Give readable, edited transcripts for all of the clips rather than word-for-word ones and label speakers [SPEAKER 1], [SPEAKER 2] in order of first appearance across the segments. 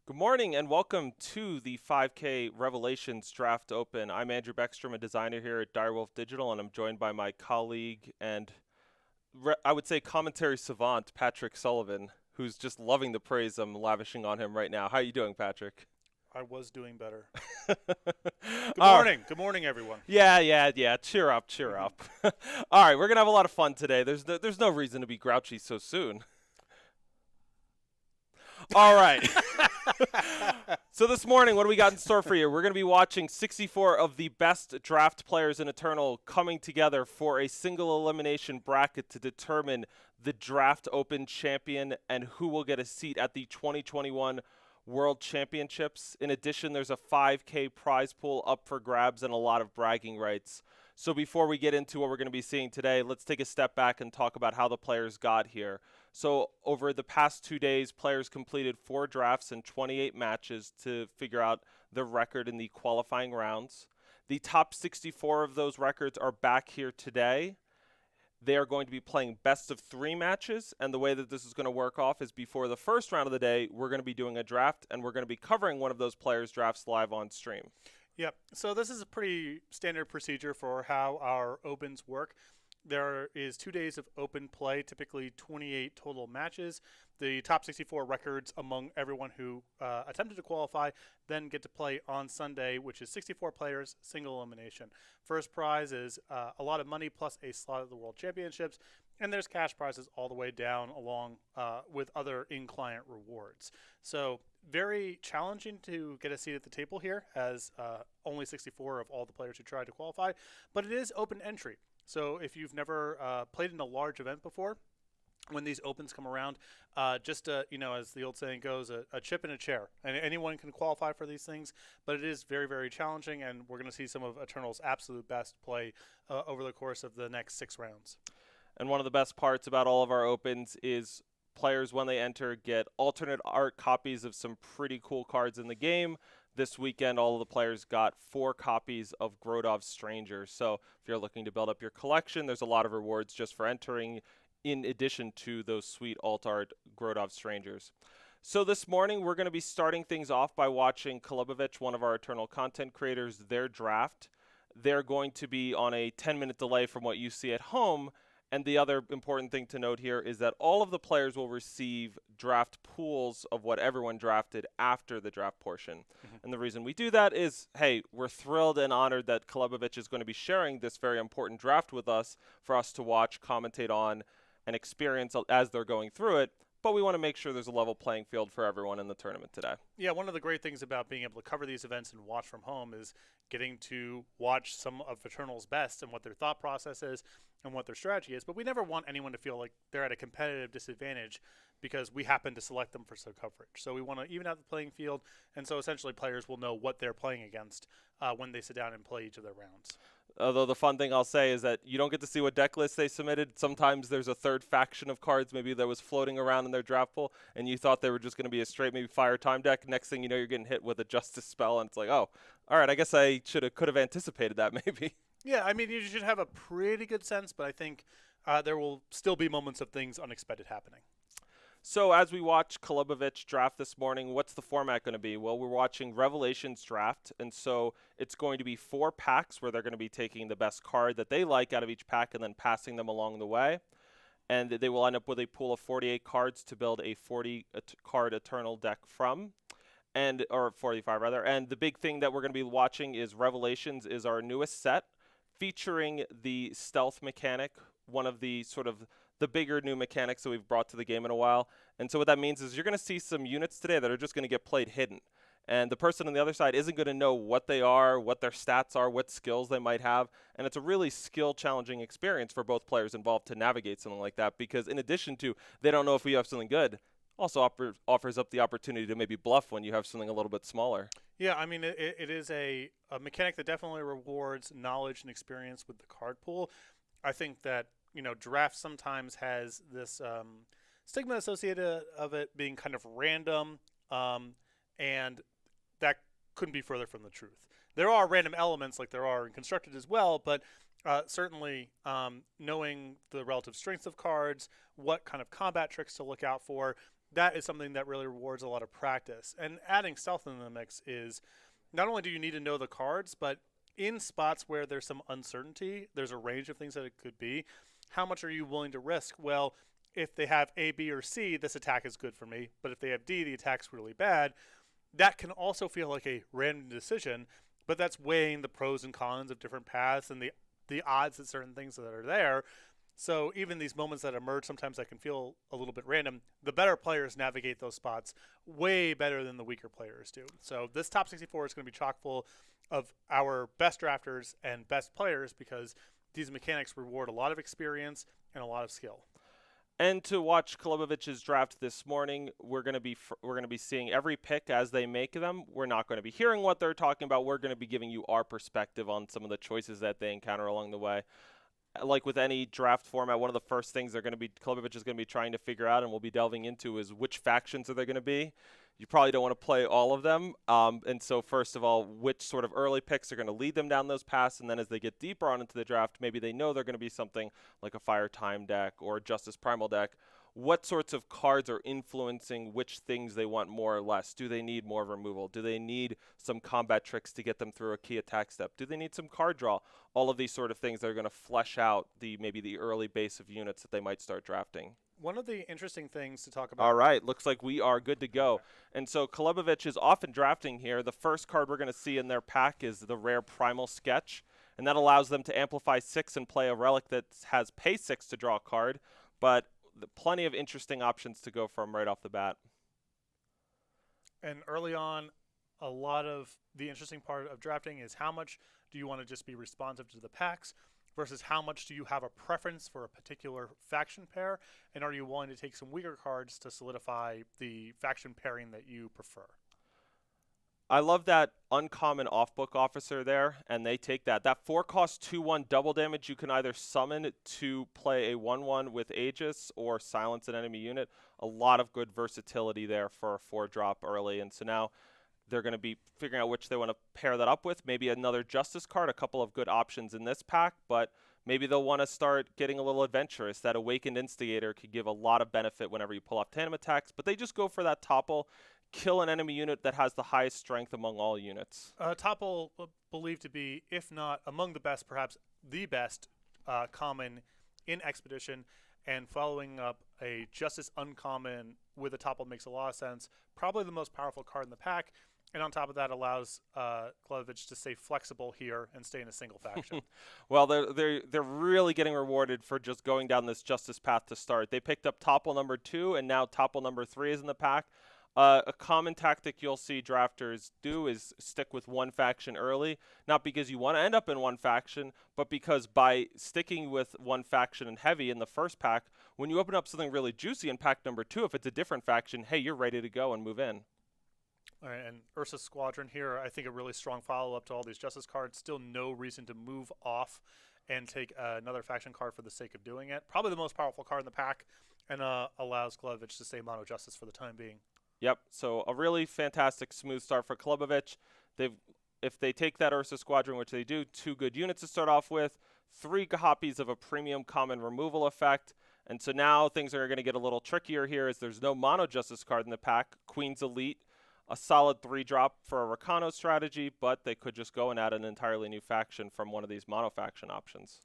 [SPEAKER 1] Good morning and welcome to the 5K Revelations Draft Open. I'm Andrew Baeckstrom, a designer here at Direwolf Digital, and I'm joined by my colleague and I would say commentary savant, Patrick Sullivan, who's just loving the praise I'm lavishing on him right now. How are you doing, Patrick?
[SPEAKER 2] I was doing better. Good
[SPEAKER 1] All right.
[SPEAKER 2] morning. Good morning, everyone.
[SPEAKER 1] Yeah. Cheer up, cheer up. All right, we're gonna have a lot of fun today. There's no reason to be grouchy so soon. All right. So this morning, what do we got in store for you? We're going to be watching 64 of the best draft players in Eternal coming together for a single elimination bracket to determine the Draft Open champion and who will get a seat at the 2021 World Championships. In addition, there's a 5K prize pool up for grabs and a lot of bragging rights. So before we get into what we're going to be seeing today, let's take a step back and talk about how the players got here. So over the past 2 days, players completed 4 drafts and 28 matches to figure out the record in the qualifying rounds. The top 64 of those records are back here today. They are going to be playing best of 3 matches, and the way that this is going to work off is before the first round of the day, we're going to be doing a draft, and we're going to be covering one of those players' drafts live on stream.
[SPEAKER 2] Yep. So this is a pretty standard procedure for how our opens work. There is 2 days of open play, typically 28 total matches. The top 64 records among everyone who attempted to qualify then get to play on Sunday, which is 64 players, single elimination. First prize is a lot of money plus a slot at the World Championships, and there's cash prizes all the way down along with other in-client rewards. So very challenging to get a seat at the table here, as only 64 of all the players who tried to qualify, but it is open entry. So if you've never played in a large event before, when these opens come around, just as the old saying goes, a chip in a chair. And anyone can qualify for these things, but it is very, very challenging, and we're going to see some of Eternal's absolute best play over the course of the next 6 rounds.
[SPEAKER 1] And one of the best parts about all of our opens is players, when they enter, get alternate art copies of some pretty cool cards in the game. This weekend, all of the players got 4 copies of Grodov's Stranger. So if you're looking to build up your collection, there's a lot of rewards just for entering, in addition to those sweet alt art Grodov Strangers. So this morning, we're going to be starting things off by watching Kolubovich, one of our Eternal content creators, their draft. They're going to be on a 10-minute delay from what you see at home. And the other important thing to note here is that all of the players will receive draft pools of what everyone drafted after the draft portion. Mm-hmm. And the reason we do that is, hey, we're thrilled and honored that Kolubovich is going to be sharing this very important draft with us for us to watch, commentate on, and experience as they're going through it. But we want to make sure there's a level playing field for everyone in the tournament today.
[SPEAKER 2] Yeah, one of the great things about being able to cover these events and watch from home is getting to watch some of Eternal's best and what their thought process is and what their strategy is. But we never want anyone to feel like they're at a competitive disadvantage because we happen to select them for some coverage. So we want to even out the playing field, and so essentially players will know what they're playing against when they sit down and play each of their rounds.
[SPEAKER 1] Although the fun thing I'll say is that you don't get to see what deck lists they submitted. Sometimes there's a third faction of cards maybe that was floating around in their draft pool, and you thought they were just going to be a straight maybe fire time deck. Next thing you know, you're getting hit with a Justice spell, and it's like, oh, all right, I guess I could have anticipated that maybe.
[SPEAKER 2] Yeah, I mean, you should have a pretty good sense, but I think there will still be moments of things unexpected happening.
[SPEAKER 1] So as we watch Kolubovich draft this morning, what's the format going to be? Well, we're watching Revelations draft, and so it's going to be 4 packs where they're going to be taking the best card that they like out of each pack and then passing them along the way. And they will end up with a pool of 48 cards to build a 40-card Eternal deck from, or 45 rather. And the big thing that we're going to be watching is Revelations is our newest set, featuring the stealth mechanic, one of the sort of the bigger new mechanics that we've brought to the game in a while. And so what that means is you're going to see some units today that are just going to get played hidden. And the person on the other side isn't going to know what they are, what their stats are, what skills they might have. And it's a really skill-challenging experience for both players involved to navigate something like that, because in addition to they don't know if you have something good, also offers up the opportunity to maybe bluff when you have something a little bit smaller.
[SPEAKER 2] Yeah, I mean, it is a mechanic that definitely rewards knowledge and experience with the card pool. I think that draft sometimes has this stigma associated of it being kind of random, and that couldn't be further from the truth. There are random elements like there are in Constructed as well, but Certainly, knowing the relative strengths of cards, what kind of combat tricks to look out for, that is something that really rewards a lot of practice. And adding stealth in the mix is not only do you need to know the cards, but in spots where there's some uncertainty, there's a range of things that it could be. How much are you willing to risk? Well, if they have A, B, or C, this attack is good for me. But if they have D, the attack's really bad. That can also feel like a random decision, but that's weighing the pros and cons of different paths and the odds that certain things that are there. So even these moments that emerge, sometimes that can feel a little bit random. The better players navigate those spots way better than the weaker players do. So this top 64 is going to be chock full of our best drafters and best players because these mechanics reward a lot of experience and a lot of skill.
[SPEAKER 1] And to watch Kolobovich's draft this morning, we're going to be seeing every pick as they make them. We're not going to be hearing what they're talking about. We're going to be giving you our perspective on some of the choices that they encounter along the way. Like with any draft format, one of the first things Kolobovich is going to be trying to figure out, and we'll be delving into, is which factions are they going to be. You probably don't want to play all of them. And so first of all, which sort of early picks are going to lead them down those paths, and then as they get deeper on into the draft, maybe they know they're going to be something like a Fire Time deck or a Justice Primal deck. What sorts of cards are influencing which things they want more or less? Do they need more removal? Do they need some combat tricks to get them through a key attack step? Do they need some card draw? All of these sort of things that are going to flesh out maybe the early base of units that they might start drafting.
[SPEAKER 2] One of the interesting things to talk about.
[SPEAKER 1] All right, looks like we are good to go. And so Kolobovich is often drafting here. The first card we're going to see in their pack is the rare Primal Sketch, and that allows them to amplify 6 and play a relic that has pay 6 to draw a card, but plenty of interesting options to go from right off the bat.
[SPEAKER 2] And early on, a lot of the interesting part of drafting is how much do you want to just be responsive to the packs versus how much do you have a preference for a particular faction pair, and are you willing to take some weaker cards to solidify the faction pairing that you prefer?
[SPEAKER 1] I love that uncommon off-book officer there, and they take that. That 4-cost 2/1 double damage, you can either summon to play a 1/1 with Aegis or silence an enemy unit. A lot of good versatility there for a 4-drop early, and so now they're going to be figuring out which they want to pair that up with. Maybe another Justice card, a couple of good options in this pack, but maybe they'll want to start getting a little adventurous. That Awakened Instigator could give a lot of benefit whenever you pull off tandem attacks, but they just go for that topple. Kill an enemy unit that has the highest strength among all units.
[SPEAKER 2] Topple believed to be, if not among the best, perhaps the best common in Expedition, and following up a Justice uncommon with a topple makes a lot of sense. Probably the most powerful card in the pack, and on top of that allows Kolobovic to stay flexible here and stay in a single faction.
[SPEAKER 1] Well, they're really getting rewarded for just going down this Justice path to start. They picked up topple number 2, and now topple number 3 is in the pack. A common tactic you'll see drafters do is stick with one faction early, not because you want to end up in one faction, but because by sticking with one faction and heavy in the first pack, when you open up something really juicy in pack number 2, if it's a different faction, hey, you're ready to go and move in.
[SPEAKER 2] All right, and Ursa's Squadron here, I think a really strong follow-up to all these Justice cards. Still no reason to move off and take another faction card for the sake of doing it. Probably the most powerful card in the pack, and allows Kolobovic to stay mono Justice for the time being.
[SPEAKER 1] Yep, so a really fantastic smooth start for Kolobovic. If they take that Ursa Squadron, which they do, 2 good units to start off with, 3 copies of a premium common removal effect, and so now things are going to get a little trickier here as there's no mono Justice card in the pack. Queen's Elite, a solid 3-drop for a Rakano strategy, but they could just go and add an entirely new faction from one of these mono faction options.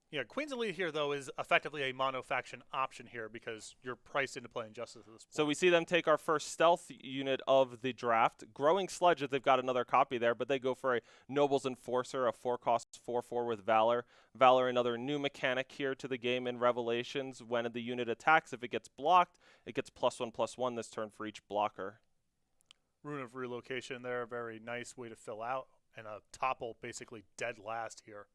[SPEAKER 2] Yeah, Queen's Elite here, though, is effectively a mono-faction option here because you're priced into playing Justice at this point.
[SPEAKER 1] So we see them take our first stealth unit of the draft. Growing Sledge, if they've got another copy there, but they go for a Noble's Enforcer, a 4-cost 4/4 with Valor. Valor, another new mechanic here to the game in Revelations. When the unit attacks, if it gets blocked, it gets +1/+1 this turn for each blocker.
[SPEAKER 2] Rune of Relocation there, a very nice way to fill out, and a topple basically dead last here.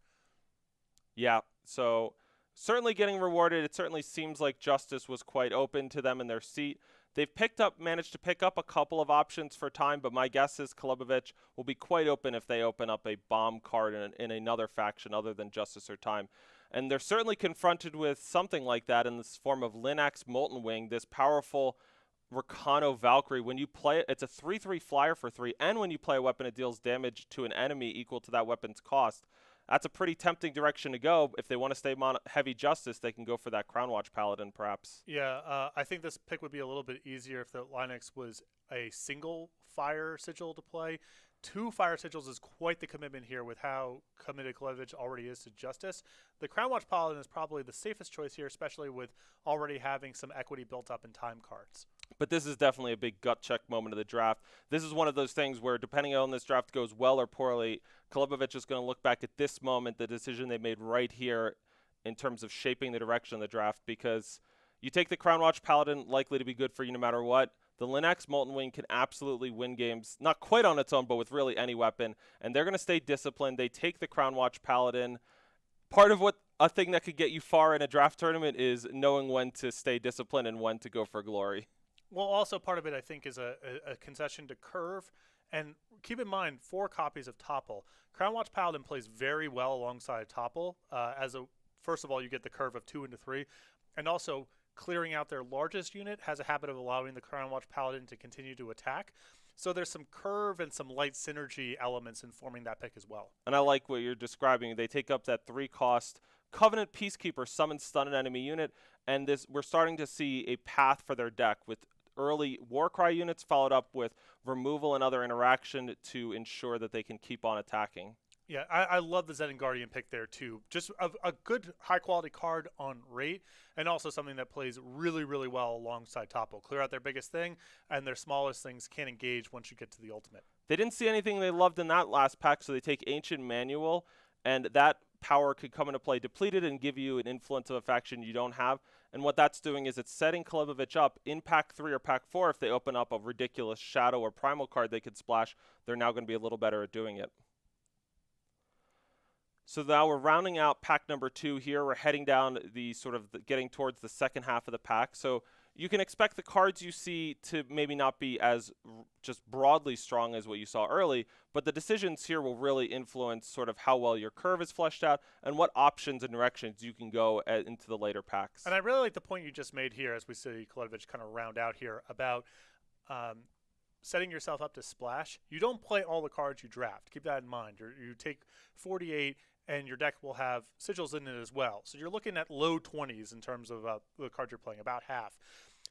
[SPEAKER 1] Yeah, so certainly getting rewarded. It certainly seems like Justice was quite open to them in their seat. They've managed to pick up a couple of options for time, but my guess is Kolobovic will be quite open if they open up a bomb card in another faction other than Justice or Time. And they're certainly confronted with something like that in this form of Linux Molten Wing, this powerful Rakano Valkyrie. When you play it, it's a 3/3 flyer for 3, and when you play a weapon, it deals damage to an enemy equal to that weapon's cost. that's a pretty tempting direction to go. If they want to stay heavy justice, they can go for that Crown Watch Paladin, perhaps.
[SPEAKER 2] Yeah, I think this pick would be a little bit easier if the Linux was a single fire sigil to play. 2 fire sigils is quite the commitment here with how committed Kolevich already is to justice. The Crown Watch Paladin is probably the safest choice here, especially with already having some equity built up in time cards.
[SPEAKER 1] But this is definitely a big gut check moment of the draft. This is one of those things where, depending on this draft goes well or poorly, Kolevich is going to look back at this moment, the decision they made right here, in terms of shaping the direction of the draft. Because you take the Crown Watch Paladin, likely to be good for you no matter what. The Linux Molten Wing can absolutely win games, not quite on its own, but with really any weapon. And they're going to stay disciplined. They take the Crown Watch Paladin. Part of what a thing that could get you far in a draft tournament is knowing when to stay disciplined and when to go for glory.
[SPEAKER 2] Well, also part of it, I think, is a concession to curve. And keep in mind, 4 copies of Topple. Crown Watch Paladin plays very well alongside Topple. First of all, you get the curve of 2 into 3. And also, clearing out their largest unit has a habit of allowing the Crown Watch Paladin to continue to attack. So there's some curve and some light synergy elements in forming that pick as well.
[SPEAKER 1] And I like what you're describing. They take up that 3-cost Covenant Peacekeeper, summon, stun an enemy unit, and we're starting to see a path for their deck with early Warcry units followed up with removal and other interaction to ensure that they can keep on attacking.
[SPEAKER 2] Yeah, I love the Zen Guardian pick there too. Just a good high-quality card on rate, and also something that plays really, really well alongside Topple. Clear out their biggest thing, and their smallest things can't engage once you get to the ultimate.
[SPEAKER 1] They didn't see anything they loved in that last pack, so they take Ancient Manual, and that power could come into play depleted and give you an influence of a faction you don't have. And what that's doing is it's setting Kolevich up in pack 3 or pack 4. If they open up a ridiculous Shadow or Primal card they could splash, they're now going to be a little better at doing it. So now we're rounding out pack number 2 here. We're heading down getting towards the second half of the pack. So you can expect the cards you see to maybe not be as just broadly strong as what you saw early, but the decisions here will really influence sort of how well your curve is fleshed out and what options and directions you can go into the later packs.
[SPEAKER 2] And I really like the point you just made here as we see Kolevich kind of round out here about setting yourself up to splash. You don't play all the cards you draft. Keep that in mind. You take 48 and your deck will have sigils in it as well. So you're looking at low 20s in terms of the cards you're playing, about half.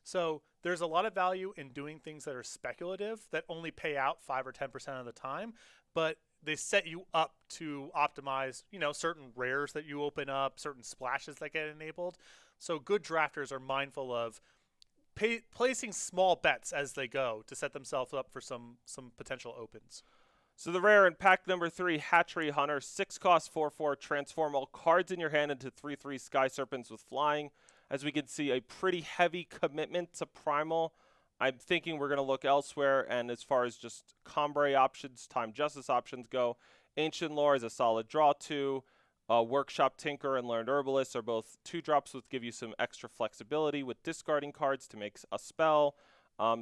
[SPEAKER 2] So there's a lot of value in doing things that are speculative that only pay out 5 or 10% of the time, but they set you up to optimize, certain rares that you open up, certain splashes that get enabled. So good drafters are mindful of placing small bets as they go to set themselves up for some potential opens.
[SPEAKER 1] So the rare in pack number 3, Hatchery Hunter, 6-cost 4/4, transform all cards in your hand into 3/3 Sky Serpents with flying. As we can see, a pretty heavy commitment to Primal. I'm thinking we're going to look elsewhere, and as far as just Combray options, Time Justice options go, Ancient Lore is a solid draw 2. Workshop Tinker and Learned Herbalist are both 2-drops, which give you some extra flexibility with discarding cards to make a spell.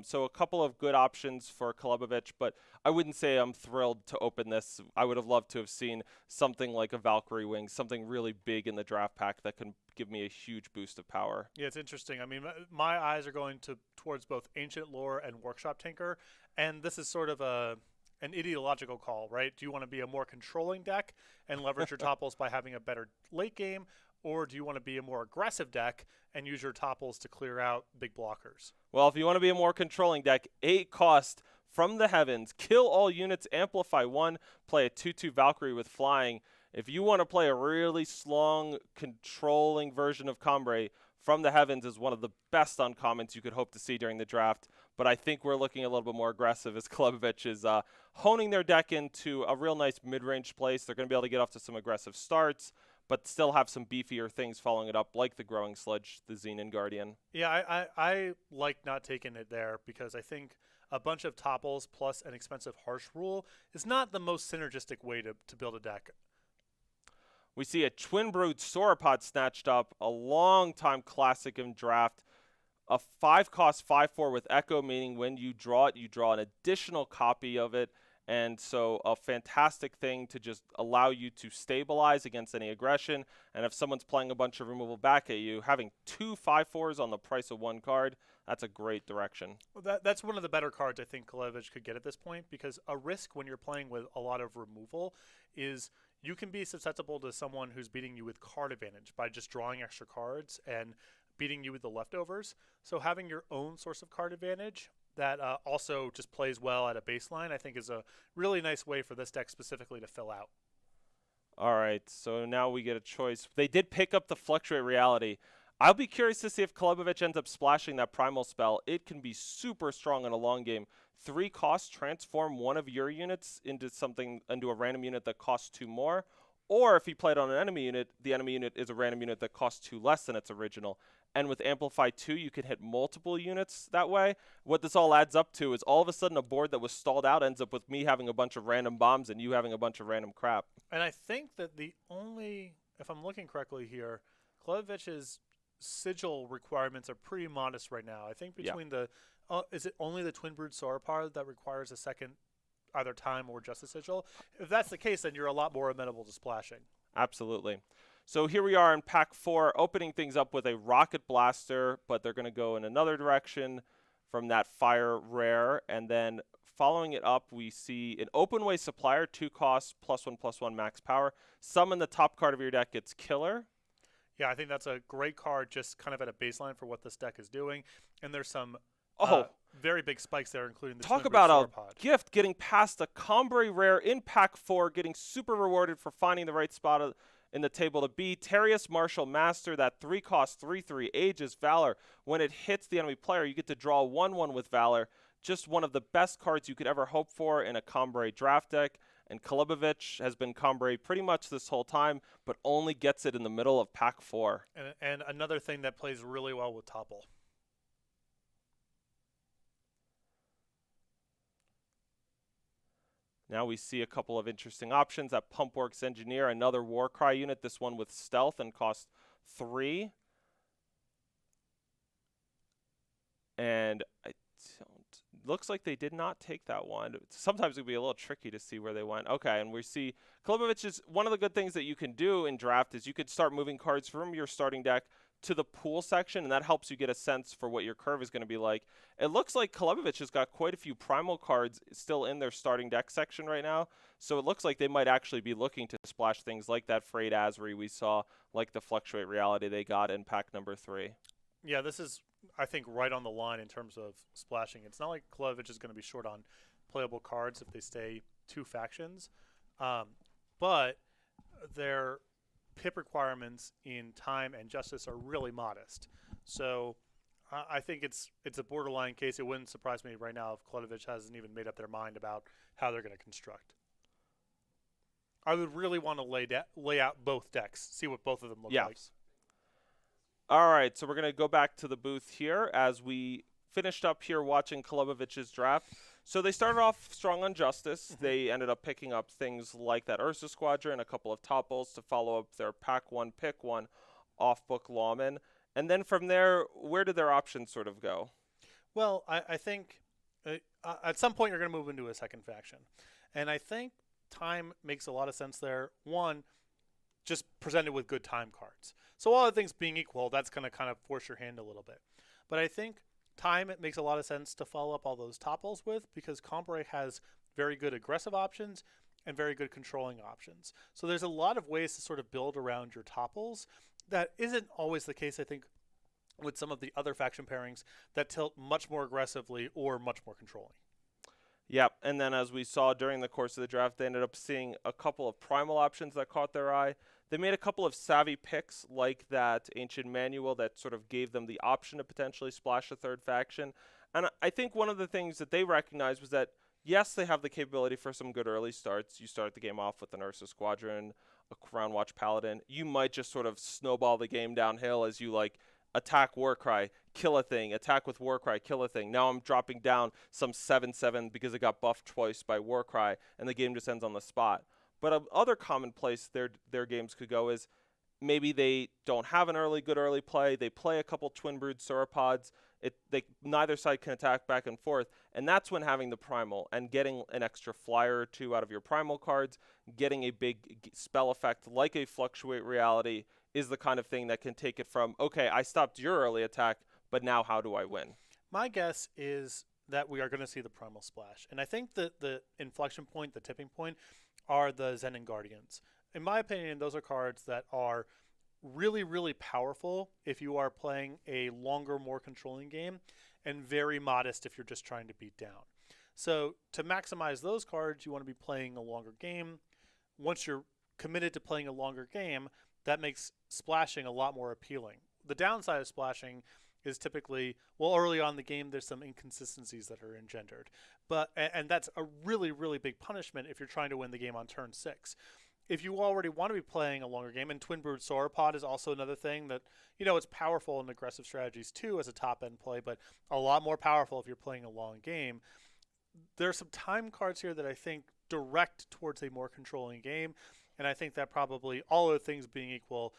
[SPEAKER 1] So a couple of good options for Kolevich, but I wouldn't say I'm thrilled to open this. I would have loved to have seen something like a Valkyrie Wing, something really big in the draft pack that can give me a huge boost of power.
[SPEAKER 2] Yeah, it's interesting. I mean, my eyes are going towards both Ancient Lore and Workshop Tinker, and this is sort of an ideological call, right? Do you want to be a more controlling deck and leverage your topples by having a better late game, or do you want to be a more aggressive deck and use your topples to clear out big blockers?
[SPEAKER 1] Well, if you want to be a more controlling deck, 8-cost From the Heavens, kill all units, amplify 1, play a 2/2 Valkyrie with flying. If you want to play a really strong, controlling version of Combray, From the Heavens is one of the best uncommons you could hope to see during the draft. But I think we're looking a little bit more aggressive as Kolevich is honing their deck into a real nice mid-range place. They're going to be able to get off to some aggressive starts, but still have some beefier things following it up, like the Growing Sludge, the Xenon Guardian.
[SPEAKER 2] Yeah, I like not taking it there because I think a bunch of topples plus an expensive Harsh Rule is not the most synergistic way to build a deck.
[SPEAKER 1] We see a Twin Brood Sauropod snatched up, a long-time classic in draft. A 5-cost 5/4 with Echo, meaning when you draw it, you draw an additional copy of it. And so a fantastic thing to just allow you to stabilize against any aggression. And if someone's playing a bunch of removal back at you, having 2 5/4s on the price of 1 card, that's a great direction.
[SPEAKER 2] Well, that's one of the better cards I think Kolevich could get at this point, because a risk when you're playing with a lot of removal is you can be susceptible to someone who's beating you with card advantage by just drawing extra cards and beating you with the leftovers. So having your own source of card advantage that also just plays well at a baseline, I think is a really nice way for this deck specifically to fill out.
[SPEAKER 1] All right, so now we get a choice. They did pick up the Fluctuate Reality. I'll be curious to see if Kolobovich ends up splashing that Primal spell. It can be super strong in a long game. 3 costs, transform one of your units into a random unit that costs 2 more. Or if he played on an enemy unit, the enemy unit is a random unit that costs 2 less than its original. And with Amplify 2, you can hit multiple units that way. What this all adds up to is all of a sudden a board that was stalled out ends up with me having a bunch of random bombs and you having a bunch of random crap.
[SPEAKER 2] And I think that the only, if I'm looking correctly here, Klovich's sigil requirements are pretty modest right now. I think between the, is it only the Twin Brood Sauropod that requires a second either time or Justice Sigil? If that's the case, then you're a lot more amenable to splashing.
[SPEAKER 1] Absolutely. So here we are in pack 4, opening things up with a Rocket Blaster, but they're going to go in another direction from that Fire Rare. And then following it up, we see an Open Way Supplier, 2 costs, +1/+1 max power. Summon the top card of your deck, it's Killer.
[SPEAKER 2] Yeah, I think that's a great card just kind of at a baseline for what this deck is doing. And there's some very big spikes there, including the
[SPEAKER 1] Talk
[SPEAKER 2] Twin Brood
[SPEAKER 1] about
[SPEAKER 2] Sauropod.
[SPEAKER 1] a gift, getting past a Cambrai Rare in pack 4, getting super rewarded for finding the right spot in the table to be. Terrius Martial Master, that 3 cost 3/3 Aegis Valor. When it hits the enemy player, you get to draw 1/1 with Valor. Just one of the best cards you could ever hope for in a Cambrai draft deck. And Kolobovich has been Cambrai pretty much this whole time, but only gets it in the middle of pack 4.
[SPEAKER 2] And another thing that plays really well with Topple.
[SPEAKER 1] Now we see a couple of interesting options. That Pumpworks Engineer, another Warcry unit, this one with Stealth and cost 3. And I don't, looks like they did not take that one. Sometimes it would be a little tricky to see where they went. Okay, and we see Kolobovich is one of the good things that you can do in draft is you could start moving cards from your starting deck to the pool section, and that helps you get a sense for what your curve is going to be like. It looks like Kolobovich has got quite a few primal cards still in their starting deck section right now, so it looks like they might actually be looking to splash things like that Frayed Asri we saw, like the Fluctuate Reality they got in pack number 3.
[SPEAKER 2] Yeah, this is, I think, right on the line in terms of splashing. It's not like Kolobovich is going to be short on playable cards if they stay 2 factions, but their pip requirements in time and justice are really modest. So I think it's a borderline case. It wouldn't surprise me right now if Kolobovich hasn't even made up their mind about how they're going to construct. I would really want to lay out both decks, see what both of them look like.
[SPEAKER 1] All right, so we're going to go back to the booth here as we finished up here watching Kolobovich's draft. So they started off strong on Justice. They ended up picking up things like that Ursa Squadron, a couple of topples to follow up their pack 1, pick 1 off-book lawmen. And then from there, where did their options sort of go?
[SPEAKER 2] Well, I think at some point you're going to move into a second faction. And I think time makes a lot of sense there. One, just presented with good time cards. So all other things being equal, that's going to kind of force your hand a little bit. But I think time, it makes a lot of sense to follow up all those topples with, because Cambrai has very good aggressive options and very good controlling options. So there's a lot of ways to sort of build around your topples. That isn't always the case, I think, with some of the other faction pairings that tilt much more aggressively or much more controlling.
[SPEAKER 1] Yep, and then as we saw during the course of the draft, they ended up seeing a couple of primal options that caught their eye. They made a couple of savvy picks, like that Ancient Manual that sort of gave them the option to potentially splash a third faction. And I think one of the things that they recognized was that, yes, they have the capability for some good early starts. You start the game off with an Ursa Squadron, a Crown Watch Paladin. You might just sort of snowball the game downhill as you, like, attack Warcry, kill a thing, attack with Warcry, kill a thing. Now I'm dropping down some 7/7 because it got buffed twice by Warcry, and the game just ends on the spot. But other common place their games could go is maybe they don't have an good early play. They play a couple Twin Brood Sauropods. Neither side can attack back and forth, and that's when having the primal and getting an extra flyer or 2 out of your primal cards, getting a big spell effect like a Fluctuate Reality is the kind of thing that can take it from, okay, I stopped your early attack, but now how do I win?
[SPEAKER 2] My guess is that we are going to see the primal splash. And I think that the inflection point, the tipping point, are the Zenin Guardians. in my opinion, those are cards that are really, really powerful if you are playing a longer, more controlling game, and very modest if you're just trying to beat down. So to maximize those cards, you want to be playing a longer game. Once you're committed to playing a longer game, that makes splashing a lot more appealing. The downside of splashing is typically, well, early on in the game, there's some inconsistencies that are engendered. And that's a really, really big punishment if you're trying to win the game on turn 6. If you already want to be playing a longer game, and Twin Brood Sauropod is also another thing that, it's powerful in aggressive strategies too as a top end play, but a lot more powerful if you're playing a long game. There are some time cards here that I think direct towards a more controlling game, and I think that probably, all other things being equal,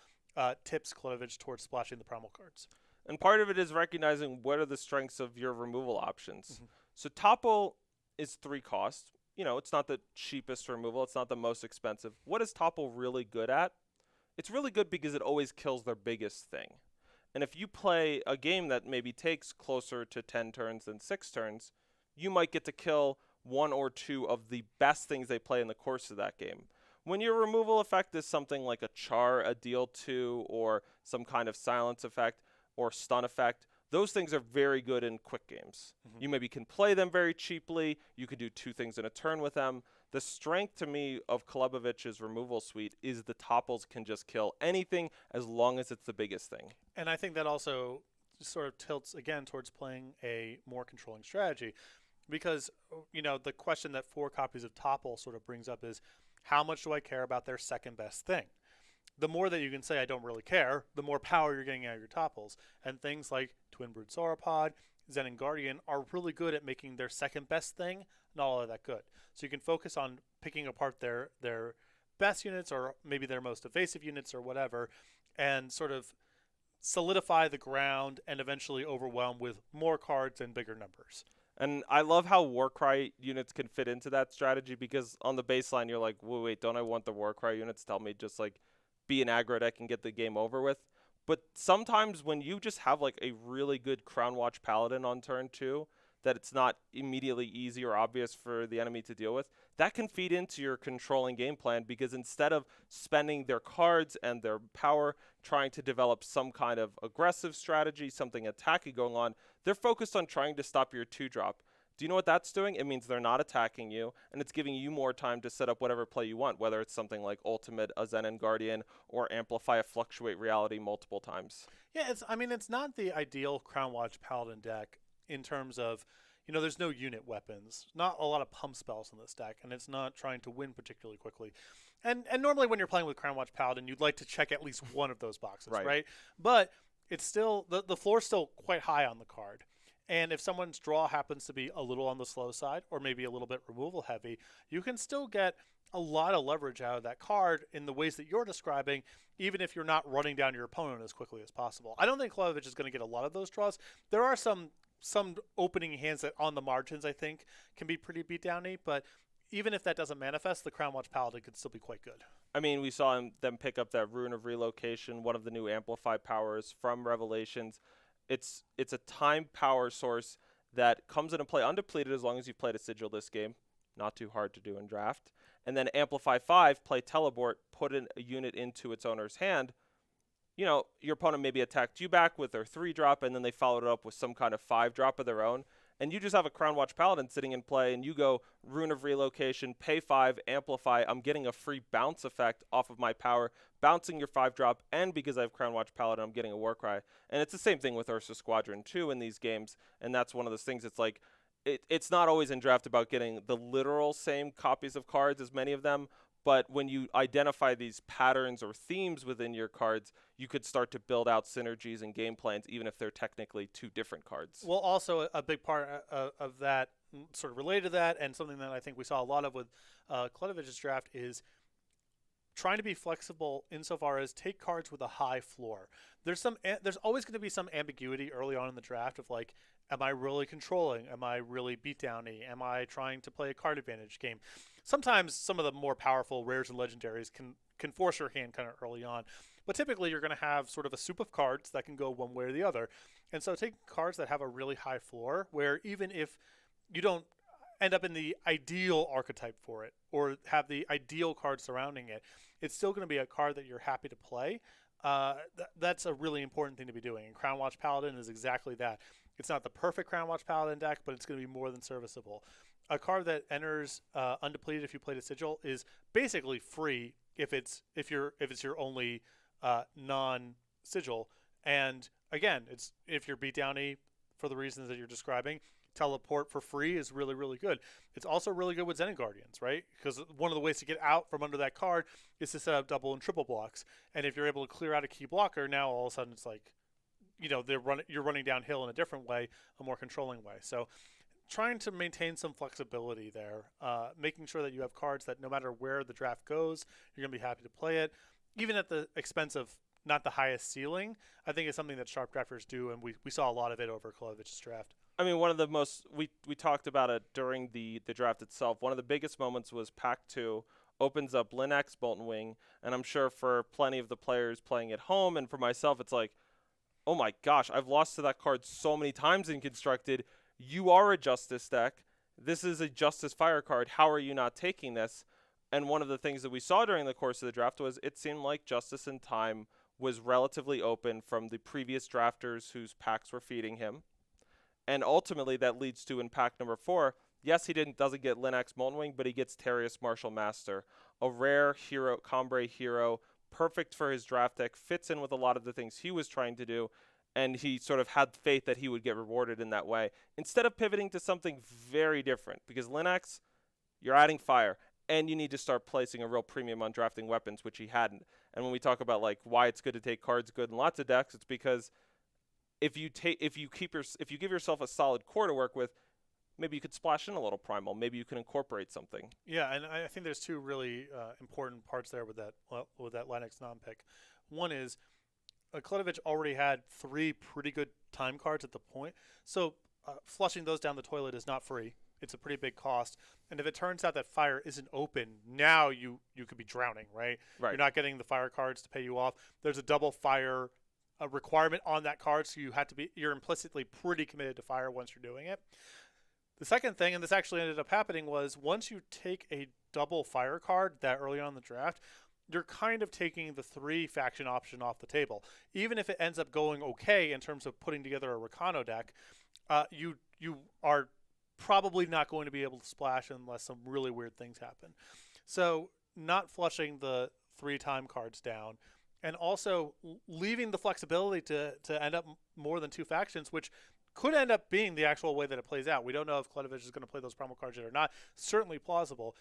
[SPEAKER 2] tips Klevich towards splashing the primal cards.
[SPEAKER 1] And part of it is recognizing what are the strengths of your removal options.
[SPEAKER 2] Mm-hmm.
[SPEAKER 1] So Topple is 3 cost. It's not the cheapest removal. It's not the most expensive. What is Topple really good at? It's really good because it always kills their biggest thing. And if you play a game that maybe takes closer to 10 turns than 6 turns, you might get to kill 1 or 2 of the best things they play in the course of that game. When your removal effect is something like a char, a deal 2, or some kind of silence effect or stun effect, those things are very good in quick games.
[SPEAKER 2] Mm-hmm.
[SPEAKER 1] You maybe can play them very cheaply. You could do 2 things in a turn with them. The strength to me of Klevich's removal suite is the Topples can just kill anything as long as it's the biggest thing.
[SPEAKER 2] And I think that also sort of tilts again towards playing a more controlling strategy, because the question that 4 copies of Topple sort of brings up is, how much do I care about their second best thing? The more that you can say I don't really care, the more power you're getting out of your Topples. And things like Twin Brood Sauropod, Zen and Guardian are really good at making their second best thing not all that good. So you can focus on picking apart their best units, or maybe their most evasive units or whatever, and sort of solidify the ground and eventually overwhelm with more cards and bigger numbers.
[SPEAKER 1] And I love how Warcry units can fit into that strategy, because on the baseline, you're like, wait, don't I want the Warcry units to tell me just like be an aggro deck and get the game over with? But sometimes when you just have like a really good Crown Watch Paladin on turn 2, that it's not immediately easy or obvious for the enemy to deal with, that can feed into your controlling game plan, because instead of spending their cards and their power trying to develop some kind of aggressive strategy, something attacking going on, they're focused on trying to stop your 2-drop. Do you know what that's doing? It means they're not attacking you, and it's giving you more time to set up whatever play you want, whether it's something like Ultimate, a Zen and Guardian, or amplify a Fluctuate Reality multiple times.
[SPEAKER 2] Yeah, it's not the ideal Crown Watch Paladin deck in terms of, there's no unit weapons, not a lot of pump spells in this deck, and it's not trying to win particularly quickly. And normally when you're playing with Crown Watch Paladin, you'd like to check at least one of those boxes, right? But it's still, the floor's still quite high on the card. And if someone's draw happens to be a little on the slow side, or maybe a little bit removal heavy, you can still get a lot of leverage out of that card in the ways that you're describing, even if you're not running down your opponent as quickly as possible. I don't think Klevich is going to get a lot of those draws. There are some opening hands that on the margins, I think, can be pretty beatdowny, but even if that doesn't manifest, the Crown Watch Paladin could still be quite good.
[SPEAKER 1] I mean, we saw them pick up that Rune of Relocation, one of the new Amplify powers from Revelations. It's a time power source that comes into play undepleted as long as you've played a Sigil this game. Not too hard to do in draft. And then Amplify 5, play Teleport, put a unit into its owner's hand. Your opponent maybe attacked you back with their 3-drop, and then they followed it up with some kind of 5-drop of their own. And you just have a Crown Watch Paladin sitting in play, and you go Rune of Relocation, pay 5, Amplify. I'm getting a free bounce effect off of my power, bouncing your 5-drop, and because I have Crown Watch Paladin, I'm getting a Warcry. And it's the same thing with Ursa Squadron 2 in these games, and that's one of those things. It's like, it's not always in draft about getting the literal same copies of cards as many of them, but when you identify these patterns or themes within your cards, you could start to build out synergies and game plans, even if they're technically 2 different cards.
[SPEAKER 2] Well, also a big part of that, sort of related to that, and something that I think we saw a lot of with Klevich's draft, is trying to be flexible insofar as take cards with a high floor. There's always going to be some ambiguity early on in the draft of like, am I really controlling? Am I really beatdowny? Am I trying to play a card advantage game? Sometimes some of the more powerful rares and legendaries can force your hand kind of early on. But typically you're going to have sort of a soup of cards that can go one way or the other. And so take cards that have a really high floor, where even if you don't end up in the ideal archetype for it or have the ideal card surrounding it, it's still going to be a card that you're happy to play. That's a really important thing to be doing. And Crown Watch Paladin is exactly that. It's not the perfect Crown Watch Paladin deck, but it's going to be more than serviceable. A card that enters undepleted if you played a sigil is basically free if it's your only non sigil. And again, it's if you're beat downy for the reasons that you're describing. Teleport for free is really, really good. It's also really good with Zen Guardians, right? Because one of the ways to get out from under that card is to set up double and triple blocks. And if you're able to clear out a key blocker, now all of a sudden it's like, you're running downhill in a different way, a more controlling way. So trying to maintain some flexibility there, making sure that you have cards that no matter where the draft goes, you're going to be happy to play it, even at the expense of not the highest ceiling. I think it's something that sharp drafters do, and we saw a lot of it over Kolovich's draft.
[SPEAKER 1] I mean, one of the most we talked about it during the draft itself. One of the biggest moments was Pack 2 opens up Linux Bolton Wing, and I'm sure for plenty of the players playing at home and for myself, it's like, oh my gosh, I've lost to that card so many times in Constructed. You are a Justice deck. This is a Justice Fire card. How are you not taking this? And one of the things that we saw during the course of the draft was it seemed like Justice in Time was relatively open from the previous drafters whose packs were feeding him. And ultimately, that leads to in pack number 4, yes, he doesn't get Linux Molten Wing, but he gets Terius Martial Master, a rare hero, Cambrai hero, perfect for his draft deck, fits in with a lot of the things he was trying to do, and he sort of had faith that he would get rewarded in that way, instead of pivoting to something very different, because Linux, you're adding fire, and you need to start placing a real premium on drafting weapons, which he hadn't. And when we talk about like why it's good to take cards good in lots of decks, it's because if you give yourself a solid core to work with, maybe you could splash in a little primal. Maybe you can incorporate something.
[SPEAKER 2] Yeah, and I think there's two really important parts there with that Linux non-pick. One is Kledovich already had 3 pretty good time cards at the point, so flushing those down the toilet is not free. It's a pretty big cost. And if it turns out that fire isn't open, now you could be drowning, right? You're not getting the fire cards to pay you off. There's a double fire requirement on that card, so you're implicitly pretty committed to fire once you're doing it. The second thing, and this actually ended up happening, was once you take a double fire card that early on in the draft, you're kind of taking the 3 faction option off the table. Even if it ends up going okay in terms of putting together a Rakano deck, you are probably not going to be able to splash unless some really weird things happen. So not flushing the 3 time cards down, and also leaving the flexibility to end up more than 2 factions, which could end up being the actual way that it plays out. We don't know if Kledovich is going to play those primal cards yet or not. Certainly plausible.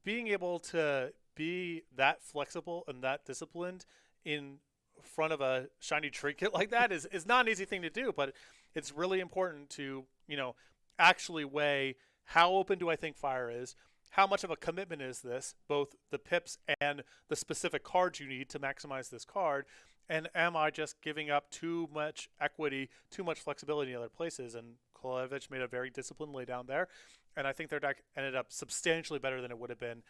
[SPEAKER 2] Being able to be that flexible and that disciplined in front of a shiny trinket like that is not an easy thing to do, but it's really important to, actually weigh how open do I think fire is, how much of a commitment is this, both the pips and the specific cards you need to maximize this card, and am I just giving up too much equity, too much flexibility in other places? And Kolovic made a very disciplined laydown there, and I think their deck ended up substantially better than it would have been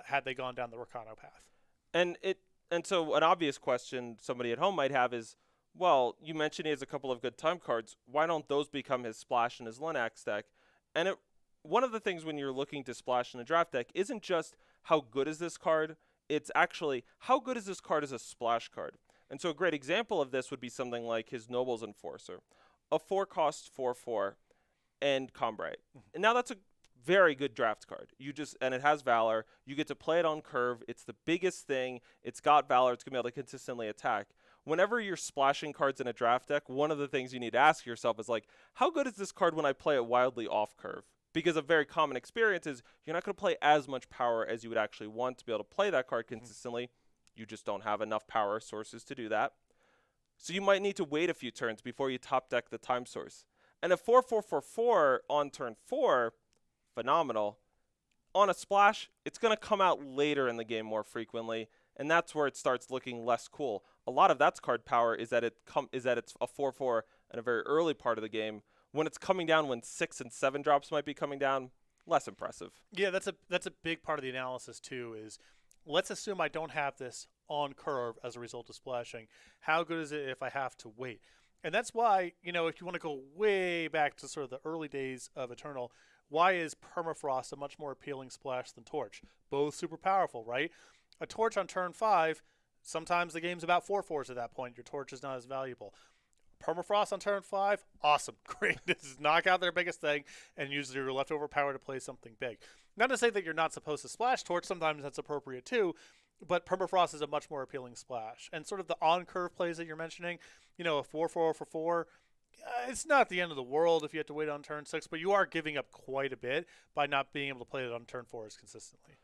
[SPEAKER 2] had they gone down the Rakano path.
[SPEAKER 1] And so an obvious question somebody at home might have is, well, you mentioned he has a couple of good time cards. Why don't those become his splash in his Linux deck? And one of the things when you're looking to splash in a draft deck isn't just how good is this card, it's actually how good is this card as a splash card. And so a great example of this would be something like his Noble's Enforcer, a 4-cost 4/4 and Cambrai. And now that's a very good draft card. And it has Valor. You get to play it on curve. It's the biggest thing. It's got Valor. It's going to be able to consistently attack. Whenever you're splashing cards in a draft deck, one of the things you need to ask yourself is like, how good is this card when I play it wildly off curve? Because a very common experience is you're not going to play as much power as you would actually want to be able to play that card consistently. You just don't have enough power sources to do that. So you might need to wait a few turns before you top deck the time source. And a 4/4/4/4 on turn 4, phenomenal. On a splash, it's going to come out later in the game more frequently, and that's where it starts looking less cool. A lot of that's card power is that it's a 4/4 in a very early part of the game. When it's coming down, when 6 and 7 drops might be coming down, less impressive.
[SPEAKER 2] Yeah, that's a big part of the analysis too. Is let's assume I don't have this on curve as a result of splashing. How good is it if I have to wait? And that's why, if you want to go way back to sort of the early days of Eternal, why is Permafrost a much more appealing splash than Torch? Both super powerful, right? A torch on turn 5, sometimes the game's about 4/4s at that point. Your torch is not as valuable. Permafrost on turn 5, awesome, great. Just knock out their biggest thing and use your leftover power to play something big. Not to say that you're not supposed to splash torch, sometimes that's appropriate too, but Permafrost is a much more appealing splash. And sort of the on-curve plays that you're mentioning, a 4/4 for 4, it's not the end of the world if you have to wait on turn 6, but you are giving up quite a bit by not being able to play it on turn 4 as consistently.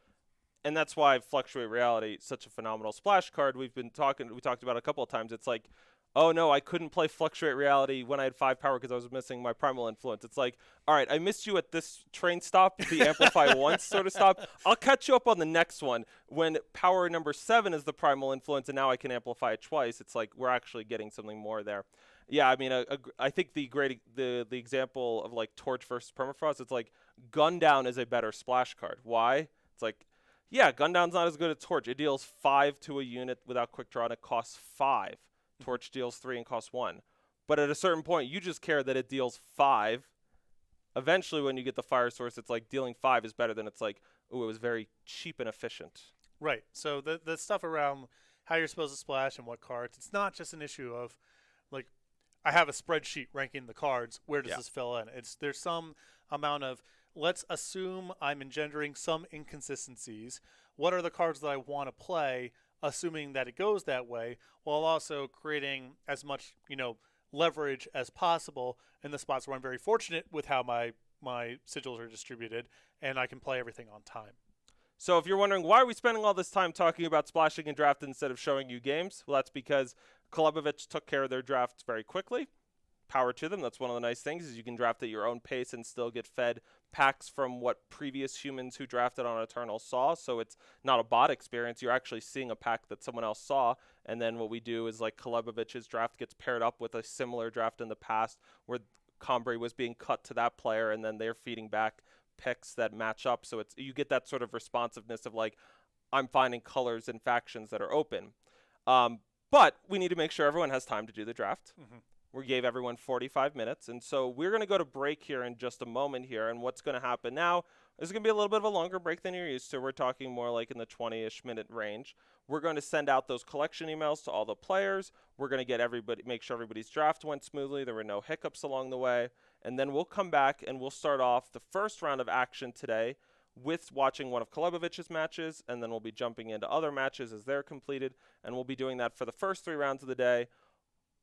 [SPEAKER 1] And that's why Fluctuate Reality is such a phenomenal splash card. We talked about it a couple of times. It's like, oh no, I couldn't play Fluctuate Reality when I had 5 power because I was missing my Primal Influence. It's like, all right, I missed you at this train stop, the Amplify Once sort of stop. I'll catch you up on the next one when power number 7 is the Primal Influence, and now I can amplify it twice. It's like we're actually getting something more there. Yeah, I mean, I think the example of like Torch versus Permafrost, it's like Gundown is a better splash card. Why? It's like, yeah, Gundown's not as good as Torch. It deals 5 to a unit without quick draw, and it costs 5. Torch deals 3 and costs 1. But at a certain point, you just care that it deals 5. Eventually, when you get the Fire Source, it's like dealing 5 is better than it's like, ooh, it was very cheap and efficient.
[SPEAKER 2] Right. So the stuff around how you're supposed to splash and what cards, it's not just an issue of, like, I have a spreadsheet ranking the cards. Where does this fill in? There's some amount of, let's assume I'm engendering some inconsistencies. What are the cards that I want to play, assuming that it goes that way, while also creating as much, leverage as possible in the spots where I'm very fortunate with how my sigils are distributed, and I can play everything on time.
[SPEAKER 1] So if you're wondering why are we spending all this time talking about splashing and draft instead of showing you games, well, that's because Kolobovic took care of their drafts very quickly. Power to them. That's one of the nice things is you can draft at your own pace and still get fed packs from what previous humans who drafted on Eternal saw. So it's not a bot experience. You're actually seeing a pack that someone else saw. And then what we do is like Kolobovic's draft gets paired up with a similar draft in the past where Combray was being cut to that player and then they're feeding back picks that match up. So you get that sort of responsiveness of like, I'm finding colors and factions that are open. But we need to make sure everyone has time to do the draft. Mm-hmm. We gave everyone 45 minutes, and so we're going to go to break here in just a moment here, and what's going to happen now is going to be a little bit of a longer break than you're used to. We're talking more like in the 20-ish minute range. We're going to send out those collection emails to all the players. We're going to make sure everybody's draft went smoothly. There were no hiccups along the way, and then we'll come back and we'll start off the first round of action today with watching one of Kolobovic's matches, and then we'll be jumping into other matches as they're completed, and we'll be doing that for the first 3 rounds of the day.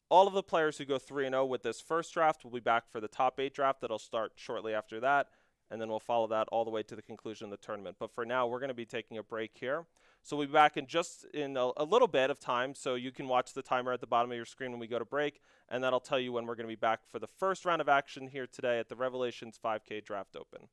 [SPEAKER 1] All of the players who go 3-0 with this first draft will be back for the top 8 draft that'll start shortly after that, and then we'll follow that all the way to the conclusion of the tournament. But for now, we're going to be taking a break here. So we'll be back in just in a little bit of time, so you can watch the timer at the bottom of your screen when we go to break, and that'll tell you when we're going to be back for the first round of action here today at the Revelations 5K Draft Open.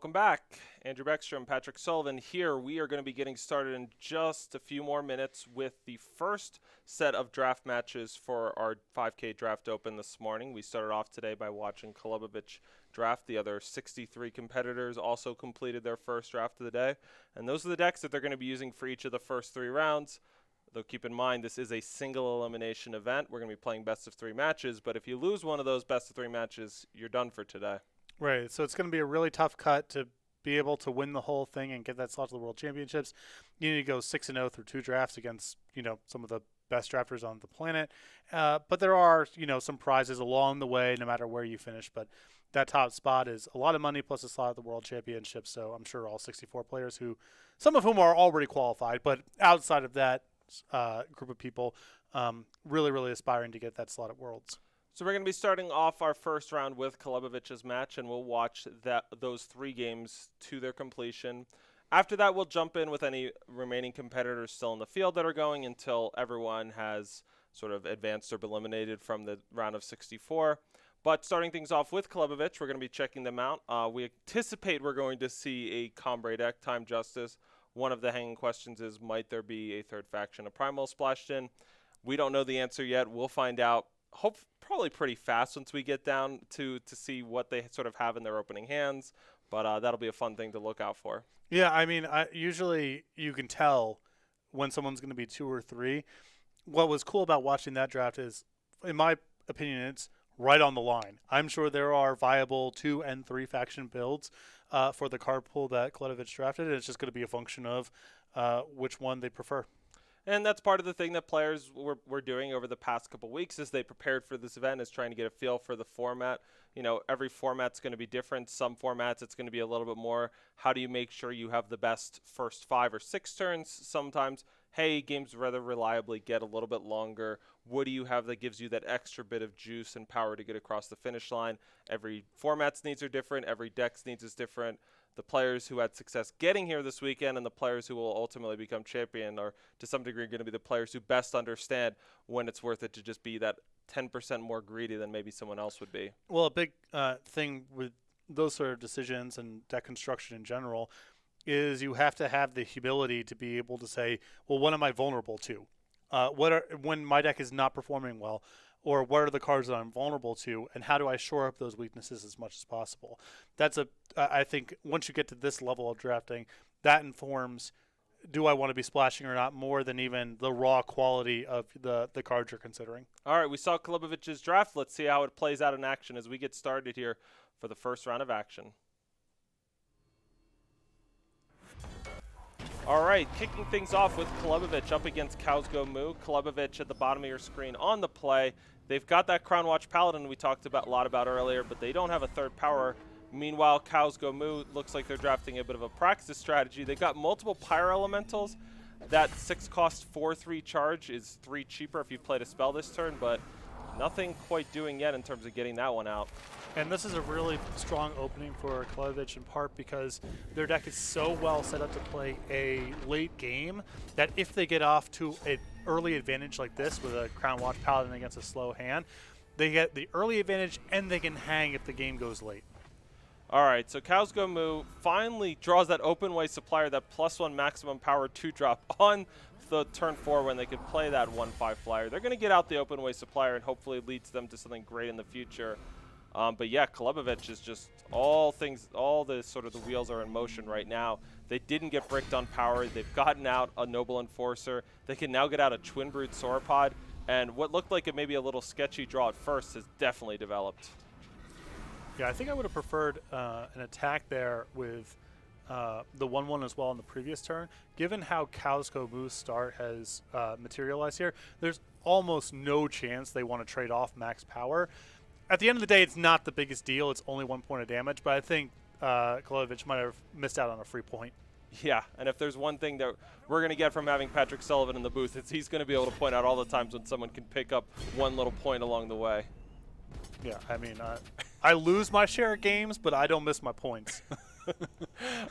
[SPEAKER 1] Welcome back. Andrew Baeckstrom, Patrick Sullivan here. We are going to be getting started in just a few more minutes with the first set of draft matches for our 5K Draft Open this morning. We started off today by watching Kolubovic draft. The other 63 competitors also completed their first draft of the day. And those are the decks that they're going to be using for each of the first 3 rounds. Though keep in mind, this is a single elimination event. We're going to be playing best of 3 matches. But if you lose one of those best of 3 matches, you're done for today.
[SPEAKER 2] Right, so it's going to be a really tough cut to be able to win the whole thing and get that slot to the World Championships. You need to go 6-0 through 2 drafts against, some of the best drafters on the planet. But there are, some prizes along the way, no matter where you finish. But that top spot is a lot of money plus a slot at the World Championships. So I'm sure all 64 players, some of whom are already qualified, but outside of that group of people, really, really aspiring to get that slot at Worlds.
[SPEAKER 1] So we're going to be starting off our first round with Kolubovic's match, and we'll watch those 3 games to their completion. After that, we'll jump in with any remaining competitors still in the field that are going until everyone has sort of advanced or been eliminated from the round of 64. But starting things off with Kolubovic, we're going to be checking them out. We anticipate we're going to see a Combrei deck, Time Justice. One of the hanging questions is, might there be a third faction of Primal splashed in? We don't know the answer yet. We'll find out probably pretty fast once we get down to see what they sort of have in their opening hands. But that'll be a fun thing to look out for.
[SPEAKER 2] Yeah, I mean, usually you can tell when someone's going to be 2 or 3. What was cool about watching that draft is, in my opinion, it's right on the line. I'm sure there are viable 2 and 3 faction builds for the card pool that Kolubovic drafted, and it's just going to be a function of which one they prefer.
[SPEAKER 1] And that's part of the thing that players were doing over the past couple weeks as they prepared for this event, is trying to get a feel for the format. Every format's going to be different. Some formats it's going to be a little bit more, how do you make sure you have the best first 5 or 6 turns? Sometimes, hey, games rather reliably get a little bit longer. What do you have that gives you that extra bit of juice and power to get across the finish line? Every format's needs are different. Every deck's needs is different. The players who had success getting here this weekend and the players who will ultimately become champion are, to some degree, going to be the players who best understand when it's worth it to just be that 10% more greedy than maybe someone else would be.
[SPEAKER 2] Well, a big thing with those sort of decisions and deck construction in general is you have to have the humility to be able to say, well, what am I vulnerable to? When my deck is not performing well, or what are the cards that I'm vulnerable to, and how do I shore up those weaknesses as much as possible? I think once you get to this level of drafting, that informs, do I want to be splashing or not, more than even the raw quality of the cards you're considering.
[SPEAKER 1] All right, we saw Kolubovic's draft. Let's see how it plays out in action as we get started here for the first round of action. All right, kicking things off with Kolubovic up against Cows Go Moo. Kolubovic at the bottom of your screen on the play. They've got that Crown Watch Paladin we talked a lot about earlier, but they don't have a third power. Meanwhile, Cows Go Moo looks like they're drafting a bit of a Praxis strategy. They've got multiple Pyro Elementals. That 6-cost 4/3 charge is 3 cheaper if you played a spell this turn, but nothing quite doing yet in terms of getting that one out.
[SPEAKER 2] And this is a really strong opening for Kolubovic, in part because their deck is so well set up to play a late game that if they get off to an early advantage like this with a Crown Watch Paladin against a slow hand, they get the early advantage and they can hang if the game goes late.
[SPEAKER 1] All right, so Cows Go Moo finally draws that Open Way Supplier, that +1 maximum power 2-drop on the turn 4 when they could play that 1/5 flyer. They're going to get out the Open Way Supplier and hopefully it leads them to something great in the future. But yeah, Kolubovic is just all the sort of the wheels are in motion right now. They didn't get bricked on power. They've gotten out a Noble Enforcer. They can now get out a Twin Brood Sauropod. And what looked like it may be a little sketchy draw at first has definitely developed.
[SPEAKER 2] Yeah, I think I would have preferred an attack there with the 1/1 as well in the previous turn. Given how Cows Go Moo's start has materialized here, there's almost no chance they want to trade off max power. At the end of the day, it's not the biggest deal. It's only 1 point of damage, but I think Kolubovic might have missed out on a free point.
[SPEAKER 1] Yeah, and if there's one thing that we're going to get from having Patrick Sullivan in the booth, it's he's going to be able to point out all the times when someone can pick up one little point along the way.
[SPEAKER 2] Yeah, I mean, I lose my share of games, but I don't miss my points.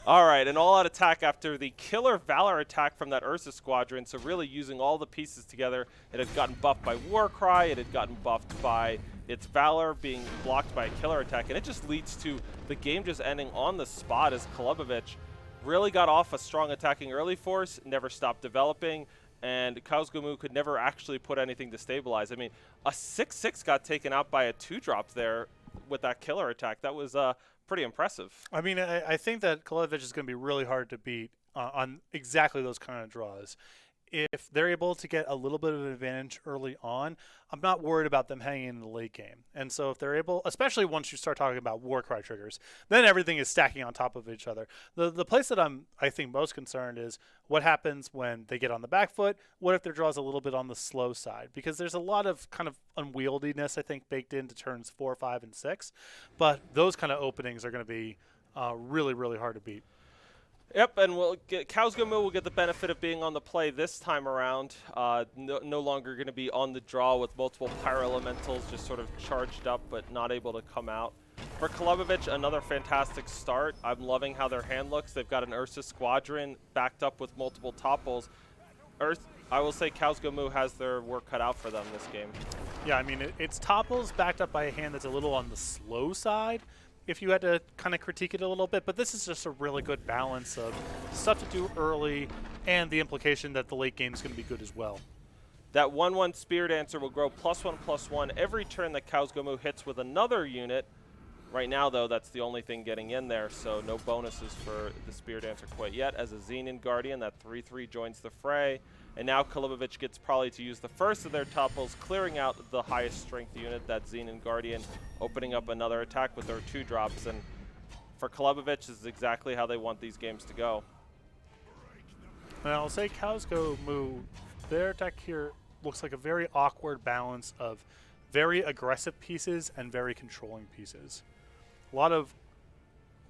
[SPEAKER 1] All right, an all-out attack after the killer Valor attack from that Ursa squadron, so really using all the pieces together. It had gotten buffed by Warcry, it had gotten buffed by its Valor being blocked by a killer attack, and it just leads to the game just ending on the spot as Kolobovic really got off a strong attacking early force, never stopped developing, and Kausgomu could never actually put anything to stabilize. I mean, a 6-6 got taken out by a 2-drop there with that killer attack. That was pretty impressive.
[SPEAKER 2] I mean, I think that Kolovic is going to be really hard to beat on exactly those kind of draws. If they're able to get a little bit of an advantage early on, I'm not worried about them hanging in the late game. And so if they're able, especially once you start talking about Warcry triggers, then everything is stacking on top of each other. The place that I think most concerned is what happens when they get on the back foot. What if their draws a little bit on the slow side? Because there's a lot of kind of unwieldiness, I think, baked into turns 4, 5, and 6. But those kind of openings are going to be really, really hard to beat.
[SPEAKER 1] Yep, and Kausgomu will get the benefit of being on the play this time around. No longer going to be on the draw with multiple Pyro Elementals just sort of charged up but not able to come out. For Kolobovic, another fantastic start. I'm loving how their hand looks. They've got an Ursa Squadron backed up with multiple topples. I will say Kausgomu has their work cut out for them this game.
[SPEAKER 2] Yeah, I mean, it's topples backed up by a hand that's a little on the slow side, if you had to kind of critique it a little bit, but this is just a really good balance of stuff to do early and the implication that the late game is going to be good as well.
[SPEAKER 1] That 1/1 Spear Dancer will grow +1/+1 every turn that Kausgomu hits with another unit. Right now, though, that's the only thing getting in there, so no bonuses for the Spear Dancer quite yet. As a Xenon Guardian, that 3/3 joins the fray. And now Kolobovic gets probably to use the first of their topples, clearing out the highest strength unit, that Xenon Guardian, opening up another attack with their 2-drops. And for Kolobovic, this is exactly how they want these games to go.
[SPEAKER 2] And I'll say Kausgomu, their deck here looks like a very awkward balance of very aggressive pieces and very controlling pieces. A lot of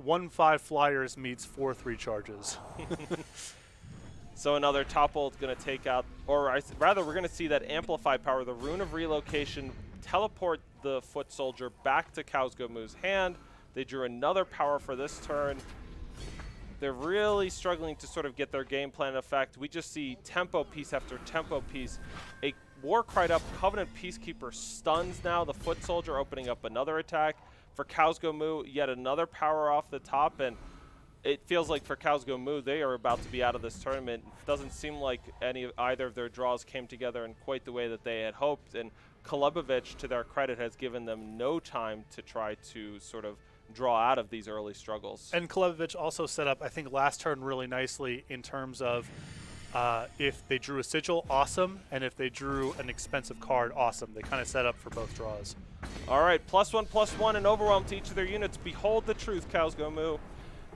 [SPEAKER 2] 1/5 flyers meets 4/3 charges.
[SPEAKER 1] So another topple is going to take out, or rather we're going to see that Amplify power, the Rune of Relocation, teleport the Foot Soldier back to Kausgomu's hand. They drew another power for this turn. They're really struggling to sort of get their game plan in effect. We just see tempo piece after tempo piece. A Warcried up Covenant Peacekeeper stuns now the Foot Soldier, opening up another attack. For Kausgomu, yet another power off the top, and it feels like for Kausgomu, they are about to be out of this tournament. It doesn't seem like either of their draws came together in quite the way that they had hoped, and Kolobovic, to their credit, has given them no time to try to sort of draw out of these early struggles.
[SPEAKER 2] And Kolobovic also set up, I think, last turn really nicely in terms of if they drew a sigil, awesome, and if they drew an expensive card, awesome. They kind of set up for both draws.
[SPEAKER 1] All right, +1/+1 and overwhelm to each of their units. Behold the truth, Kausgomu.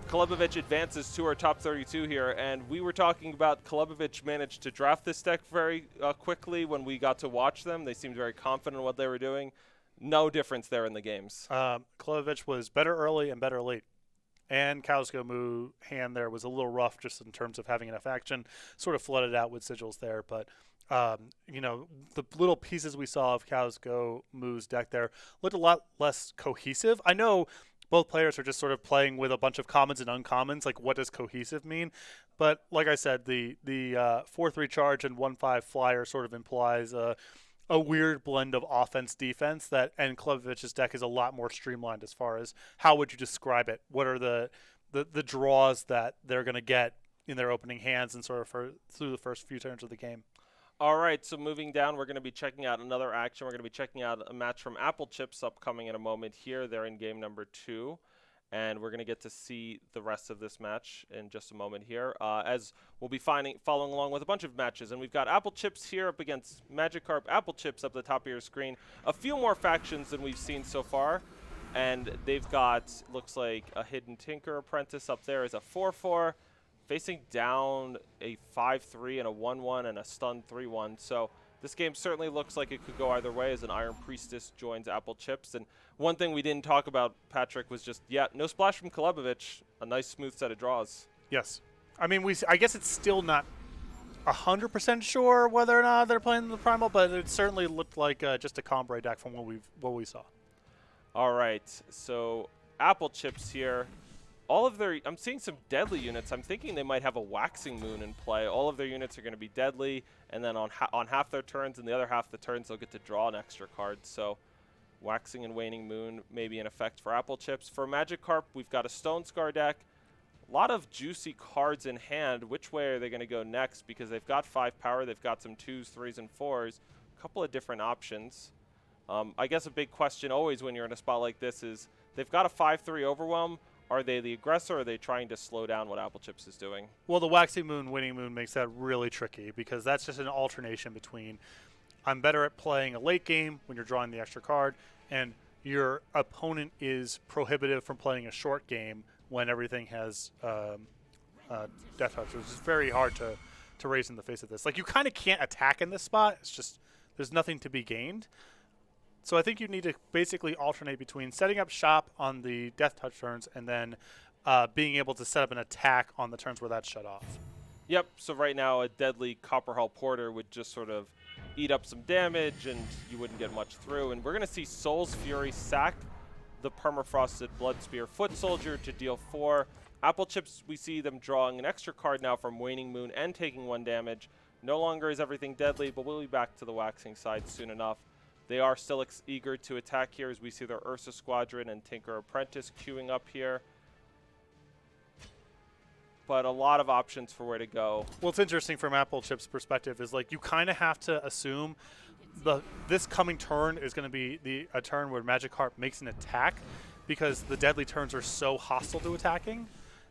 [SPEAKER 1] Kolobovic advances to our top 32 here, and we were talking about Kolobovic managed to draft this deck very quickly when we got to watch them. They seemed very confident in what they were doing. No difference there in the games.
[SPEAKER 2] Kolobovic was better early and better late. And Kausgomu hand there was a little rough just in terms of having enough action. Sort of flooded out with sigils there, but you know, the little pieces we saw of Kausgomu's deck there looked a lot less cohesive. I know both players are just sort of playing with a bunch of commons and uncommons. Like, what does cohesive mean? But like I said, the 4/3 charge and 1/5 flyer sort of implies a weird blend of offense defense and Kolobovic's deck is a lot more streamlined as far as how would you describe it? What are the draws that they're going to get in their opening hands and sort of through the first few turns of the game?
[SPEAKER 1] All right, so moving down, we're going to be checking out another action. We're going to be checking out a match from Apple Chips upcoming in a moment here. They're in game number 2, and we're going to get to see the rest of this match in just a moment here, as we'll be following along with a bunch of matches. And we've got Apple Chips here up against Magikarp. Apple Chips up the top of your screen. A few more factions than we've seen so far, and they've got, looks like, a Hidden Tinker Apprentice up there is a 4/4. Facing down a 5/3 and a 1/1 and a stun 3/1. So this game certainly looks like it could go either way as an Iron Priestess joins Apple Chips. And one thing we didn't talk about, Patrick, was just, no splash from Kolobovic. A nice smooth set of draws.
[SPEAKER 2] Yes. I mean, I guess it's still not 100% sure whether or not they're playing the Primal, but it certainly looked like just a Combray deck from what we saw.
[SPEAKER 1] All right, so Apple Chips here. all of their, I'm seeing some deadly units. I'm thinking they might have a Waxing Moon in play. All of their units are going to be deadly, and then on half their turns and the other half the turns, they'll get to draw an extra card. So Waxing and Waning Moon may be in effect for Apple Chips. For Magikarp, we've got a Stone Scar deck. A lot of juicy cards in hand. Which way are they going to go next? Because they've got 5 power. They've got some 2s, 3s, and 4s. A couple of different options. I guess a big question always when you're in a spot like this is they've got a 5-3 Overwhelm. Are they the aggressor, or are they trying to slow down what Apple Chips is doing?
[SPEAKER 2] Well, the Waxing Moon, Winning Moon makes that really tricky because that's just an alternation between I'm better at playing a late game when you're drawing the extra card, and your opponent is prohibitive from playing a short game when everything has Death Touch, which is very hard to raise in the face of this. Like, you kind of can't attack in this spot. It's just there's nothing to be gained. So I think you need to basically alternate between setting up shop on the Death Touch turns and then being able to set up an attack on the turns where that's shut off.
[SPEAKER 1] Yep, so right now a deadly Copper Hull Porter would just sort of eat up some damage and you wouldn't get much through. And we're going to see Soul's Fury sack the Permafrosted Blood Spear Foot Soldier to deal 4. Apple Chips, we see them drawing an extra card now from Waning Moon and taking 1 damage. No longer is everything deadly, but we'll be back to the Waxing side soon enough. They are still eager to attack here as we see their Ursa Squadron and Tinker Apprentice queuing up here. But a lot of options for where to go.
[SPEAKER 2] What's interesting from Apple Chip's perspective is, like, you kind of have to assume this coming turn is going to be a turn where Magikarp makes an attack, because the deadly turns are so hostile to attacking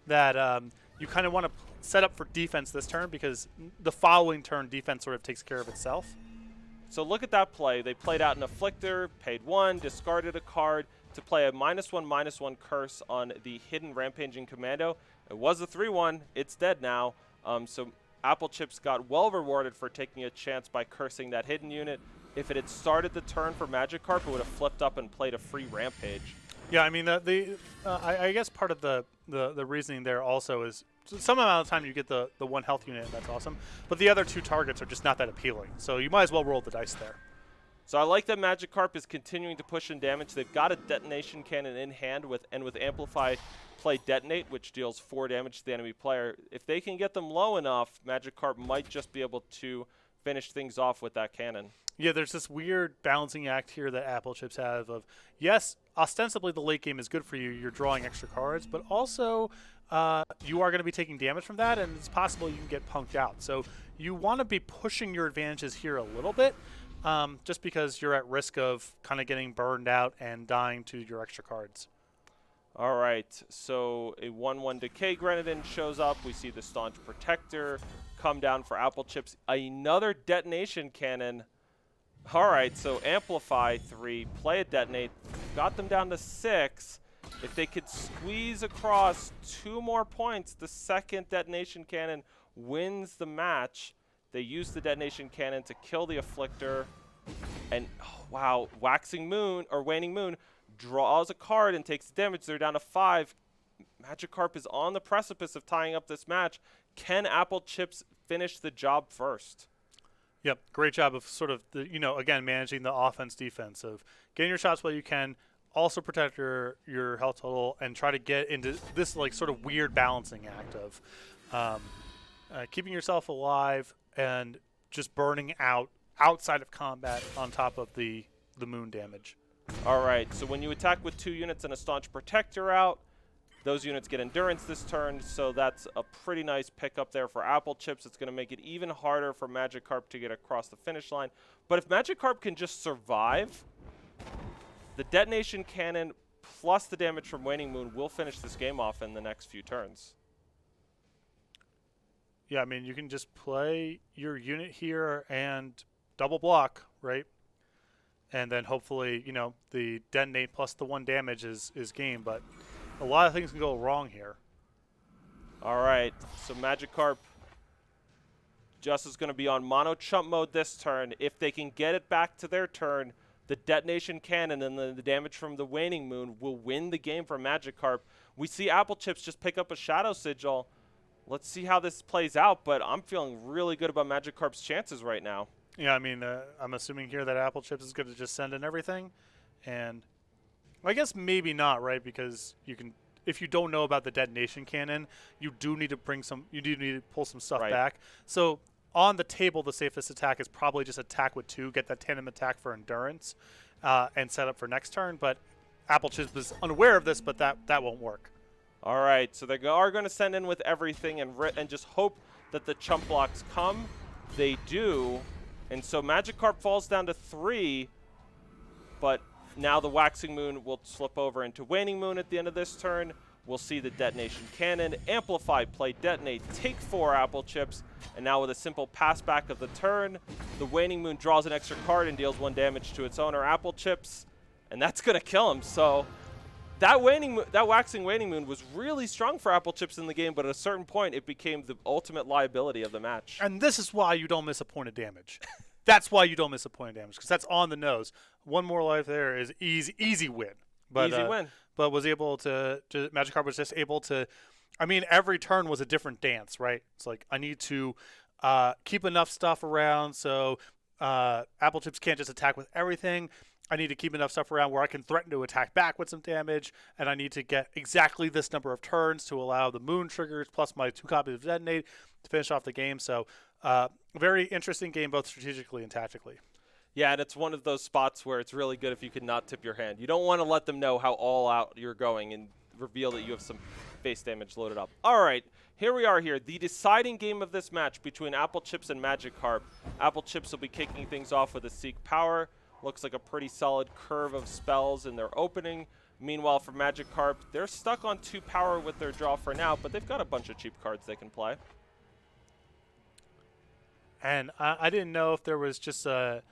[SPEAKER 2] that you kind of want to set up for defense this turn, because the following turn defense sort of takes care of itself.
[SPEAKER 1] So look at that play. They played out an Afflictor, paid 1, discarded a card to play a -1/-1 curse on the hidden Rampaging Commando. It was a 3-1. It's dead now. So Apple Chips got well rewarded for taking a chance by cursing that hidden unit. If it had started the turn for Magikarp, it would have flipped up and played a free Rampage.
[SPEAKER 2] Yeah, I mean, I guess part of the reasoning there also is some amount of time you get the 1 health unit, and that's awesome. But the other 2 targets are just not that appealing. So you might as well roll the dice there.
[SPEAKER 1] So I like that Magikarp is continuing to push in damage. They've got a Detonation Cannon in hand with Amplify play Detonate, which deals 4 damage to the enemy player. If they can get them low enough, Magikarp might just be able to finish things off with that cannon.
[SPEAKER 2] Yeah, there's this weird balancing act here that Apple Chips have of, yes, ostensibly the late game is good for you. You're drawing extra cards, but also you are going to be taking damage from that, and it's possible you can get punked out. So you want to be pushing your advantages here a little bit, just because you're at risk of kind of getting burned out and dying to your extra cards.
[SPEAKER 1] All right, so a 1/1 Decay Grenadin shows up. We see the Staunch Protector come down for Apple Chips. Another Detonation Cannon. All right, so Amplify 3, play a Detonate. Got them down to 6. If they could squeeze across 2 more points, the second Detonation Cannon wins the match. They use the Detonation Cannon to kill the Afflictor. And, oh, wow, Waxing Moon, or Waning Moon, draws a card and takes damage. They're down to 5. Magikarp is on the precipice of tying up this match. Can Apple Chips finish the job first?
[SPEAKER 2] Yep, great job of sort of, again, managing the offense-defense of getting your shots while you can, also protect your health total, and try to get into this, like, sort of weird balancing act of keeping yourself alive and just burning out outside of combat on top of the moon damage.
[SPEAKER 1] All right, so when you attack with 2 units and a Staunch Protector out, those units get Endurance this turn, so that's a pretty nice pickup there for Apple Chips. It's going to make it even harder for Magikarp to get across the finish line. But if Magikarp can just survive, the Detonation Cannon plus the damage from Waning Moon will finish this game off in the next few turns.
[SPEAKER 2] Yeah, I mean, you can just play your unit here and double block, right? And then hopefully, the Detonate plus the 1 damage is game, but a lot of things can go wrong here.
[SPEAKER 1] All right, so Magikarp just is going to be on mono chump mode this turn. If they can get it back to their turn, the Detonation Cannon and the damage from the Waning Moon will win the game for Magikarp. We see Apple Chips just pick up a Shadow Sigil. Let's see how this plays out, but I'm feeling really good about Magikarp's chances right now.
[SPEAKER 2] Yeah, I mean, I'm assuming here that Apple Chips is going to just send in everything, and I guess maybe not, right? Because you can if you don't know about the detonation cannon, you do need to pull some stuff back. So on the table, the safest attack is probably just attack with 2, get that tandem attack for endurance, and set up for next turn. But Apple Chips was unaware of this, but that won't work.
[SPEAKER 1] All right, so they are going to send in with everything and just hope that the chump blocks come. They do, and so Magikarp falls down to 3, but now the Waxing Moon will slip over into Waning Moon at the end of this turn. We'll see the Detonation Cannon, Amplify, play Detonate, take 4 Apple Chips, and now with a simple pass back of the turn, the Waning Moon draws an extra card and deals 1 damage to its owner, Apple Chips, and that's going to kill him. So that Waxing Waning Moon was really strong for Apple Chips in the game, but at a certain point, it became the ultimate liability of the match.
[SPEAKER 2] And this is why you don't miss a point of damage. That's why you don't miss a point of damage, because that's on the nose. 1 more life there is easy win. But,
[SPEAKER 1] easy win.
[SPEAKER 2] But was able to Magikarp was just able to, I mean, every turn was a different dance, right? It's like, I need to keep enough stuff around so Apple Chips can't just attack with everything. I need to keep enough stuff around where I can threaten to attack back with some damage, and I need to get exactly this number of turns to allow the moon triggers plus my 2 copies of Detonate to finish off the game. So very interesting game both strategically and tactically.
[SPEAKER 1] Yeah, and it's one of those spots where it's really good if you can not tip your hand. You don't want to let them know how all out you're going and reveal that you have some base damage loaded up. All right, here we are here. The deciding game of this match between Apple Chips and Magikarp. Apple Chips will be kicking things off with a Seek Power. Looks like a pretty solid curve of spells in their opening. Meanwhile, for Magikarp, they're stuck on 2 power with their draw for now, but they've got a bunch of cheap cards they can play.
[SPEAKER 2] And I didn't know if there was just a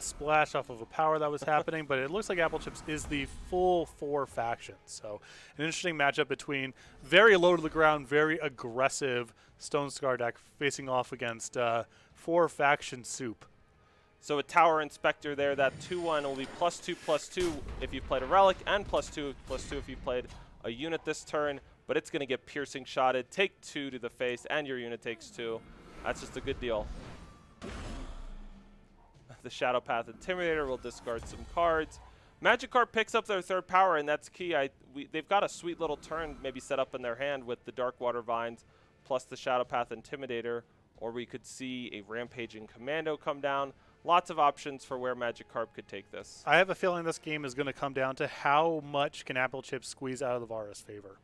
[SPEAKER 2] splash off of a power that was happening, but it looks like Apple Chips is the full 4 factions. So an interesting matchup between very low to the ground, very aggressive Stone Scar deck facing off against 4 faction soup.
[SPEAKER 1] So a Tower Inspector there, that 2/1 will be +2/+2 if you played a Relic, and +2/+2 if you played a unit this turn, but it's going to get Piercing Shotted, take 2 to the face, and your unit takes 2. That's just a good deal. The Shadow Path Intimidator will discard some cards. Magikarp picks up their 3rd power, and that's key. They've got a sweet little turn maybe set up in their hand with the Dark Water Vines plus the Shadow Path Intimidator, or we could see a Rampaging Commando come down. Lots of options for where Magikarp could take this.
[SPEAKER 2] I have a feeling this game is going to come down to how much can Apple Chips squeeze out of the Vara's favor.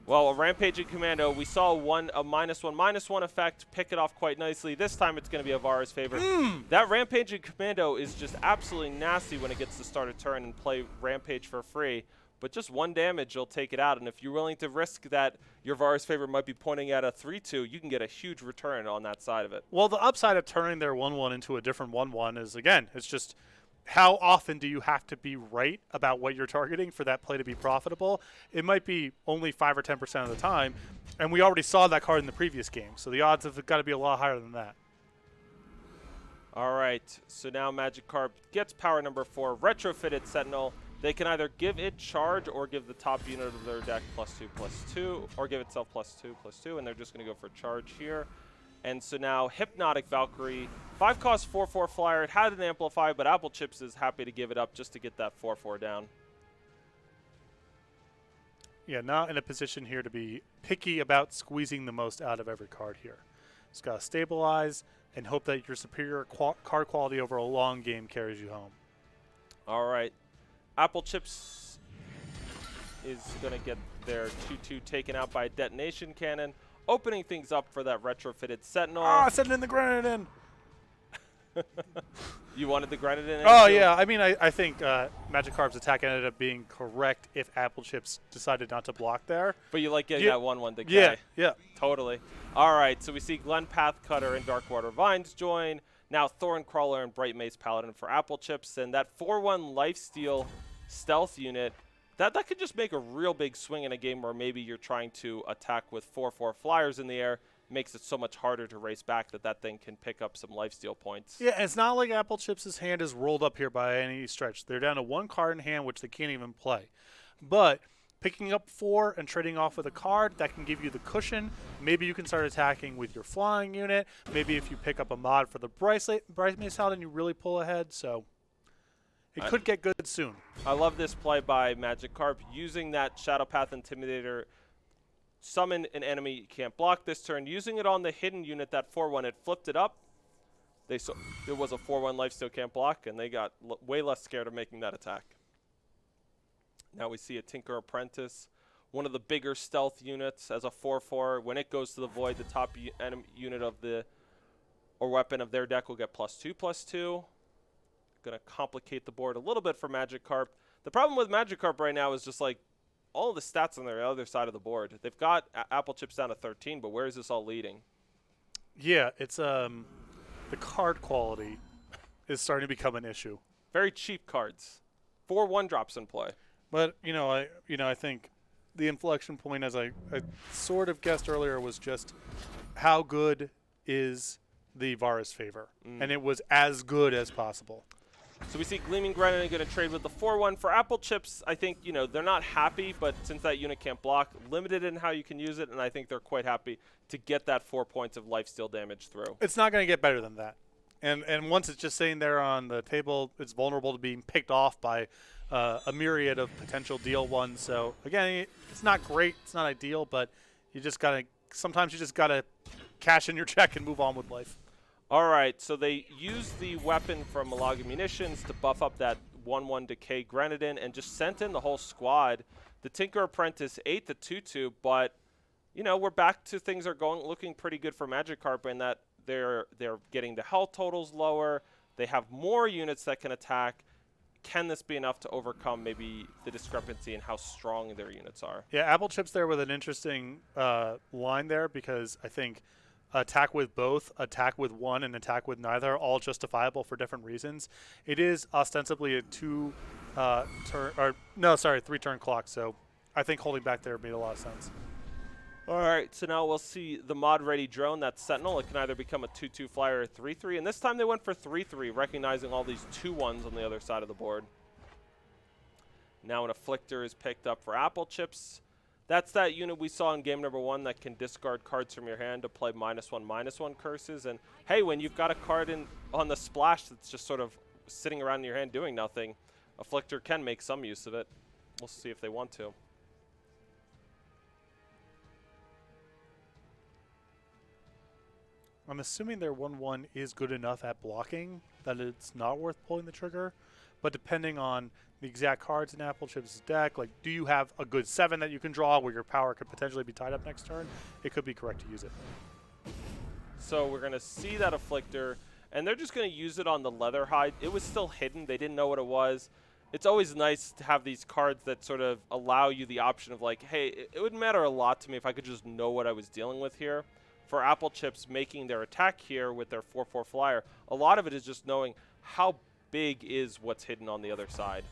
[SPEAKER 1] Well, a Rampaging Commando, we saw a -1/-1 effect pick it off quite nicely. This time it's going to be a Vara's favor. That Rampaging Commando is just absolutely nasty when it gets to start a turn and play Rampage for free. But just 1 damage will take it out. And if you're willing to risk that your Vara's favor might be pointing at a 3/2, you can get a huge return on that side of it.
[SPEAKER 2] Well, the upside of turning their 1/1 into a different 1/1 is, again, it's just how often do you have to be right about what you're targeting for that play to be profitable? It might be only 5 or 10% of the time, and we already saw that card in the previous game, so the odds have got to be a lot higher than that.
[SPEAKER 1] All right, so now Magikarp gets power number 4, Retrofitted Sentinel. They can either give it charge or give the top unit of their deck +2/+2, or give itself +2/+2, and they're just going to go for charge here. And so now Hypnotic Valkyrie, 5-cost 4/4 flyer. It had an Amplify, but Apple Chips is happy to give it up just to get that 4/4 down.
[SPEAKER 2] Yeah, not in a position here to be picky about squeezing the most out of every card here. Just got to stabilize and hope that your superior card quality over a long game carries you home.
[SPEAKER 1] All right. Apple Chips is going to get their 2/2 taken out by a Detonation Cannon, opening things up for that Retrofitted Sentinel.
[SPEAKER 2] Ah, send in the Grenadin!
[SPEAKER 1] You wanted the Grenadin?
[SPEAKER 2] Oh, yeah. I mean, I think Magikarp's attack ended up being correct if Apple Chips decided not to block there.
[SPEAKER 1] But you like getting that 1/1 decay.
[SPEAKER 2] Yeah.
[SPEAKER 1] Totally. All right, so we see Glen Pathcutter and Darkwater Vines join. Now Thorncrawler and Bright Mace Paladin for Apple Chips. And that 4/1 lifesteal stealth unit, that could just make a real big swing in a game where maybe you're trying to attack with 4/4 flyers in the air. Makes it so much harder to race back that thing can pick up some lifesteal points.
[SPEAKER 2] Yeah, and it's not like Apple Chips' hand is rolled up here by any stretch. They're down to 1 card in hand, which they can't even play. But picking up 4 and trading off with a card, that can give you the cushion. Maybe you can start attacking with your flying unit. Maybe if you pick up a mod for the Bright Mace Paladin, you really pull ahead. So It could get good soon.
[SPEAKER 1] I love this play by Magikarp, using that Shadow Path Intimidator, summon an enemy you can't block this turn, using it on the hidden unit, that 4-1. It flipped it up. It was a 4-1 lifesteal can't block, and they got way less scared of making that attack. Now we see a Tinker Apprentice, one of the bigger stealth units as a 4-4. When it goes to the void, the top unit of the or weapon of their deck will get +2/+2. Going to complicate the board a little bit for Magikarp. The problem with Magikarp right now is just like all of the stats on the other side of the board. They've got Apple Chips down to 13, but where is this all leading?
[SPEAKER 2] Yeah, it's the card quality is starting to become an issue.
[SPEAKER 1] Very cheap cards. 4/1 drops in play.
[SPEAKER 2] But I think the inflection point, as I sort of guessed earlier, was just how good is the Varus favor, and it was as good as possible.
[SPEAKER 1] So we see Gleaming Grenin going to trade with the 4-1. For Apple Chips, I think, they're not happy, but since that unit can't block, limited in how you can use it, and I think they're quite happy to get that 4 points of lifesteal damage through.
[SPEAKER 2] It's not going to get better than that. And once it's just sitting there on the table, it's vulnerable to being picked off by a myriad of potential deal ones. So, again, it's not great. It's not ideal, but sometimes you just got to cash in your check and move on with life.
[SPEAKER 1] All right, so they use the weapon from Malaga Munitions to buff up that 1/1 Decay Grenadin and just sent in the whole squad. The Tinker Apprentice ate the 2/2, but, we're back to things are looking pretty good for Magikarp in that they're getting the health totals lower. They have more units that can attack. Can this be enough to overcome maybe the discrepancy in how strong their units are?
[SPEAKER 2] Yeah, Apple Chips there with an interesting line there, because I think attack with both, attack with one, and attack with neither are all justifiable for different reasons. It is ostensibly a 3-turn clock, so I think holding back there made a lot of sense.
[SPEAKER 1] All right, so now we'll see the mod-ready drone, that Sentinel. It can either become a 2/2 flyer or 3/3, and this time they went for 3/3, recognizing all these 2/1s on the other side of the board. Now an Afflictor is picked up for Apple Chips. That's that unit we saw in game number 1 that can discard cards from your hand to play -1/-1 curses. And hey, when you've got a card on the splash that's just sort of sitting around in your hand doing nothing, Afflictor can make some use of it. We'll see if they want to.
[SPEAKER 2] I'm assuming their 1/1 is good enough at blocking that it's not worth pulling the trigger. But depending on the exact cards in Apple Chips' deck, like, do you have a good 7 that you can draw where your power could potentially be tied up next turn? It could be correct to use it.
[SPEAKER 1] So we're going to see that Afflictor, and they're just going to use it on the Leatherhide. It was still hidden. They didn't know what it was. It's always nice to have these cards that sort of allow you the option of, like, hey, it would matter a lot to me if I could just know what I was dealing with here. For Apple Chips making their attack here with their 4/4 flyer, a lot of it is just knowing how big is what's hidden on the other side.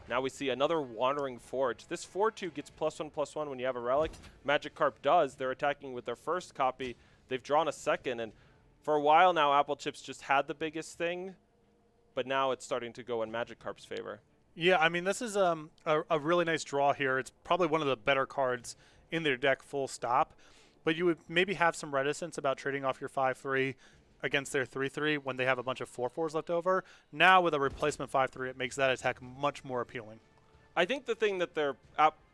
[SPEAKER 1] Now we see another Wandering Forge. This 4/2 gets +1/+1 when you have a relic. Magikarp does. They're attacking with their first copy. They've drawn a second, and for a while now, Apple Chips just had the biggest thing, but now it's starting to go in Magikarp's favor.
[SPEAKER 2] Yeah, I mean, this is a really nice draw here. It's probably one of the better cards in their deck, full stop. But you would maybe have some reticence about trading off your 5/3 against their 3/3 when they have a bunch of 4/4s left over. Now with a replacement 5/3, it makes that attack much more appealing.
[SPEAKER 1] I think the thing that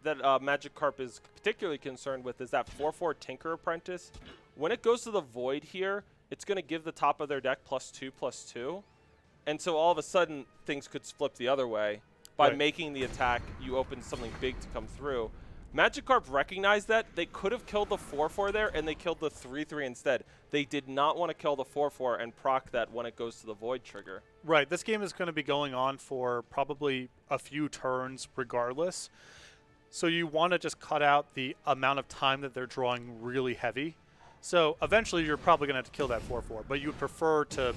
[SPEAKER 1] Magikarp is particularly concerned with is that 4/4 Tinker Apprentice. When it goes to the Void here, it's going to give the top of their deck +2/+2. And so all of a sudden, things could flip the other way. By making the attack, you open something big to come through. Magikarp recognized that. They could have killed the 4/4 there, and they killed the 3/3 instead. They did not want to kill the 4/4 and proc that when it goes to the Void trigger.
[SPEAKER 2] Right. This game is going to be going on for probably a few turns regardless. So you want to just cut out the amount of time that they're drawing really heavy. So eventually you're probably going to have to kill that 4/4, but you would prefer to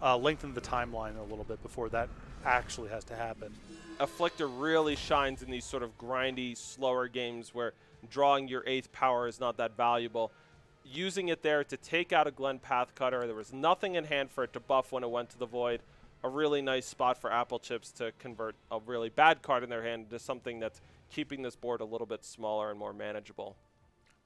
[SPEAKER 2] lengthen the timeline a little bit before that actually has to happen.
[SPEAKER 1] Afflictor really shines in these sort of grindy, slower games where drawing your 8th power is not that valuable. Using it there to take out a Glen Pathcutter, there was nothing in hand for it to buff when it went to the Void. A really nice spot for Apple Chips to convert a really bad card in their hand into something that's keeping this board a little bit smaller and more manageable.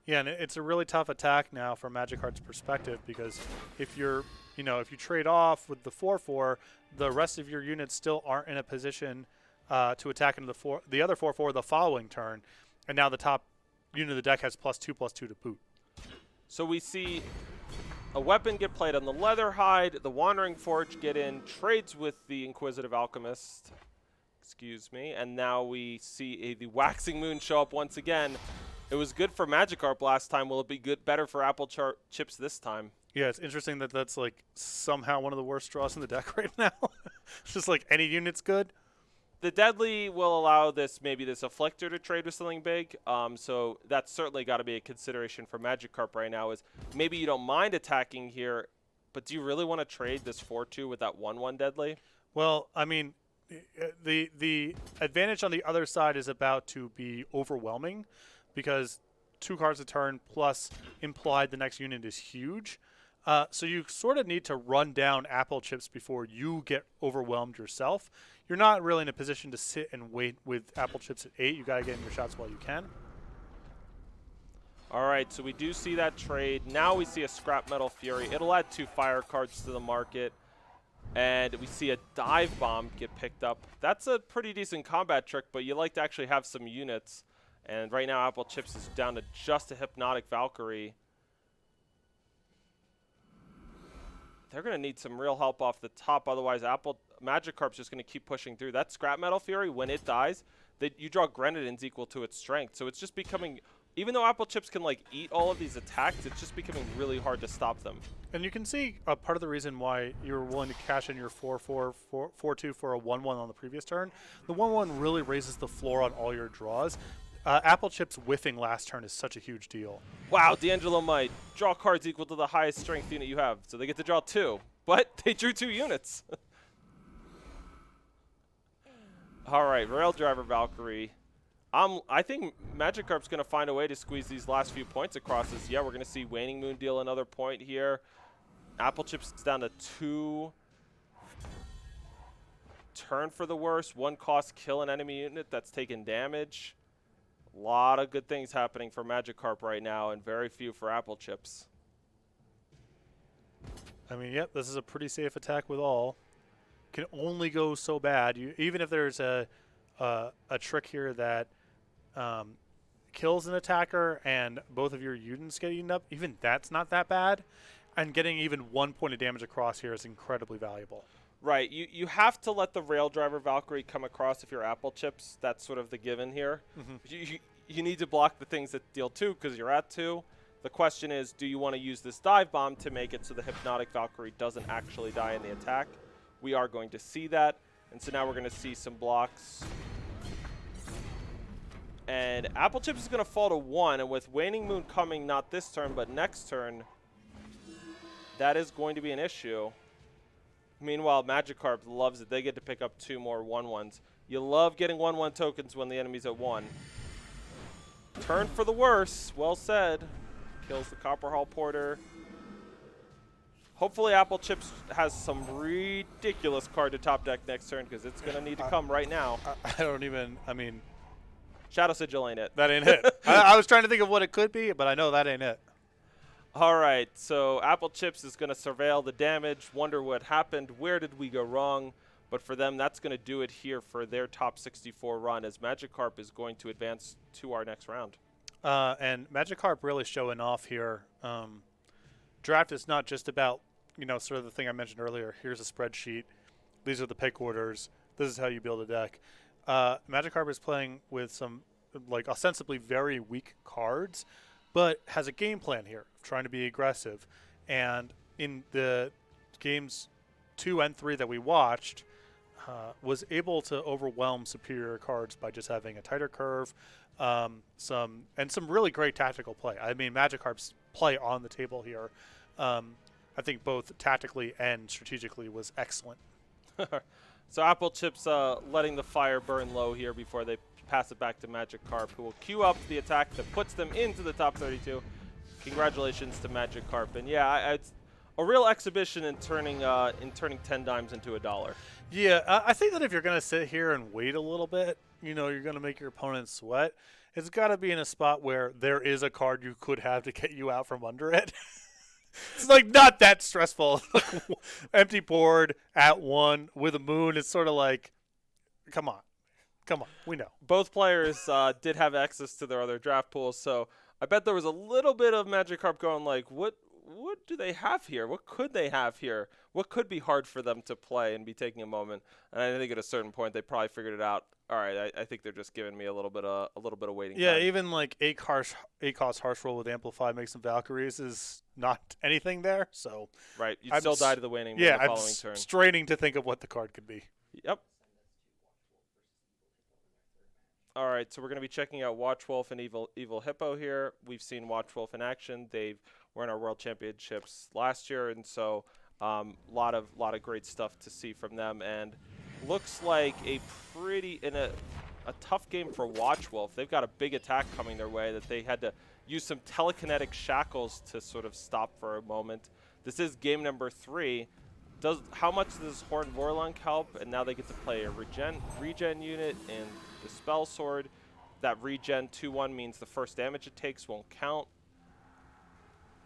[SPEAKER 2] Yeah, and it's a really tough attack now from Magikarp's perspective, because if you're if you trade off with the 4/4, the rest of your units still aren't in a position to attack into the other 4/4 the following turn, and now the top unit of the deck has +2/+2 to boot.
[SPEAKER 1] So we see a weapon get played on the Leatherhide, the Wandering Forge get in, trades with the Inquisitive Alchemist, excuse me, and now we see the Waxing Moon show up once again. It was good for Magikarp last time. Will it be better for Apple Chips this time?
[SPEAKER 2] Yeah, it's interesting that that's like somehow one of the worst draws in the deck right now. It's just like any unit's good.
[SPEAKER 1] The Deadly will allow maybe this Afflictor to trade with something big. So that's certainly got to be a consideration for Magikarp right now is maybe you don't mind attacking here, but do you really want to trade this 4/2 with that 1/1 Deadly?
[SPEAKER 2] Well, I mean, the advantage on the other side is about to be overwhelming because 2 cards a turn plus implied the next unit is huge. So you sort of need to run down Apple Chips before you get overwhelmed yourself. You're not really in a position to sit and wait with Apple Chips at 8. You got to get in your shots while you can.
[SPEAKER 1] All right, so we do see that trade. Now we see a Scrap Metal Fury. It'll add 2 fire cards to the market. And we see a Dive Bomb get picked up. That's a pretty decent combat trick, but you like to actually have some units. And right now Apple Chips is down to just a Hypnotic Valkyrie. They're going to need some real help off the top. Otherwise, Magikarp's just going to keep pushing through. That Scrap Metal Fury, when it dies, you draw Grenadins equal to its strength. So it's just becoming, even though Apple Chips can like eat all of these attacks, it's just becoming really hard to stop them.
[SPEAKER 2] And you can see part of the reason why you were willing to cash in your 4/4, 4/2 for a 1/1 on the previous turn. The 1/1 really raises the floor on all your draws. Apple Chips whiffing last turn is such a huge deal.
[SPEAKER 1] Wow, D'Angelo might draw cards equal to the highest strength unit you have. So they get to draw 2, but they drew 2 units. All right, Rail Driver Valkyrie. I think Magikarp's going to find a way to squeeze these last few points across this. Yeah, we're going to see Waning Moon deal another point here. Apple Chips is down to 2. Turn for the worst. 1 cost, kill an enemy unit that's taken damage. A lot of good things happening for Magikarp right now and very few for Apple Chips.
[SPEAKER 2] I mean, yep, this is a pretty safe attack with all. Can only go so bad. Even if there's a trick here that kills an attacker and both of your units get eaten up, even that's not that bad. And getting even 1 point of damage across here is incredibly valuable.
[SPEAKER 1] Right. You have to let the Rail Driver Valkyrie come across if you're Apple Chips. That's sort of the given here. Mm-hmm. You need to block the things that deal 2 because you're at 2. The question is, do you want to use this Dive Bomb to make it so the Hypnotic Valkyrie doesn't actually die in the attack? We are going to see that. And so now we're going to see some blocks. And Apple Chips is going to fall to 1. And with Waning Moon coming not this turn but next turn, that is going to be an issue. Meanwhile, Magikarp loves it. They get to pick up 2 more 1/1s. You love getting 1/1 tokens when the enemy's at 1. Turn for the worst. Well said. Kills the Copperhall Porter. Hopefully Apple Chips has some ridiculous card to top deck next turn because it's going to need to come right now.
[SPEAKER 2] I mean...
[SPEAKER 1] Shadow Sigil ain't it.
[SPEAKER 2] That ain't it. I was trying to think of what it could be, but I know that ain't it.
[SPEAKER 1] All right, so Apple Chips is going to surveil the damage, wonder what happened, where did we go wrong? But for them, that's going to do it here for their top 64 run as Magikarp is going to advance to our next round.
[SPEAKER 2] And Magikarp really showing off here. Draft is not just about, sort of the thing I mentioned earlier. Here's a spreadsheet. These are the pick orders. This is how you build a deck. Magikarp is playing with some, ostensibly very weak cards, but has a game plan here, trying to be aggressive. And in the games 2 and 3 that we watched, was able to overwhelm superior cards by just having a tighter curve, some really great tactical play. I mean, Magikarp's play on the table here, I think both tactically and strategically was excellent.
[SPEAKER 1] So Apple Chips letting the fire burn low here before they pass it back to Magikarp, who will queue up the attack that puts them into the top 32. Congratulations to Magikarp. And yeah, it's a real exhibition in turning 10 dimes into $1.
[SPEAKER 2] Yeah, I think that if you're going to sit here and wait a little bit, you're going to make your opponent sweat. It's got to be in a spot where there is a card you could have to get you out from under it. It's like not that stressful. Empty board at 1 with a moon. It's sort of like, come on, we know.
[SPEAKER 1] Both players did have access to their other draft pools, so I bet there was a little bit of Magikarp going like, what do they have here? What could they have here? What could be hard for them to play and be taking a moment? And I think at a certain point they probably figured it out. All right, I think they're just giving me a little bit of waiting
[SPEAKER 2] Yeah,
[SPEAKER 1] time.
[SPEAKER 2] even like ACOS harsh roll with Amplify makes some Valkyries is not anything there. So
[SPEAKER 1] Right, you
[SPEAKER 2] I'm
[SPEAKER 1] still
[SPEAKER 2] s-
[SPEAKER 1] die to the waning
[SPEAKER 2] yeah,
[SPEAKER 1] the
[SPEAKER 2] I'm
[SPEAKER 1] following turn.
[SPEAKER 2] straining to think of what the card could be.
[SPEAKER 1] Yep. All right, so we're going to be checking out Watchwolf and Evil Hippo here. We've seen Watchwolf in action. They were in our World Championships last year, and so lot of great stuff to see from them. And looks like a tough game for Watchwolf. They've got a big attack coming their way that they had to use some telekinetic shackles to sort of stop for a moment. This is game number 3. How much does Horn Vorlunk help? And now they get to play a regen unit and the Spell Sword. That regen 2/1 means the first damage it takes won't count.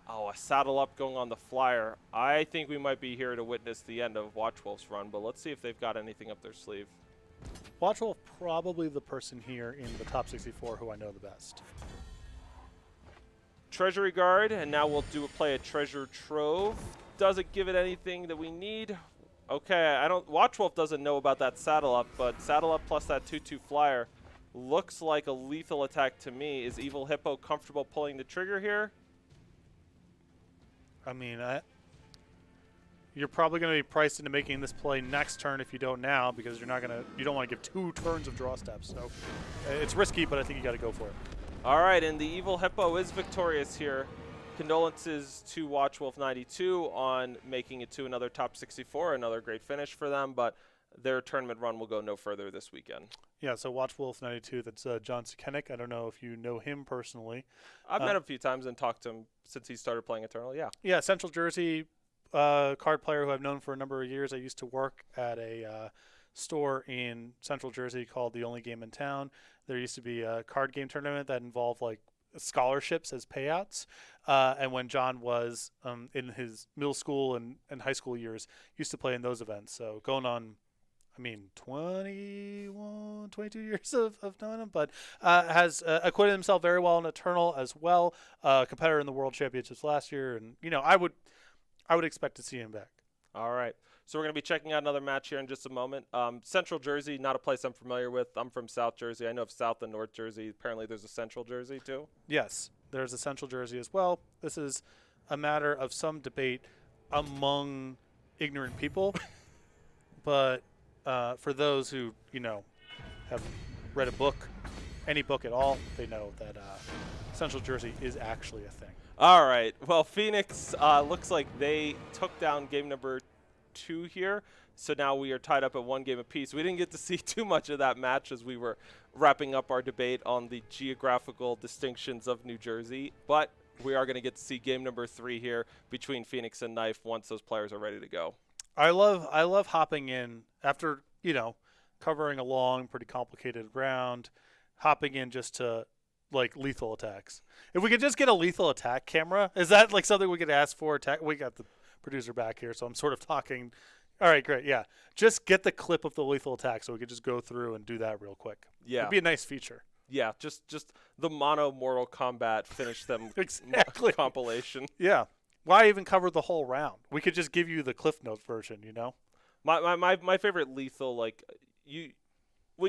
[SPEAKER 1] Oh, a saddle up going on the flyer. I think we might be here to witness the end of Watchwolf's run, but let's see if they've got anything up their sleeve.
[SPEAKER 2] Watchwolf probably the person here in the top 64 who I know the best.
[SPEAKER 1] Treasury Guard, and now we'll play a Treasure Trove. Does it give it anything that we need? Okay, Watchwolf doesn't know about that saddle up, but saddle up plus that 2/2 flyer looks like a lethal attack to me. Is Evil Hippo comfortable pulling the trigger here?
[SPEAKER 2] I mean, you're probably going to be priced into making this play next turn if you don't now, because you don't want to give 2 turns of draw steps. So it's risky, but I think you got to go for it.
[SPEAKER 1] All right, and the Evil Hippo is victorious here. Condolences to Watchwolf 92 on making it to another top 64, another great finish for them, but their tournament run will go no further this weekend.
[SPEAKER 2] Yeah, so Watchwolf 92, that's John Sekenic. I don't know if you know him personally.
[SPEAKER 1] I've met him a few times and talked to him since he started playing Eternal, yeah.
[SPEAKER 2] Yeah, Central Jersey card player who I've known for a number of years. I used to work at a store in Central Jersey called The Only Game in Town. There used to be a card game tournament that involved like scholarships as payouts. And when John was in his middle school and high school years, used to play in those events. So going on, 21, 22 years of knowing him, but has acquitted himself very well in Eternal as well. Competitor in the World Championships last year, and I would expect to see him back.
[SPEAKER 1] All right. So we're going to be checking out another match here in just a moment. Central Jersey, not a place I'm familiar with. I'm from South Jersey. I know of South and North Jersey. Apparently there's a Central Jersey too.
[SPEAKER 2] Yes, there's a Central Jersey as well. This is a matter of some debate among ignorant people, but for those who have read a book, any book at all, they know that Central Jersey is actually a thing.
[SPEAKER 1] All right. Well, Phoenix looks like they took down game number 2 here. So now we are tied up at 1 game apiece. We didn't get to see too much of that match as we were wrapping up our debate on the geographical distinctions of New Jersey. But we are going to get to see game number 3 here between Phoenix and Knife once those players are ready to go.
[SPEAKER 2] I love hopping in after, covering a long, pretty complicated round, hopping in just to like lethal attacks. If we could just get a lethal attack camera, is that like something we could ask for? We got the producer back here, so I'm sort of talking. All right, great. Yeah. Just get the clip of the lethal attack so we could just go through and do that real quick.
[SPEAKER 1] Yeah.
[SPEAKER 2] It'd be a nice feature.
[SPEAKER 1] Yeah, just the mono Mortal Kombat finish them
[SPEAKER 2] Exactly.
[SPEAKER 1] compilation.
[SPEAKER 2] Yeah. Why even cover the whole round? We could just give you the Cliff Notes version,
[SPEAKER 1] My favorite lethal, like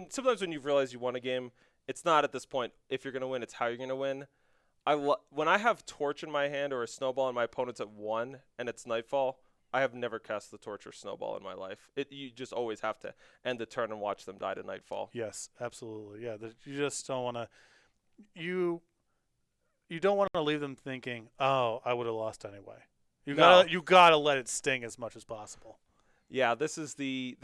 [SPEAKER 1] sometimes when you've realized you won a game, it's not at this point if you're gonna win, it's how you're gonna win. When I have Torch in my hand or a Snowball and my opponent's at 1 and it's Nightfall, I have never cast the Torch or Snowball in my life. You just always have to end the turn and watch them die to Nightfall.
[SPEAKER 2] Yes, absolutely. Yeah, you just don't want to. You don't want to leave them thinking, "Oh, I would have lost anyway." You gotta let it sting as much as possible.
[SPEAKER 1] Yeah, this is the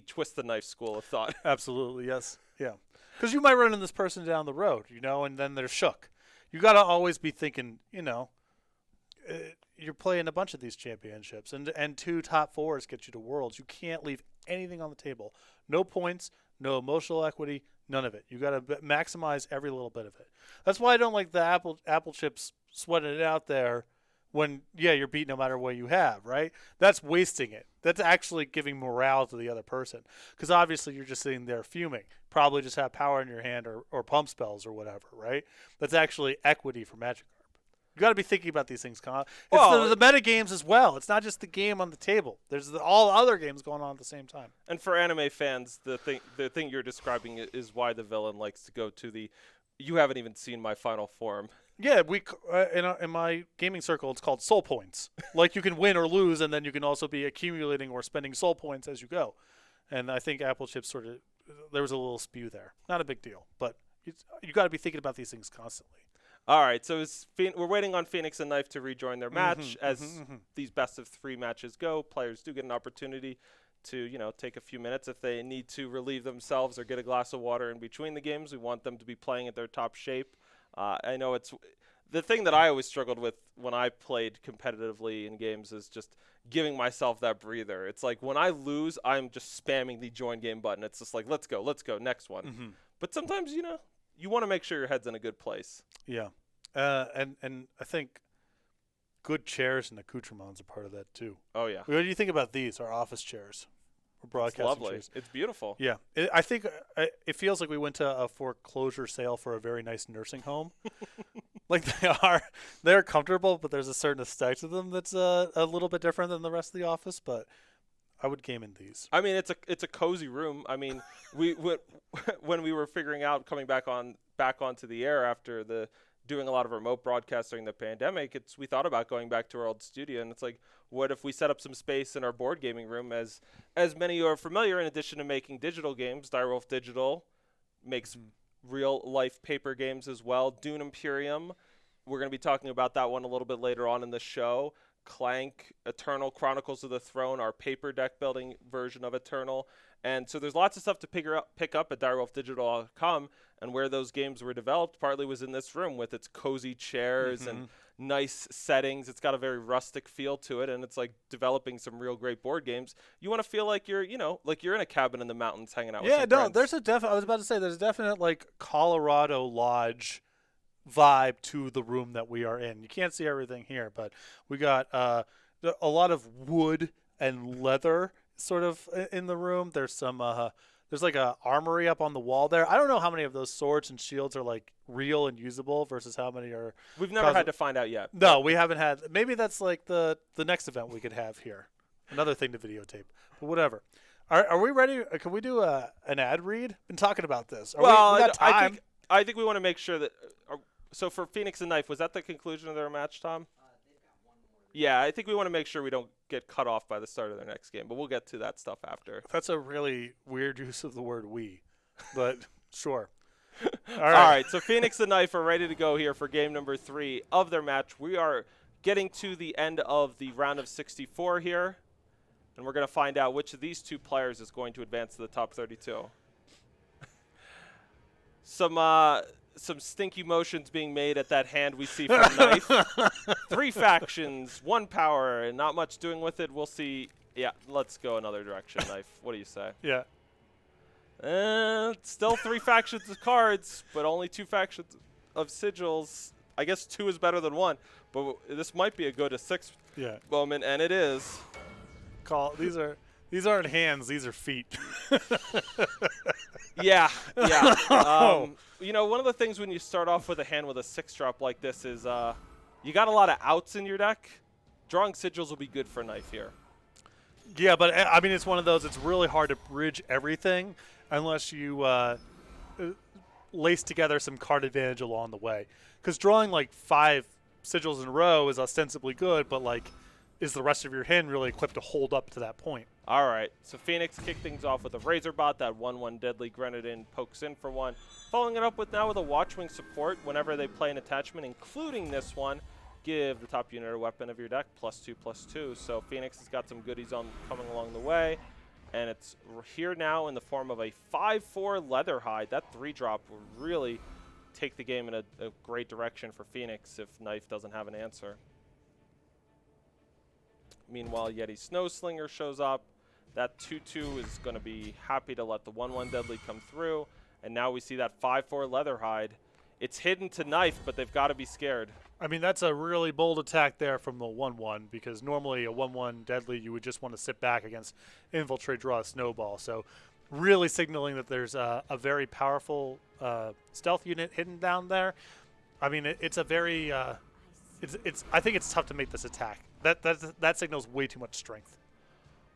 [SPEAKER 1] twist the knife school of thought.
[SPEAKER 2] Absolutely, yes, yeah. Because you might run into this person down the road, and then they're shook. You gotta always be thinking, you're playing a bunch of these championships, and 2 top 4s get you to Worlds. You can't leave anything on the table. No points, no emotional equity, none of it. You got to maximize every little bit of it. That's why I don't like the Apple chips sweating it out there when, yeah, you're beat no matter what you have, right? That's wasting it. That's actually giving morale to the other person. Because obviously you're just sitting there fuming. Probably just have power in your hand or pump spells or whatever, right? That's actually equity for Magikarp. You got to be thinking about these things. It's
[SPEAKER 1] Well,
[SPEAKER 2] the meta games as well. It's not just the game on the table. There's all other games going on at the same time.
[SPEAKER 1] and for anime fans, the thing you're describing is why the villain likes to go to the. You haven't even seen my final form.
[SPEAKER 2] Yeah, in my gaming circle, it's called soul points. Like you can win or lose, and then you can also be accumulating or spending soul points as you go. And I think Apple Chips there was a little spew there. Not a big deal, but you got to be thinking about these things constantly.
[SPEAKER 1] All right, so we're waiting on Phoenix and Knife to rejoin their match. As these best of 3 matches go, players do get an opportunity to, take a few minutes if they need to relieve themselves or get a glass of water in between the games. We want them to be playing at their top shape. I know it's the thing that I always struggled with when I played competitively in games is just giving myself that breather. It's like when I lose, I'm just spamming the join game button. It's just like, let's go, next one. But sometimes, you want to make sure your head's in a good place.
[SPEAKER 2] Yeah, and I think good chairs and accoutrements are part of that too.
[SPEAKER 1] Oh yeah.
[SPEAKER 2] What do you think about these? Our office chairs, or broadcasting
[SPEAKER 1] It's lovely.
[SPEAKER 2] chairs.
[SPEAKER 1] It's beautiful.
[SPEAKER 2] Yeah, I think it feels like we went to a foreclosure sale for a very nice nursing home. Like they're comfortable, but there's a certain aesthetic to them that's a little bit different than the rest of the office. But I would game in these.
[SPEAKER 1] I mean, it's a cozy room. I mean, when we were figuring out coming back onto the air after doing a lot of remote broadcasts during the pandemic, we thought about going back to our old studio, and it's like, what if we set up some space in our board gaming room? As many are familiar, in addition to making digital games, Direwolf Digital makes real life paper games as well. Dune Imperium, we're going to be talking about that one a little bit later on in the show. Clank, Eternal Chronicles of the Throne, our paper deck building version of Eternal. And so there's lots of stuff to pick up at direwolfdigital.com, and where those games were developed partly was in this room with its cozy chairs and nice settings. It's got a very rustic feel to it, and it's like developing some real great board games. You want to feel like you're in a cabin in the mountains hanging out with some friends.
[SPEAKER 2] There's I was about to say there's a definite like Colorado Lodge vibe to the room that we are in. You can't see everything here, but we got a lot of wood and leather sort of in the room. There's some there's like a armory up on the wall there. I don't know how many of those swords and shields are like real and usable versus how many are.
[SPEAKER 1] We've never had to find out yet.
[SPEAKER 2] No, we haven't had. Maybe that's like the next event we could have here. Another thing to videotape, but whatever. Are we ready? Can we do an ad read? Been talking about this. We got time.
[SPEAKER 1] I think we want to make sure that. So for Phoenix and Knife, was that the conclusion of their match, Tom?
[SPEAKER 3] They've got one more.
[SPEAKER 1] Yeah, I think we want to make sure we don't get cut off by the start of their next game, but we'll get to that stuff after.
[SPEAKER 2] That's a really weird use of the word "we," but sure.
[SPEAKER 1] All right. So Phoenix and Knife are ready to go here for game number 3 of their match. We are getting to the end of the round of 64 here, and we're going to find out which of these 2 players is going to advance to the top 32. Some stinky motions being made at that hand we see from Knife. 3 factions, 1 power, and not much doing with it. We'll see. Yeah, let's go another direction, Knife. What do you say?
[SPEAKER 2] Yeah.
[SPEAKER 1] Still 3 factions of cards, but only 2 factions of sigils. I guess 2 is better than 1, but this might be a go to 6 moment, and it is.
[SPEAKER 2] These aren't hands; these are feet.
[SPEAKER 1] Yeah. One of the things when you start off with a hand with a 6-drop like this is you got a lot of outs in your deck. Drawing sigils will be good for Knife here.
[SPEAKER 2] Yeah, but I mean, it's one of those. It's really hard to bridge everything unless you lace together some card advantage along the way. Because drawing like 5 sigils in a row is ostensibly good, but like, is the rest of your hand really equipped to hold up to that point?
[SPEAKER 1] All right, so Phoenix kicked things off with a Razorbot. That 1/1 Deadly Grenadin pokes in for 1. Following it up with now with a Watchwing support whenever they play an attachment, including this one. Give the top unit or weapon of your deck +2/+2. So Phoenix has got some goodies coming along the way. And it's here now in the form of a 5/4 Leatherhide. That 3-drop will really take the game in a great direction for Phoenix if Knife doesn't have an answer. Meanwhile, Yeti Snowslinger shows up. That 2/2 is going to be happy to let the 1/1 Deadly come through. And now we see that 5/4 Leatherhide. It's hidden to Knife, but they've got to be scared.
[SPEAKER 2] I mean, that's a really bold attack there from the 1-1 because normally a 1-1 deadly, you would just want to sit back against infiltrate, draw a snowball. So really signaling that there's a very powerful stealth unit hidden down there. I mean, it's a very it's. I think it's tough to make this attack. That signals way too much strength.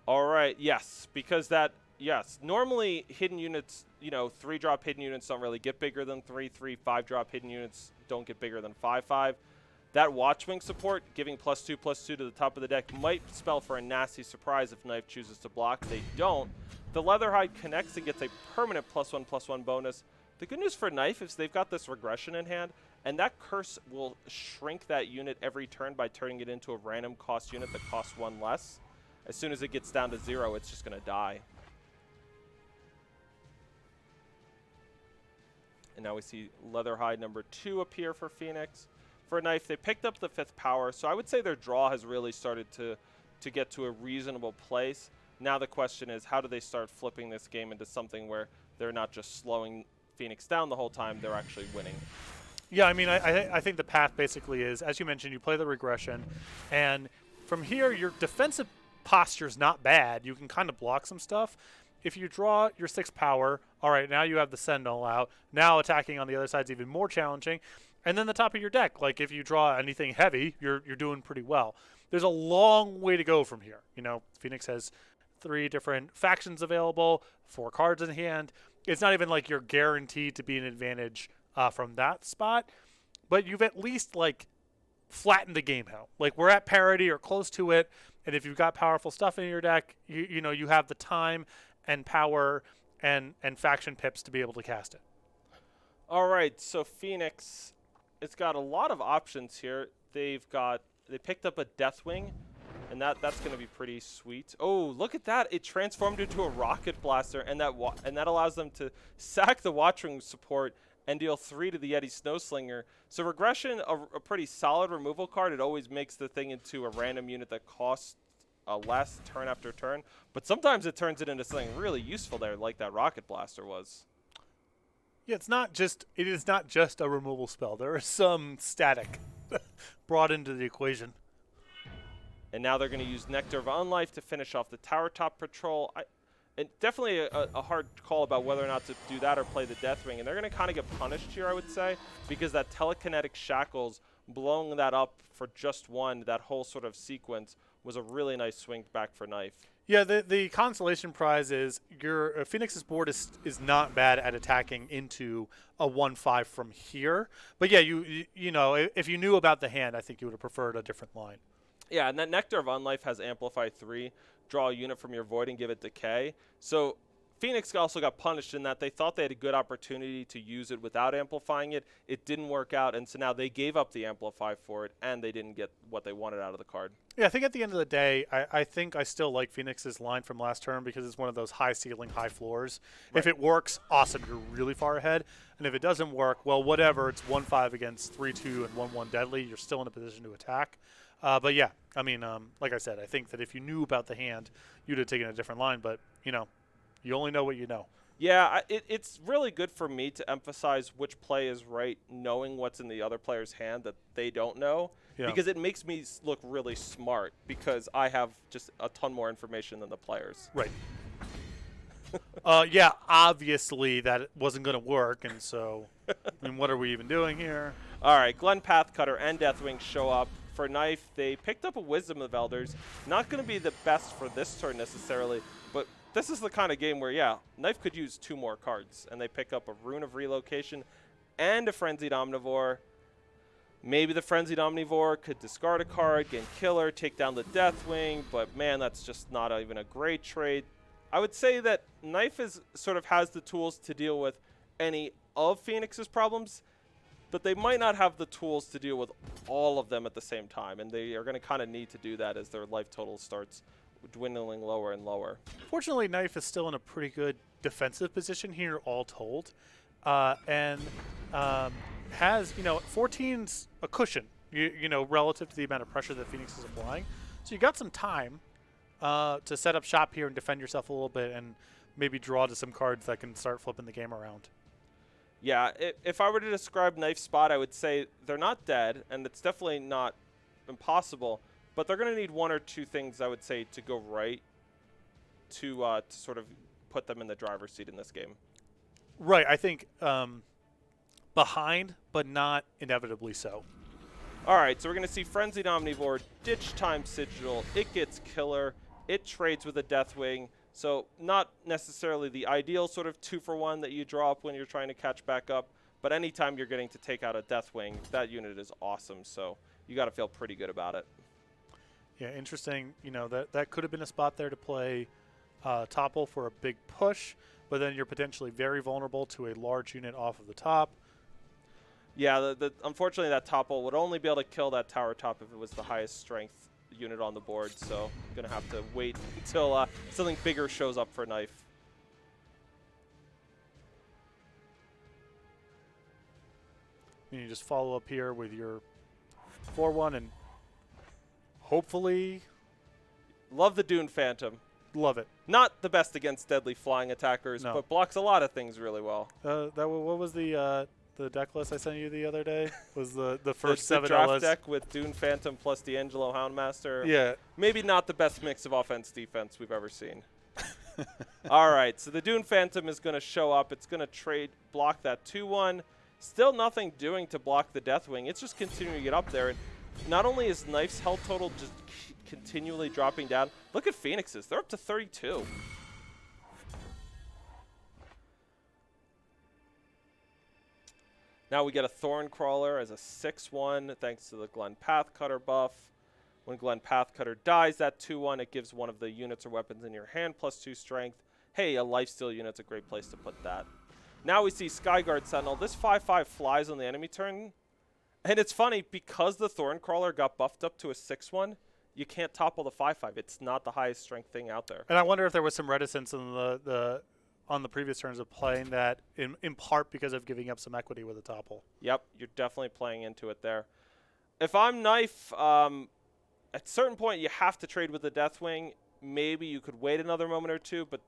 [SPEAKER 1] All right, yes, because that, yes, normally hidden units, 3-drop hidden units don't really get bigger than 3/3. 5-drop hidden units don't get bigger than 5/5. That Watchwing support, giving +2/+2 to the top of the deck, might spell for a nasty surprise if Knife chooses to block. They don't. The Leatherhide connects and gets a permanent +1/+1 bonus. The good news for Knife is they've got this regression in hand, and that curse will shrink that unit every turn by turning it into a random cost unit that costs 1 less. As soon as it gets down to 0, it's just going to die. And now we see Leatherhide number 2 appear for Phoenix. For Knife, they picked up the 5th power, so I would say their draw has really started to get to a reasonable place. Now the question is, how do they start flipping this game into something where they're not just slowing Phoenix down the whole time, they're actually winning?
[SPEAKER 2] Yeah, I mean, I think the path basically is, as you mentioned, you play the regression, and from here, your defensive posture's not bad. You can kind of block some stuff. If you draw your 6th power, all right, now you have the Sentinel out. Now attacking on the other side is even more challenging. And then the top of your deck, like if you draw anything heavy, you're doing pretty well. There's a long way to go from here. Phoenix has 3 different factions available, 4 cards in hand. It's not even like you're guaranteed to be an advantage from that spot, but you've at least flattened the game out. Like we're at parity or close to it, and if you've got powerful stuff in your deck, you have the time and power and faction pips to be able to cast it.
[SPEAKER 1] All right, so Phoenix, it's got a lot of options here. They picked up a Deathwing, and that's going to be pretty sweet. Oh, look at that! It transformed into a Rocket Blaster, and that allows them to sack the Watchwing support and deal 3 to the Yeti Snowslinger. So regression, a pretty solid removal card. It always makes the thing into a random unit that costs less turn after turn, but sometimes it turns it into something really useful there, like that Rocket Blaster was.
[SPEAKER 2] Yeah, it is not just a removal spell. There is some static brought into the equation.
[SPEAKER 1] And now they're going to use Nectar of Unlife to finish off the Tower Top Patrol. And definitely a hard call about whether or not to do that or play the Deathwing. And they're going to kind of get punished here, I would say, because that Telekinetic Shackles, blowing that up for just 1, that whole sort of sequence, was a really nice swing back for Knife.
[SPEAKER 2] Yeah, the consolation prize is your Phoenix's board is not bad at attacking into a 1/5 from here. But yeah, you know, if you knew about the hand, I think you would have preferred a different line.
[SPEAKER 1] Yeah, and that Nectar of Unlife has Amplify 3, draw a unit from your Void and give it Decay. So Phoenix also got punished in that they thought they had a good opportunity to use it without amplifying it. It didn't work out, and so now they gave up the Amplify for it, and they didn't get what they wanted out of the card.
[SPEAKER 2] Yeah, I think at the end of the day, I think I still like Phoenix's line from last turn because it's one of those high ceiling, high floors. Right. If it works, awesome, you're really far ahead. And if it doesn't work, well, whatever, it's 1/5 against 3/2 and 1/1 deadly. You're still in a position to attack. But yeah, I mean, like I said, I think that if you knew about the hand, you'd have taken a different line. But, you know, you only know what you know.
[SPEAKER 1] Yeah, it's really good for me to emphasize which play is right, knowing what's in the other player's hand that they don't know, because it makes me look really smart because I have just a ton more information than the players.
[SPEAKER 2] Right. Yeah, obviously that wasn't going to work, and so, I mean, what are we even doing here?
[SPEAKER 1] All right, Glenn Pathcutter and Deathwing show up. For Knife, they picked up a Wisdom of Elders. Not going to be the best for this turn necessarily, but this is the kind of game where, yeah, Knife could use 2 more cards, and they pick up a Rune of Relocation and a Frenzied Omnivore. Maybe the Frenzied Omnivore could discard a card, gain Killer, take down the Deathwing, but man, that's just not even a great trade. I would say that Knife sort of has the tools to deal with any of Phoenix's problems, but they might not have the tools to deal with all of them at the same time, and they are going to kind of need to do that as their life total starts dwindling lower and lower. Fortunately,
[SPEAKER 2] Knife is still in a pretty good defensive position here, all told, and has, 14's a cushion, relative to the amount of pressure that Phoenix is applying. So you got some time to set up shop here and defend yourself a little bit and maybe draw to some cards that can start flipping the game around.
[SPEAKER 1] Yeah, if I were to describe Knife Spot, I would say they're not dead, and it's definitely not impossible, but they're going to need one or two things, I would say, to go right to sort of put them in the driver's seat in this game.
[SPEAKER 2] Right. I think behind, but not inevitably so.
[SPEAKER 1] All right, so we're going to see Frenzied Omnivore, Ditch Time Sigil, it gets Killer, it trades with a Deathwing, so not necessarily the ideal sort of 2-for-1 that you draw up when you're trying to catch back up, but anytime you're getting to take out a Deathwing, that unit is awesome, so you got to feel pretty good about it.
[SPEAKER 2] Yeah, interesting. That could have been a spot there to play Topple for a big push, but then you're potentially very vulnerable to a large unit off of the top.
[SPEAKER 1] Yeah, unfortunately that Topple would only be able to kill that tower top if it was the highest strength unit on the board, so I'm going to have to wait until something bigger shows up for Knife.
[SPEAKER 2] And you just follow up here with your 4-1 and hopefully...
[SPEAKER 1] Love the Dune Phantom.
[SPEAKER 2] Love it.
[SPEAKER 1] Not the best against deadly flying attackers,
[SPEAKER 2] No.
[SPEAKER 1] but blocks a lot of things really well.
[SPEAKER 2] What was the deck list I sent you the other day? Was the first
[SPEAKER 1] the
[SPEAKER 2] 7
[SPEAKER 1] draft
[SPEAKER 2] LS?
[SPEAKER 1] deck with Dune Phantom plus D'Angelo Houndmaster.
[SPEAKER 2] Yeah.
[SPEAKER 1] Maybe not the best mix of offense-defense we've ever seen. All right, so the Dune Phantom is going to show up. It's going to block that 2-1. Still nothing doing to block the Deathwing. It's just continuing to get up there. And not only is Knife's health total just continually dropping down, look at Phoenix's. They're up to 32. Now we get a Thorncrawler as a 6-1 thanks to the Glen Pathcutter buff. When Glen Pathcutter dies, that 2-1, it gives one of the units or weapons in your hand +2 strength. Hey, a lifesteal unit's a great place to put that. Now we see Skyguard Sentinel. This 5-5 flies on the enemy turn. And it's funny, because the Thorncrawler got buffed up to a 6-1, you can't topple the 5-5. It's not the highest strength thing out there.
[SPEAKER 2] And I wonder if there was some reticence in on the previous turns of playing that in part because of giving up some equity with a topple.
[SPEAKER 1] Yep, you're definitely playing into it there. If I'm Knife, at a certain point you have to trade with the Deathwing. Maybe you could wait another moment or two, but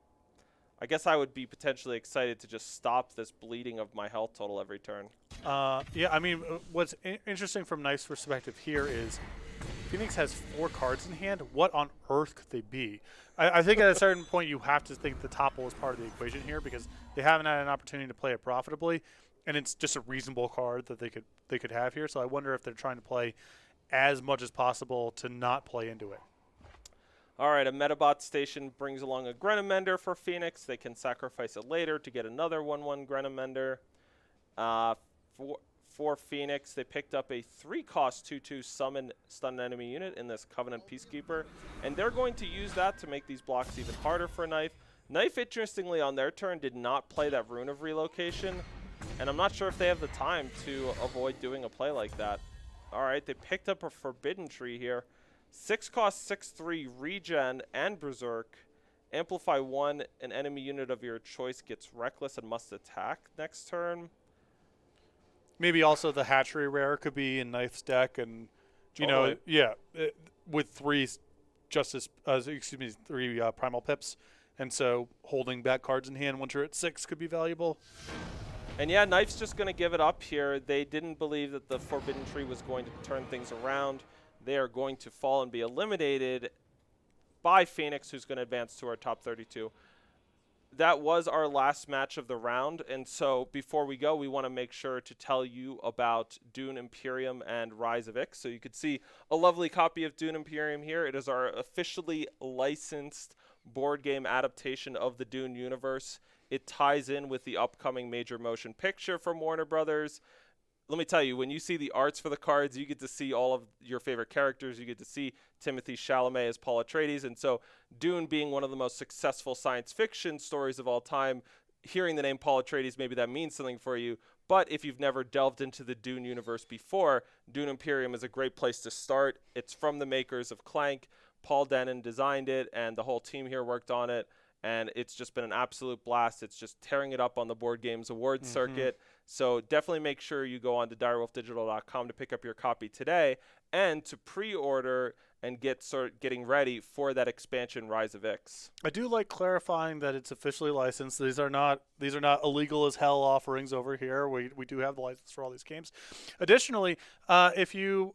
[SPEAKER 1] I guess I would be potentially excited to just stop this bleeding of my health total every turn.
[SPEAKER 2] Yeah, I mean, what's interesting from Knife's perspective here is Phoenix has 4 cards in hand. What on earth could they be? I think at a certain point you have to think the topple is part of the equation here because they haven't had an opportunity to play it profitably, and it's just a reasonable card that they could have here. So I wonder if they're trying to play as much as possible to not play into it.
[SPEAKER 1] All right, a Metabot station brings along a Grenamender for Phoenix. They can sacrifice it later to get another 1-1 Grenamender. For Phoenix, they picked up a 3-cost 2-2 summon stun enemy unit in this Covenant Peacekeeper, and they're going to use that to make these blocks even harder for Knife. Knife, interestingly, on their turn, did not play that Rune of Relocation, and I'm not sure if they have the time to avoid doing a play like that. All right, they picked up a Forbidden Tree here. 6-cost 6-3 regen and Berserk. Amplify 1, an enemy unit of your choice gets reckless and must attack next turn.
[SPEAKER 2] Maybe also the Hatchery Rare could be in Knife's deck, and
[SPEAKER 1] Totally.
[SPEAKER 2] with 3 Primal Pips, and so holding back cards in hand once you're at 6 could be valuable.
[SPEAKER 1] And yeah, Knife's just going to give it up here. They didn't believe that the Forbidden Tree was going to turn things around. They are going to fall and be eliminated by Phoenix, who's going to advance to our top 32. That was our last match of the round, and so before we go, we want to make sure to tell you about Dune Imperium and Rise of Ix. So you could see a lovely copy of Dune Imperium here. It is our officially licensed board game adaptation of the Dune universe. It ties in with the upcoming major motion picture from Warner Brothers. Let me tell you, when you see the arts for the cards, you get to see all of your favorite characters. You get to see Timothée Chalamet as Paul Atreides. And so Dune being one of the most successful science fiction stories of all time, hearing the name Paul Atreides, maybe that means something for you. But if you've never delved into the Dune universe before, Dune Imperium is a great place to start. It's from the makers of Clank. Paul Dennen designed it, and the whole team here worked on it. And it's just been an absolute blast. It's just tearing it up on the Board Games Awards circuit. So definitely make sure you go on to direwolfdigital.com to pick up your copy today and to pre-order and getting ready for that expansion Rise of Ix.
[SPEAKER 2] I do like clarifying that it's officially licensed. These are not illegal as hell offerings over here. We do have the license for all these games. Additionally, if you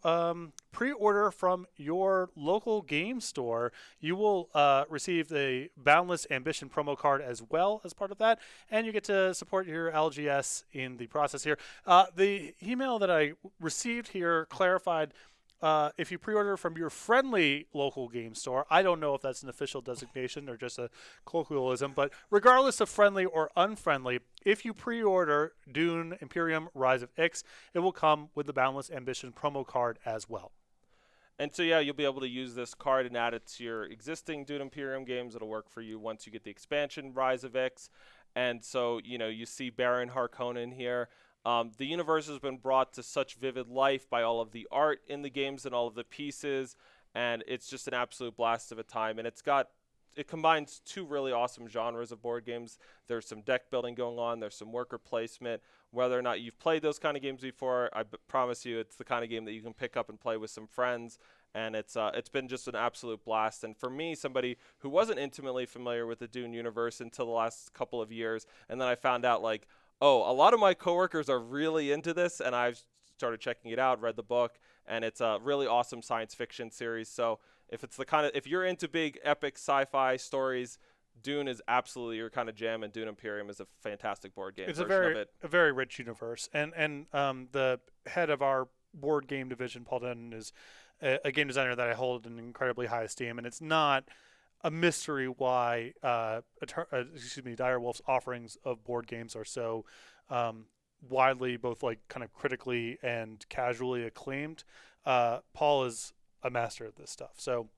[SPEAKER 2] pre-order from your local game store, you will receive the Boundless Ambition promo card as well as part of that, and you get to support your LGS in the process here. The email that I received here clarified if you pre-order from your friendly local game store. I don't know if that's an official designation or just a colloquialism, but regardless of friendly or unfriendly, if you pre-order Dune Imperium Rise of Ix, it will come with the Boundless Ambition promo card as well.
[SPEAKER 1] And so, yeah, you'll be able to use this card and add it to your existing Dune Imperium games. It'll work for you once you get the expansion Rise of Ix. And so, you see Baron Harkonnen here. The universe has been brought to such vivid life by all of the art in the games and all of the pieces, and it's just an absolute blast of a time. And it combines two really awesome genres of board games. There's some deck building going on. There's some worker placement. Whether or not you've played those kind of games before, I promise you it's the kind of game that you can pick up and play with some friends. And it's been just an absolute blast. And for me, somebody who wasn't intimately familiar with the Dune universe until the last couple of years, and then I found out, like, oh, a lot of my coworkers are really into this, and I've started checking it out, read the book, and it's a really awesome science fiction series. So if you're into big epic sci-fi stories, Dune is absolutely your kind of jam, and Dune Imperium is a fantastic board game
[SPEAKER 2] It's
[SPEAKER 1] version of it.
[SPEAKER 2] a very rich universe, and the head of our board game division, Paul Denton, is a game designer that I hold in incredibly high esteem, and it's not a mystery why Direwolf's offerings of board games are so widely, both like kind of critically and casually acclaimed. Paul is a master at this stuff, so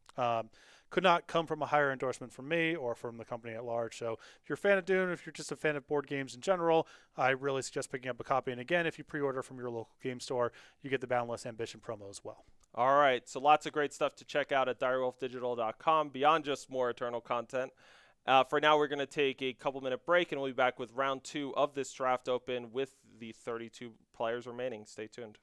[SPEAKER 2] could not come from a higher endorsement from me or from the company at large. So if you're a fan of Dune, if you're just a fan of board games in general, I really suggest picking up a copy. And again, if you pre-order from your local game store, you get the Boundless Ambition promo as well.
[SPEAKER 1] All right, so lots of great stuff to check out at direwolfdigital.com beyond just more Eternal content. For now, we're going to take a couple-minute break, and we'll be back with round 2 of this draft open with the 32 players remaining. Stay tuned.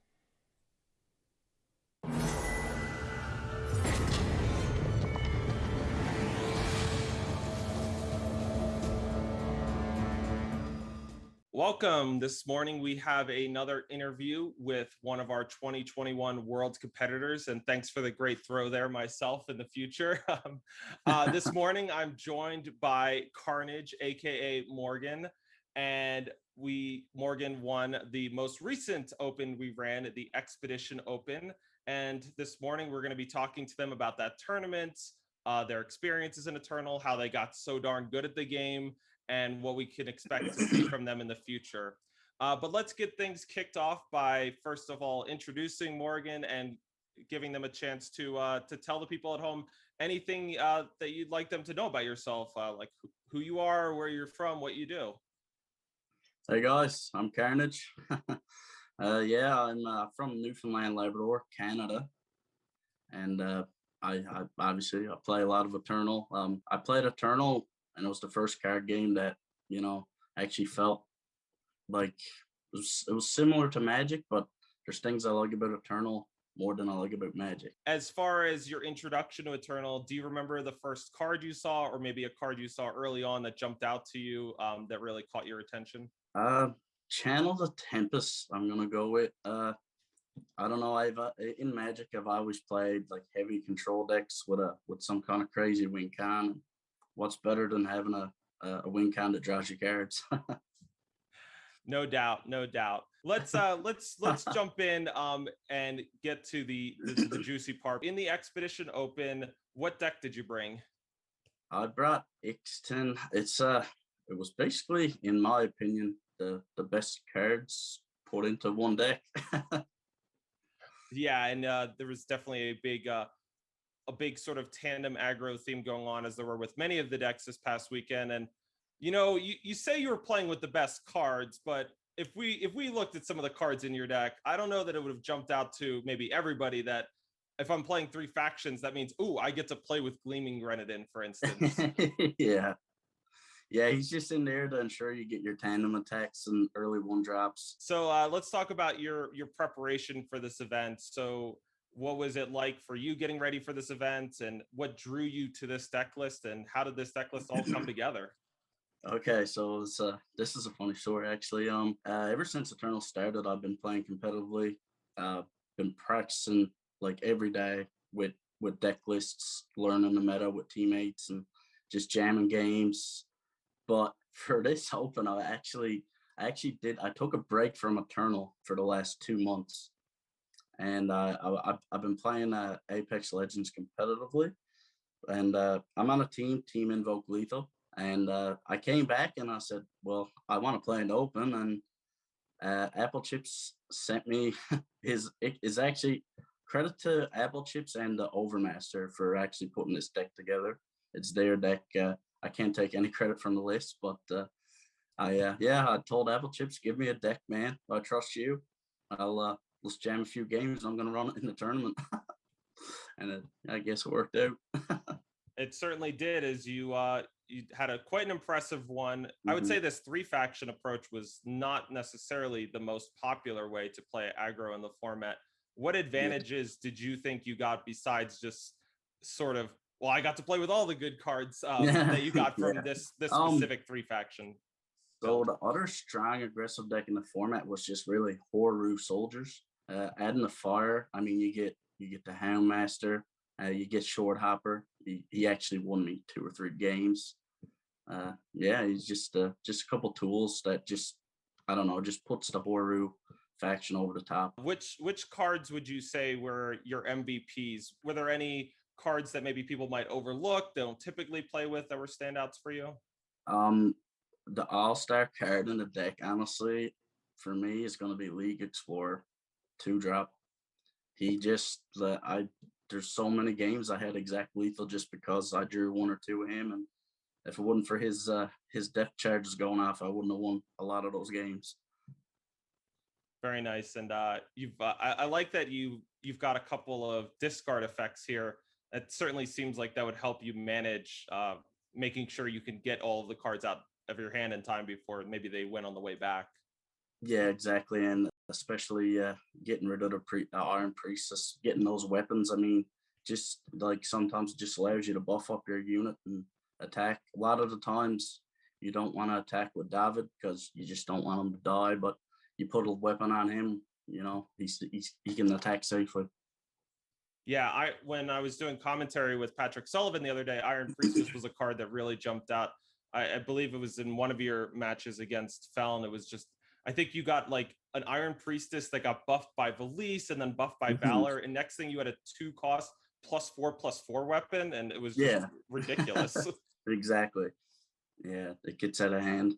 [SPEAKER 1] Welcome. This morning we have another interview with one of our 2021 World competitors, and thanks for the great throw there, myself, in the future. This morning I'm joined by Carnage, aka Morgan, and Morgan won the most recent Open we ran, the Expedition Open, and this morning we're going to be talking to them about that tournament, their experiences in Eternal, how they got so darn good at the game, and what we can expect to see from them in the future. But let's get things kicked off by, first of all, introducing Morgan and giving them a chance to tell the people at home anything that you'd like them to know about yourself, like who you are, where you're from, what you do.
[SPEAKER 3] Hey guys, I'm Carnage. I'm from Newfoundland, Labrador, Canada, and I obviously I play a lot of Eternal. I played Eternal, and it was the first card game that actually felt like it was similar to Magic, but there's things I like about Eternal more than I like about Magic.
[SPEAKER 1] As far as your introduction to Eternal, do you remember the first card you saw, or maybe a card you saw early on that jumped out to you that really caught your attention?
[SPEAKER 3] Channel the Tempest, I'm gonna go with. I don't know. I've in Magic, I've always played like heavy control decks with some kind of crazy win con. What's better than having a win con that draws you cards?
[SPEAKER 1] No doubt. Let's jump in and get to the juicy part. In the Expedition Open, what deck did you bring?
[SPEAKER 3] I brought Ixten. It was basically, in my opinion, the best cards put into one deck.
[SPEAKER 1] Yeah, and there was definitely a big sort of tandem aggro theme going on, as there were with many of the decks this past weekend. And you say you were playing with the best cards, but if we looked at some of the cards in your deck, I don't know that it would have jumped out to maybe everybody that if I'm playing 3 factions, that means, ooh, I get to play with Gleaming Grenadin, for instance.
[SPEAKER 3] Yeah, he's just in there to ensure you get your tandem attacks and early 1-drops.
[SPEAKER 1] So let's talk about your preparation for this event. So what was it like for you getting ready for this event, and what drew you to this deck list, and how did this deck list all come together?
[SPEAKER 3] Okay, so this is a funny story actually. Ever since Eternal started, I've been playing competitively. Uh, been practicing like every day with deck lists, learning the meta with teammates, and just jamming games. But for this open, I actually did. I took a break from Eternal for the last 2 months, and I've been playing Apex Legends competitively, and I'm on a team Invoke Lethal, and I came back and I said, well, I want to play an open, and Apple Chips sent me is actually credit to Apple Chips and the Overmaster for actually putting this deck together. It's their deck. I can't take any credit from the list, but I told Apple Chips, give me a deck, man. I trust you. Let's jam a few games. I'm gonna run it in the tournament, and I guess it worked out.
[SPEAKER 1] It certainly did, as you had a quite an impressive one. I would
[SPEAKER 3] Mhm.
[SPEAKER 1] say this three faction approach was not necessarily the most popular way to play aggro in the format. What
[SPEAKER 3] Yeah.
[SPEAKER 1] advantages did you think you got besides just sort of, well, I got to play with all the good cards
[SPEAKER 3] Yeah.
[SPEAKER 1] that you got from
[SPEAKER 3] Yeah.
[SPEAKER 1] this
[SPEAKER 3] Um,
[SPEAKER 1] specific three faction
[SPEAKER 3] so
[SPEAKER 1] build?
[SPEAKER 3] the other strong aggressive deck in the format was just really Horu soldiers. Adding the fire, I mean, you get the Houndmaster, you get Short Hopper. He actually won me 2 or 3 games. Yeah, he's just a couple tools that just I don't know, just puts the Horu faction over the top.
[SPEAKER 1] Which cards would you say were your MVPs? Were there any cards that maybe people might overlook, they don't typically play with, that were standouts for you?
[SPEAKER 3] Um, the All Star card in the deck, honestly, for me, is going to be League Explorer 2 drop. He just I there's so many games I had exact lethal just because I drew 1 or 2 of him, and if it wasn't for his depth charges going off, I wouldn't have won a lot of those games.
[SPEAKER 1] Very nice. And I like that you've got a couple of discard effects here. It certainly seems like that would help you manage making sure you can get all of the cards out of your hand in time before maybe they went on the way back.
[SPEAKER 3] Yeah, exactly, and especially getting rid of the Iron Priestess, getting those weapons. I mean, just like sometimes it just allows you to buff up your unit and attack. A lot of the times you don't want to attack with David because you just don't want him to die. But you put a weapon on him, he can attack safely.
[SPEAKER 1] Yeah, I when I was doing commentary with Patrick Sullivan the other day, Iron Priestess was a card that really jumped out. I believe it was in one of your matches against Fallon. It was just, I think you got like an Iron Priestess that got buffed by Valise and then buffed by
[SPEAKER 3] Mhm.
[SPEAKER 1] Valor, and next thing you had a 2 cost +4/+4 weapon, and it was just
[SPEAKER 3] Yeah,
[SPEAKER 1] ridiculous.
[SPEAKER 3] exactly. Yeah, it gets out of hand.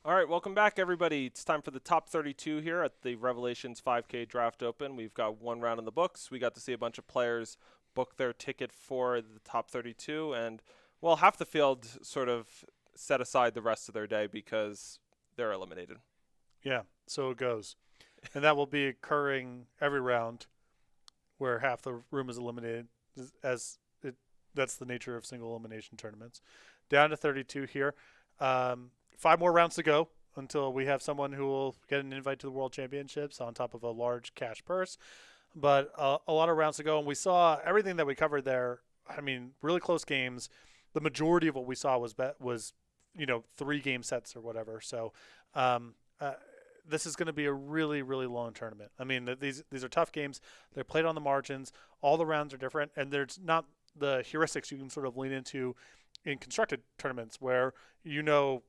[SPEAKER 1] All right, welcome back, everybody. It's time for the top 32 here at the Revelations 5K Draft Open. We've got one round in the books. We got to see a bunch of players book their ticket for the top 32, and well, half the field sort of set aside the rest of their day because they're eliminated.
[SPEAKER 2] Yeah, so it goes. And that will be occurring every round where half the room is eliminated as it that's the nature of single elimination tournaments. Down to 32 here. 5 more rounds to go until we have someone who will get an invite to the World Championships on top of a large cash purse. But a lot of rounds to go, and we saw everything that we covered there. I mean, really close games. The majority of what we saw was 3 game sets or whatever. So um, uh, this is going to be a really, really long tournament. I mean, these are tough games. They're played on the margins. All the rounds are different, and there's not the heuristics you can sort of lean into in constructed tournaments where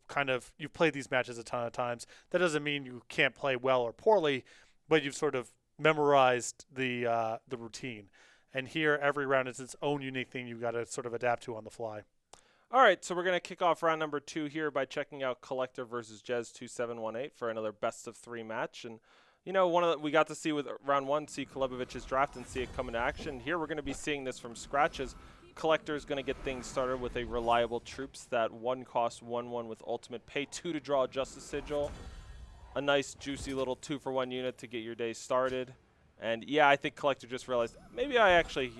[SPEAKER 2] kind of you've played these matches a ton of times. That doesn't mean you can't play well or poorly, but you've sort of memorized the routine. And here, every round is its own unique thing you've got to sort of adapt to on the fly.
[SPEAKER 1] All right, so we're going to kick off round number 2 here by checking out Collector versus Jez 2718 for another best-of-3 match. And, we got to see with round 1, see Kalevich's draft and see it come into action. Here we're going to be seeing this from scratch as Collector is going to get things started with a reliable troops that 1 cost 1/1 with ultimate, pay 2 to draw a Justice Sigil. A nice, juicy little 2-for-1 unit to get your day started. And, yeah, I think Collector just realized maybe I actually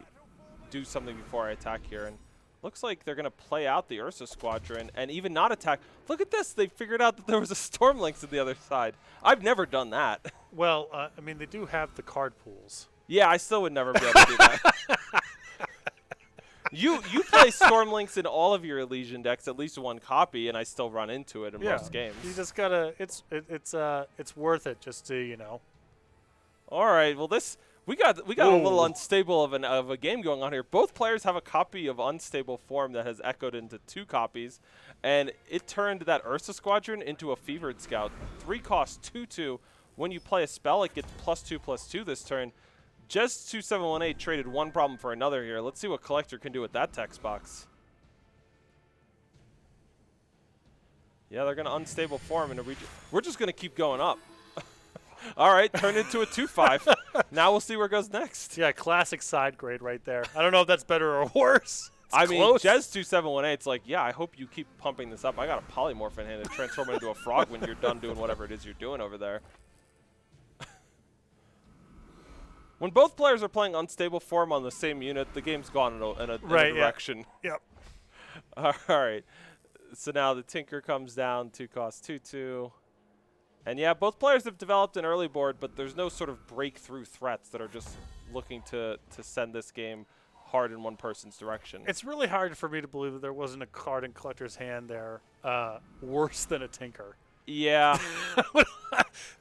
[SPEAKER 1] do something before I attack here. And looks like they're going to play out the Ursa Squadron and even not attack. Look at this. They figured out that there was a Storm Lynx on the other side. I've never done that.
[SPEAKER 2] Well, I mean, they do have the card pools.
[SPEAKER 1] Yeah, I still would never be able to do that. You play Storm Lynx in all of your Elysian decks, at least 1 copy, and I still run into it in most games.
[SPEAKER 2] You just gotta. It's worth it just to
[SPEAKER 1] All right. Well, we got a little unstable of a game going on here. Both players have a copy of Unstable Form that has echoed into 2 copies, and it turned that Ursa Squadron into a Fevered Scout. 3 cost 2/2. When you play a spell, it gets +2/+2 this turn. Jez 2718 traded 1 problem for another here. Let's see what Collector can do with that text box. Yeah, they're going to Unstable Form in a region. We're just going to keep going up. All right, turned into a 2/5. Now we'll see where it goes next.
[SPEAKER 2] Yeah, classic side grade right there. I don't know if that's better or worse.
[SPEAKER 1] I mean, Jez 2718, it's like, yeah, I hope you keep pumping this up. I got a Polymorph in hand and transform it into a frog when you're done doing whatever it is you're doing over there. When both players are playing Unstable Form on the same unit, the game's gone in a direction.
[SPEAKER 2] Yep.
[SPEAKER 1] All right. So now the Tinker comes down, 2 cost 2/2. And yeah, both players have developed an early board, but there's no sort of breakthrough threats that are just looking to send this game hard in one person's direction.
[SPEAKER 2] It's really hard for me to believe that there wasn't a card in Collector's hand there worse than a Tinker.
[SPEAKER 1] Yeah.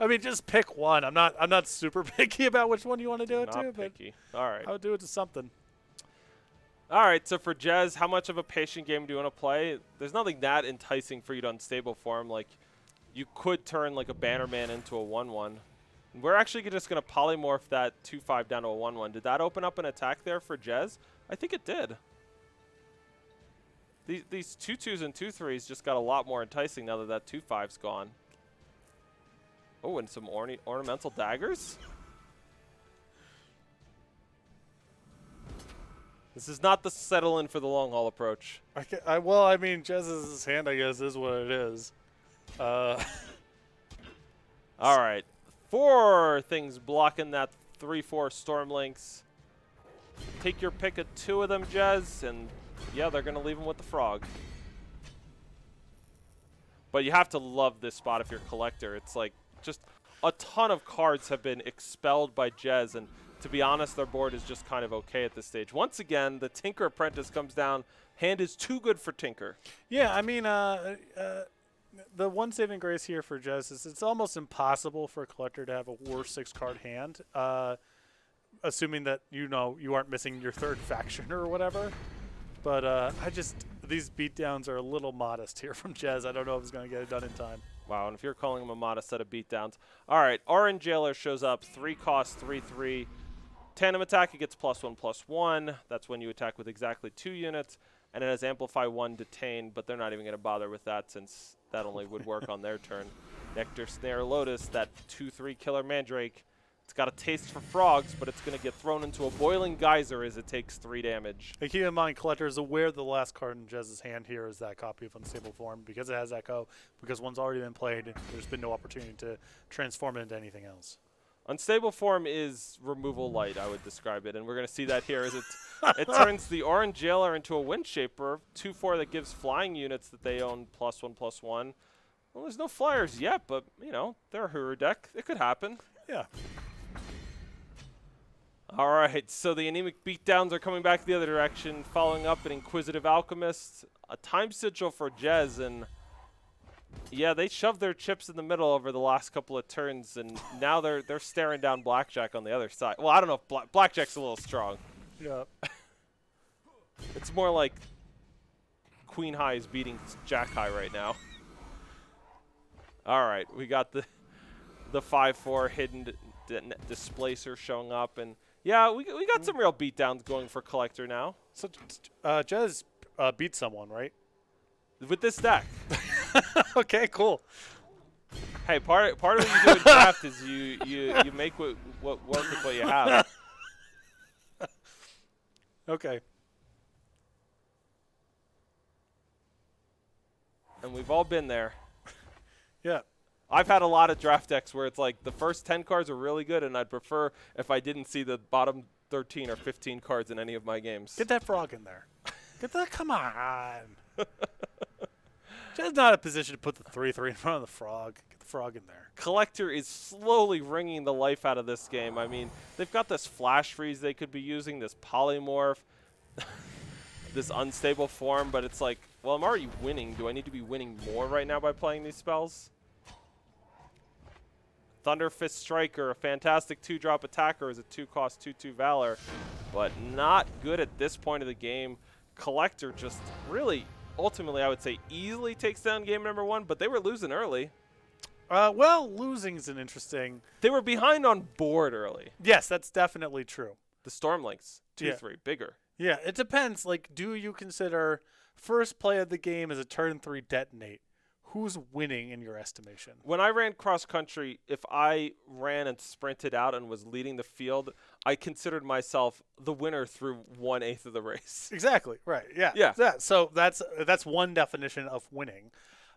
[SPEAKER 2] I mean, just pick one. I'm not super picky about which one you want to do it to,
[SPEAKER 1] picky. All right.
[SPEAKER 2] I would do it to something.
[SPEAKER 1] All right, so for Jez, how much of a patient game do you want to play? There's nothing that enticing for you to Unstable Form. Like, you could turn like a Bannerman into a 1/1. We're actually just going to polymorph that 2/5 down to a 1/1. Did that open up an attack there for Jez? I think it did. These 2/2s and 2/3s just got a lot more enticing now that 2/5's gone. Oh, and some ornamental daggers? This is not the settle in for the long haul approach.
[SPEAKER 2] Well, I mean, Jez's hand, I guess, is what it is.
[SPEAKER 1] All right. 4 things blocking that 3/4 Storm Lynx. Take your pick of 2 of them, Jez, and yeah, they're going to leave him with the frog. But you have to love this spot if you're a Collector. It's like just a ton of cards have been expelled by Jez, and to be honest, their board is just kind of okay at this stage. Once again, the Tinker Apprentice comes down. Hand is too good for Tinker.
[SPEAKER 2] Yeah, I mean, the one saving grace here for Jez is it's almost impossible for a Collector to have a worse 6-card hand, assuming that you aren't missing your 3rd faction or whatever. But these beatdowns are a little modest here from Jez. I don't know if it's going to get it done in time.
[SPEAKER 1] Wow, and if you're calling him a modest set of beatdowns. All right, Orange Jailer shows up, 3 cost, 3/3. Tandem attack, it gets +1/+1. That's when you attack with exactly 2 units. And it has Amplify 1, Detain, but they're not even going to bother with that since that only would work on their turn. Nectar Snare Lotus, that 2/3 killer Mandrake. It's got a taste for frogs, but it's going to get thrown into a boiling geyser as it takes 3 damage.
[SPEAKER 2] And keep in mind, Collector is aware the last card in Jez's hand here is that copy of Unstable Form because it has Echo, because one's already been played. There's been no opportunity to transform it into anything else.
[SPEAKER 1] Unstable Form is removal light, I would describe it, and we're going to see that here as it turns the Orange Jailer into a Windshaper, 2/4 that gives flying units that they own +1/+1. Well, there's no flyers yet, but, they're a Huru deck. It could happen.
[SPEAKER 2] Yeah.
[SPEAKER 1] All right, so the anemic beatdowns are coming back the other direction, following up an Inquisitive Alchemist, a Time Sigil for Jez, and yeah, they shoved their chips in the middle over the last couple of turns, and now they're staring down Blackjack on the other side. Well, I don't know if Blackjack's a little strong.
[SPEAKER 2] Yeah.
[SPEAKER 1] It's more like Queen High is beating Jack High right now. All right, we got the 5-4 hidden displacer showing up, and yeah, we got some real beatdowns going for Collector now.
[SPEAKER 2] So Jez beat someone, right?
[SPEAKER 1] With this deck.
[SPEAKER 2] Okay, cool.
[SPEAKER 1] Hey, part of what you do in draft is you make what work with what you have.
[SPEAKER 2] Okay.
[SPEAKER 1] And we've all been there.
[SPEAKER 2] Yeah.
[SPEAKER 1] I've had a lot of draft decks where it's like the first 10 cards are really good, and I'd prefer if I didn't see the bottom 13 or 15 cards in any of my games.
[SPEAKER 2] Get that frog in there. Get that. Come on. Just not a position to put the 3/3 in front of the frog. Get the frog in there.
[SPEAKER 1] Collector is slowly wringing the life out of this game. I mean, they've got this flash freeze they could be using, this polymorph, this unstable form, but it's like, well, I'm already winning. Do I need to be winning more right now by playing these spells? Thunder Fist Striker, a fantastic 2-drop attacker, is a 2-cost 2/2 Valor, but not good at this point of the game. Collector just really, ultimately, I would say, easily takes down game number 1, but they were losing early.
[SPEAKER 2] Well, losing's an interesting.
[SPEAKER 1] They were behind on board early.
[SPEAKER 2] Yes, that's definitely true.
[SPEAKER 1] The Stormlinks, 2/3,
[SPEAKER 2] Yeah.
[SPEAKER 1] bigger.
[SPEAKER 2] Yeah, it depends. Like, do you consider first play of the game as a turn 3 detonate? Who's winning in your estimation?
[SPEAKER 1] When I ran cross country, if I ran and sprinted out and was leading the field, I considered myself the winner through 1/8 of the race.
[SPEAKER 2] Exactly. Right. Yeah.
[SPEAKER 1] Yeah.
[SPEAKER 2] So that's one definition of winning.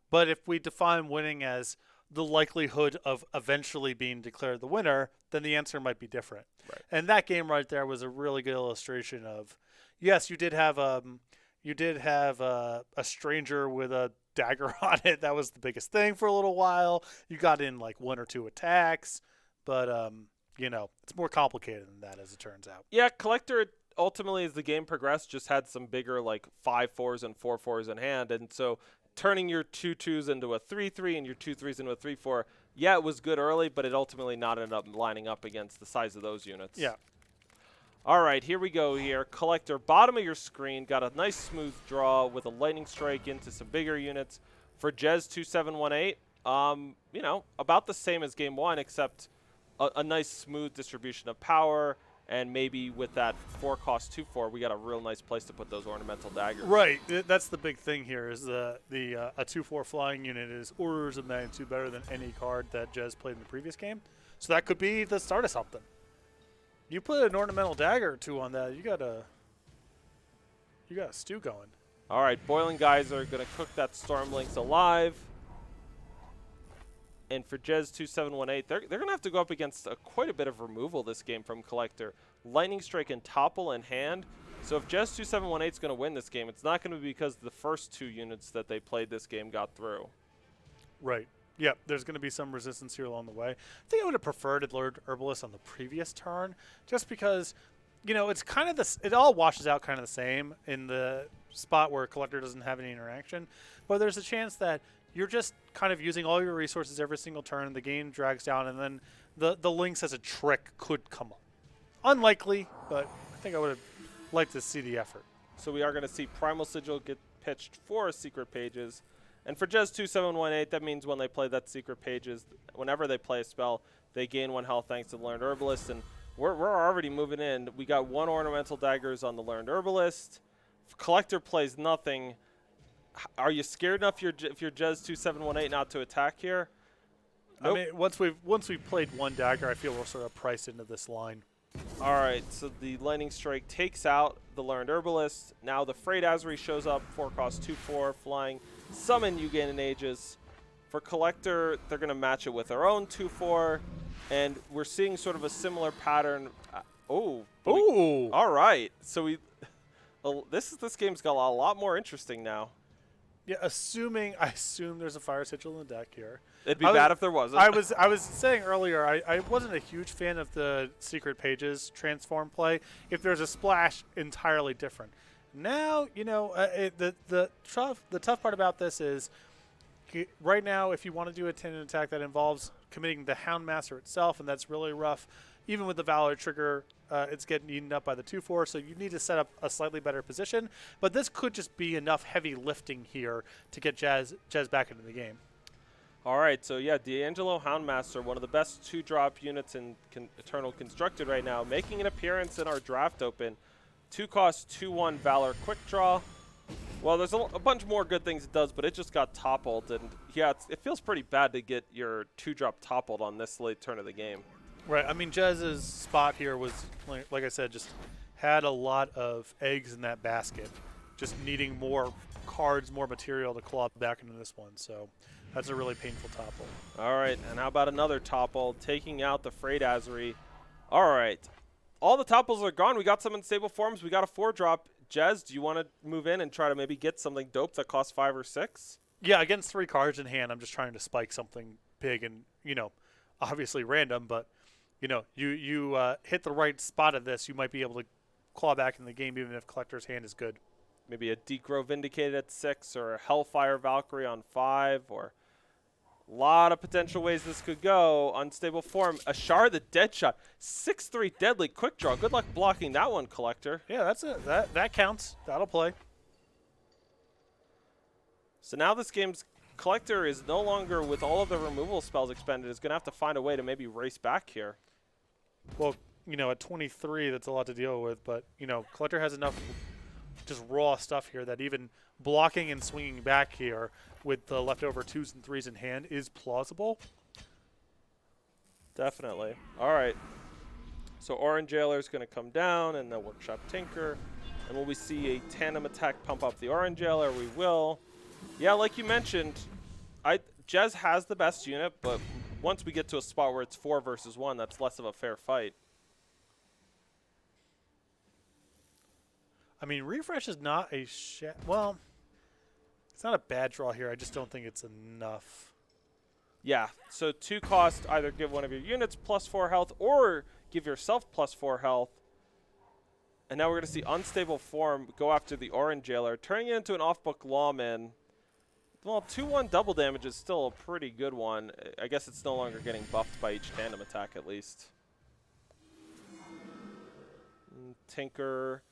[SPEAKER 2] But if we define winning as the likelihood of eventually being declared the winner, then the answer might be different.
[SPEAKER 1] Right.
[SPEAKER 2] And that game right there was a really good illustration of, yes, you did have a stranger with a dagger on it. That was the biggest thing for a little while. You got in like 1 or 2 attacks, but it's more complicated than that, as it turns out.
[SPEAKER 1] Yeah, Collector ultimately, as the game progressed, just had some bigger like 5/4s and 4/4s in hand, and so turning your 2/2s into a 3/3 and your 2/3s into a 3/4, yeah, it was good early, but it ultimately not ended up lining up against the size of those units.
[SPEAKER 2] Yeah.
[SPEAKER 1] All right, here we go here. Collector, bottom of your screen, got a nice smooth draw with a lightning strike into some bigger units. For Jez 2718, about the same as game 1, except a nice smooth distribution of power, and maybe with that 4-cost 2/4, we got a real nice place to put those ornamental daggers.
[SPEAKER 2] Right. That's the big thing here is a 2/4 flying unit is orders of magnitude better than any card that Jez played in the previous game. So that could be the start of something. You put an ornamental dagger or 2 on that, you got a stew going.
[SPEAKER 1] All right, Boiling Geyser going to cook that Stormlinks alive. And for Jez 2718, they're going to have to go up against quite a bit of removal this game from Collector. Lightning Strike and Topple in hand. So if Jez 2718 is going to win this game, it's not going to be because the first 2 units that they played this game got through.
[SPEAKER 2] Right. Yep, there's going to be some resistance here along the way. I think I would have preferred Lord Herbalist on the previous turn, just because, it's kind of it all washes out kind of the same in the spot where Collector doesn't have any interaction. But there's a chance that you're just kind of using all your resources every single turn, the game drags down, and then the Lynx as a trick could come up. Unlikely, but I think I would have liked to see the effort.
[SPEAKER 1] So we are going to see Primal Sigil get pitched for Secret Pages. And for Jez 2718, that means when they play that Secret Pages, whenever they play a spell, they gain 1 health thanks to the Learned Herbalist. And we're already moving in. We got 1 Ornamental Daggers on the Learned Herbalist. If Collector plays nothing, are you scared enough if you're Jez 2718 not to attack here? Nope.
[SPEAKER 2] I mean, once we've played 1 dagger, I feel we're sort of priced into this line.
[SPEAKER 1] All right, so the Lightning Strike takes out the Learned Herbalist. Now the Frayed Azuri shows up, 4-cost 2/4, flying. Summon you gain in Aegis. For Collector, they're going to match it with their own 2/4, and we're seeing sort of a similar pattern. All right. So this game's got a lot more interesting now.
[SPEAKER 2] Yeah, I assume there's a Fire Sigil in the deck here.
[SPEAKER 1] It'd be bad if there wasn't.
[SPEAKER 2] I was saying earlier, I wasn't a huge fan of the Secret Pages transform play. If there's a splash, entirely different. Now, the tough part about this is right now, if you want to do a 10 attack that involves committing the Houndmaster itself, and that's really rough, even with the Valor trigger, it's getting eaten up by the 2-4, so you need to set up a slightly better position. But this could just be enough heavy lifting here to get Jez back into the game.
[SPEAKER 1] All right, so yeah, D'Angelo Houndmaster, one of the best 2-drop units in Eternal Constructed right now, making an appearance in our draft open. 2-cost, 2-1 Valor Quick Draw. Well, there's a bunch more good things it does, but it just got toppled, and yeah, it feels pretty bad to get your 2-drop toppled on this late turn of the game.
[SPEAKER 2] Right. I mean, Jez's spot here was, like I said, just had a lot of eggs in that basket, just needing more cards, more material to claw back into this one. So that's a really painful topple.
[SPEAKER 1] All right, and how about another topple, taking out the Frayed Azuri. All right, all the topples are gone. We got some unstable forms. We got a 4-drop. Jez, do you want to move in and try to maybe get something dope that costs 5 or 6?
[SPEAKER 2] Yeah, against 3 cards in hand, I'm just trying to spike something big and, obviously random, but, you hit the right spot of this, you might be able to claw back in the game even if Collector's Hand is good.
[SPEAKER 1] Maybe a Decro Vindicated at 6 or a Hellfire Valkyrie on 5 or a lot of potential ways this could go. Unstable form. Ashar the Deadshot. 6-3 deadly quick draw. Good luck blocking that one, Collector.
[SPEAKER 2] Yeah, that's it. That counts. That'll play.
[SPEAKER 1] So now this game's Collector is no longer, with all of the removal spells expended, is going to have to find a way to maybe race back here.
[SPEAKER 2] Well, at 23, that's a lot to deal with, but, Collector has enough just raw stuff here that even blocking and swinging back here with the leftover 2s and 3s in hand is plausible.
[SPEAKER 1] Definitely. All right. So Orange Jailer is going to come down and then Workshop Tinker. And will we see a tandem attack pump up the Orange Jailer? We will. Yeah, like you mentioned, Jez has the best unit, but once we get to a spot where it's 4 versus 1, that's less of a fair fight.
[SPEAKER 2] I mean, Refresh is not a well, it's not a bad draw here. I just don't think it's enough.
[SPEAKER 1] Yeah, so 2 cost, either give one of your units +4 health or give yourself +4 health. And now we're going to see Unstable Form go after the Orange Jailer, turning it into an off-book Lawman. Well, 2-1 double damage is still a pretty good one. I guess it's no longer getting buffed by each tandem attack at least. Tinker.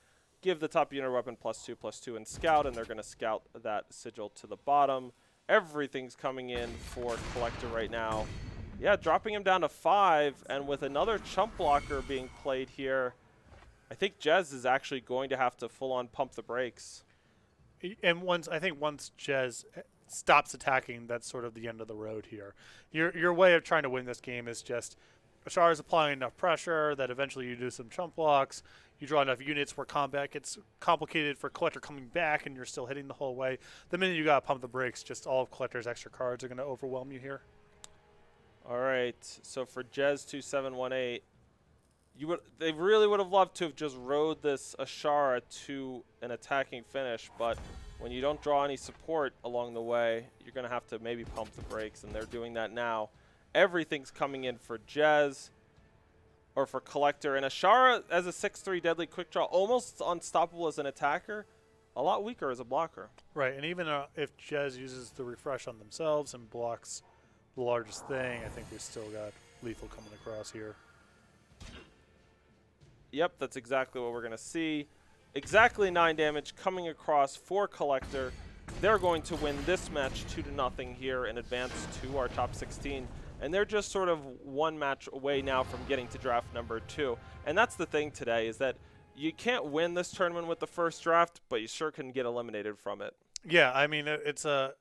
[SPEAKER 1] Give the top unit weapon +2/+2 and scout, and they're going to scout that sigil to the bottom. Everything's coming in for Collector right now. Yeah, dropping him down to 5, and with another chump blocker being played here, I think Jez is actually going to have to full-on pump the brakes.
[SPEAKER 2] And once Jez stops attacking, that's sort of the end of the road here. Your way of trying to win this game is just Ashar is applying enough pressure that eventually you do some chump blocks. You draw enough units where combat gets complicated for Collector coming back and you're still hitting the whole way. The minute you got to pump the brakes, just all of Collector's extra cards are going to overwhelm you here.
[SPEAKER 1] All right, so for Jez 2718, they really would have loved to have just rode this Ashara to an attacking finish, but when you don't draw any support along the way, you're going to have to maybe pump the brakes, and they're doing that now. Everything's coming in for Jez, or for Collector, and Ashara as a 6-3 deadly quick draw, almost unstoppable as an attacker, a lot weaker as a blocker.
[SPEAKER 2] Right, and even if Jez uses the refresh on themselves and blocks the largest thing, I think we still got lethal coming across here.
[SPEAKER 1] Yep, that's exactly what we're going to see. Exactly 9 damage coming across for Collector. They're going to win this match 2-0 here and advance to our top 16. And they're just sort of one match away now from getting to draft number 2. And that's the thing today, is that you can't win this tournament with the first draft, but you sure can get eliminated from it.
[SPEAKER 2] Yeah, I mean, it's a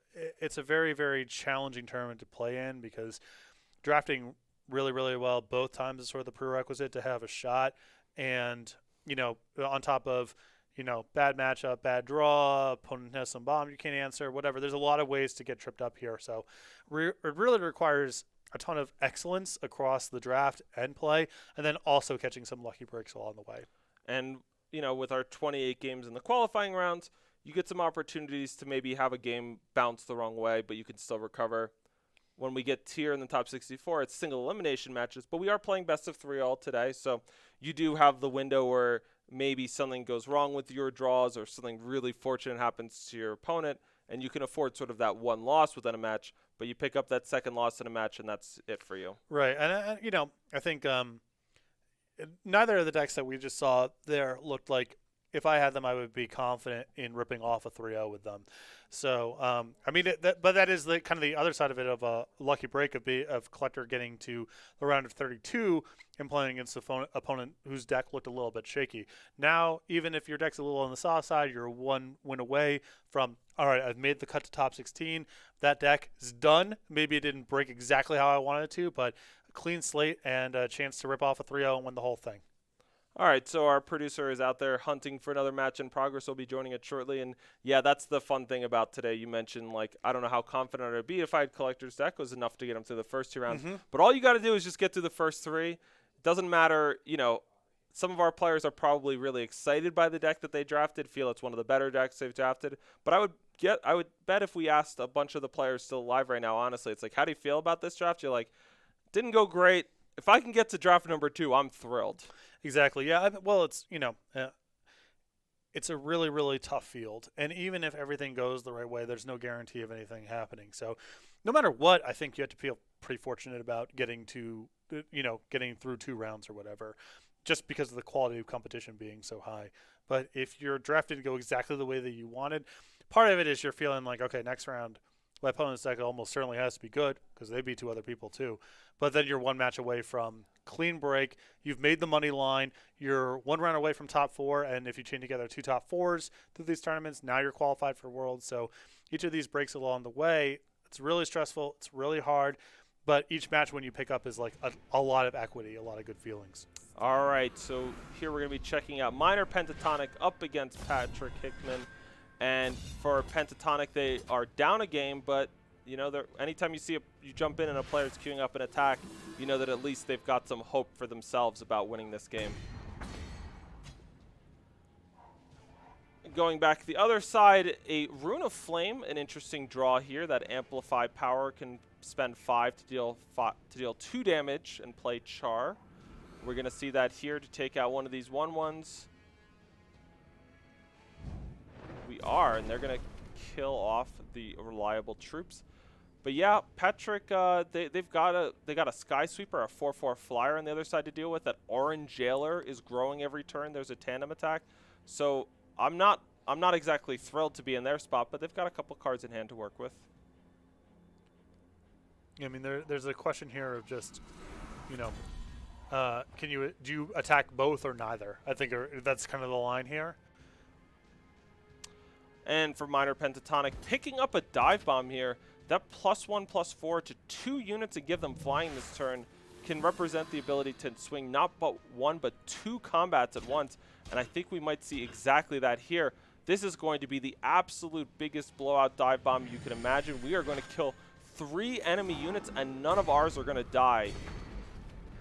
[SPEAKER 2] very, very challenging tournament to play in because drafting really, really well both times is sort of the prerequisite to have a shot. And, on top of, bad matchup, bad draw, opponent has some bomb you can't answer, whatever. There's a lot of ways to get tripped up here. So it really requires a ton of excellence across the draft and play, and then also catching some lucky breaks along the way.
[SPEAKER 1] And, with our 28 games in the qualifying rounds, you get some opportunities to maybe have a game bounce the wrong way, but you can still recover. When we get tier in the top 64, it's single elimination matches, but we are playing best of 3 all today, so you do have the window where maybe something goes wrong with your draws or something really fortunate happens to your opponent, and you can afford sort of that one loss within a match, but you pick up that second loss in a match, and that's it for you.
[SPEAKER 2] Right, and I think neither of the decks that we just saw there looked like if I had them, I would be confident in ripping off a 3-0 with them. So, I mean, but that is the kind of the other side of it of a lucky break of Collector getting to the round of 32 and playing against an opponent whose deck looked a little bit shaky. Now, even if your deck's a little on the soft side, you're one win away from, all right, I've made the cut to top 16. That deck is done. Maybe it didn't break exactly how I wanted it to, but a clean slate and a chance to rip off a 3-0 and win the whole thing.
[SPEAKER 1] All right, so our producer is out there hunting for another match in progress. He'll be joining us shortly. And, yeah, that's the fun thing about today. You mentioned, like, I don't know how confident I'd be if I had Collector's deck. It was enough to get him through the first 2 rounds. But all you got to do is just get through the first 3. It doesn't matter, some of our players are probably really excited by the deck that they drafted, feel it's one of the better decks they've drafted. But I would bet if we asked a bunch of the players still alive right now, honestly, it's like, how do you feel about this draft? You're like, didn't go great. If I can get to draft number 2, I'm thrilled.
[SPEAKER 2] Exactly. Yeah. Well, it's it's a really, really tough field, and even if everything goes the right way, there's no guarantee of anything happening. So, no matter what, I think you have to feel pretty fortunate about getting through 2 rounds or whatever, just because of the quality of competition being so high. But if you're drafted to go exactly the way that you wanted, part of it is you're feeling like, okay, next round, my opponent's deck almost certainly has to be good because they beat 2 other people too. But then you're 1 match away from clean break. You've made the money line. You're 1 round away from top 4. And if you chain together 2 top 4s through these tournaments, now you're qualified for Worlds. So each of these breaks along the way, it's really stressful. It's really hard. But each match when you pick up is like a lot of equity, a lot of good feelings.
[SPEAKER 1] All right, so here we're going to be checking out Minor Pentatonic up against Patrick Hickman. And for Pentatonic, they are down a game, but anytime you jump in and a player's queuing up an attack, you know that at least they've got some hope for themselves about winning this game. Going back to the other side, a Rune of Flame, an interesting draw here. That Amplify Power can spend 5 to deal 2 damage and play Char. We're going to see that here to take out one of these 1/1s. We are, and they're going to kill off the reliable troops. But yeah, Patrick, they got a Sky Sweeper, a 4/4 flyer on the other side to deal with. That Orange Jailer is growing every turn. There's a tandem attack, so I'm not exactly thrilled to be in their spot, but they've got a couple cards in hand to work with.
[SPEAKER 2] I mean, there's a question here of just, do you attack both or neither? I think that's kind of the line here.
[SPEAKER 1] And for Minor Pentatonic, picking up a Dive Bomb here, that +1/+4 to 2 units and give them flying this turn can represent the ability to swing not but 1 but 2 combats at once. And I think we might see exactly that here. This is going to be the absolute biggest blowout Dive Bomb you can imagine. We are going to kill 3 enemy units and none of ours are going to die.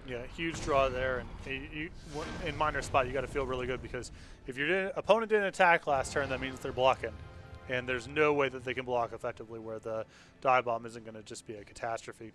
[SPEAKER 2] Yeah, huge draw there, and in Minor spot you got to feel really good because if your opponent didn't attack last turn, that means they're blocking, and there's no way that they can block effectively where the Dive Bomb isn't going to just be a catastrophe.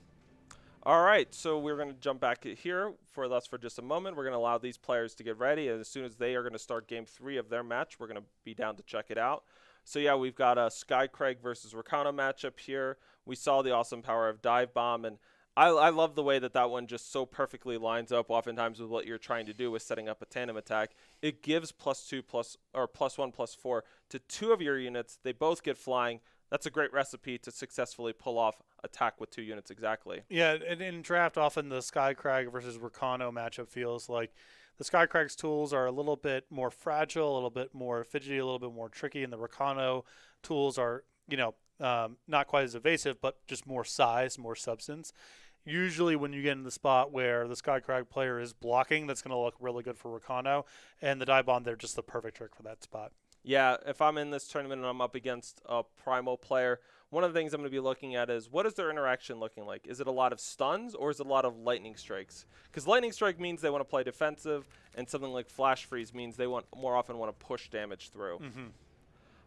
[SPEAKER 1] All right, so we're going to jump back here for just a moment. We're going to allow these players to get ready, and as soon as they are going to start Game 3 of their match, we're going to be down to check it out. So yeah, we've got a Skycrag versus Rakano matchup here. We saw the awesome power of Dive Bomb, and I love the way that one just so perfectly lines up oftentimes with what you're trying to do with setting up a tandem attack. It gives +1/+4 to 2 of your units. They both get flying. That's a great recipe to successfully pull off attack with 2 units exactly.
[SPEAKER 2] Yeah, and in draft, often the Skycrag versus Rakano matchup feels like the Skycrag's tools are a little bit more fragile, a little bit more fidgety, a little bit more tricky, and the Rakano tools are, not quite as evasive, but just more size, more substance. Usually when you get in the spot where the Skycrag player is blocking, that's going to look really good for Rakano, and the Dive Bomb, they're just the perfect trick for that spot.
[SPEAKER 1] Yeah, if I'm in this tournament and I'm up against a Primal player, one of the things I'm going to be looking at is what is their interaction looking like? Is it a lot of stuns or is it a lot of Lightning Strikes? Because Lightning Strike means they want to play defensive, and something like Flash Freeze means they more often want to push damage through.
[SPEAKER 2] Mm-hmm.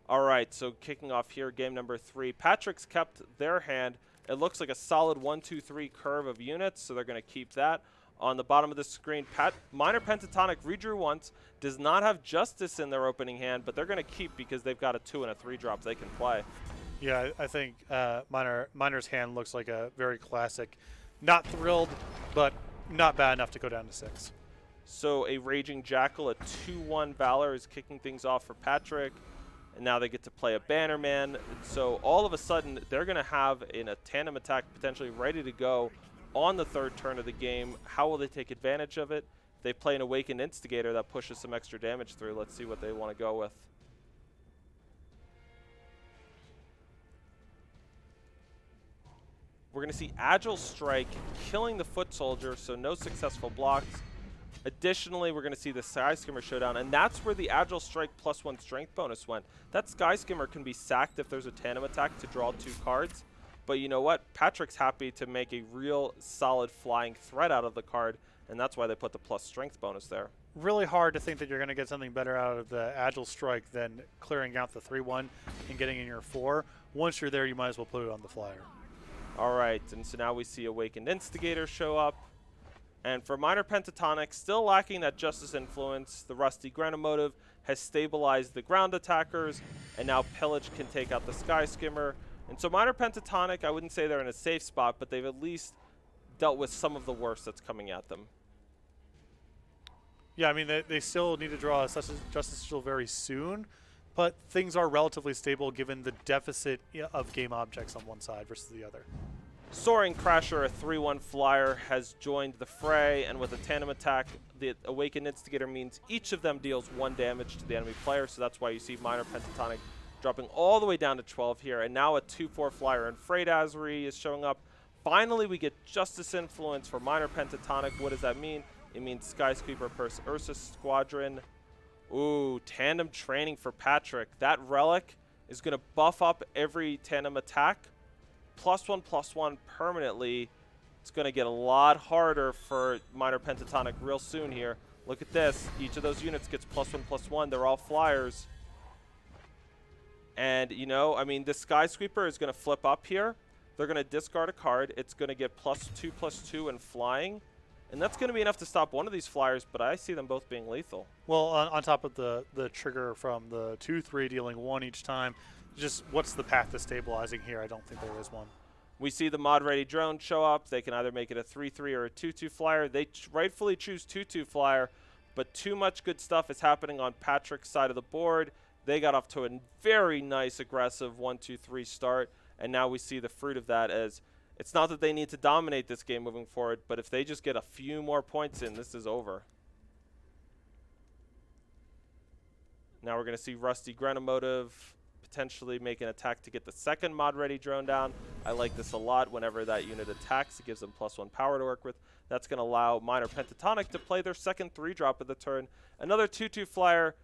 [SPEAKER 1] All right, so kicking off here, game number 3. Patrick's kept their hand. It looks like a solid 1-2-3 curve of units, so they're going to keep that. On the bottom of the screen, Minor Pentatonic redrew once, does not have Justice in their opening hand, but they're going to keep because they've got a 2 and a 3 drop they can play.
[SPEAKER 2] Yeah, I think Minor's hand looks like a very classic, not thrilled, but not bad enough to go down to 6.
[SPEAKER 1] So a Raging Jackal, a 2-1 Valor is kicking things off for Patrick. And now they get to play a Bannerman. So all of a sudden, they're going to have a tandem attack potentially ready to go on the third turn of the game. How will they take advantage of it? If they play an Awakened Instigator, that pushes some extra damage through. Let's see what they want to go with. We're going to see Agile Strike killing the Foot Soldier, so no successful blocks. Additionally, we're going to see the Sky Skimmer showdown, and that's where the Agile Strike +1 strength bonus went. That Sky Skimmer can be sacked if there's a tandem attack to draw 2 cards. But you know what? Patrick's happy to make a real solid flying threat out of the card, and that's why they put the plus strength bonus there.
[SPEAKER 2] Really hard to think that you're going to get something better out of the Agile Strike than clearing out the 3-1 and getting in your 4. Once you're there, you might as well put it on the flyer.
[SPEAKER 1] All right, and so now we see Awakened Instigator show up. And for Minor Pentatonic, still lacking that Justice influence, the Rusty Grenomotive has stabilized the ground attackers, and now Pillage can take out the Sky Skimmer. And so Minor Pentatonic, I wouldn't say they're in a safe spot, but they've at least dealt with some of the worst that's coming at them.
[SPEAKER 2] Yeah, I mean, they still need to draw a Justice Sigil very soon, but things are relatively stable given the deficit of game objects on one side versus the other.
[SPEAKER 1] Soaring Crasher, a 3-1 flyer, has joined the fray, and with a tandem attack, the Awakened Instigator means each of them deals 1 damage to the enemy player, so that's why you see Minor Pentatonic dropping all the way down to 12 here. And now a 2-4 flyer and Frayed Azuri is showing up. Finally, we get Justice Influence for Minor Pentatonic. What does that mean? It means Skyscraper Purse Ursus Squadron. Ooh, tandem training for Patrick. That relic is going to buff up every tandem attack. +1/+1 permanently. It's going to get a lot harder for Minor Pentatonic real soon here. Look at this. Each of those units gets +1/+1. They're all flyers. And, you know, I mean, this Skyscraper is going to flip up here. They're going to discard a card. It's going to get +2/+2 in flying. And that's going to be enough to stop one of these flyers, but I see them both being lethal.
[SPEAKER 2] Well, on top of the trigger from the 2/3 dealing 1 each time, just what's the path to stabilizing here? I don't think there is one.
[SPEAKER 1] We see the mod-ready drone show up. They can either make it a 3/3 or a 2/2 flyer. They rightfully choose 2/2 flyer, but too much good stuff is happening on Patrick's side of the board. They got off to a very nice, aggressive 1-2-3 start, and now we see the fruit of that as it's not that they need to dominate this game moving forward, but if they just get a few more points in, this is over. Now we're going to see Rusty Grenomotive potentially make an attack to get the second mod-ready drone down. I like this a lot. Whenever that unit attacks, it gives them +1 power to work with. That's going to allow Minor Pentatonic to play their second 3-drop of the turn. Another 2/2 flyer.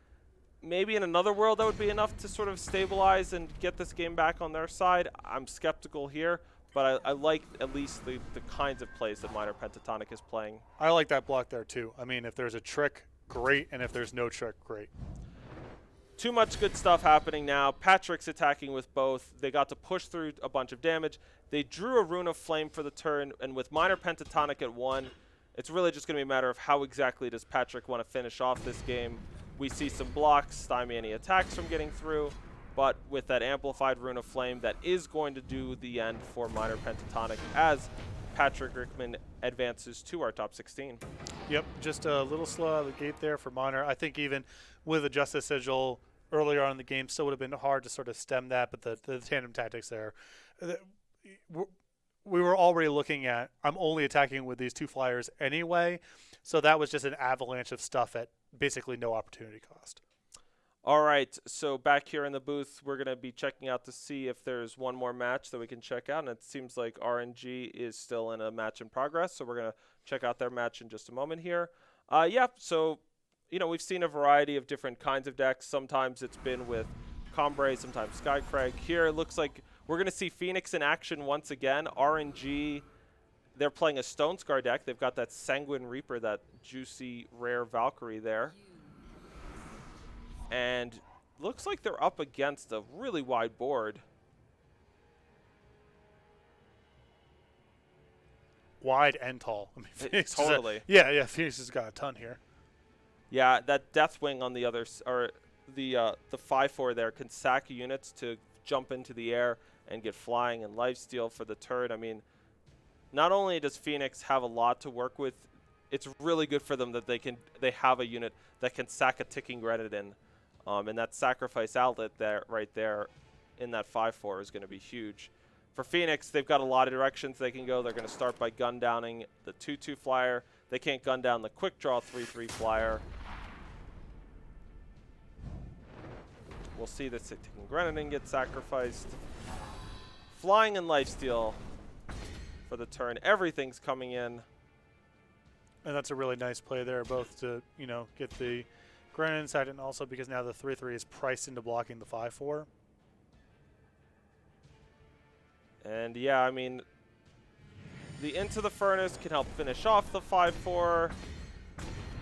[SPEAKER 1] Maybe in another world that would be enough to sort of stabilize and get this game back on their side. I'm skeptical here, but I like at least the kinds of plays that Minor Pentatonic is playing.
[SPEAKER 2] I like that block there too. I mean, if there's a trick, great, and if there's no trick, great.
[SPEAKER 1] Too much good stuff happening now. Patrick's attacking with both. They got to push through a bunch of damage. They drew a Rune of Flame for the turn, and with Minor Pentatonic at 1, it's really just going to be a matter of how exactly does Patrick want to finish off this game. We see some blocks, stymie any attacks from getting through, but with that amplified Rune of Flame, that is going to do the end for Minor Pentatonic as Patrick Rickman advances to our top 16.
[SPEAKER 2] Yep, just a little slow out of the gate there for Minor. I think even with a Justice Sigil earlier on in the game, still would have been hard to sort of stem that, but the tandem tactics there. We were already looking at, I'm only attacking with these 2 flyers anyway, so that was just an avalanche of stuff at basically no opportunity cost.
[SPEAKER 1] All right, so back here in the booth, we're going to be checking out to see if there's one more match that we can check out, and it seems like RNG is still in a match in progress, so we're going to check out their match in just a moment here. Yeah, so, you know, we've seen a variety of different kinds of decks. Sometimes it's been with Combray, sometimes Skycrag. Here it looks like we're going to see Phoenix in action once again. RNG, they're playing a Stone Scar deck. They've got that Sanguine Reaper, that juicy, rare Valkyrie there. And looks like they're up against a really wide board.
[SPEAKER 2] Wide and tall. I mean, Phoenix
[SPEAKER 1] totally.
[SPEAKER 2] Yeah, Phoenix has got a ton here.
[SPEAKER 1] Yeah, that Deathwing on the other, or the 5/4 there can sack units to jump into the air and get flying and lifesteal for the turn. I mean, not only does Phoenix have a lot to work with it's really good for them that they have a unit that can sack a ticking Grenadin. And that sacrifice outlet there, right there, in that 5/4 is going to be huge. For Phoenix, they've got a lot of directions they can go. They're going to start by gun downing the 2/2 flyer. They can't gun down the quick draw 3/3 flyer. We'll see the ticking Grenadin get sacrificed. Flying and lifesteal for the turn. Everything's coming in.
[SPEAKER 2] And that's a really nice play there, both to, you know, get the Grenadin inside and also because now the 3/3 is priced into blocking the 5/4.
[SPEAKER 1] And yeah, I mean, the Into the Furnace can help finish off the 5/4,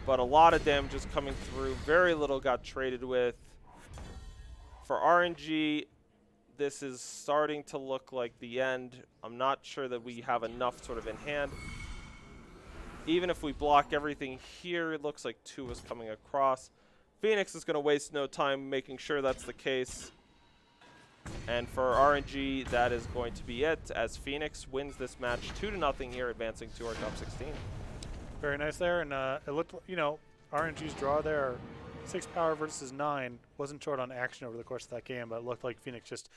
[SPEAKER 1] but a lot of damage is coming through. Very little got traded with. For RNG, this is starting to look like the end. I'm not sure that we have enough sort of in hand. Even if we block everything here, it looks like 2 is coming across. Phoenix is going to waste no time making sure that's the case. And for RNG, that is going to be it, as Phoenix wins this match 2-0 here, advancing to our top 16.
[SPEAKER 2] Very nice there, and it looked, you know, RNG's draw there, 6 power versus 9, wasn't short on action over the course of that game, but it looked like Phoenix just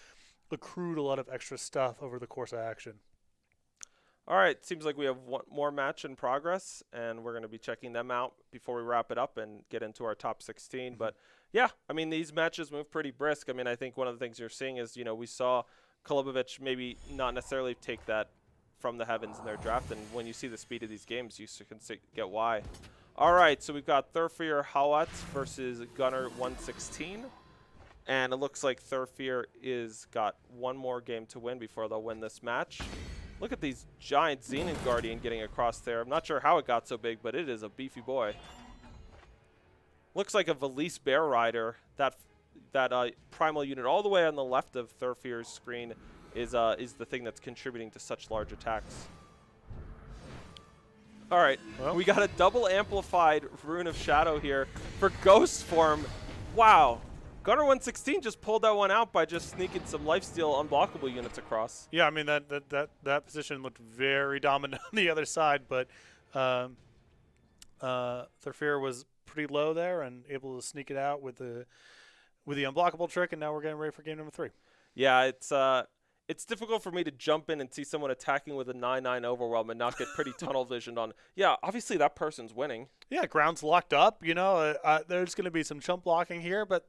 [SPEAKER 2] accrued a lot of extra stuff over the course of action.
[SPEAKER 1] All right, seems like we have one more match in progress, and we're going to be checking them out before we wrap it up and get into our top 16. But yeah, I mean, these matches move pretty brisk. I mean, I think one of the things you're seeing is, you know, we saw Kolobovic maybe not necessarily take that from the heavens in their draft, and when you see the speed of these games, you can get why. All right, so we've got Thurfir Hawat versus Gunner 116, and it looks like Thurfir is got one more game to win before they'll win this match. Look at these giant Xenon Guardian getting across there. I'm not sure how it got so big, but it is a beefy boy. Looks like a Valise Bear Rider. That primal unit all the way on the left of Thurfir's screen is the thing that's contributing to such large attacks. All right, well, we got a double amplified Rune of Shadow here for Ghost form. Wow. Gunner 116 just pulled that one out by just sneaking some lifesteal unblockable units across.
[SPEAKER 2] Yeah, I mean, that position looked very dominant on the other side, but Thurfir was pretty low there and able to sneak it out with the unblockable trick, and now we're getting ready for game number 3.
[SPEAKER 1] Yeah, it's difficult for me to jump in and see someone attacking with a 9/9 overwhelm and not get pretty tunnel visioned on. Yeah, obviously that person's winning.
[SPEAKER 2] Yeah, ground's locked up. You know, there's going to be some chump blocking here, but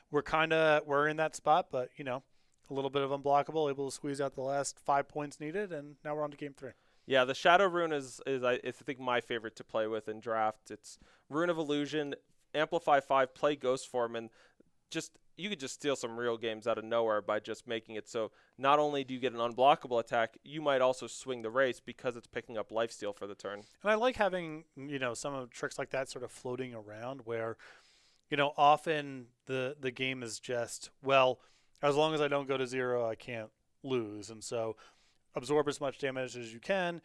[SPEAKER 2] we're in that spot. But you know, a little bit of unblockable, able to squeeze out the last 5 points needed, and now we're on to game 3.
[SPEAKER 1] Yeah, the Shadow Rune is I think my favorite to play with in draft. It's Rune of Illusion, Amplify 5, play Ghost form, and you could just steal some real games out of nowhere by just making it so not only do you get an unblockable attack, you might also swing the race because it's picking up lifesteal for the turn.
[SPEAKER 2] And I like having, you know, some of tricks like that sort of floating around where, you know, often the game is just, well, as long as I don't go to 0, I can't lose. And so absorb as much damage as you can,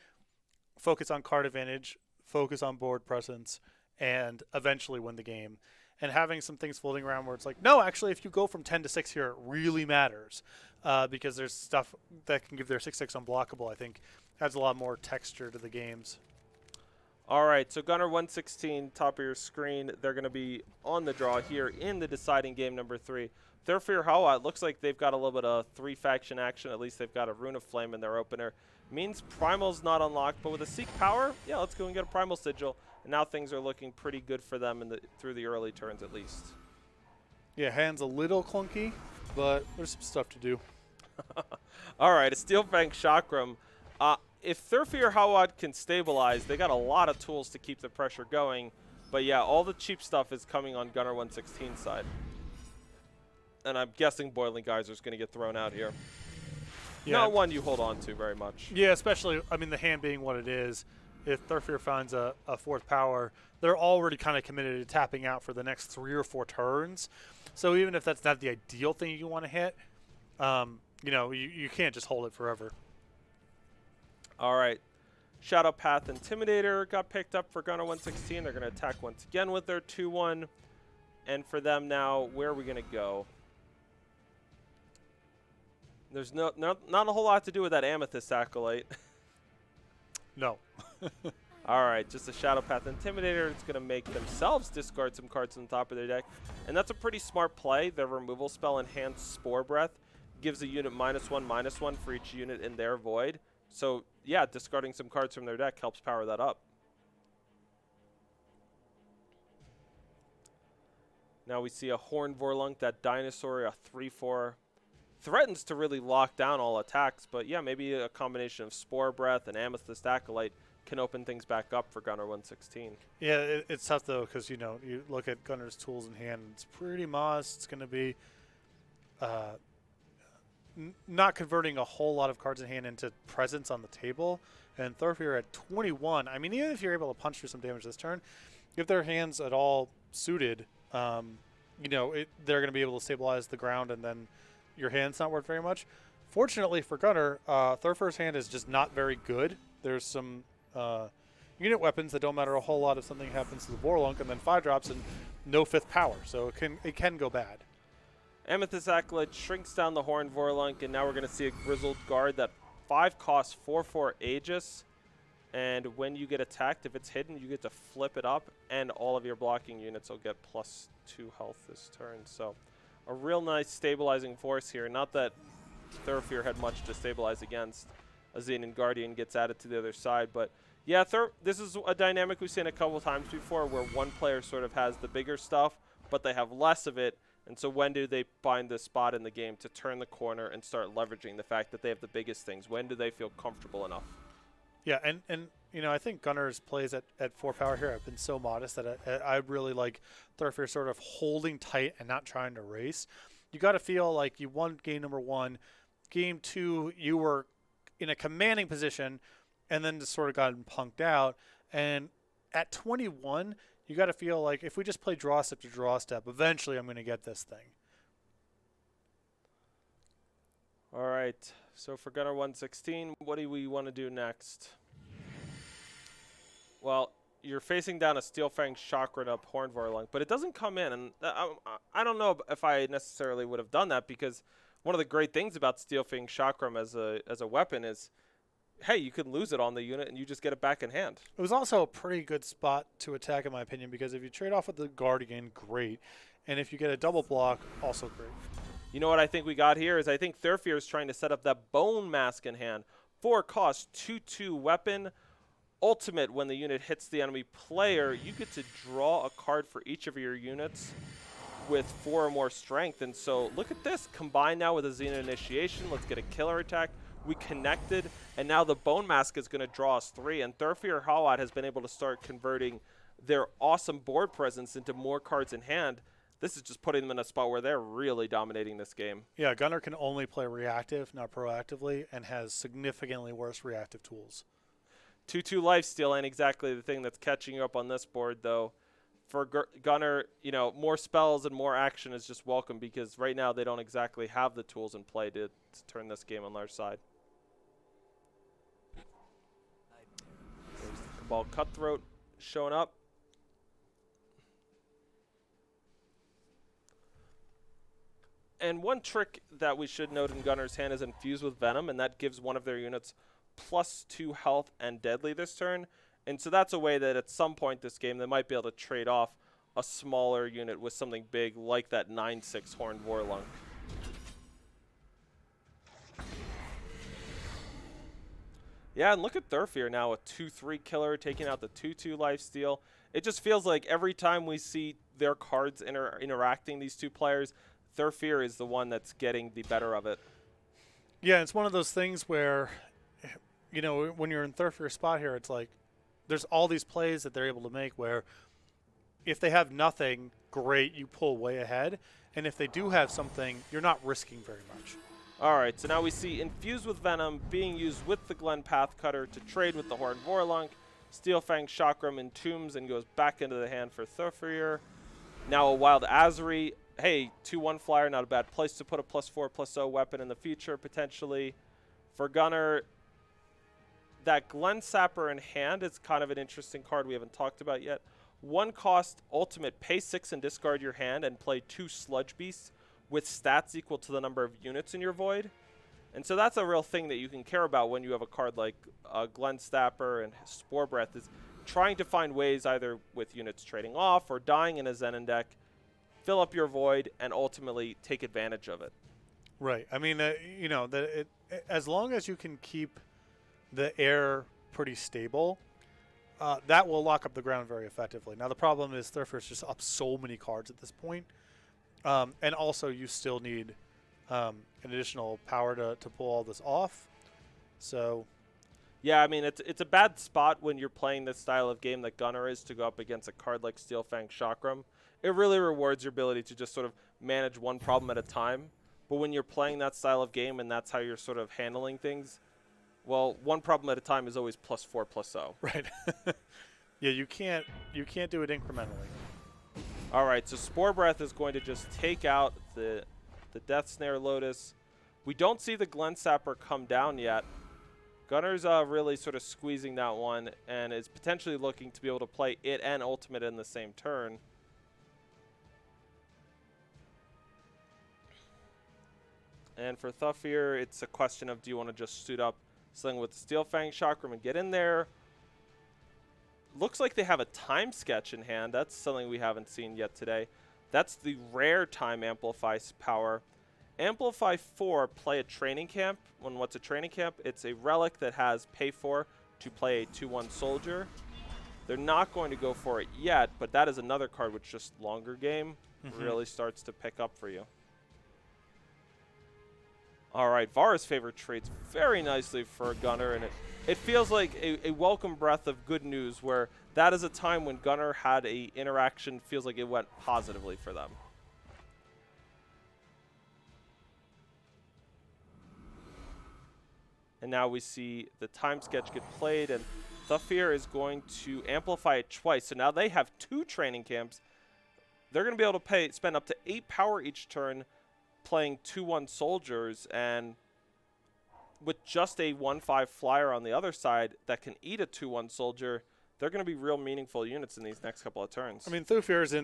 [SPEAKER 2] focus on card advantage, focus on board presence, and eventually win the game. And having some things floating around where it's like, no, actually, if you go from 10 to 6 here, it really matters because there's stuff that can give their 6/6 unblockable, I think, adds a lot more texture to the games.
[SPEAKER 1] All right, so Gunner 116, top of your screen. They're going to be on the draw here in the deciding game number 3. Thurfir Hawa, it looks like they've got a little bit of 3-faction action. At least they've got a Rune of Flame in their opener. Means Primal's not unlocked, but with a Seek Power, yeah, let's go and get a Primal Sigil. And now things are looking pretty good for them through the early turns at least.
[SPEAKER 2] Yeah, hand's a little clunky, but there's some stuff to do.
[SPEAKER 1] All right, a Steel Fang Chakram. If Thurfir Hawad can stabilize, they got a lot of tools to keep the pressure going. But yeah, all the cheap stuff is coming on Gunner 116 side. And I'm guessing Boiling Geyser is going to get thrown out here. Yeah. Not one you hold on to very much.
[SPEAKER 2] Yeah, especially, I mean, the hand being what it is. If Thurfir finds a 4th power, they're already kind of committed to tapping out for the next 3 or 4 turns. So even if that's not the ideal thing you want to hit, you know, you can't just hold it forever.
[SPEAKER 1] All right. Shadow Path Intimidator got picked up for Gunner 116. They're going to attack once again with their 2/1. And for them now, where are we going to go? There's not a whole lot to do with that Amethyst Acolyte.
[SPEAKER 2] No.
[SPEAKER 1] All right, just a Shadow Path Intimidator. It's going to make themselves discard some cards on the top of their deck. And that's a pretty smart play. Their removal spell, Enhanced Spore Breath, gives a unit -1/-1 for each unit in their void. So, yeah, discarding some cards from their deck helps power that up. Now we see a Horned Vorlunk, that dinosaur, a 3/4. Threatens to really lock down all attacks, but yeah, maybe a combination of Spore Breath and Amethyst Acolyte can open things back up for Gunner 116.
[SPEAKER 2] Yeah, it's tough though because you look at Gunner's tools in hand. It's pretty moss. It's going to be not converting a whole lot of cards in hand into presence on the table. And Thorfir at 21. I mean, even if you're able to punch through some damage this turn, if their hands at all suited, they're going to be able to stabilize the ground, and then your hand's not worth very much. Fortunately for Gunner, Thorfir's hand is just not very good. There's some unit weapons that don't matter a whole lot if something happens to the Vorlunk, and then 5-drops and no 5th power, so it can go bad.
[SPEAKER 1] Amethyst Acolyte shrinks down the Horned Vorlunk, and now we're going to see a Grizzled Guard that 5 costs 4/4 Aegis. And when you get attacked, if it's hidden, you get to flip it up, and all of your blocking units will get +2 health this turn. So a real nice stabilizing force here. Not that Thorfir had much to stabilize against. A Xenon Guardian gets added to the other side, but yeah, this is a dynamic we've seen a couple times before where one player sort of has the bigger stuff, but they have less of it. And so when do they find the spot in the game to turn the corner and start leveraging the fact that they have the biggest things? When do they feel comfortable enough?
[SPEAKER 2] Yeah, and I think Gunner's plays at 4 power here have been so modest that I really like Thorfir sort of holding tight and not trying to race. You got to feel like you won game number 1. Game 2, you were in a commanding position and then just sort of gotten punked out. And at 21, you got to feel like if we just play draw step to draw step, eventually I'm going to get this thing.
[SPEAKER 1] All right. So for Gunner 116, what do we want to do next? Well, you're facing down a Steelfang Chakra up Horned Vorlunk, but it doesn't come in. And I don't know if I necessarily would have done that, because one of the great things about Steelfang Chakram as a weapon is, hey, you can lose it on the unit and you just get it back in hand.
[SPEAKER 2] It was also a pretty good spot to attack, in my opinion, because if you trade off with the Guardian, great. And if you get a double block, also great.
[SPEAKER 1] You know what I think we got here is I think Thorfir is trying to set up that Bone Mask in hand. 4 cost, 2/2 weapon. Ultimate, when the unit hits the enemy player, you get to draw a card for each of your units with 4 or more strength. And so look at this. Combine now with a Xena Initiation. Let's get a killer attack. We connected, and now the Bone Mask is going to draw us 3. And Thorfir Hawat has been able to start converting their awesome board presence into more cards in hand. This is just putting them in a spot where they're really dominating this game.
[SPEAKER 2] Yeah, Gunner can only play reactive, not proactively, and has significantly worse reactive tools.
[SPEAKER 1] 2/2 lifesteal ain't exactly the thing that's catching you up on this board, though. For Gunner, more spells and more action is just welcome, because right now they don't exactly have the tools in play to turn this game on their side. There's the Cabal Cutthroat showing up. And one trick that we should note in Gunner's hand is Infuse with Venom, and that gives one of their units +2 health and deadly this turn. And so that's a way that at some point this game they might be able to trade off a smaller unit with something big like that 9/6 Horned Vorlunk. Yeah, and look at Thorfir now, a 2/3 killer taking out the 2/2 lifesteal. It just feels like every time we see their cards interacting, these two players, Thorfir is the one that's getting the better of it.
[SPEAKER 2] Yeah, it's one of those things where, when you're in Thorfir's spot here, it's like there's all these plays that they're able to make where if they have nothing, great, you pull way ahead. And if they do have something, you're not risking very much.
[SPEAKER 1] All right, so now we see Infused with Venom being used with the Glen Pathcutter to trade with the Horned Vorlunk. Steelfang Chakram entombs and goes back into the hand for Thorfir. Now a Wild Azuri. Hey, 2/1 flyer, not a bad place to put a +4/+0 weapon in the future, potentially. For Gunner, that Glen Sapper in hand is kind of an interesting card we haven't talked about yet. 1 cost ultimate, pay 6 and discard your hand and play 2 Sludge Beasts with stats equal to the number of units in your void. And so that's a real thing that you can care about when you have a card like Glen Sapper and Spore Breath, is trying to find ways either with units trading off or dying in a Zenin deck, fill up your void, and ultimately take advantage of it.
[SPEAKER 2] Right. I mean, as long as you can keep the air pretty stable, that will lock up the ground very effectively. Now, the problem is Thurfer's just up so many cards at this point. And also, you still need an additional power to pull all this off. So,
[SPEAKER 1] yeah, I mean, it's a bad spot when you're playing this style of game that Gunnar is to go up against a card like Steelfang Chakram. It really rewards your ability to just sort of manage one problem at a time. But when you're playing that style of game and that's how you're sort of handling things, well, one problem at a time is always +4/+0.
[SPEAKER 2] Right. Yeah, you can't do it incrementally.
[SPEAKER 1] All right, so Spore Breath is going to just take out the Death Snare Lotus. We don't see the Glen Sapper come down yet. Gunnar's really sort of squeezing that one and is potentially looking to be able to play it and Ultimate in the same turn. And for Thufir, it's a question of, do you want to just suit up something with the Steelfang Chakram and get in there? Looks like they have a Time Sketch in hand. That's something we haven't seen yet today. That's the rare Time Amplify power. Amplify 4, play a Training Camp. What's a Training Camp? It's a relic that has pay 4 to play a 2/1 soldier. They're not going to go for it yet, but that is another card which just longer game really starts to pick up for you. All right, Vara's favorite trades very nicely for Gunnar, and it feels like a welcome breath of good news where that is a time when Gunnar had a interaction, feels like it went positively for them. And now we see the Time Sketch get played, and Thufir is going to amplify it twice. So now they have 2 training camps. They're going to be able to spend up to 8 power each turn playing 2/1 soldiers, and with just a 1/5 flyer on the other side that can eat a 2/1 soldier, they're going to be real meaningful units in these next couple of turns.
[SPEAKER 2] I mean, Thufir is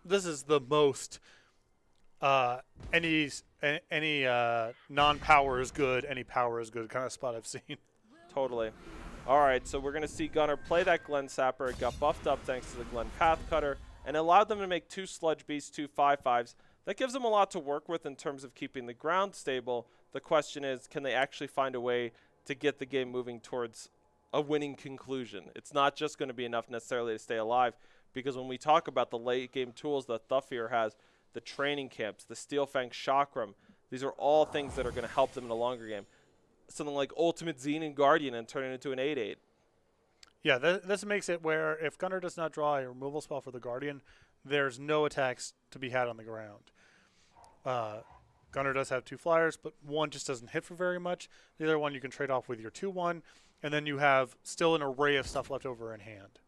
[SPEAKER 2] this is the most any non-power is good, any power is good kind of spot I've seen.
[SPEAKER 1] Totally. All right, so we're going to see Gunnar play that Glen Sapper. It got buffed up thanks to the Glen Path Cutter, and allowed them to make 2 Sludge Beasts, 2 5/5s. That gives them a lot to work with in terms of keeping the ground stable. The question is, can they actually find a way to get the game moving towards a winning conclusion? It's not just going to be enough necessarily to stay alive, because when we talk about the late game tools that Thufir has, the training camps, the Steelfang Chakram, these are all things that are going to help them in a longer game. Something like Ultimate Xenon Guardian and turn it into an 8/8.
[SPEAKER 2] Yeah, this makes it where if Gunnar does not draw a removal spell for the Guardian, there's no attacks to be had on the ground. Gunnar does have 2 flyers, but one just doesn't hit for very much. The other one you can trade off with your 2/1, and then you have still an array of stuff left over in hand.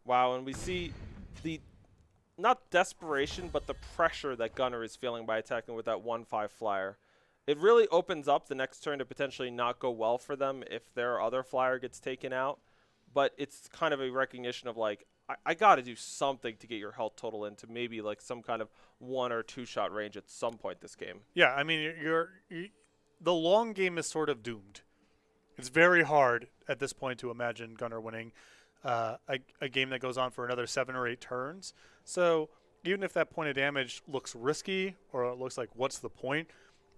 [SPEAKER 1] Wow, and we see the, not desperation, but the pressure that Gunnar is feeling by attacking with that 1/5 flyer. It really opens up the next turn to potentially not go well for them if their other flyer gets taken out. But it's kind of a recognition of like, I got to do something to get your health total into maybe like some kind of 1 or 2 shot range at some point this game.
[SPEAKER 2] Yeah, I mean, the long game is sort of doomed. It's very hard at this point to imagine Gunnar winning a game that goes on for another 7 or 8 turns. So even if that point of damage looks risky or it looks like what's the point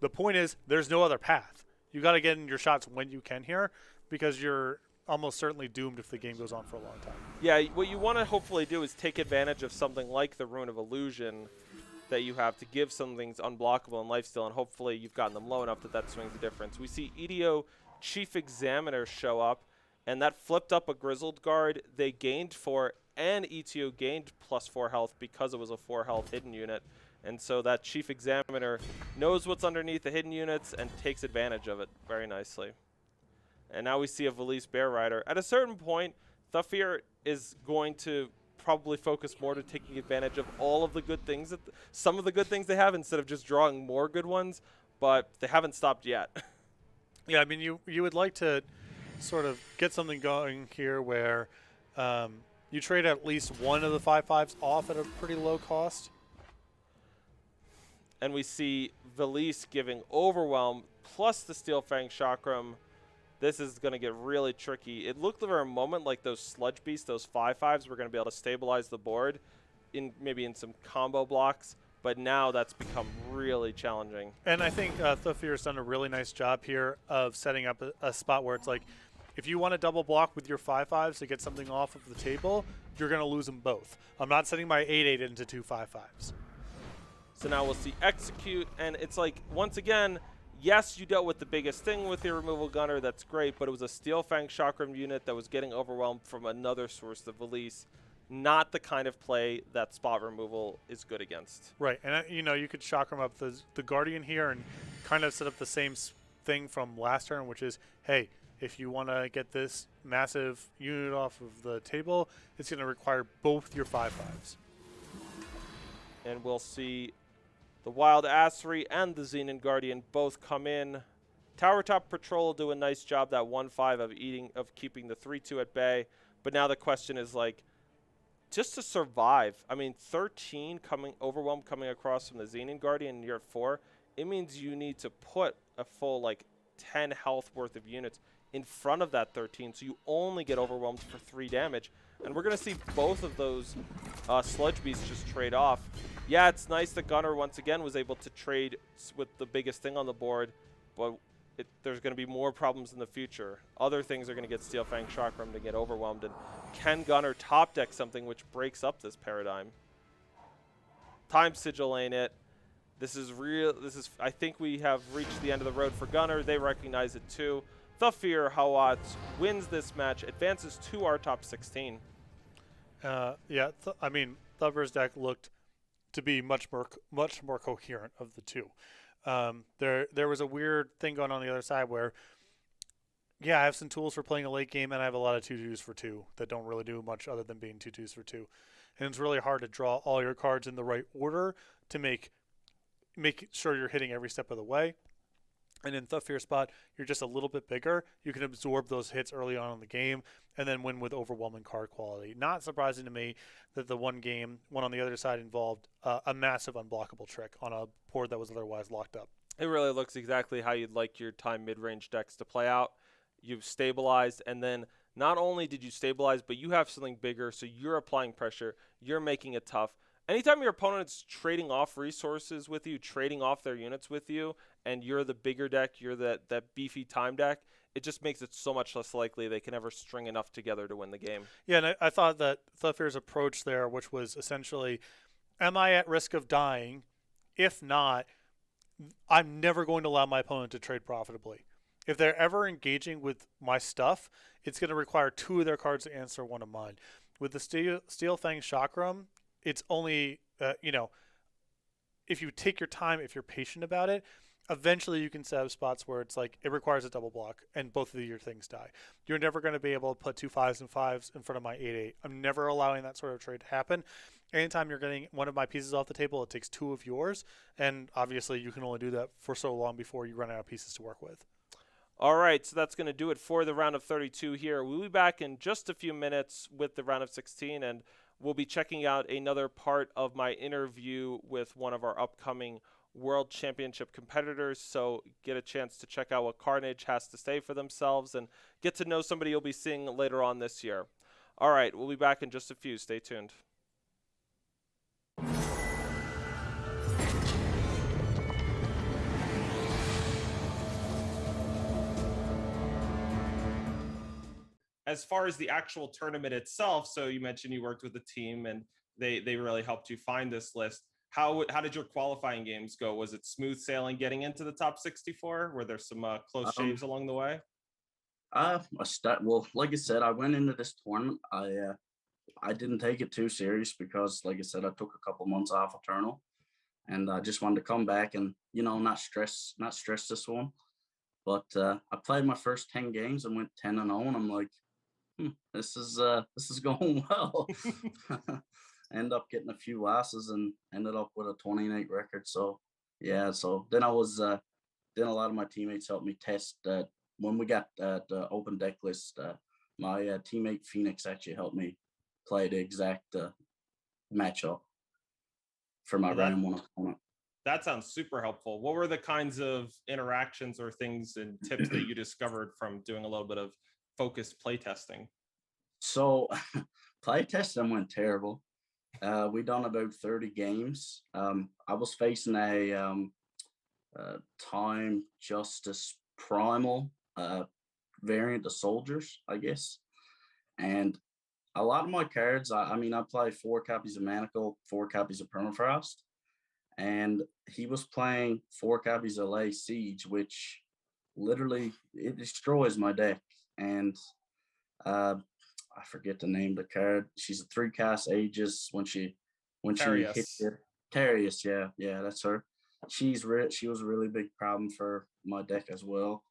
[SPEAKER 2] is there's no other path. You got to get in your shots when you can here, because you're almost certainly doomed if the game goes on for a long time.
[SPEAKER 1] Yeah, what you want to hopefully do is take advantage of something like the Rune of Illusion that you have to give some things unblockable in lifesteal, and hopefully you've gotten them low enough that swings the difference. We see EDO Chief Examiner show up, and that flipped up a Grizzled Guard. They gained 4, and ETO gained +4 health because it was a 4 health hidden unit. And so that Chief Examiner knows what's underneath the hidden units and takes advantage of it very nicely. And now we see a Valise Bear Rider. At a certain point, Thufir is going to probably focus more to taking advantage of all of the good things, some of the good things they have, instead of just drawing more good ones, but they haven't stopped yet.
[SPEAKER 2] Yeah, I mean, you would like to sort of get something going here where you trade at least one of the 5/5s off at a pretty low cost. And
[SPEAKER 1] we see Valise giving Overwhelm plus the Steelfang Chakram. this is going to get really tricky. It looked for a moment like those sludge beasts, those 5/5s, were going to be able to stabilize the board maybe in some combo blocks, but now that's become really challenging.
[SPEAKER 2] And I think Thufir's done a really nice job here of setting up a spot where it's like, if you want to double block with your 5/5s to get something off of the table, you're going to lose them both. I'm not setting my 8/8 into two 5/5s.
[SPEAKER 1] So now we'll see execute, and it's like, once again, yes, you dealt with the biggest thing with your removal gunner, that's great, but it was a Steel Fang Chakram unit that was getting overwhelmed from another source of release. Not the kind of play that spot removal is good against.
[SPEAKER 2] Right, and you could Chakram up the Guardian here and kind of set up the same thing from last turn, which is, hey, if you want to get this massive unit off of the table, it's going to require both your 5/5s.
[SPEAKER 1] And we'll see the Wild Assery and the Xenon Guardian both come in. Tower Top Patrol will do a nice job, that 1/5 of keeping the 3/2 at bay. But now the question is, like, just to survive. I mean, 13 overwhelmed coming across from the Xenon Guardian, and you're at 4. It means you need to put a full, like, 10 health worth of units in front of that 13, so you only get overwhelmed for 3 damage. And we're going to see both of those sludge beasts just trade off. Yeah, it's nice that Gunner once again was able to trade with the biggest thing on the board, but there's going to be more problems in the future. Other things are going to get Steel Fang Chakram to get overwhelmed, and can Gunner top deck something which breaks up this paradigm? Time Sigil ain't it. This is real. I think we have reached the end of the road for Gunner. They recognize it too. Thufir Hawat wins this match, advances to our top 16.
[SPEAKER 2] Yeah, I mean, Thufir's deck looked to be much more coherent of the two. There was a weird thing going on the other side where, yeah, I have some tools for playing a late game, and I have a lot of 2/2s for 2 that don't really do much other than being 2/2s for 2. And it's really hard to draw all your cards in the right order to make sure you're hitting every step of the way. And in Thufir's spot, you're just a little bit bigger. You can absorb those hits early on in the game and then win with overwhelming card quality. Not surprising to me that the one on the other side involved a massive unblockable trick on a board that was otherwise locked up.
[SPEAKER 1] It really looks exactly how you'd like your time mid-range decks to play out. You've stabilized, and then not only did you stabilize, but you have something bigger, so you're applying pressure. You're making it tough. Anytime your opponent's trading off resources with you, trading off their units with you, and you're the bigger deck, you're that beefy time deck, it just makes it so much less likely they can ever string enough together to win the game.
[SPEAKER 2] Yeah, and I thought that Thufir's approach there, which was essentially, am I at risk of dying? If not, I'm never going to allow my opponent to trade profitably. If they're ever engaging with my stuff, it's going to require 2 of their cards to answer 1 of mine. With the Steel Fang Chakram, it's only, if you take your time, if you're patient about it, eventually you can set up spots where it's like it requires a double block and both of your things die. You're never going to be able to put 2 5s and 5s in front of my 8/8. I'm never allowing that sort of trade to happen. Anytime you're getting one of my pieces off the table, it takes 2 of yours, and obviously you can only do that for so long before you run out of pieces to work with.
[SPEAKER 1] All right, so that's going to do it for the round of 32 here. We'll be back in just a few minutes with the round of 16, and we'll be checking out another part of my interview with one of our upcoming World Championship competitors. So get a chance to check out what Carnage has to say for themselves and get to know somebody you'll be seeing later on this year. All right, we'll be back in just a few. Stay tuned. As far as the actual tournament itself, so you mentioned you worked with a team and they really helped you find this list. How did your qualifying games go? Was it smooth sailing getting into the top 64? Were there some close shaves along the way?
[SPEAKER 3] Well, like I said, I went into this tournament. I didn't take it too serious because, like I said, I took a couple months off Eternal, and I just wanted to come back and not stress this one. But I played my first 10 games and went 10-0, and I'm like, this is going well. End up getting a few losses and ended up with a 28 record. So yeah, so then then a lot of my teammates helped me test that. When we got the open deck list, my teammate Phoenix actually helped me play the exact matchup for my round 1 opponent.
[SPEAKER 1] That sounds super helpful. What were the kinds of interactions or things and tips that you discovered from doing a little bit of focused playtesting?
[SPEAKER 3] So play testing went terrible. We done about 30 games. I was facing a time justice primal variant of soldiers, I guess. And a lot of my cards, I mean, I play 4 copies of Manacle, 4 copies of Permafrost, and he was playing 4 copies of Lay Siege, which literally it destroys my deck. And uh, I forget the name of the card. She's a 3 cast Aegis when she hit
[SPEAKER 1] Arius.
[SPEAKER 3] it. Tarius, yeah, that's her. She was a really big problem for my deck as well.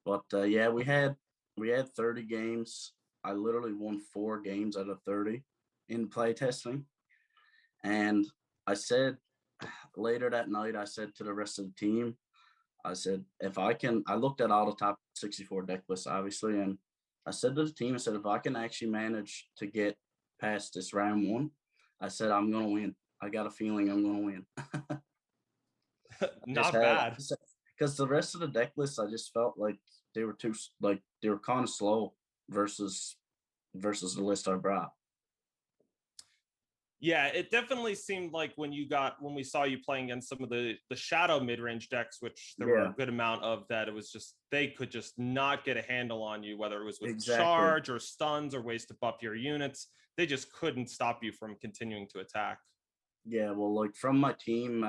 [SPEAKER 3] But yeah, we had 30 games. I literally won 4 games out of 30 in playtesting. And I said later that night, I said to the rest of the team, I said, if I can, I looked at all the top 64 deck lists, obviously, and I said to the team, I said, if I can actually manage to get past this round one, I said, I'm going to win. I got a feeling I'm going to win. Just
[SPEAKER 1] Not
[SPEAKER 3] had,
[SPEAKER 1] bad.
[SPEAKER 3] because the rest of the deck lists, I just felt like they were too, like, they were kind of slow versus the list I brought.
[SPEAKER 1] Yeah, it definitely seemed like when we saw you playing against some of the shadow mid-range decks, which there were
[SPEAKER 3] Yeah,
[SPEAKER 1] a good amount of, that it was just they could just not get a handle on you, whether it was with
[SPEAKER 3] exactly.
[SPEAKER 1] charge or stuns or ways to buff your units. They just couldn't stop you from continuing to attack.
[SPEAKER 3] Yeah, well, like from my team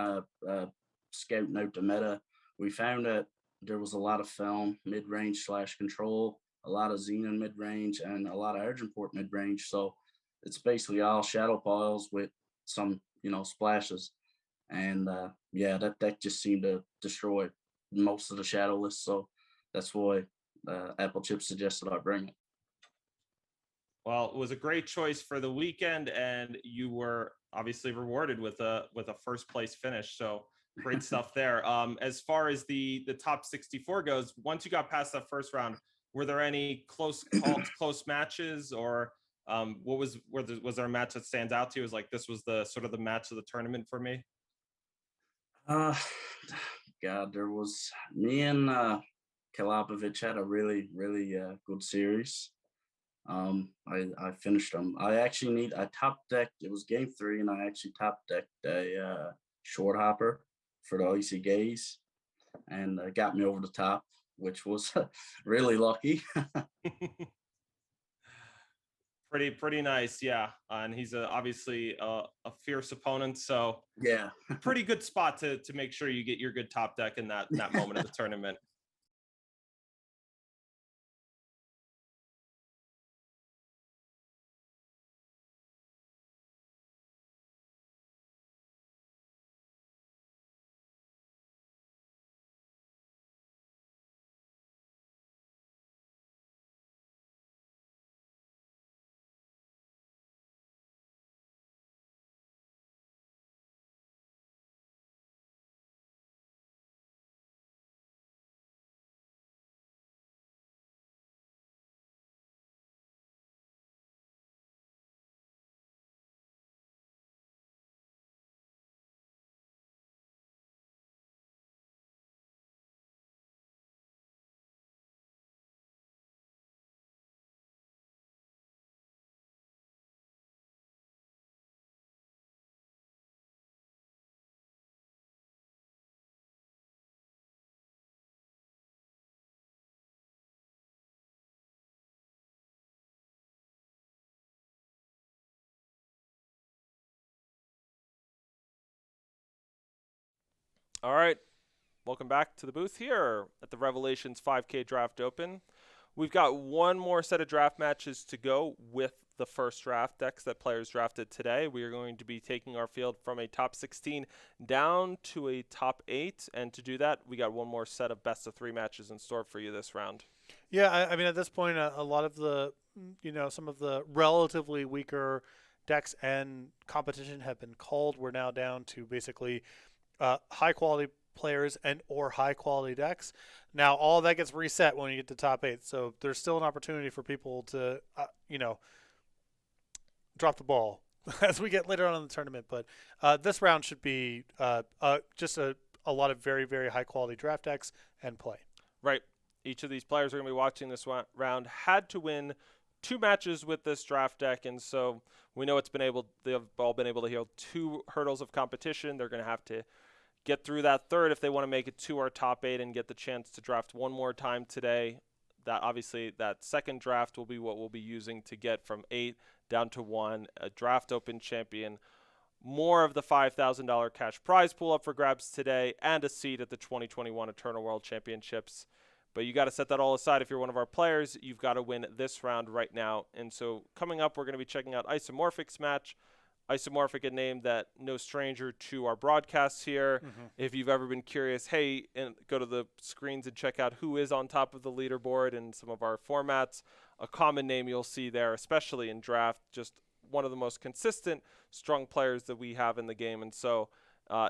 [SPEAKER 3] scouting out the meta, we found that there was a lot of film mid range slash control, a lot of Xenon mid range, and a lot of Argenport mid range. So it's basically all shadow piles with some, splashes. And yeah, that deck just seemed to destroy most of the shadow list. So that's why Apple Chip suggested I bring it.
[SPEAKER 1] Well, it was a great choice for the weekend, and you were obviously rewarded with a first place finish. So great stuff there. As far as the top 64 goes, once you got past that first round, were there any close calls, close matches, or was there a match that stands out to you? Was like this was the sort of the match of the tournament for me?
[SPEAKER 3] Uh, God, there was me and Kalapovich had a really, really good series. I finished them. I top decked. It was game 3, and I actually top decked a short hopper for the icy gaze, and got me over the top, which was really lucky.
[SPEAKER 1] Pretty nice, yeah. And he's obviously a fierce opponent, so
[SPEAKER 3] Yeah.
[SPEAKER 1] pretty good spot to make sure you get your good top deck in that moment of the tournament. All right, welcome back to the booth here at the Revelations 5K Draft Open. We've got one more set of draft matches to go with the first draft decks that players drafted today. We are going to be taking our field from a top 16 down to a top 8. And to do that, we got one more set of best of 3 matches in store for you this round.
[SPEAKER 2] Yeah, I mean, at this point, a lot of the, some of the relatively weaker decks and competition have been called. We're now down to basically high quality players and or high quality decks. Now all that gets reset when you get to top 8. So there's still an opportunity for people to drop the ball. as we get later on in the tournament. But this round should be just a lot of very, very high-quality draft decks and play.
[SPEAKER 1] Right. Each of these players are going to be watching this round had to win 2 matches with this draft deck, and so we know they've all been able to heal 2 hurdles of competition. They're going to have to get through that third if they want to make it to our top 8 and get the chance to draft one more time today. That obviously that second draft will be what we'll be using to get from 8 down to 1, a draft open champion, more of the $5,000 cash prize pool up for grabs today, and a seat at the 2021 Eternal World Championships. But you got to set that all aside if you're one of our players. You've got to win this round right now. And so coming up, we're going to be checking out Isomorphic's match. Isomorphic, a name that no stranger to our broadcasts here. If you've ever been curious, hey, and go to the screens and check out who is on top of the leaderboard in some of our formats. A common name you'll see there, especially in draft, just one of the most consistent, strong players that we have in the game. And so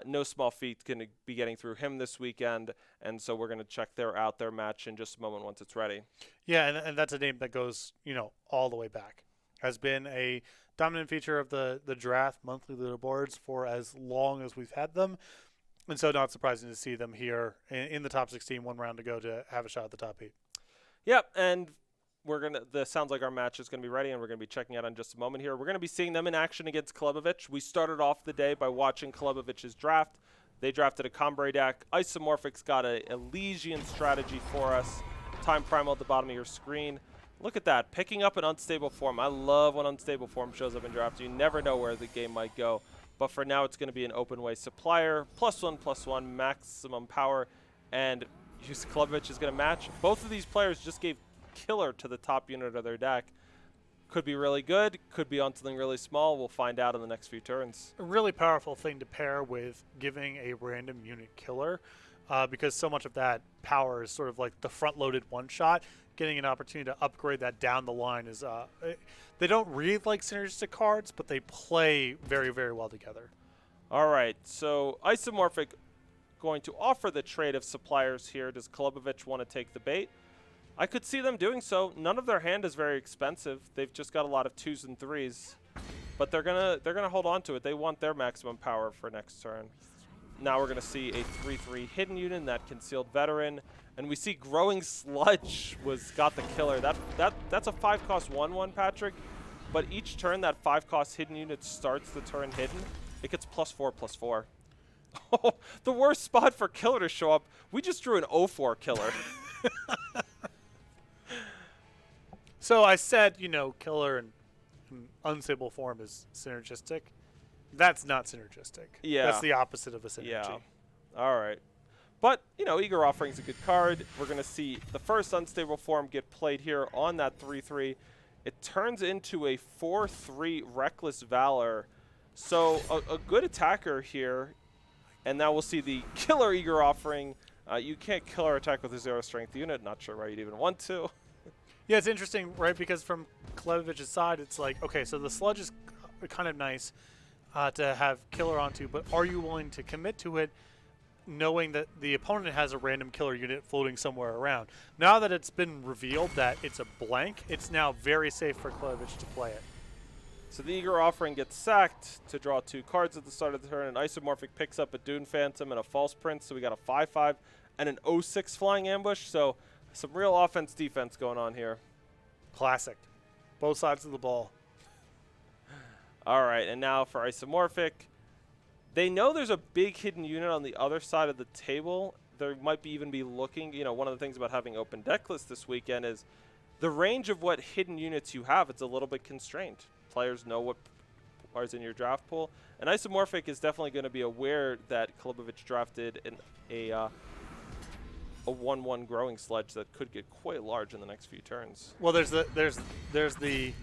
[SPEAKER 1] no small feat going to be getting through him this weekend. And so we're going to check out their match in just a moment once it's ready.
[SPEAKER 2] Yeah, and that's a name that goes, all the way back. Has been a dominant feature of the draft monthly leaderboards for as long as we've had them. And so not surprising to see them here in the top 16, one round to go to have a shot at the top 8.
[SPEAKER 1] Yep, and sounds like our match is going to be ready, and we're going to be checking out in just a moment here. We're going to be seeing them in action against Klebovic. We started off the day by watching Klebovic's draft. They drafted a Cambrai deck. Isomorphic's got a Elysian strategy for us. Time Primal at the bottom of your screen. Look at that, picking up an unstable form. I love when unstable form shows up in draft. You never know where the game might go. But for now, it's going to be an open way supplier, +1/+1, maximum power, and Klebovic is going to match. Both of these players just gave killer to the top unit of their deck. Could be really good, could be on something really small. We'll find out in the next few turns.
[SPEAKER 2] A really powerful thing to pair with giving a random unit killer, because so much of that power is sort of like the front-loaded one-shot. Getting an opportunity to upgrade that down the line is they don't read like synergistic cards, but they play very, very well together.
[SPEAKER 1] All right, so Isomorphic going to offer the trade of suppliers here. Does Klebovic want to take the bait? I could see them doing so. None of their hand is very expensive. They've just got a lot of 2s and 3s, but they're gonna hold on to it. They want their maximum power for next turn. Now we're gonna see a 3/3 hidden unit in that concealed veteran. And we see Growing Sludge got the killer. That's a 5-cost 1/1, Patrick. But each turn that 5-cost hidden unit starts the turn hidden, it gets +4/+4. The worst spot for killer to show up. We just drew an 0/4 killer.
[SPEAKER 2] So I said, killer and unstable form is synergistic. That's not synergistic.
[SPEAKER 1] Yeah.
[SPEAKER 2] That's the opposite of a synergy.
[SPEAKER 1] Yeah. All right. But, Eager Offering's a good card. We're going to see the first unstable form get played here on that 3/3. It turns into a 4/3 Reckless Valor. So a good attacker here. And now we'll see the killer Eager Offering. You can't killer attack with a 0 strength unit. Not sure why you'd even want to.
[SPEAKER 2] Yeah, it's interesting, right? Because from Klebovic's side, it's like, okay, so the sludge is kind of nice to have killer onto, but are you willing to commit to it knowing that the opponent has a random killer unit floating somewhere around? Now that it's been revealed that it's a blank, it's now very safe for Klebovic to play it.
[SPEAKER 1] So the Eager Offering gets sacked to draw 2 cards at the start of the turn, and Isomorphic picks up a Dune Phantom and a False Prince, so we got a 5/5 and an 0/6 Flying Ambush, so some real offense-defense going on here.
[SPEAKER 2] Classic. Both sides of the ball.
[SPEAKER 1] All right, and now for Isomorphic. They know there's a big hidden unit on the other side of the table. There might even be looking, one of the things about having open deck lists this weekend is the range of what hidden units you have, it's a little bit constrained. Players know what is in your draft pool. And Isomorphic is definitely going to be aware that Klebovic drafted a 1/1 Growing Sludge that could get quite large in the next few turns.
[SPEAKER 2] Well, there's the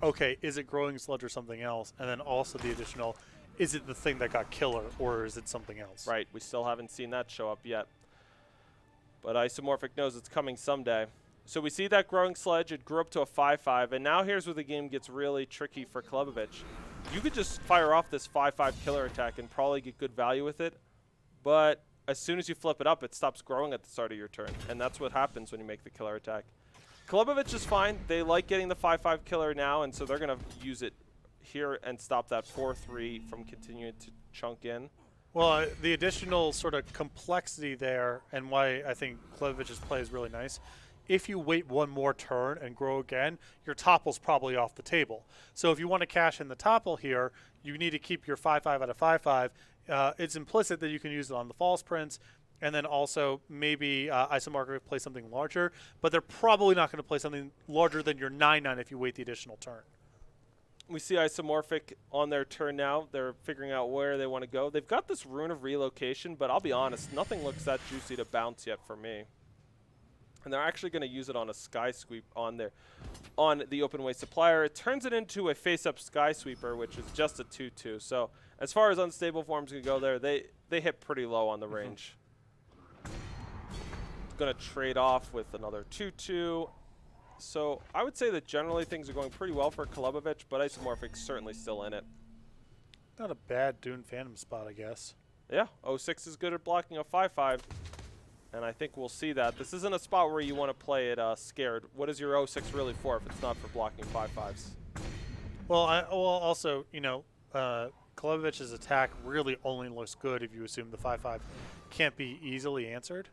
[SPEAKER 2] okay, is it Growing Sludge or something else? And then also the additional, is it the thing that got killer or is it something else?
[SPEAKER 1] Right, we still haven't seen that show up yet. But Isomorphic knows it's coming someday. So we see that Growing Sludge, it grew up to a 5/5, and now here's where the game gets really tricky for Klebovic. You could just fire off this 5/5 killer attack and probably get good value with it, but as soon as you flip it up, it stops growing at the start of your turn, and that's what happens when you make the killer attack. Klebovic is fine. They like getting the 5/5 killer now, and so they're going to use it here and stop that 4-3 from continuing to chunk in.
[SPEAKER 2] Well, the additional sort of complexity there, and why I think Klevich's play is really nice, if you wait one more turn and grow again, your topple's probably off the table. So if you want to cash in the topple here, you need to keep your 5-5 out of 5-5. It's implicit that you can use it on the false prince, and then also maybe Isomorphic play something larger, but they're probably not going to play something larger than your 9-9 if you wait the additional turn.
[SPEAKER 1] We see Isomorphic on their turn now. They're figuring out where they want to go. They've got this Rune of Relocation, but I'll be honest, nothing looks that juicy to bounce yet for me. And they're actually going to use it on a Sky Sweep on the Open Way Supplier. It turns it into a face-up Sky Sweeper, which is just a 2-2. So as far as unstable forms can go there, they hit pretty low on the range. It's going to trade off with another 2-2. So I would say that generally things are going pretty well for Klubovich, but Isomorphic's certainly still in it.
[SPEAKER 2] Not a bad Dune Phantom spot, I guess.
[SPEAKER 1] Yeah, 06 is good at blocking a 5-5. And I think we'll see that. This isn't a spot where you want to play it scared. What is your 06 really for if it's not for blocking 5-5s?
[SPEAKER 2] Well, also, you know, Klovich's attack really only looks good if you assume the 5-5 can't be easily answered.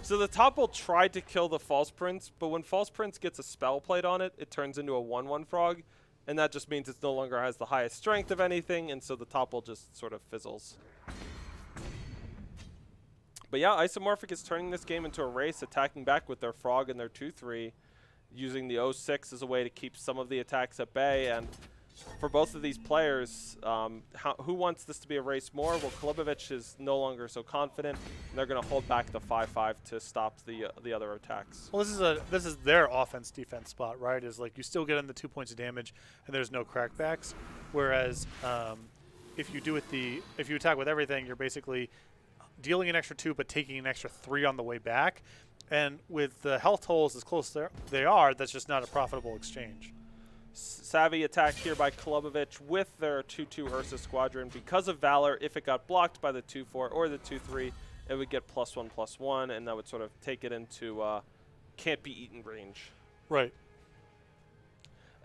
[SPEAKER 1] So the topple tried to kill the False Prince, but when False Prince gets a spell played on it, it turns into a 1-1 frog, and that just means it no longer has the highest strength of anything, and so the topple just sort of fizzles. But yeah, Isomorphic is turning this game into a race, attacking back with their frog and their 2-3, using the 06 as a way to keep some of the attacks at bay. And for both of these players, who wants this to be a race more? Well, Klubovich is no longer so confident, and they're going to hold back the 5-5 to stop the other attacks.
[SPEAKER 2] Well, this is their offense-defense spot, right? Is like you still get in the 2 points of damage, and there's no crackbacks. Whereas if you attack with everything, you're basically dealing an extra 2 but taking an extra 3 on the way back. And with the health totals as close as they are, that's just not a profitable exchange.
[SPEAKER 1] Savvy attack here by Klubovich with their 2-2 Ursa Squadron. Because of Valor, if it got blocked by the 2-4 or the 2-3, it would get +1/+1, and that would sort of take it into can't be eaten range.
[SPEAKER 2] Right.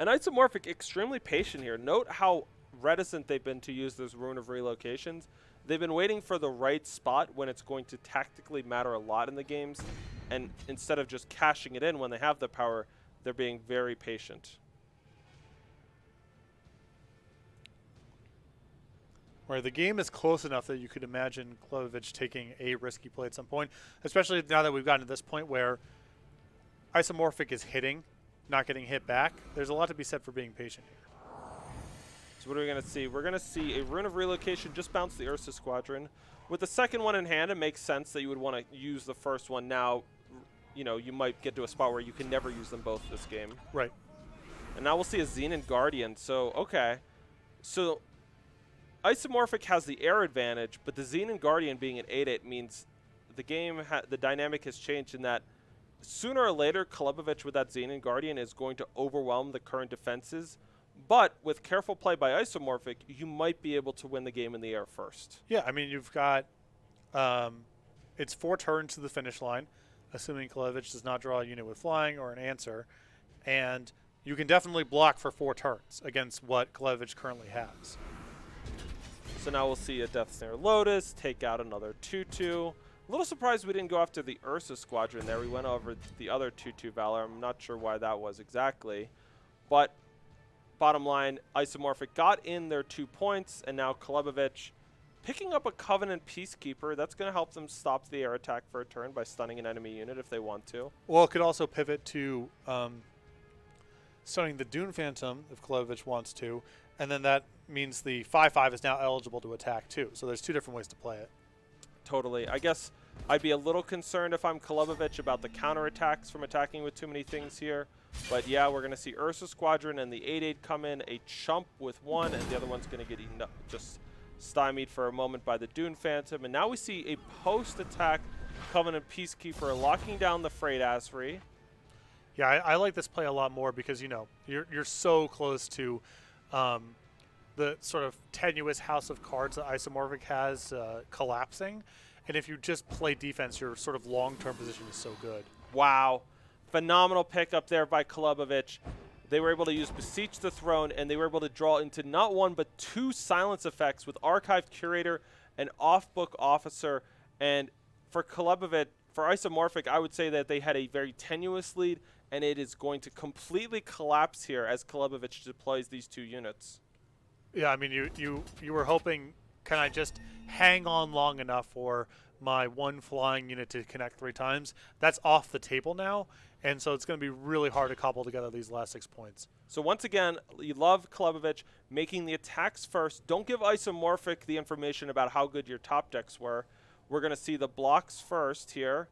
[SPEAKER 1] And Isomorphic extremely patient here. Note how reticent they've been to use those Rune of Relocations. They've been waiting for the right spot when it's going to tactically matter a lot in the games, and instead of just cashing it in when they have the power, they're being very patient.
[SPEAKER 2] Right, the game is close enough that you could imagine Klubovich taking a risky play at some point, especially now that we've gotten to this point where Isomorphic is hitting, not getting hit back. There's a lot to be said for being patient here.
[SPEAKER 1] So what are we going to see? We're going to see a Rune of Relocation just bounce the Ursa Squadron. With the second one in hand, it makes sense that you would want to use the first one now. You know, you might get to a spot where you can never use them both this game.
[SPEAKER 2] Right.
[SPEAKER 1] And now we'll see a Xenon Guardian. So, okay. So Isomorphic has the air advantage, but the Xenon Guardian being an 8-8 means the game, the dynamic has changed in that sooner or later, Klubovich with that Xenon Guardian is going to overwhelm the current defenses. But with careful play by Isomorphic, you might be able to win the game in the air first.
[SPEAKER 2] Yeah, I mean, you've got it's 4 turns to the finish line, assuming Klubovich does not draw a unit with flying or an answer. And you can definitely block for 4 turns against what Klubovich currently has.
[SPEAKER 1] So now we'll see a Death Snare Lotus, take out another 2-2. A little surprised we didn't go after the Ursa Squadron there. We went over the other 2-2 Valor. I'm not sure why that was exactly. But bottom line, Isomorphic got in their 2 points, and now Klubovich picking up a Covenant Peacekeeper. That's going to help them stop the air attack for a turn by stunning an enemy unit if they want to.
[SPEAKER 2] Well, it could also pivot to stunning the Dune Phantom if Klubovich wants to, and then that means the 5-5 is now eligible to attack too. So there's 2 different ways to play it.
[SPEAKER 1] Totally. I guess I'd be a little concerned if I'm Klubovich about the counterattacks from attacking with too many things here. But yeah, we're going to see Ursa Squadron and the 8-8 come in, a chump with 1, and the other one's going to get eaten up, just stymied for a moment by the Dune Phantom. And now we see a post-attack Covenant Peacekeeper locking down the Freight Asri.
[SPEAKER 2] Yeah, I like this play a lot more because, you know, you're so close to the sort of tenuous house of cards that Isomorphic has collapsing. And if you just play defense, your sort of long-term position is so good.
[SPEAKER 1] Wow. Phenomenal pick up there by Klubovich. they were able to use Beseech the Throne, and they were able to draw into not one but 2 silence effects with Archive Curator and Off-Book Officer. And for Klebovic, for Isomorphic, I would say that they had a very tenuous lead, and it is going to completely collapse here as Klebovic deploys these 2 units.
[SPEAKER 2] Yeah, I mean, you were hoping, can I just hang on long enough for my 1 flying unit to connect 3 times? That's off the table now, and so it's going to be really hard to cobble together these last 6 points.
[SPEAKER 1] So once again, you love Klebovic making the attacks first. Don't give Isomorphic the information about how good your top decks were. We're going to see the blocks first here.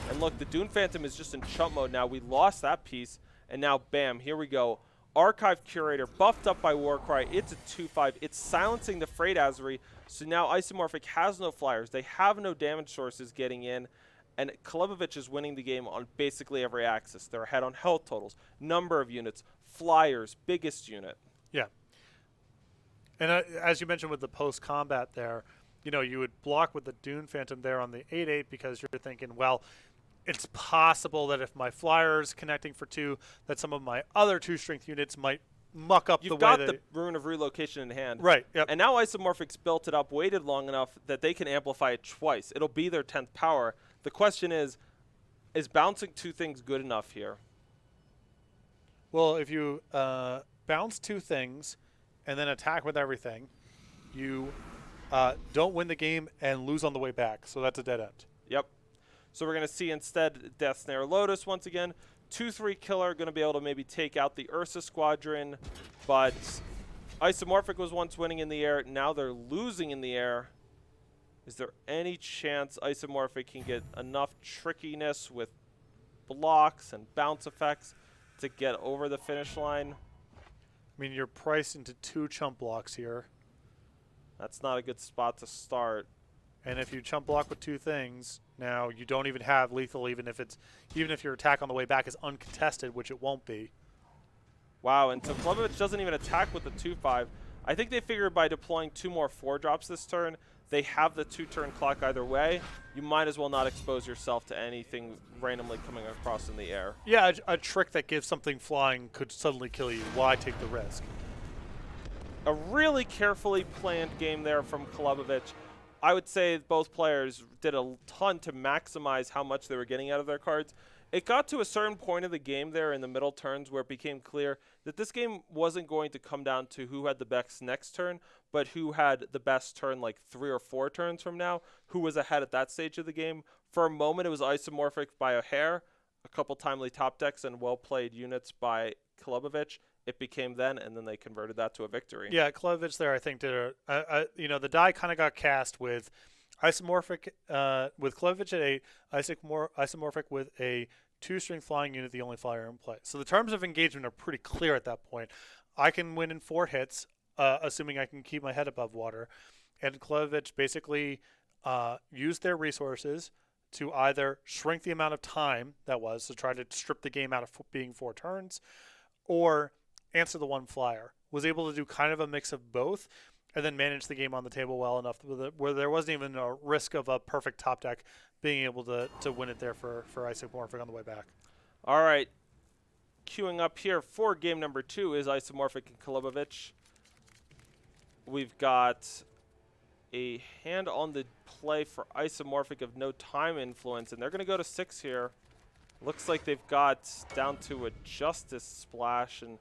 [SPEAKER 1] And look, the Dune Phantom is just in chump mode now. We lost that piece, and now bam, here we go. Archive Curator buffed up by Warcry. It's a 2/5. It's silencing the Freight Azery. So now Isomorphic has no flyers. They have no damage sources getting in. And Klebovic is winning the game on basically every axis. They're ahead on health totals, number of units, flyers, biggest unit.
[SPEAKER 2] Yeah. And as you mentioned with the post-combat there, you know, you would block with the Dune Phantom there on the 8/8 because you're thinking, well, it's possible that if my flyer's connecting for 2, that some of my other 2-strength units might muck up the way
[SPEAKER 1] You've got
[SPEAKER 2] that
[SPEAKER 1] the Rune of Relocation in hand.
[SPEAKER 2] Right, yep.
[SPEAKER 1] And now Isomorphic's built it up, waited long enough that they can amplify it twice. It'll be their 10th power. The question is bouncing 2 things good enough here?
[SPEAKER 2] Well, if you bounce 2 things and then attack with everything, you don't win the game and lose on the way back. So that's a dead end.
[SPEAKER 1] Yep. So we're going to see instead Death Snare Lotus once again. 2/3 killer, going to be able to maybe take out the Ursa Squadron. But Isomorphic was once winning in the air. Now they're losing in the air. Is there any chance Isomorphic can get enough trickiness with blocks and bounce effects to get over the finish line?
[SPEAKER 2] I mean, you're priced into 2 chump blocks here.
[SPEAKER 1] That's not a good spot to start.
[SPEAKER 2] And if you chump block with 2 things, now you don't even have lethal, even if your attack on the way back is uncontested, which it won't be.
[SPEAKER 1] Wow, and so Klebovic doesn't even attack with the 2/5. I think they figured by deploying 2 more 4-drops this turn, they have the 2-turn clock either way. You might as well not expose yourself to anything randomly coming across in the air.
[SPEAKER 2] Yeah, a trick that gives something flying could suddenly kill you. Why take the risk?
[SPEAKER 1] A really carefully planned game there from Klebovic. I would say both players did a ton to maximize how much they were getting out of their cards. It got to a certain point of the game there in the middle turns where it became clear that this game wasn't going to come down to who had the best next turn, but who had the best turn like 3 or 4 turns from now, who was ahead at that stage of the game. For a moment, it was Isomorphic by a hair, a couple timely top decks, and well-played units by Klebovic. It became then, and then they converted that to a victory.
[SPEAKER 2] Yeah, Klebovic there, I think, did the die kind of got cast with Isomorphic, with Klebovic at 8, Isomorphic with a 2-string flying unit, the only flyer in play. So the terms of engagement are pretty clear at that point. I can win in 4 hits, assuming I can keep my head above water. And Klebovic basically used their resources to either shrink the amount of time that was, to try to strip the game out of being 4 turns, or answer the 1 flyer. Was able to do kind of a mix of both, and then manage the game on the table well enough where there wasn't even a risk of a perfect top deck being able to win it there for Isomorphic on the way back.
[SPEAKER 1] All right. Queuing up here for game number 2 is Isomorphic and Klebovic. We've got a hand on the play for Isomorphic of no time influence, and they're going to go to 6 here. Looks like they've got down to a Justice Splash, and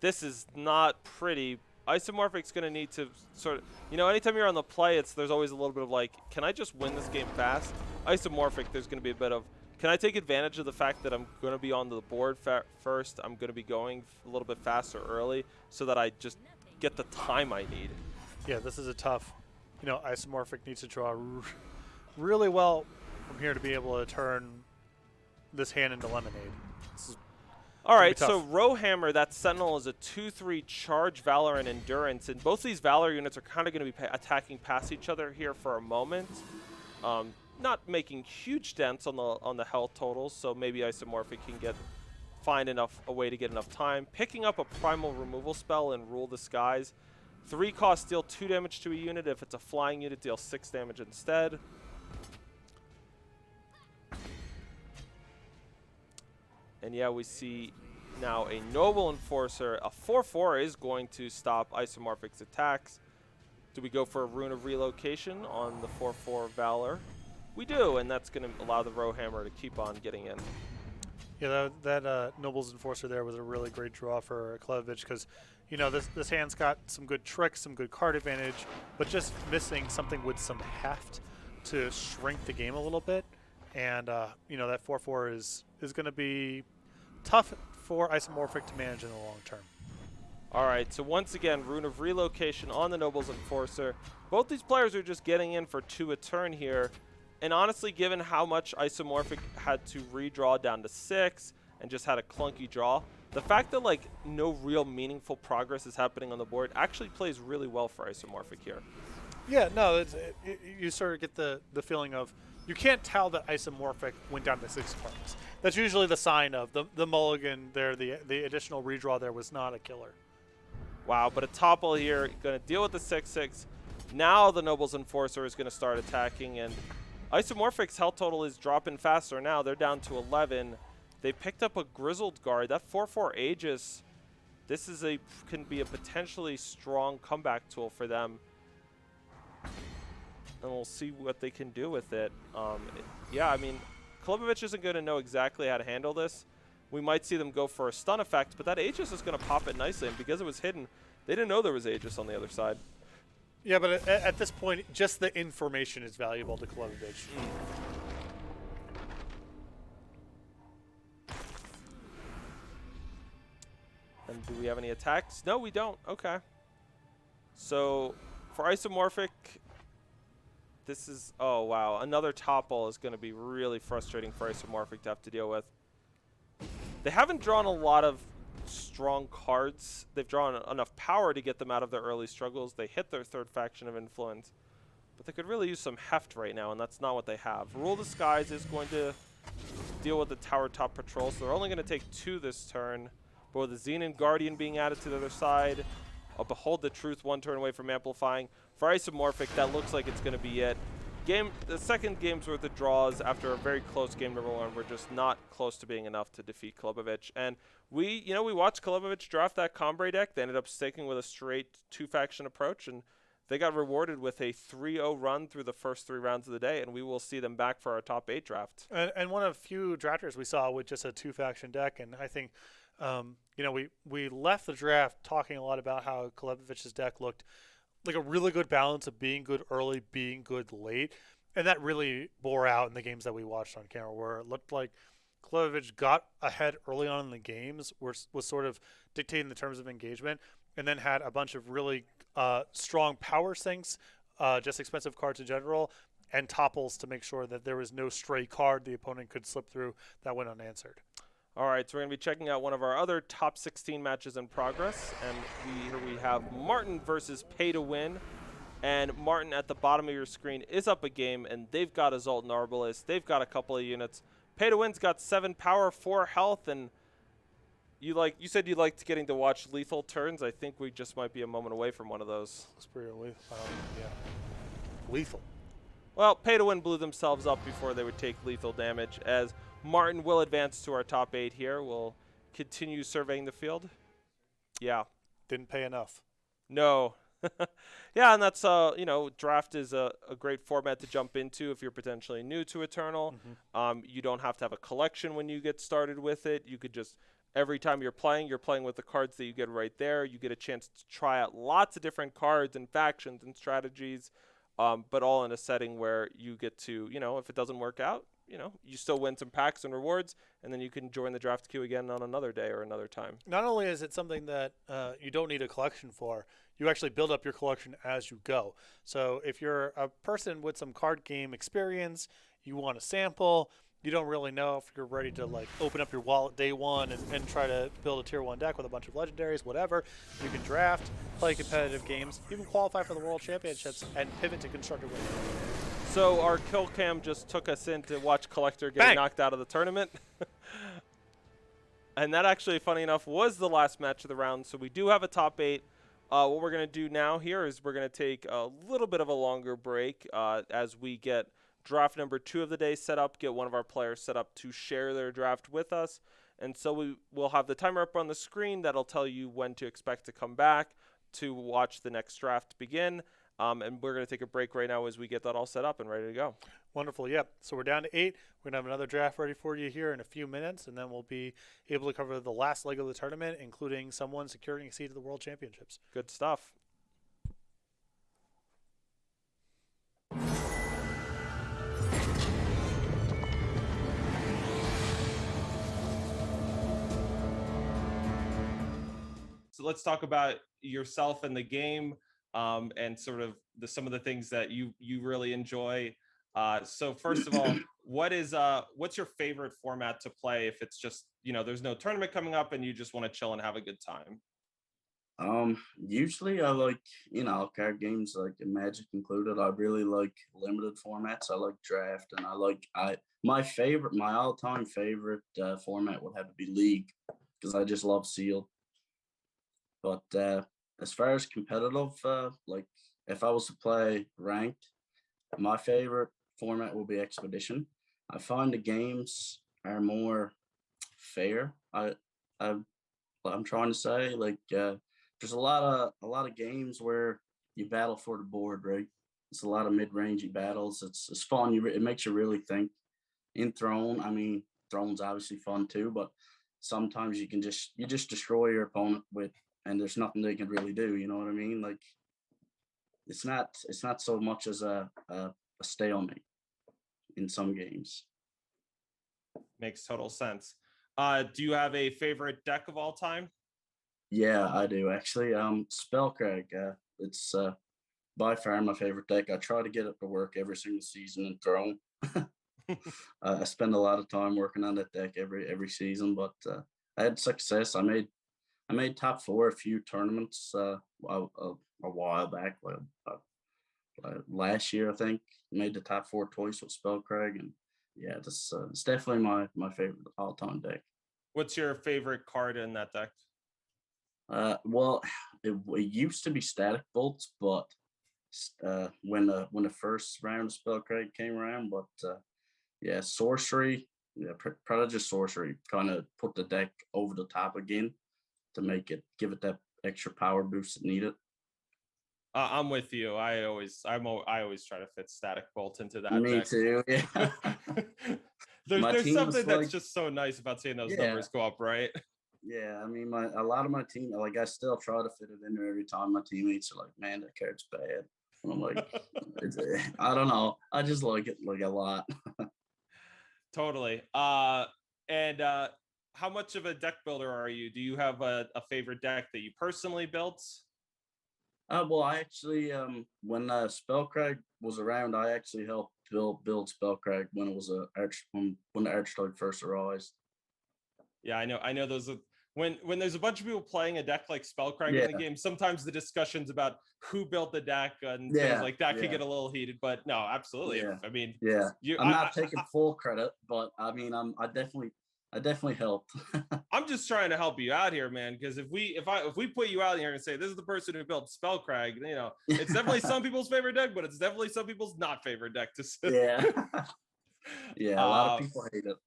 [SPEAKER 1] this is not pretty. Isomorphic's going to need to sort of, anytime you're on the play, there's always a little bit of like, can I just win this game fast? Isomorphic, there's going to be a bit of, can I take advantage of the fact that I'm going to be on the board first? I'm going to be going a little bit faster early so that I just get the time I need.
[SPEAKER 2] Yeah, this is a tough, Isomorphic needs to draw really well from here to be able to turn this hand into lemonade.
[SPEAKER 1] All right, so Rowhammer, that Sentinel, is a 2/3 charge, Valor, and Endurance, and both these Valor units are kind of going to be attacking past each other here for a moment. Not making huge dents on the health totals, so maybe Isomorphic can find a way to get enough time. Picking up a Primal Removal spell and Rule the Skies. 3 cost, deal 2 damage to a unit. If it's a flying unit, deal 6 damage instead. And yeah, we see now a Noble Enforcer. A 4/4 is going to stop Isomorphic's attacks. Do we go for a Rune of Relocation on the 4/4 Valor? We do, and that's going to allow the Rowhammer to keep on getting in.
[SPEAKER 2] Yeah, that Noble's Enforcer there was a really great draw for Klevich because, you know, this hand's got some good tricks, some good card advantage, but just missing something with some heft to shrink the game a little bit. And, you know, that 4/4 is going to be tough for Isomorphic to manage in the long term.
[SPEAKER 1] All right, so once again, Rune of Relocation on the Noble's Enforcer. Both these players are just getting in for 2 a turn here. And honestly, given how much Isomorphic had to redraw down to 6 and just had a clunky draw, the fact that like no real meaningful progress is happening on the board actually plays really well for Isomorphic here.
[SPEAKER 2] Yeah, no, you sort of get the feeling of you can't tell that Isomorphic went down to 6 cards. That's usually the sign of the mulligan there, the additional redraw there was not a killer.
[SPEAKER 1] Wow, but a topple here, going to deal with the 6/6. Now the Noble's Enforcer is going to start attacking, and Isomorphic's health total is dropping faster now. They're down to 11. They picked up a Grizzled Guard. That 4/4 Aegis, this is can be a potentially strong comeback tool for them. And we'll see what they can do with it. Yeah, I mean, Klevich isn't going to know exactly how to handle this. We might see them go for a stun effect, but that Aegis is going to pop it nicely, and because it was hidden, they didn't know there was Aegis on the other side.
[SPEAKER 2] Yeah, but at this point, just the information is valuable to Klevich.
[SPEAKER 1] And do we have any attacks? No, we don't. Okay. So for Isomorphic, this is, oh wow, another topple is going to be really frustrating for Isomorphic to have to deal with. They haven't drawn a lot of strong cards. They've drawn enough power to get them out of their early struggles. They hit their 3rd faction of influence, but they could really use some heft right now, and that's not what they have. Rule the Skies is going to deal with the tower top patrol, so they're only going to take 2 this turn, but with the Xenon Guardian being added to the other side, a Behold the Truth 1 turn away from amplifying. For Isomorphic, that looks like it's going to be it. The second game's worth of draws after a very close game number 1 were just not close to being enough to defeat Klevich. And we watched Klevich draft that Combre deck. They ended up sticking with a straight 2-faction approach, and they got rewarded with a 3-0 run through the first 3 rounds of the day, and we will see them back for our top 8 draft.
[SPEAKER 2] And one of few drafters we saw with just a 2-faction deck, and I think, you know, we left the draft talking a lot about how Klevich's deck looked like a really good balance of being good early, being good late. And that really bore out in the games that we watched on camera, where it looked like Klevich got ahead early on in the games, was sort of dictating the terms of engagement, and then had a bunch of really strong power sinks, just expensive cards in general, and topples to make sure that there was no stray card the opponent could slip through that went unanswered.
[SPEAKER 1] All right, so we're going to be checking out one of our other top 16 matches in progress, and here we have Martin versus Pay to Win. And Martin at the bottom of your screen is up a game, and they've got a Zoltan Arbalist. They've got a couple of units. Pay to Win's got 7 power, 4 health, and you said you liked getting to watch lethal turns. I think we just might be a moment away from one of those.
[SPEAKER 2] It's pretty lethal. Yeah. Lethal.
[SPEAKER 1] Well, Pay to Win blew themselves up before they would take lethal damage, as Martin will advance to our top 8 here. We'll continue surveying the field. Yeah.
[SPEAKER 2] Didn't pay enough.
[SPEAKER 1] No. Yeah, and that's, draft is a great format to jump into if you're potentially new to Eternal. You don't have to have a collection when you get started with it. You could just, every time you're playing with the cards that you get right there. You get a chance to try out lots of different cards and factions and strategies, but all in a setting where you get to, if it doesn't work out, you still win some packs and rewards, and then you can join the draft queue again on another day or another time.
[SPEAKER 2] Not only is it something that you don't need a collection for, you actually build up your collection as you go. So if you're a person with some card game experience, you want to sample, you don't really know if you're ready to open up your wallet day one and try to build a tier 1 deck with a bunch of legendaries, whatever, you can draft, play competitive games, even qualify for the World Championships, and pivot to Constructor Win.
[SPEAKER 1] So our kill cam just took us in to watch Collector get knocked out of the tournament. And that actually, funny enough, was the last match of the round. So we do have a top 8. What we're going to do now here is we're going to take a little bit of a longer break as we get draft number 2 of the day set up, get one of our players set up to share their draft with us. And so we will have the timer up on the screen that'll tell you when to expect to come back to watch the next draft begin. And we're going to take a break right now as we get that all set up and ready to go.
[SPEAKER 2] Wonderful. Yep. So we're down to 8. We're going to have another draft ready for you here in a few minutes, and then we'll be able to cover the last leg of the tournament, including someone securing a seat to the World Championships.
[SPEAKER 1] Good stuff. So let's talk about yourself and the game, and sort of some of the things that you really enjoy. So first of all, what's your favorite format to play if it's just, there's no tournament coming up and you just want to chill and have a good time?
[SPEAKER 3] Usually I like, card games like Magic included. I really like limited formats. I like draft, and my all-time favorite format would have to be League, because I just love sealed. But as far as competitive, like if I was to play ranked, my favorite format will be Expedition. I find the games are more fair. I'm trying to say, like, there's a lot of games where you battle for the board, right? It's a lot of mid-rangey battles. It's fun. It makes you really think. In Throne, I mean, Throne's obviously fun too, but sometimes you just destroy your opponent and there's nothing they can really do. You know what I mean? Like, it's not so much as a stalemate in some games.
[SPEAKER 1] Makes total sense. Do you have a favorite deck of all time?
[SPEAKER 3] Yeah, I do actually. Spellcrag. It's by far my favorite deck. I try to get it to work every single season in Throne. I spend a lot of time working on that deck every season, but I had success. I made top 4 a few tournaments a while back, last year I think. Made the top 4 twice with Spellcrag, and yeah, it's definitely my favorite all-time deck.
[SPEAKER 1] What's your favorite card in that deck?
[SPEAKER 3] Well, it used to be Static Bolts, but when the first round of Spellcrag came around, but yeah, Sorcery, yeah, Prodigious Sorcery kind of put the deck over the top again to give it that extra power boost it needed.
[SPEAKER 1] I'm with you. I always try to fit Static Bolt into that
[SPEAKER 3] Me
[SPEAKER 1] deck.
[SPEAKER 3] too. Yeah.
[SPEAKER 1] there's something that's just so nice about seeing those
[SPEAKER 3] Yeah.
[SPEAKER 1] numbers go up, right?
[SPEAKER 3] Yeah, I mean, a lot of my team, like, I still try to fit it in there every time. My teammates are like, "Man, that card's bad." And I'm like, I don't know. I just like it like a lot.
[SPEAKER 1] Totally. And how much of a deck builder are you? Do you have a favorite deck that you personally built?
[SPEAKER 3] Well, I actually, when Spellcrag was around, I actually helped build Spellcrag when it was when the Archetype first arose.
[SPEAKER 1] Yeah, I know those. When there's a bunch of people playing a deck like Spellcrag in the game, sometimes the discussions about who built the deck and things like that can get a little heated. But no, absolutely.
[SPEAKER 3] Yeah.
[SPEAKER 1] I mean,
[SPEAKER 3] I'm not taking full credit, but I mean, I definitely helped.
[SPEAKER 1] I'm just trying to help you out here, man. Because if we put you out here and say this is the person who built Spellcrag, it's definitely some people's favorite deck, but it's definitely some people's not favorite deck to say.
[SPEAKER 3] Yeah. Yeah, a lot of people hate it.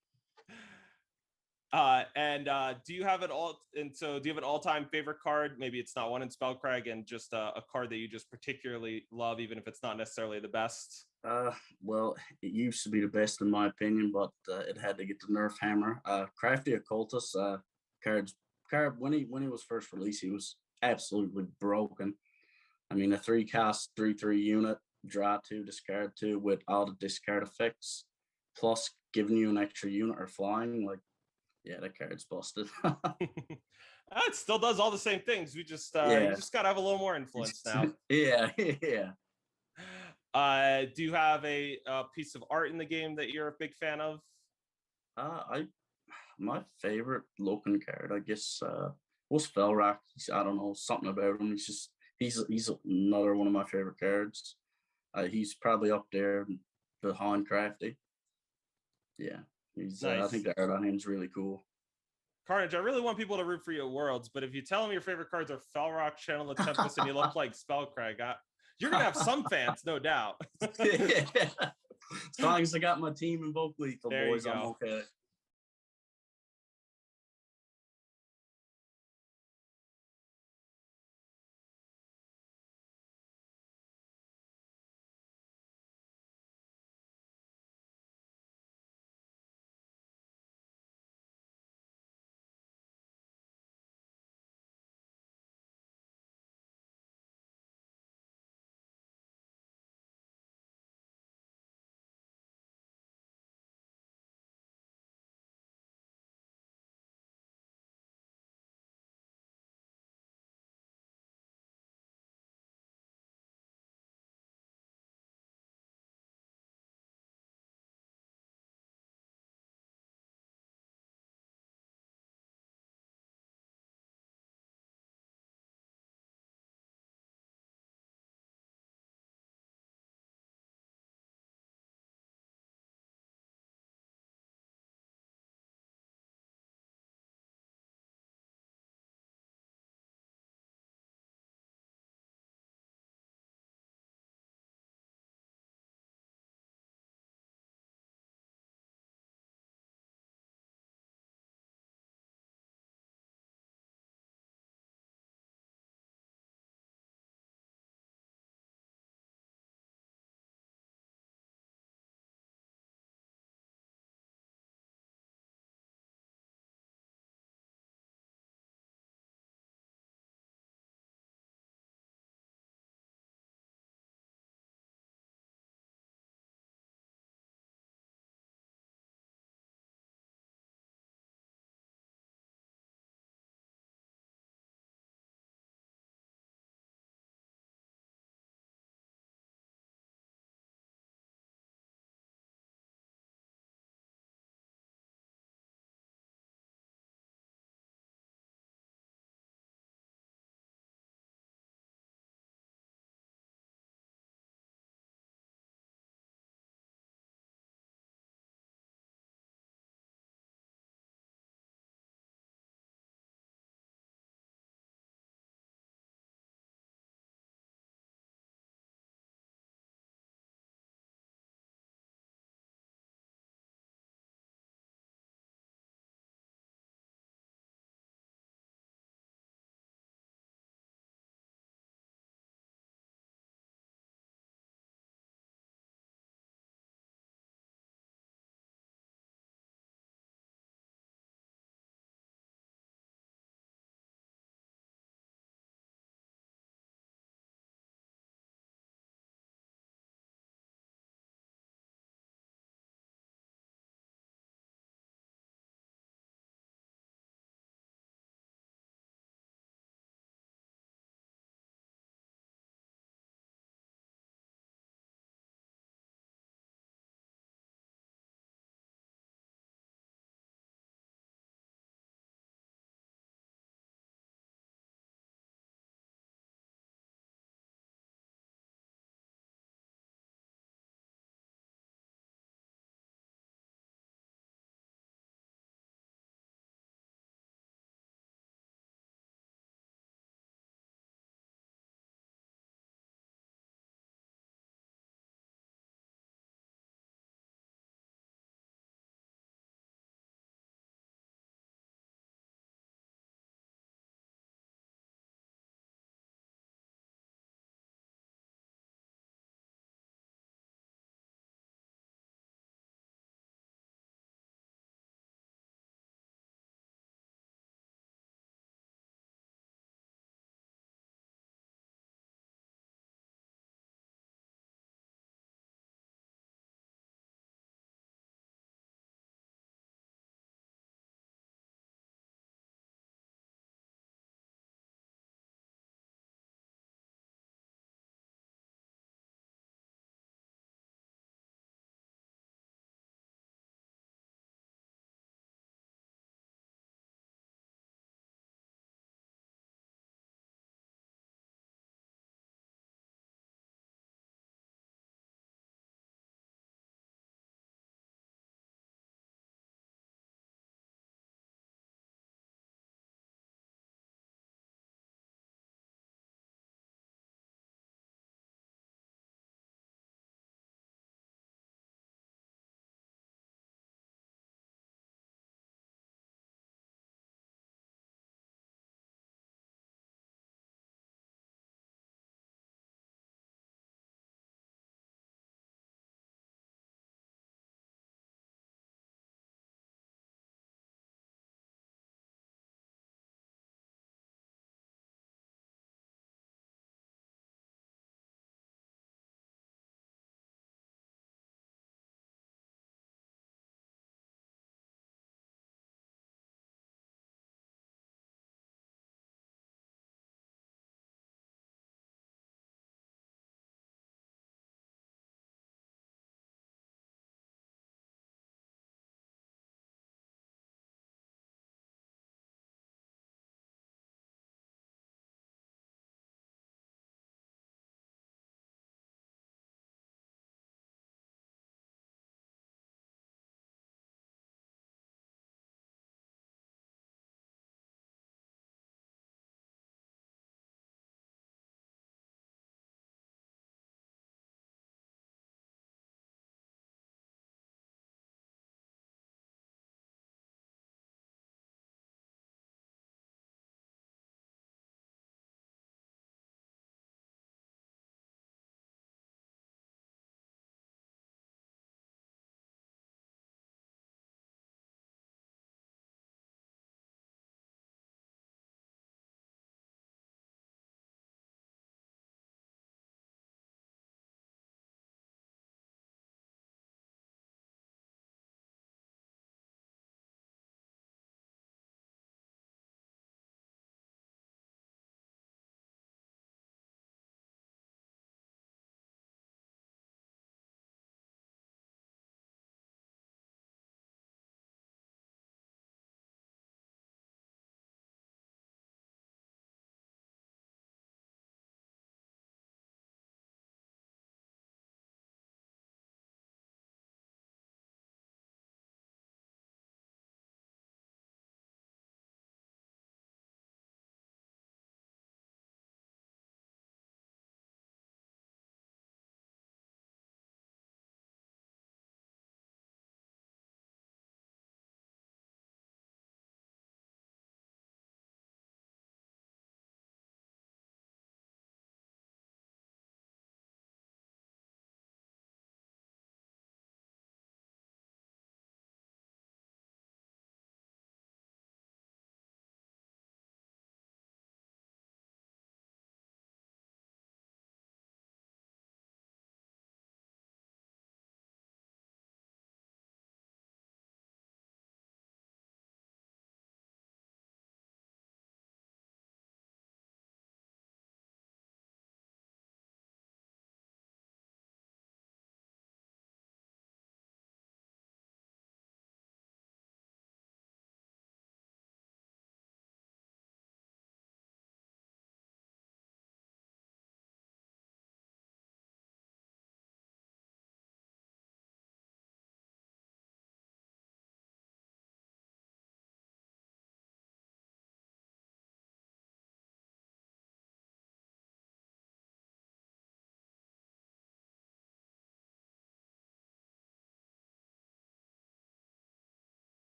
[SPEAKER 1] Do you have an all-time favorite card? Maybe it's not one in Spellcrag, and just a card that you just particularly love, even if it's not necessarily the best.
[SPEAKER 3] Well, it used to be the best in my opinion, but it had to get the Nerf hammer. Crafty Occultist card when he was first released, he was absolutely broken. I mean, a 3-cost 3/3 unit, draw 2, discard 2 with all the discard effects, plus giving you an extra unit or flying. Like, yeah, that card's busted.
[SPEAKER 1] It still does all the same things. You just gotta have a little more influence now.
[SPEAKER 3] Yeah.
[SPEAKER 1] Do you have a piece of art in the game that you're a big fan of?
[SPEAKER 3] My favorite Loken card, I guess, was Felrock. I don't know, something about him. He's another one of my favorite cards. He's probably up there behind Crafty. Yeah, he's.
[SPEAKER 1] Nice.
[SPEAKER 3] I think the art on him is really cool.
[SPEAKER 1] Carnage, I really want people to root for you at Worlds, but if you tell them your favorite cards are Felrock, Channel of Tempest, and you look like Spellcrag, you're gonna have some fans, no doubt.
[SPEAKER 3] Yeah. As long as I got my team in both lethal, boys, I'm okay.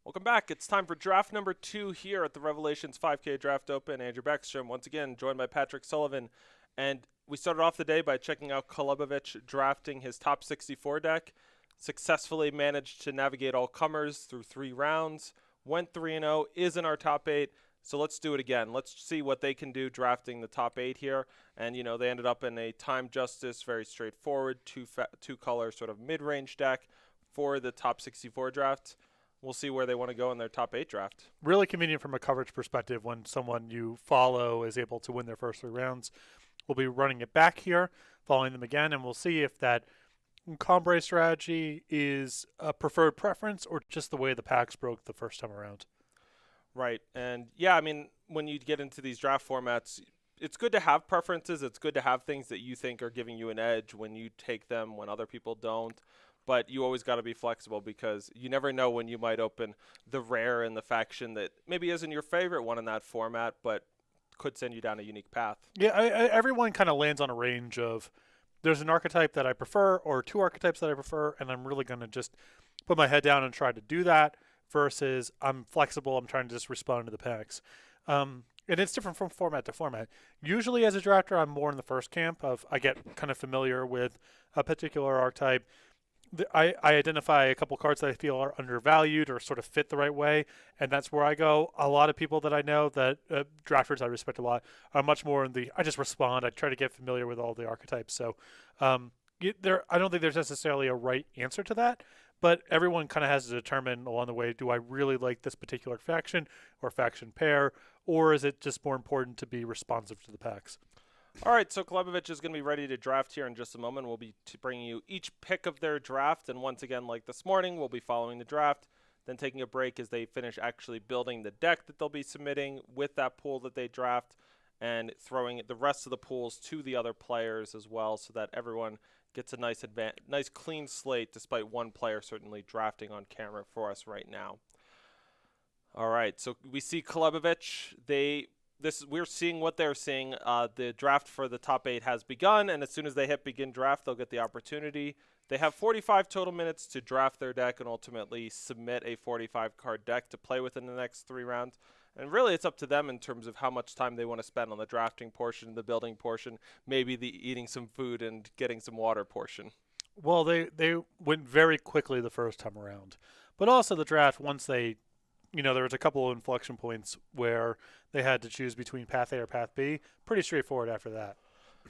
[SPEAKER 1] Welcome back. It's time for draft number 2 here at the Revelations 5K Draft Open. Andrew Baeckstrom, once again, joined by Patrick Sullivan. And we started off the day by checking out Kolobovic drafting his top 64 deck. Successfully managed to navigate all comers through 3 rounds. Went 3-0, is in our top 8. So let's do it again. Let's see what they can do drafting the top 8 here. And, you know, they ended up in a Time Justice, very straightforward, two-color sort of mid-range deck for the top 64 draft. We'll see where they want to go in their top 8 draft.
[SPEAKER 2] Really convenient from a coverage perspective when someone you follow is able to win their first 3 rounds. We'll be running it back here, following them again, and we'll see if that Combre strategy is a preferred preference or just the way the packs broke the first time around.
[SPEAKER 1] Right. And, yeah, I mean, when you get into these draft formats, it's good to have preferences. It's good to have things that you think are giving you an edge when you take them when other people don't. But you always got to be flexible because you never know when you might open the rare in the faction that maybe isn't your favorite one in that format, but could send you down a unique path.
[SPEAKER 2] Yeah, everyone kind of lands on a range of there's an archetype that I prefer or 2 archetypes that I prefer, and I'm really going to just put my head down and try to do that versus I'm flexible, I'm trying to just respond to the packs. And it's different from format to format. Usually as a drafter, I'm more in the first camp of I get kind of familiar with a particular archetype. I identify a couple cards that I feel are undervalued or sort of fit the right way, and that's where I go. A lot of people that I know that drafters I respect a lot are much more in the I just respond. I try to get familiar with all the archetypes. So I don't think there's necessarily a right answer to that, but everyone kind of has to determine along the way, do I really like this particular faction or faction pair, or is it just more important to be responsive to the packs?
[SPEAKER 1] All right, so Kolobovic is going to be ready to draft here in just a moment. We'll be bringing you each pick of their draft, and once again, like this morning, we'll be following the draft, then taking a break as they finish actually building the deck that they'll be submitting with that pool that they draft, and throwing the rest of the pools to the other players as well so that everyone gets a nice clean slate, despite one player certainly drafting on camera for us right now. All right, so we see Kolobovic. We're seeing what they're seeing. The draft for the top 8 has begun, and as soon as they hit begin draft, they'll get the opportunity. They have 45 total minutes to draft their deck and ultimately submit a 45-card deck to play with in the next 3 rounds. And really, it's up to them in terms of how much time they want to spend on the drafting portion, the building portion, maybe the eating some food and getting some water portion.
[SPEAKER 2] Well, they went very quickly the first time around. But also the draft, once they there was a couple of inflection points where they had to choose between path A or path B. Pretty straightforward after that.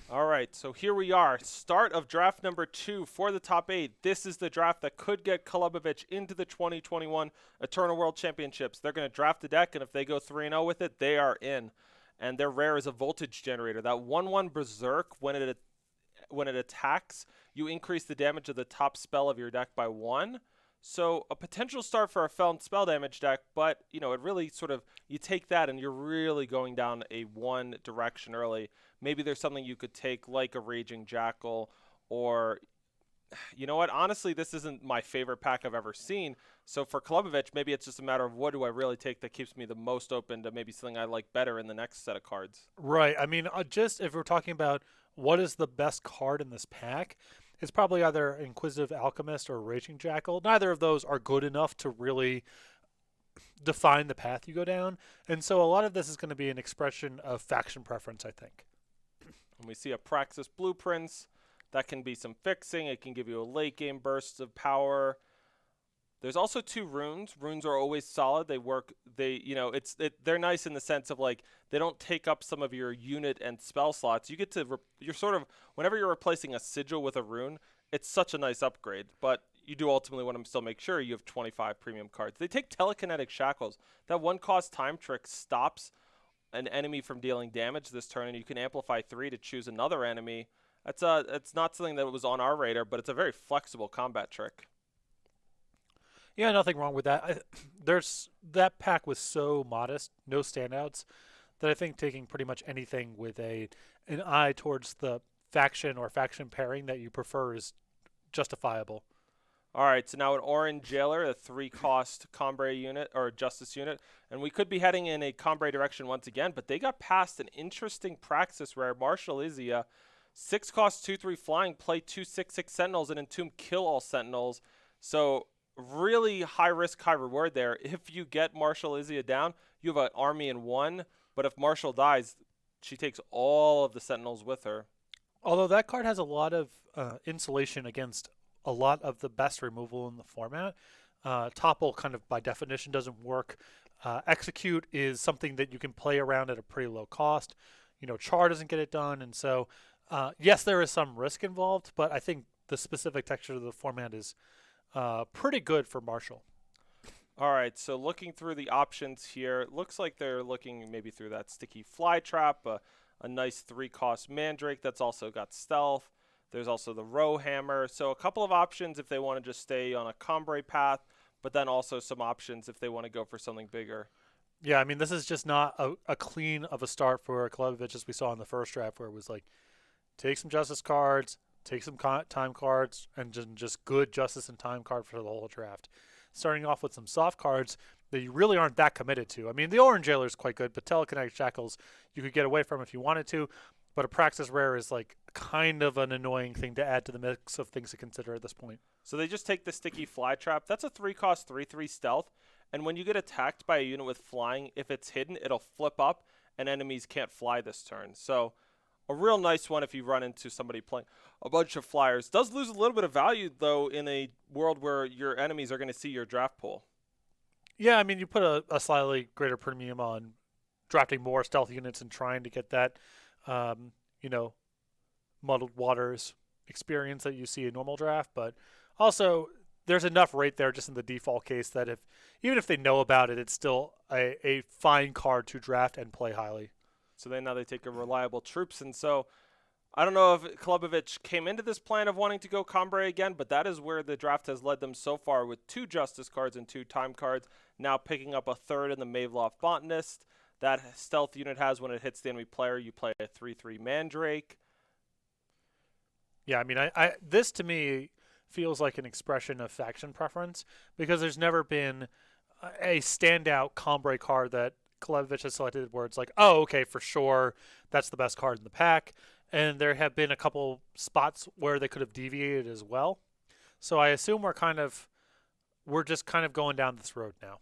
[SPEAKER 1] All right, so here we are. Start of draft number 2 for the top 8. This is the draft that could get Kolobovic into the 2021 Eternal World Championships. They're going to draft the deck, and if they go 3-0 with it, they are in. And their rare is a voltage generator. That 1/1 Berserk, when it attacks, you increase the damage of the top spell of your deck by 1. So a potential start for a Feln spell damage deck, but, it really sort of, you take that and you're really going down a one direction early. Maybe there's something you could take like a Raging Jackal or, you know what, honestly, this isn't my favorite pack I've ever seen. So for Kolobovic, maybe it's just a matter of what do I really take that keeps me the most open to maybe something I like better in the next set of cards.
[SPEAKER 2] Right. I mean, just if we're talking about what is the best card in this pack, it's probably either Inquisitive Alchemist or Raging Jackal. Neither of those are good enough to really define the path you go down. And so a lot of this is going to be an expression of faction preference, I think.
[SPEAKER 1] And we see a Praxis Blueprints. That can be some fixing. It can give you a late game burst of power. There's also 2 runes. Runes are always solid. They work. They're nice in the sense of like they don't take up some of your unit and spell slots. You get to you're sort of whenever you're replacing a sigil with a rune, it's such a nice upgrade. But you do ultimately want to still make sure you have 25 premium cards. They take telekinetic shackles. That 1-cost time trick stops an enemy from dealing damage this turn, and you can amplify 3 to choose another enemy. It's not something that was on our radar, but it's a very flexible combat trick.
[SPEAKER 4] Yeah, nothing wrong with that. There's that pack was so modest, no standouts, that I think taking pretty much anything with an eye towards the faction or faction pairing that you prefer is justifiable.
[SPEAKER 1] All right, so now an Orange Jailer, a 3-cost Combray unit or Justice unit, and we could be heading in a Combray direction once again, but they got past an interesting praxis rare, Martial Izia, 6-cost 2/3 flying, play 2/6/6 Sentinels and entomb kill all Sentinels. So really high risk, high reward there. If you get Martial Izia down, you have an army in 1, but if Martial dies, she takes all of the Sentinels with her.
[SPEAKER 4] Although that card has a lot of insulation against a lot of the best removal in the format. Topple kind of by definition doesn't work. Execute is something that you can play around at a pretty low cost. Char doesn't get it done, and so yes, there is some risk involved, but I think the specific texture of the format is pretty good for Marshall.
[SPEAKER 1] All right, so looking through the options here, it looks like they're looking maybe through that sticky fly trap, a nice 3-cost Mandrake that's also got stealth. There's also the Row Hammer. So a couple of options if they want to just stay on a Combray path, but then also some options if they want to go for something bigger.
[SPEAKER 4] Yeah, I mean, this is just not a clean of a start for Klevovich as we saw in the first draft where it was like, take some Justice cards, take some time cards, and just good Justice and time card for the whole draft. Starting off with some soft cards that you really aren't that committed to. I mean, the Orange Jailer is quite good, but Telekinetic Shackles you could get away from if you wanted to, but a Praxis Rare is like kind of an annoying thing to add to the mix of things to consider at this point.
[SPEAKER 1] So they just take the sticky fly trap. That's a 3-cost 3/3 stealth, and when you get attacked by a unit with flying, if it's hidden, it'll flip up, and enemies can't fly this turn. So a real nice one if you run into somebody playing a bunch of flyers. Does lose a little bit of value, though, in a world where your enemies are going to see your draft pool.
[SPEAKER 4] Yeah, I mean, you put a slightly greater premium on drafting more stealth units and trying to get that, muddled waters experience that you see in normal draft. But also, there's enough right there just in the default case that even if they know about it, it's still a fine card to draft and play highly.
[SPEAKER 1] So now they take a reliable troops, and so I don't know if Klubovich came into this plan of wanting to go Combray again, but that is where the draft has led them so far with 2 Justice cards and 2 time cards, now picking up a 3rd in the Mavloff Botanist. That stealth unit has when it hits the enemy player, you play a 3/3 Mandrake.
[SPEAKER 4] Yeah, I mean, this to me feels like an expression of faction preference because there's never been a standout Combray card that Klevovich has selected where it's like, oh, okay, for sure, that's the best card in the pack. And there have been a couple spots where they could have deviated as well. So I assume we're just kind of going down this road now.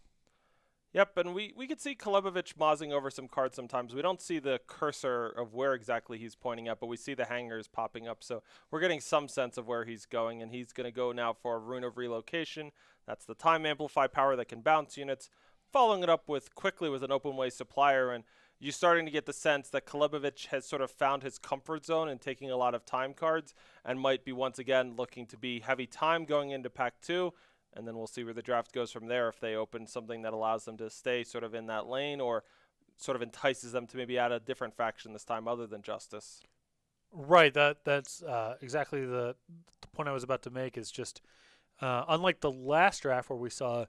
[SPEAKER 1] Yep, and we could see Klubovich mozzing over some cards sometimes. We don't see the cursor of where exactly he's pointing at, but we see the hangers popping up. So we're getting some sense of where he's going, and he's going to go now for a Rune of Relocation. That's the time amplify power that can bounce units. Following it up quickly with an open way supplier, and you're starting to get the sense that Klubovich has sort of found his comfort zone in taking a lot of time cards and might be once again looking to be heavy time going into Pack 2, and then we'll see where the draft goes from there if they open something that allows them to stay sort of in that lane or sort of entices them to maybe add a different faction this time other than Justice.
[SPEAKER 4] Right, that's exactly the point I was about to make is just unlike the last draft where we saw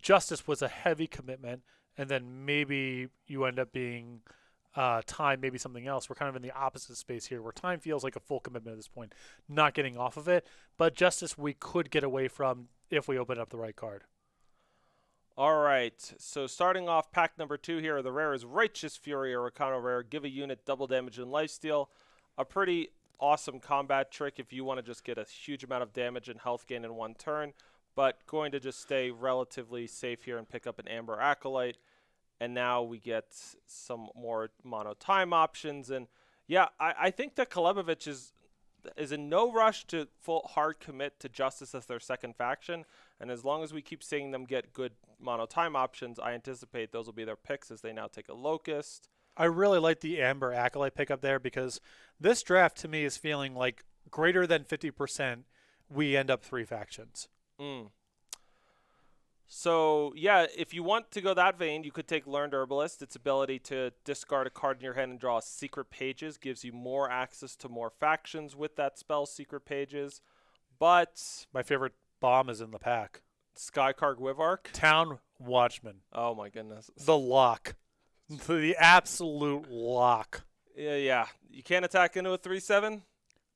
[SPEAKER 4] Justice was a heavy commitment, and then maybe you end up being time, maybe something else. We're kind of in the opposite space here, where time feels like a full commitment at this point, not getting off of it. But Justice we could get away from if we open up the right card.
[SPEAKER 1] All right, so starting off pack number 2 here, the rare is Righteous Fury, a Rakano rare. Give a unit double damage and lifesteal. A pretty awesome combat trick if you want to just get a huge amount of damage and health gain in one turn, but going to just stay relatively safe here and pick up an Amber Acolyte. And now we get some more mono time options. And yeah, I think that Klebovich is, is in no rush to full hard commit to Justice as their second faction, and as long as we keep seeing them get good mono time options, I anticipate those will be their picks as they now take a Locust.
[SPEAKER 4] I really like the Amber Acolyte pickup there because this draft to me is feeling like greater than 50% we end up 3 factions.
[SPEAKER 1] So, yeah, if you want to go that vein, you could take Learned Herbalist. Its ability to discard a card in your hand and draw Secret Pages gives you more access to more factions with that spell, Secret Pages. But
[SPEAKER 4] My favorite bomb is in the pack.
[SPEAKER 1] Skycar Gwyvark?
[SPEAKER 4] Town Watchman.
[SPEAKER 1] Oh, my goodness.
[SPEAKER 4] The lock. The absolute lock.
[SPEAKER 1] Yeah. You can't attack into a 3/7?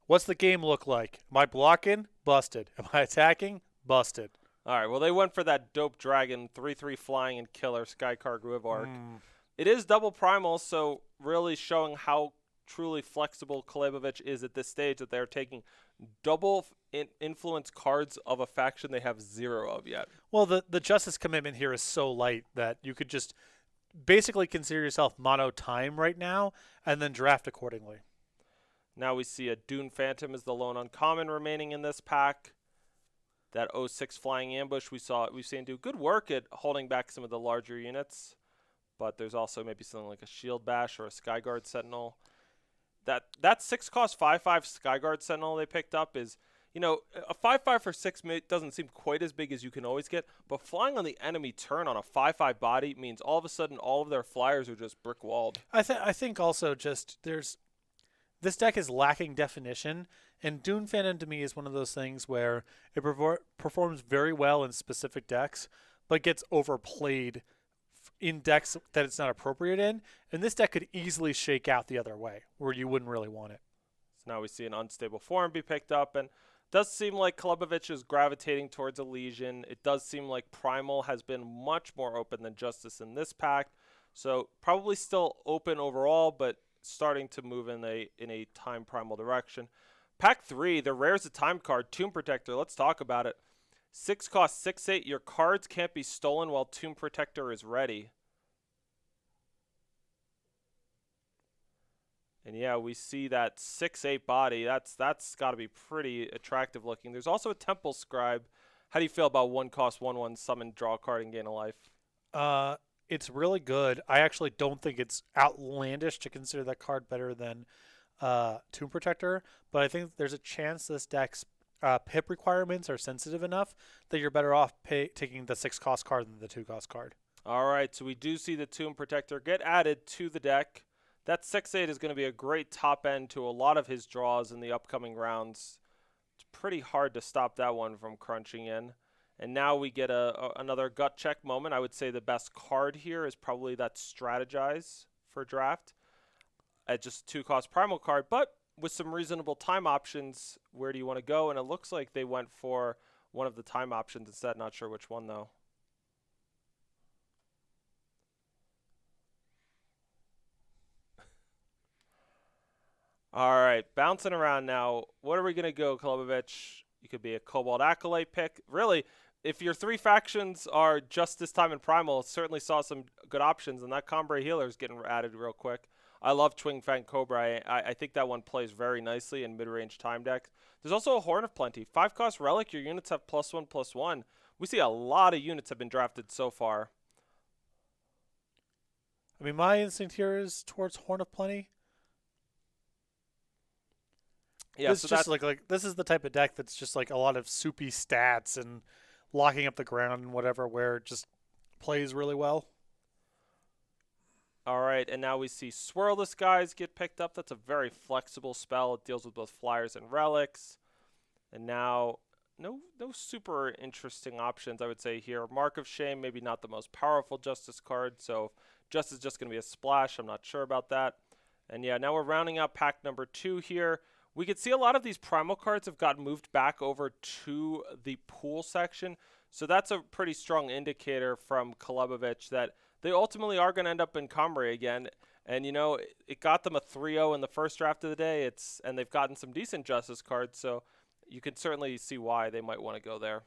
[SPEAKER 4] What's the game look like? Am I blocking? Busted. Am I attacking? Busted.
[SPEAKER 1] All right, well, they went for that dope dragon, 3/3 flying and killer, Skycar Gwyvark. It is double primal, so really showing how truly flexible Kalebovich is at this stage that they're taking double influence cards of a faction they have 0 of yet.
[SPEAKER 4] Well, the justice commitment here is so light that you could just basically consider yourself mono time right now and then draft accordingly.
[SPEAKER 1] Now we see a Dune Phantom is the lone uncommon remaining in this pack. That 06 flying ambush we've seen do good work at holding back some of the larger units, but there's also maybe something like a Shield Bash or a Skyguard Sentinel. That 6-cost 5/5 Skyguard Sentinel they picked up is, a 5/5 for 6 doesn't seem quite as big as you can always get, but flying on the enemy turn on a 5/5 body means all of a sudden all of their flyers are just brick walled.
[SPEAKER 4] I think also just this deck is lacking definition, and Dune Phantom to me is one of those things where it performs very well in specific decks, but gets overplayed in decks that it's not appropriate in. And this deck could easily shake out the other way, where you wouldn't really want it.
[SPEAKER 1] So now we see an Unstable Form be picked up, and it does seem like Kalebovich is gravitating towards a Legion. It does seem like Primal has been much more open than Justice in this pack, so probably still open overall, but starting to move in a time primal direction. Pack 3, the rare's a time card, Tomb Protector. Let's talk about it. 6 cost 6/8. Your cards can't be stolen while Tomb Protector is ready. And yeah, we see that 6/8 body. That's got to be pretty attractive looking. There's also a Temple Scribe. How do you feel about 1 cost 1/1 summon, draw a card, and gain a life?
[SPEAKER 4] It's really good. I actually don't think it's outlandish to consider that card better than Tomb Protector, but I think there's a chance this deck's pip requirements are sensitive enough that you're better off taking the 6-cost card than the 2-cost card.
[SPEAKER 1] All right, so we do see the Tomb Protector get added to the deck. That 6/8 is going to be a great top end to a lot of his draws in the upcoming rounds. It's pretty hard to stop that one from crunching in. And now we get another gut check moment. I would say the best card here is probably that Strategize for draft. At just 2-cost primal card, but with some reasonable time options, where do you want to go? And it looks like they went for one of the time options instead. Not sure which one, though. All right, bouncing around now. What are we going to go, Kalebovich? You could be a Cobalt Acolyte pick. Really, if your 3 factions are just this time in Primal, certainly saw some good options, and that Combray Healer is getting added real quick. I love Twin Fang Cobra. I think that one plays very nicely in mid-range time decks. There's also a Horn of Plenty. 5-cost Relic, your units have +1/+1. We see a lot of units have been drafted so far.
[SPEAKER 4] I mean, my instinct here is towards Horn of Plenty.
[SPEAKER 1] Yeah,
[SPEAKER 4] this
[SPEAKER 1] so
[SPEAKER 4] just like this is the type of deck that's just like a lot of soupy stats and locking up the ground and whatever, where it just plays really well.
[SPEAKER 1] All right, and now we see Swirl the Skies get picked up. That's a very flexible spell. It deals with both flyers and relics. And now, no super interesting options, I would say here. Mark of Shame, maybe not the most powerful Justice card, so Justice is just going to be a splash. I'm not sure about that. And yeah, now we're rounding out pack number 2 here. We could see a lot of these primal cards have gotten moved back over to the pool section, so that's a pretty strong indicator from Kalebovich that they ultimately are going to end up in Combray again. And, it got them a 3-0 in the first draft of the day, and they've gotten some decent Justice cards, so you can certainly see why they might want to go there.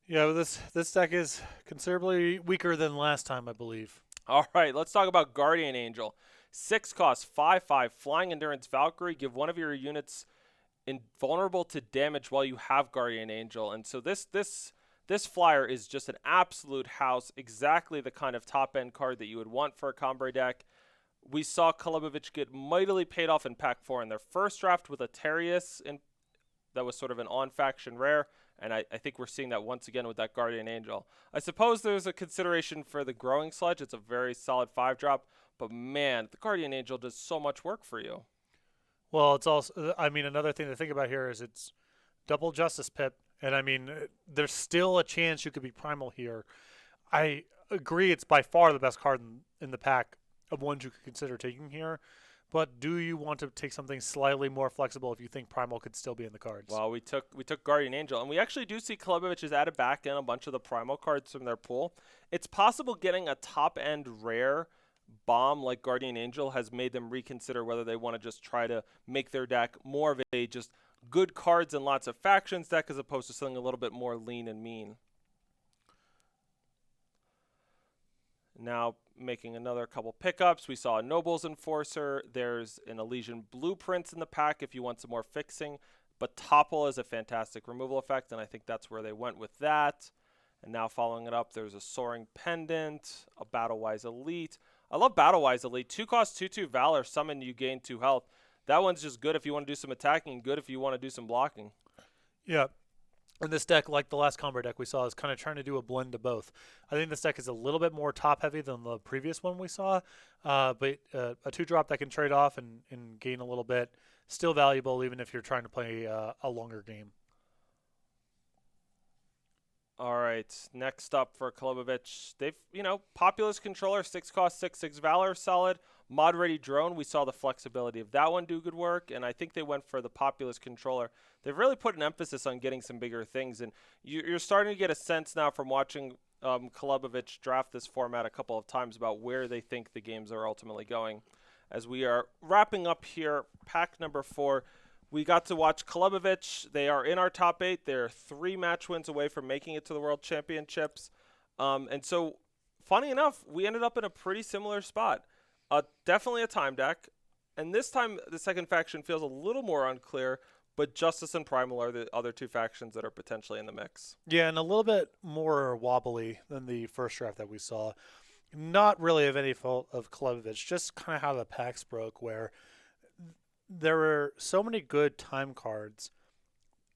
[SPEAKER 4] Yeah, well, this deck is considerably weaker than last time, I believe.
[SPEAKER 1] All right, let's talk about Guardian Angel. 6 cost, 5/5, Flying Endurance Valkyrie. Give one of your units invulnerable to damage while you have Guardian Angel. And so this flyer is just an absolute house, exactly the kind of top end card that you would want for a Combre deck. We saw Kolobovic get mightily paid off in Pack 4 in their first draft with a Terius that was sort of an on-faction rare, and I think we're seeing that once again with that Guardian Angel. I suppose there's a consideration for the Growing Sludge. It's a very solid 5-drop, but man, the Guardian Angel does so much work for you.
[SPEAKER 4] Well, it's also, I mean, another thing to think about here is it's double Justice Pip, and I mean, there's still a chance you could be Primal here. I agree it's by far the best card in the pack of ones you could consider taking here, but do you want to take something slightly more flexible if you think Primal could still be in the cards?
[SPEAKER 1] Well, we took Guardian Angel, and we actually do see Kolobovic has added back in a bunch of the Primal cards from their pool. It's possible getting a top-end rare bomb like Guardian Angel has made them reconsider whether they want to just try to make their deck more of a just good cards and lots of factions deck as opposed to something a little bit more lean and mean. Now making another couple pickups, we saw a Nobles Enforcer. There's an Elysian Blueprints in the pack if you want some more fixing. But Topple is a fantastic removal effect, and I think that's where they went with that. And now following it up, there's a Soaring Pendant, a Battlewise Elite. I love Battlewise Elite. 2-cost, 2/2 Valor, summon, you gain 2 health. That one's just good if you want to do some attacking, good if you want to do some blocking.
[SPEAKER 4] Yeah. And this deck, like the last Combat deck we saw, is kind of trying to do a blend of both. I think this deck is a little bit more top-heavy than the previous one we saw, but a 2-drop that can trade off and gain a little bit, still valuable even if you're trying to play a longer game.
[SPEAKER 1] All right, next up for Kolobovic, they've, Populous Controller, 6-cost, 6/6 Valor, solid. Mod Ready Drone, we saw the flexibility of that one do good work, and I think they went for the Populous Controller. They've really put an emphasis on getting some bigger things, and you're starting to get a sense now from watching Kolobovic draft this format a couple of times about where they think the games are ultimately going. As we are wrapping up here, pack number 4, we got to watch Kolobovic. They are in our top 8. They're 3 match wins away from making it to the World Championships. And so, funny enough, we ended up in a pretty similar spot. Definitely a time deck. And this time, the second faction feels a little more unclear, but Justice and Primal are the other 2 factions that are potentially in the mix.
[SPEAKER 4] Yeah, and a little bit more wobbly than the first draft that we saw. Not really of any fault of Kolobovic, just kind of how the packs broke, where there were so many good time cards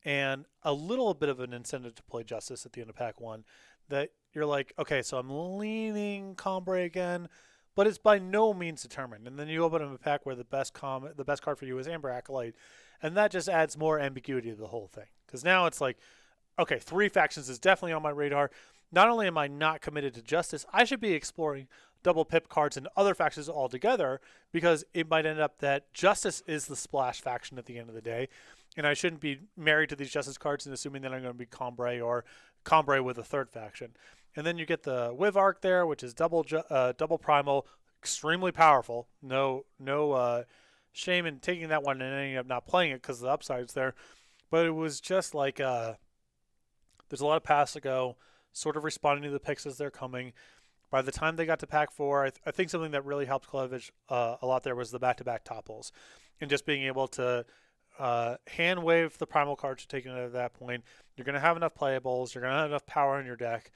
[SPEAKER 4] and a little bit of an incentive to play Justice at the end of pack 1 that you're like, okay, so I'm leaning Combre again, but it's by no means determined. And then you open up a pack where the best card for you is Amber Acolyte, and that just adds more ambiguity to the whole thing. Because now it's like, okay, 3 factions is definitely on my radar. Not only am I not committed to Justice, I should be exploring double pip cards and other factions altogether, because it might end up that Justice is the splash faction at the end of the day, and I shouldn't be married to these Justice cards and assuming that I'm going to be Combre or Combre with a 3rd faction. And then you get the Wiv Arc there, which is double Primal, extremely powerful. No shame in taking that one and ending up not playing it because the upside's there. But it was just like there's a lot of paths to go, sort of responding to the picks as they're coming. By the time they got to pack 4, I think something that really helped Kolobovic a lot there was the back-to-back topples. And just being able to hand wave the Primal cards you're taking at that point. You're going to have enough playables. You're going to have enough power in your deck.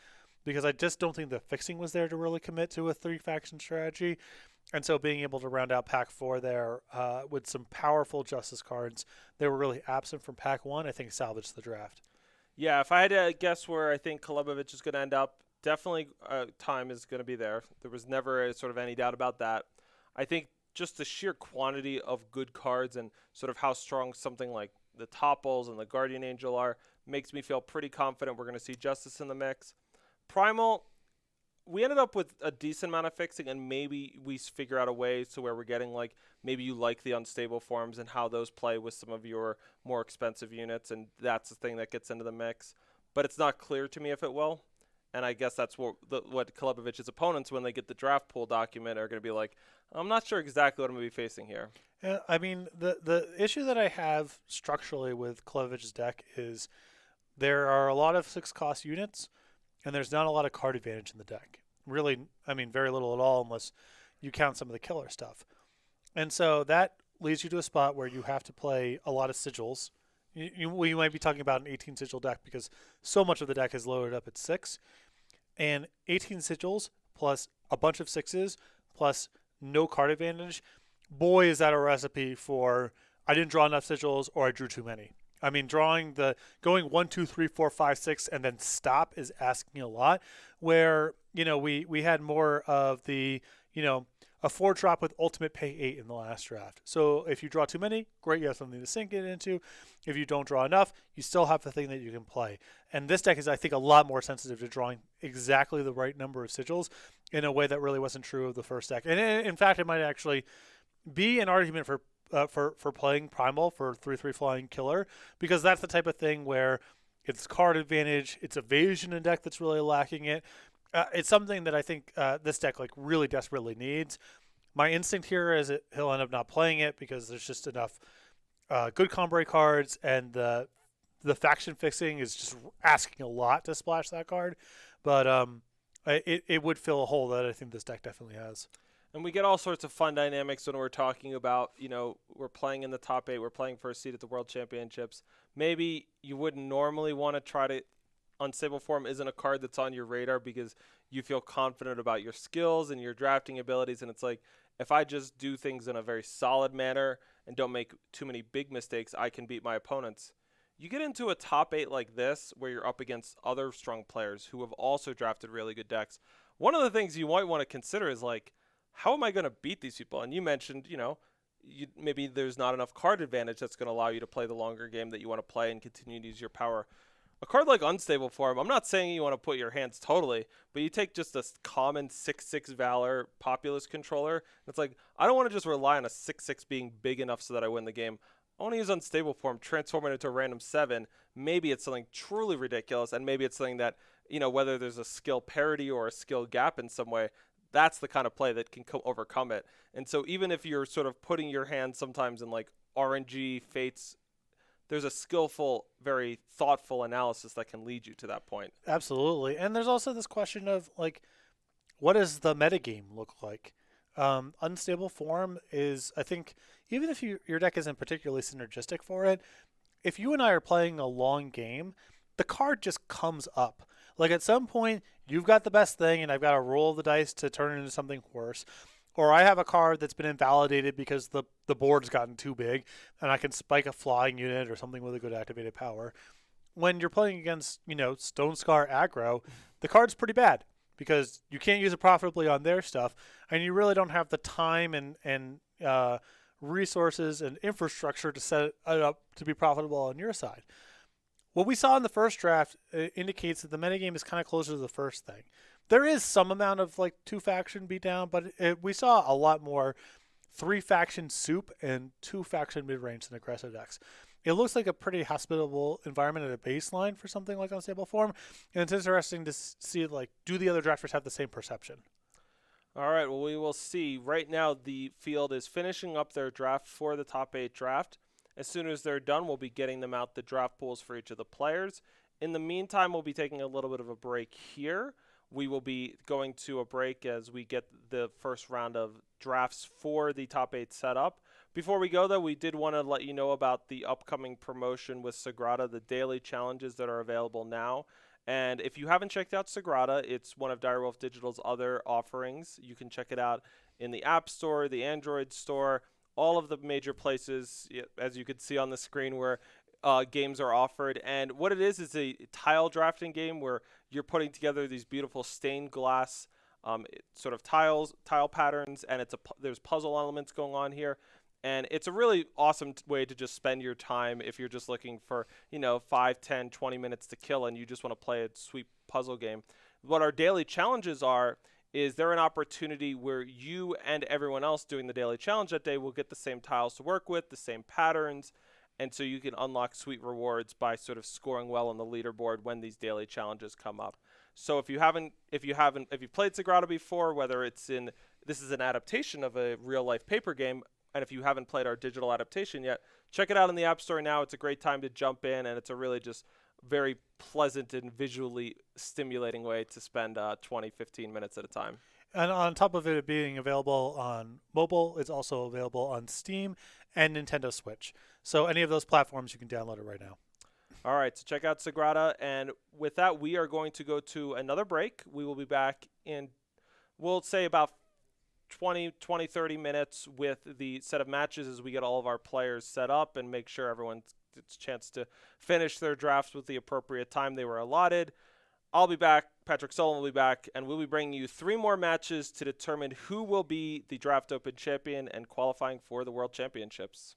[SPEAKER 4] Because I just don't think the fixing was there to really commit to a 3-faction strategy. And so being able to round out pack 4 there with some powerful Justice cards that were really absent from pack 1, I think salvaged the draft.
[SPEAKER 1] Yeah, if I had to guess where I think Kolobovic is going to end up, definitely time is going to be there. There was never sort of any doubt about that. I think just the sheer quantity of good cards and sort of how strong something like the Topples and the Guardian Angel are makes me feel pretty confident we're going to see Justice in the mix. Primal, we ended up with a decent amount of fixing, and maybe we figure out a way to where we're getting, like, maybe you like the unstable forms and how those play with some of your more expensive units, and that's the thing that gets into the mix. But it's not clear to me if it will, and I guess that's what Kolobovic's opponents, when they get the draft pool document, are going to be like, I'm not sure exactly what I'm going to be facing here.
[SPEAKER 4] I mean, the issue that I have structurally with Kolobovic's deck is there are a lot of 6-cost units, and there's not a lot of card advantage in the deck. Really, I mean, very little at all unless you count some of the killer stuff. And so that leads you to a spot where you have to play a lot of sigils we might be talking about an 18 sigil deck because so much of the deck is loaded up at 6. And 18 sigils plus a bunch of 6s plus no card advantage, boy, is that a recipe for I didn't draw enough sigils or I drew too many. I mean, going 1, 2, 3, 4, 5, 6, and then stop is asking a lot. Where we had more of the a 4-drop with ultimate pay 8 in the last draft. So if you draw too many, great, you have something to sink it into. If you don't draw enough, you still have the thing that you can play. And this deck is, I think, a lot more sensitive to drawing exactly the right number of sigils in a way that really wasn't true of the first deck. And in fact, it might actually be an argument for playing Primal for 3/3 flying killer, because that's the type of thing where it's card advantage, it's evasion in deck that's really lacking it. It's something that I think this deck really desperately needs. My instinct here is that he'll end up not playing it because there's just enough good combo cards, and the faction fixing is just asking a lot to splash that card. But it would fill a hole that I think this deck definitely has.
[SPEAKER 1] And we get all sorts of fun dynamics when we're talking about, we're playing in the top 8, we're playing for a seat at the World Championships. Maybe you wouldn't normally want to try to Unstable Form isn't a card that's on your radar because you feel confident about your skills and your drafting abilities, and it's like, if I just do things in a very solid manner and don't make too many big mistakes, I can beat my opponents. You get into a top 8 like this where you're up against other strong players who have also drafted really good decks. One of the things you might want to consider is how am I going to beat these people? And you mentioned, maybe there's not enough card advantage that's going to allow you to play the longer game that you want to play and continue to use your power. A card like Unstable Form, I'm not saying you want to put your hands totally, but you take just a common 6/6 Valor Populous controller. It's like, I don't want to just rely on a 6/6 being big enough so that I win the game. I want to use Unstable Form, transform it into a random 7. Maybe it's something truly ridiculous, and maybe it's something that, whether there's a skill parity or a skill gap in some way, that's the kind of play that can overcome it. And so even if you're sort of putting your hand sometimes in RNG, Fates, there's a skillful, very thoughtful analysis that can lead you to that point.
[SPEAKER 4] Absolutely. And there's also this question of, what does the metagame look like? Unstable Form is, I think, even if your deck isn't particularly synergistic for it, if you and I are playing a long game, the card just comes up. At some point, you've got the best thing, and I've got to roll the dice to turn it into something worse. Or I have a card that's been invalidated because the board's gotten too big, and I can spike a flying unit or something with a good activated power. When you're playing against, Stone Scar aggro, the card's pretty bad because you can't use it profitably on their stuff, and you really don't have the time and resources and infrastructure to set it up to be profitable on your side. What we saw in the first draft indicates that the metagame is kind of closer to the first thing. There is some amount of 2-faction beatdown, but we saw a lot more 3-faction soup and 2-faction mid-range and aggressive decks. It looks like a pretty hospitable environment at a baseline for something like Unstable Form, and it's interesting to see do the other drafters have the same perception?
[SPEAKER 1] All right, well, we will see. Right now, the field is finishing up their draft for the top 8 draft. As soon as they're done, we'll be getting them out the draft pools for each of the players. In the meantime, we'll be taking a little bit of a break here. We will be going to a break as we get the first round of drafts for the top 8 set up. Before we go, though, we did want to let you know about the upcoming promotion with Sagrada, the daily challenges that are available now. And if you haven't checked out Sagrada, it's one of Direwolf Digital's other offerings. You can check it out in the App Store, the Android Store, all of the major places, as you can see on the screen, where games are offered. And what it is a tile drafting game where you're putting together these beautiful stained glass sort of tile patterns, and there's puzzle elements going on here. And it's a really awesome way to just spend your time if you're just looking for, 5, 10, 20 minutes to kill and you just want to play a sweet puzzle game. What our daily challenges is they're an opportunity where you and everyone else doing the daily challenge that day will get the same tiles to work with, the same patterns, and so you can unlock sweet rewards by sort of scoring well on the leaderboard when these daily challenges come up. So if you've played Sagrada before, whether this is an adaptation of a real life paper game, and if you haven't played our digital adaptation yet, check it out in the App Store now. It's a great time to jump in, and it's a really just very pleasant and visually stimulating way to spend 20, 15 minutes at a time.
[SPEAKER 4] And on top of it being available on mobile, it's also available on Steam and Nintendo Switch. So any of those platforms, you can download it right now.
[SPEAKER 1] All right, so check out Sagrada. And with that, we are going to go to another break. We will be back in, we'll say about 30 minutes with the set of matches as we get all of our players set up and make sure everyone gets a chance to finish their drafts with the appropriate time they were allotted. I'll be back. Patrick Sullivan will be back, and we'll be bringing you 3 more matches to determine who will be the Draft Open champion and qualifying for the World Championships.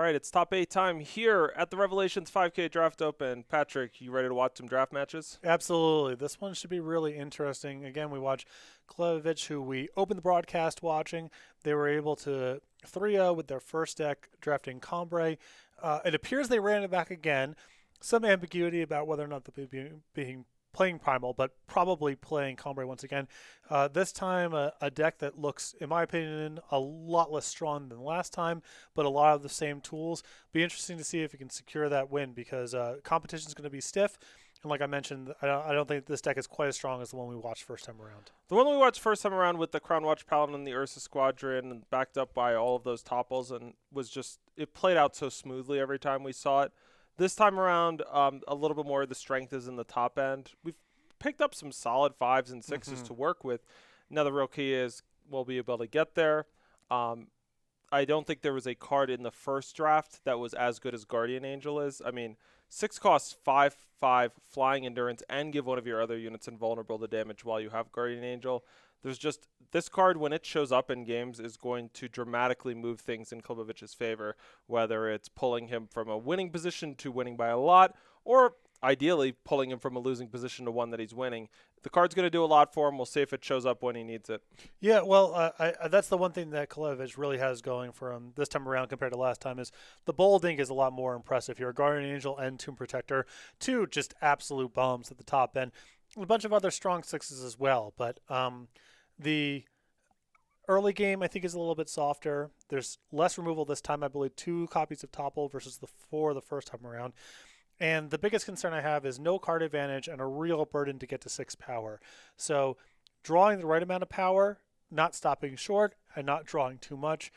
[SPEAKER 1] right, it's top 8 time here at the Revelations 5K Draft Open. Patrick, you ready to watch some draft matches?
[SPEAKER 4] Absolutely. This one should be really interesting. Again, we watch Klevovich, who we opened the broadcast watching. They were able to 3-0 with their first deck, drafting Combre. It appears they ran it back again. Some ambiguity about whether or not they'll be playing Primal, but probably playing Combre once again. This time, a deck that looks, in my opinion, a lot less strong than last time, but a lot of the same tools. Be interesting to see if you can secure that win, because competition is going to be stiff. And like I mentioned, I don't think this deck is quite as strong as the one we watched first time around.
[SPEAKER 1] The one we watched first time around with the Crown Watch Paladin and the Ursa Squadron, and backed up by all of those topples, and was just, it played out so smoothly every time we saw it. This time around, a little bit more of the strength is in the top end. We've picked up some solid 5s and 6s to work with. Now the real key is we'll be able to get there. I don't think there was a card in the first draft that was as good as Guardian Angel is. I mean, 6 costs 5/5 flying endurance and give one of your other units invulnerable to damage while you have Guardian Angel. There's just, this card, when it shows up in games, is going to dramatically move things in Klobovich's favor, whether it's pulling him from a winning position to winning by a lot, or ideally pulling him from a losing position to one that he's winning. The card's going to do a lot for him. We'll see if it shows up when he needs it.
[SPEAKER 4] Yeah, well, that's the one thing that Klevovich really has going for him this time around compared to last time, is the bold ink is a lot more impressive here. Guardian Angel and Tomb Protector, 2 just absolute bombs at the top end. A bunch of other strong 6s as well, but the early game, I think, is a little bit softer. There's less removal this time. I believe 2 copies of Topple versus the 4 the first time around. And the biggest concern I have is no card advantage and a real burden to get to 6 power. So drawing the right amount of power, not stopping short, and not drawing too much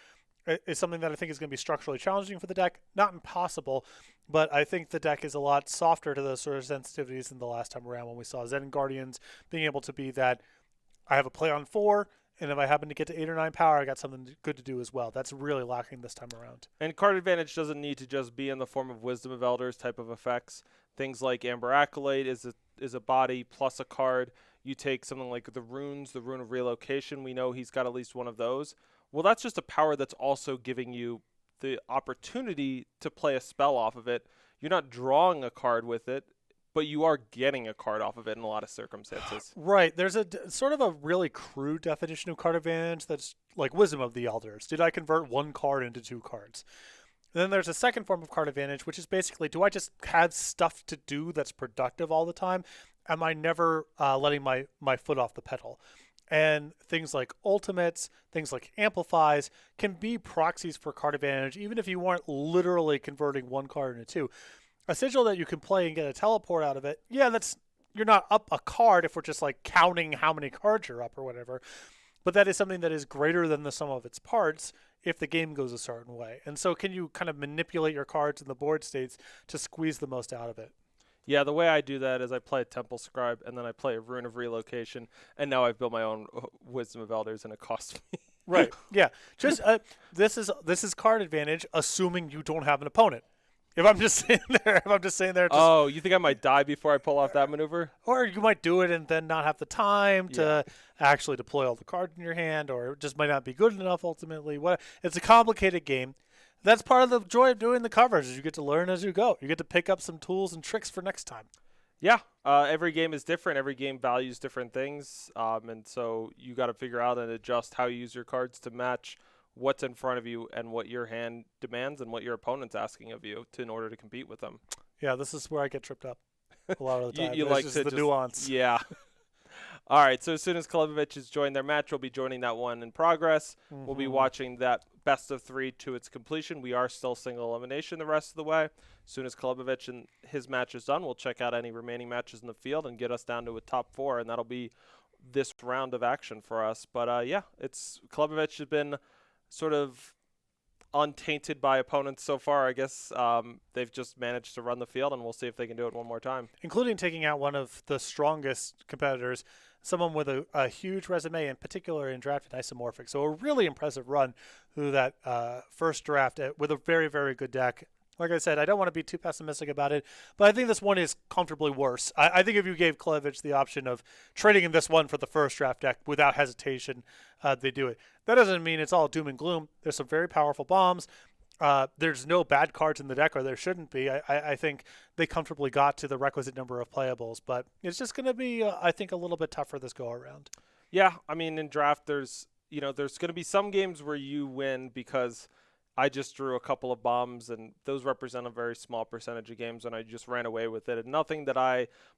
[SPEAKER 4] is something that I think is going to be structurally challenging for the deck. Not impossible, but I think the deck is a lot softer to those sort of sensitivities than the last time around when we saw Zen Guardians being able to be that I have a play on 4, and if I happen to get to 8 or 9 power, I got something good to do as well. That's really lacking this time around.
[SPEAKER 1] And card advantage doesn't need to just be in the form of Wisdom of Elders type of effects. Things like Amber Accolade is a body plus a card. You take something like the runes, the Rune of Relocation. We know he's got at least one of those. Well, that's just a power that's also giving you the opportunity to play a spell off of it. You're not drawing a card with it, but you are getting a card off of it in a lot of circumstances.
[SPEAKER 4] Right. There's a sort of a really crude definition of card advantage that's like Wisdom of the Elders. Did I convert 1 card into 2 cards? And then there's a second form of card advantage, which is basically, do I just have stuff to do that's productive all the time? Am I never letting my foot off the pedal? And things like ultimates, things like amplifies can be proxies for card advantage, even if you weren't literally converting 1 card into 2. A sigil that you can play and get a teleport out of it, yeah, you're not up a card if we're just like counting how many cards you're up or whatever. But that is something that is greater than the sum of its parts if the game goes a certain way. And so can you kind of manipulate your cards in the board states to squeeze the most out of it?
[SPEAKER 1] Yeah, the way I do that is I play a Temple Scribe, and then I play a Rune of Relocation, and now I've built my own Wisdom of Elders, and it costs me.
[SPEAKER 4] Right, yeah. Just this is card advantage, assuming you don't have an opponent. If I'm just sitting there,
[SPEAKER 1] Oh, you think I might die before I pull off that maneuver?
[SPEAKER 4] Or you might do it and then not have the time to actually deploy all the cards in your hand, or it just might not be good enough ultimately. It's a complicated game. That's part of the joy of doing the coverage, is you get to learn as you go. You get to pick up some tools and tricks for next time.
[SPEAKER 1] Yeah, every game is different. Every game values different things, and so you got to figure out and adjust how you use your cards to match what's in front of you and what your hand demands and what your opponent's asking of you in order to compete with them.
[SPEAKER 4] Yeah, this is where I get tripped up a lot of the time.
[SPEAKER 1] you like
[SPEAKER 4] just
[SPEAKER 1] to
[SPEAKER 4] the nuance.
[SPEAKER 1] Yeah. All right, so as soon as Klevovich has joined their match, we'll be joining that one in progress. Mm-hmm. We'll be watching that best of 3 to its completion. We are still single elimination the rest of the way. As soon as Klevovich and his match is done, we'll check out any remaining matches in the field and get us down to a top 4, and that'll be this round of action for us. But, yeah, Klevovich has been sort of untainted by opponents so far. I guess they've just managed to run the field, and we'll see if they can do it one more time.
[SPEAKER 4] Including taking out one of the strongest competitors, someone with a huge resume, in particular in drafted isomorphic. So a really impressive run through that first draft with a very, very good deck. Like I said, I don't want to be too pessimistic about it, but I think this one is comfortably worse. I think if you gave Klevovich the option of trading in this one for the first draft deck without hesitation, they do it. That doesn't mean it's all doom and gloom. There's some very powerful bombs. there's no bad cards in the deck, or there shouldn't be. I think they comfortably got to the requisite number of playables, but it's just going to be, I think, a little bit tougher this go around.
[SPEAKER 1] Yeah, I mean, in draft, there's going to be some games where you win because I just drew a couple of bombs, and those represent a very small percentage of games, and I just ran away with it, and nothing that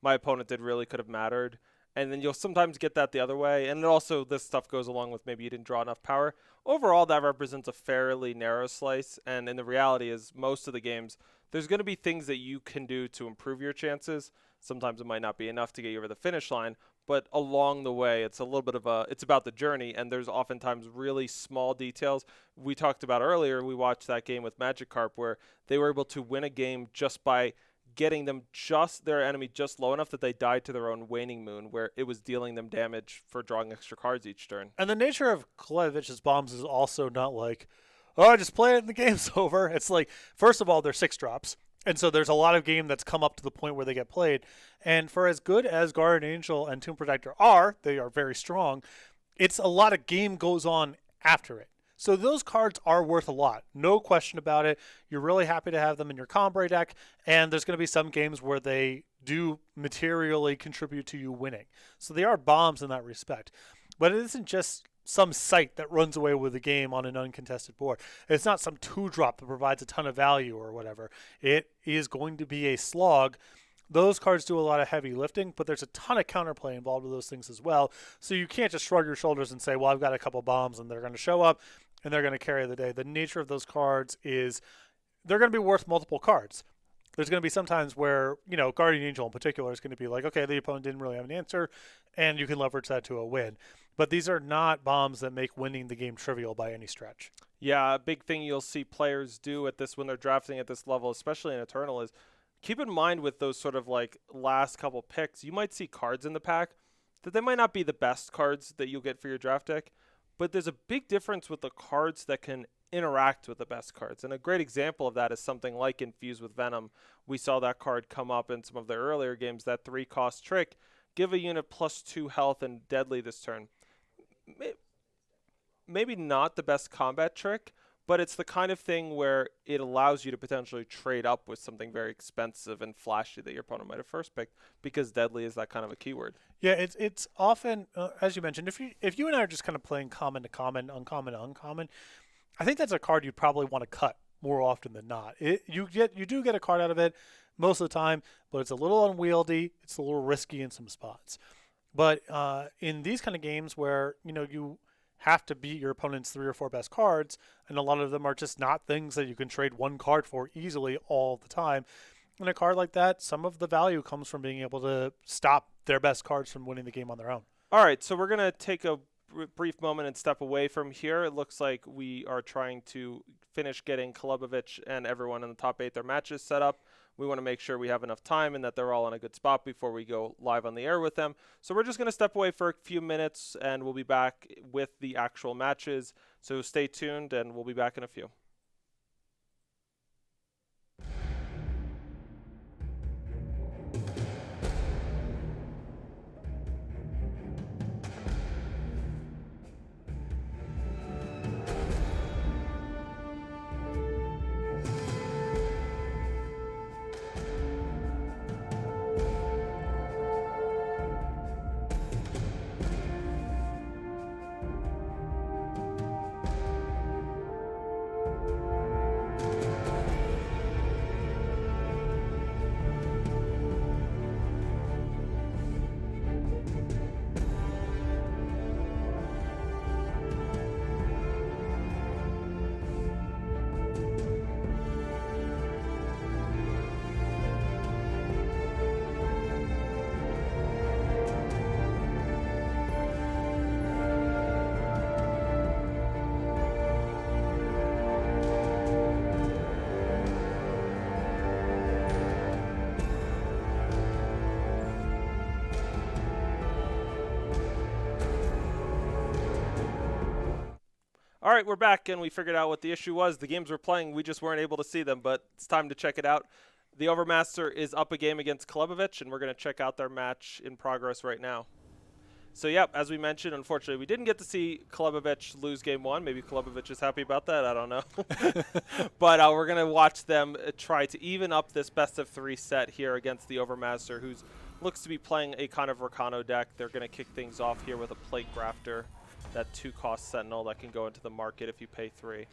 [SPEAKER 1] my opponent did really could have mattered. And then you'll sometimes get that the other way, and also this stuff goes along with maybe you didn't draw enough power. Overall, that represents a fairly narrow slice, and in the reality is most of the games, there's going to be things that you can do to improve your chances. Sometimes it might not be enough to get you over the finish line, but along the way, it's a little bit of it's about the journey, and there's oftentimes really small details. We talked about earlier, we watched that game with Magikarp where they were able to win a game just by getting them their enemy just low enough that they died to their own waning moon, where it was dealing them damage for drawing extra cards each turn.
[SPEAKER 4] And the nature of Kolevich's bombs is also not like, oh, just play it and the game's over. It's like, first of all, they're 6-drops. And so there's a lot of game that's come up to the point where they get played. And for as good as Guardian Angel and Tomb Protector are, they are very strong, it's a lot of game goes on after it. So those cards are worth a lot. No question about it. You're really happy to have them in your Combre deck, and there's going to be some games where they do materially contribute to you winning. So they are bombs in that respect. But it isn't just some site that runs away with the game on an uncontested board. It's not some 2-drop that provides a ton of value or whatever. It is going to be a slog. Those cards do a lot of heavy lifting, but there's a ton of counterplay involved with those things as well. So you can't just shrug your shoulders and say, well, I've got a couple bombs and they're going to show up and they're going to carry the day. The nature of those cards is they're going to be worth multiple cards. There's going to be some times where, Guardian Angel in particular is going to be like, okay, the opponent didn't really have an answer, and you can leverage that to a win. But these are not bombs that make winning the game trivial by any stretch.
[SPEAKER 1] Yeah, a big thing you'll see players do at this when they're drafting at this level, especially in Eternal, is keep in mind with those sort of like last couple picks, you might see cards in the pack that they might not be the best cards that you'll get for your draft deck, but there's a big difference with the cards that can interact with the best cards. And a great example of that is something like Infuse with Venom. We saw that card come up in some of the earlier games, that 3-cost trick, give a unit +2 health and deadly this turn. Maybe not the best combat trick, but it's the kind of thing where it allows you to potentially trade up with something very expensive and flashy that your opponent might have first picked, because deadly is that kind of a keyword.
[SPEAKER 4] Yeah, it's often, as you mentioned, if you and I are just kind of playing common to common, uncommon to uncommon, I think that's a card you'd probably want to cut more often than not. You do get a card out of it most of the time, but it's a little unwieldy. It's a little risky in some spots. But in these kind of games where you have to beat your opponent's 3 or 4 best cards, and a lot of them are just not things that you can trade one card for easily all the time. In a card like that, some of the value comes from being able to stop their best cards from winning the game on their own.
[SPEAKER 1] All right, so we're going to take a brief moment and step away from here. It looks like we are trying to finish getting Kolubovich and everyone in the top 8 their matches set up. We want to make sure we have enough time and that they're all in a good spot before we go live on the air with them. So we're just going to step away for a few minutes, and we'll be back with the actual matches. So stay tuned, and we'll be back in a few. All right, we're back, and we figured out what the issue was. The games we're playing, we just weren't able to see them, but it's time to check it out. The Overmaster is up a game against Kolubovich, and we're going to check out their match in progress right now. So, yep, as we mentioned, unfortunately, we didn't get to see Klebovic lose game one. Maybe Klebovic is happy about that. I don't know. But we're going to watch them try to even up this best-of-3 set here against the Overmaster, who looks to be playing a kind of Rakano deck. They're going to kick things off here with a Plate Grafter, that 2-cost Sentinel that can go into the market if you pay 3.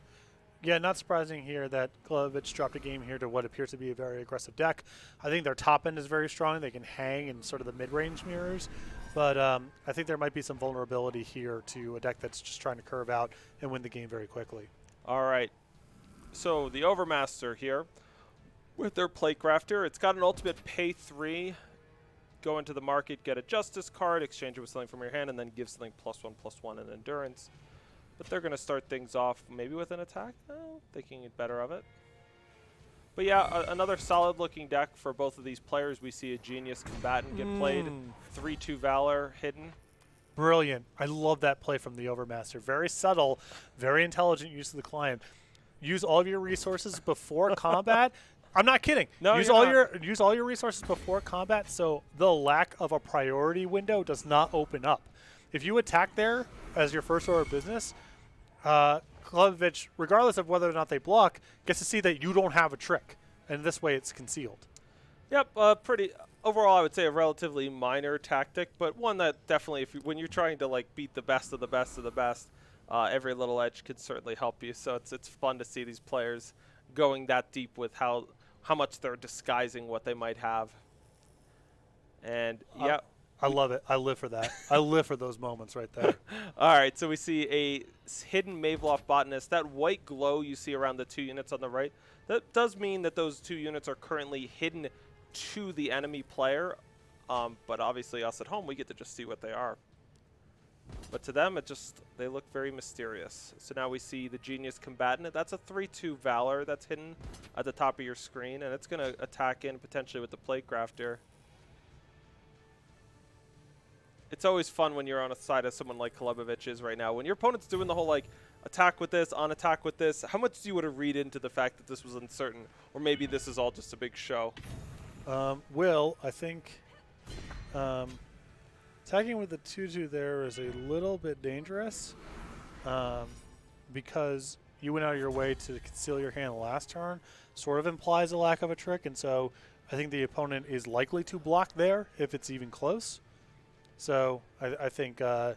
[SPEAKER 4] Yeah, not surprising here that Klebovic dropped a game here to what appears to be a very aggressive deck. I think their top end is very strong. They can hang in sort of the mid-range mirrors. But I think there might be some vulnerability here to a deck that's just trying to curve out and win the game very quickly.
[SPEAKER 1] All right. So the Overmaster here with their Plate Grafter, it's got an ultimate pay 3. Go into the market, get a Justice card, exchange it with something from your hand, and then give something +1/+1 in Endurance. But they're going to start things off maybe with an attack. Thinking better of it. But yeah, another solid-looking deck for both of these players. We see a Genius Combatant get played. 3/2 Valor hidden.
[SPEAKER 4] Brilliant. I love that play from the Overmaster. Very subtle, very intelligent use of the client. Use all of your resources before combat. I'm not kidding.
[SPEAKER 1] No,
[SPEAKER 4] use all your resources before combat, so the lack of a priority window does not open up. If you attack there as your first order of business, Klebovic, regardless of whether or not they block, gets to see that you don't have a trick, and this way it's concealed.
[SPEAKER 1] Yep, pretty. Overall, I would say a relatively minor tactic, but one that definitely, when you're trying to like beat the best of the best of the best, every little edge could certainly help you. So it's fun to see these players going that deep with how much they're disguising what they might have. And yeah.
[SPEAKER 4] I love it. I live for that. I live for those moments right there.
[SPEAKER 1] All right, so we see a hidden Maveloft Botanist. That white glow you see around the 2 units on the right, that does mean that those 2 units are currently hidden to the enemy player. But obviously us at home, we get to just see what they are. But to them, they look very mysterious. So now we see the Genius Combatant. That's a 3/2 Valor that's hidden at the top of your screen, and it's going to attack in potentially with the Plate Grafter. It's always fun when you're on a side of someone like Klebovic is right now. When your opponent's doing the whole, like, attack with this, on attack with this, how much do you want to read into the fact that this was uncertain? Or maybe this is all just a big show?
[SPEAKER 4] Will, I think attacking with the 2/2 there is a little bit dangerous because you went out of your way to conceal your hand last turn. Sort of implies a lack of a trick, and so I think the opponent is likely to block there if it's even close. So I think the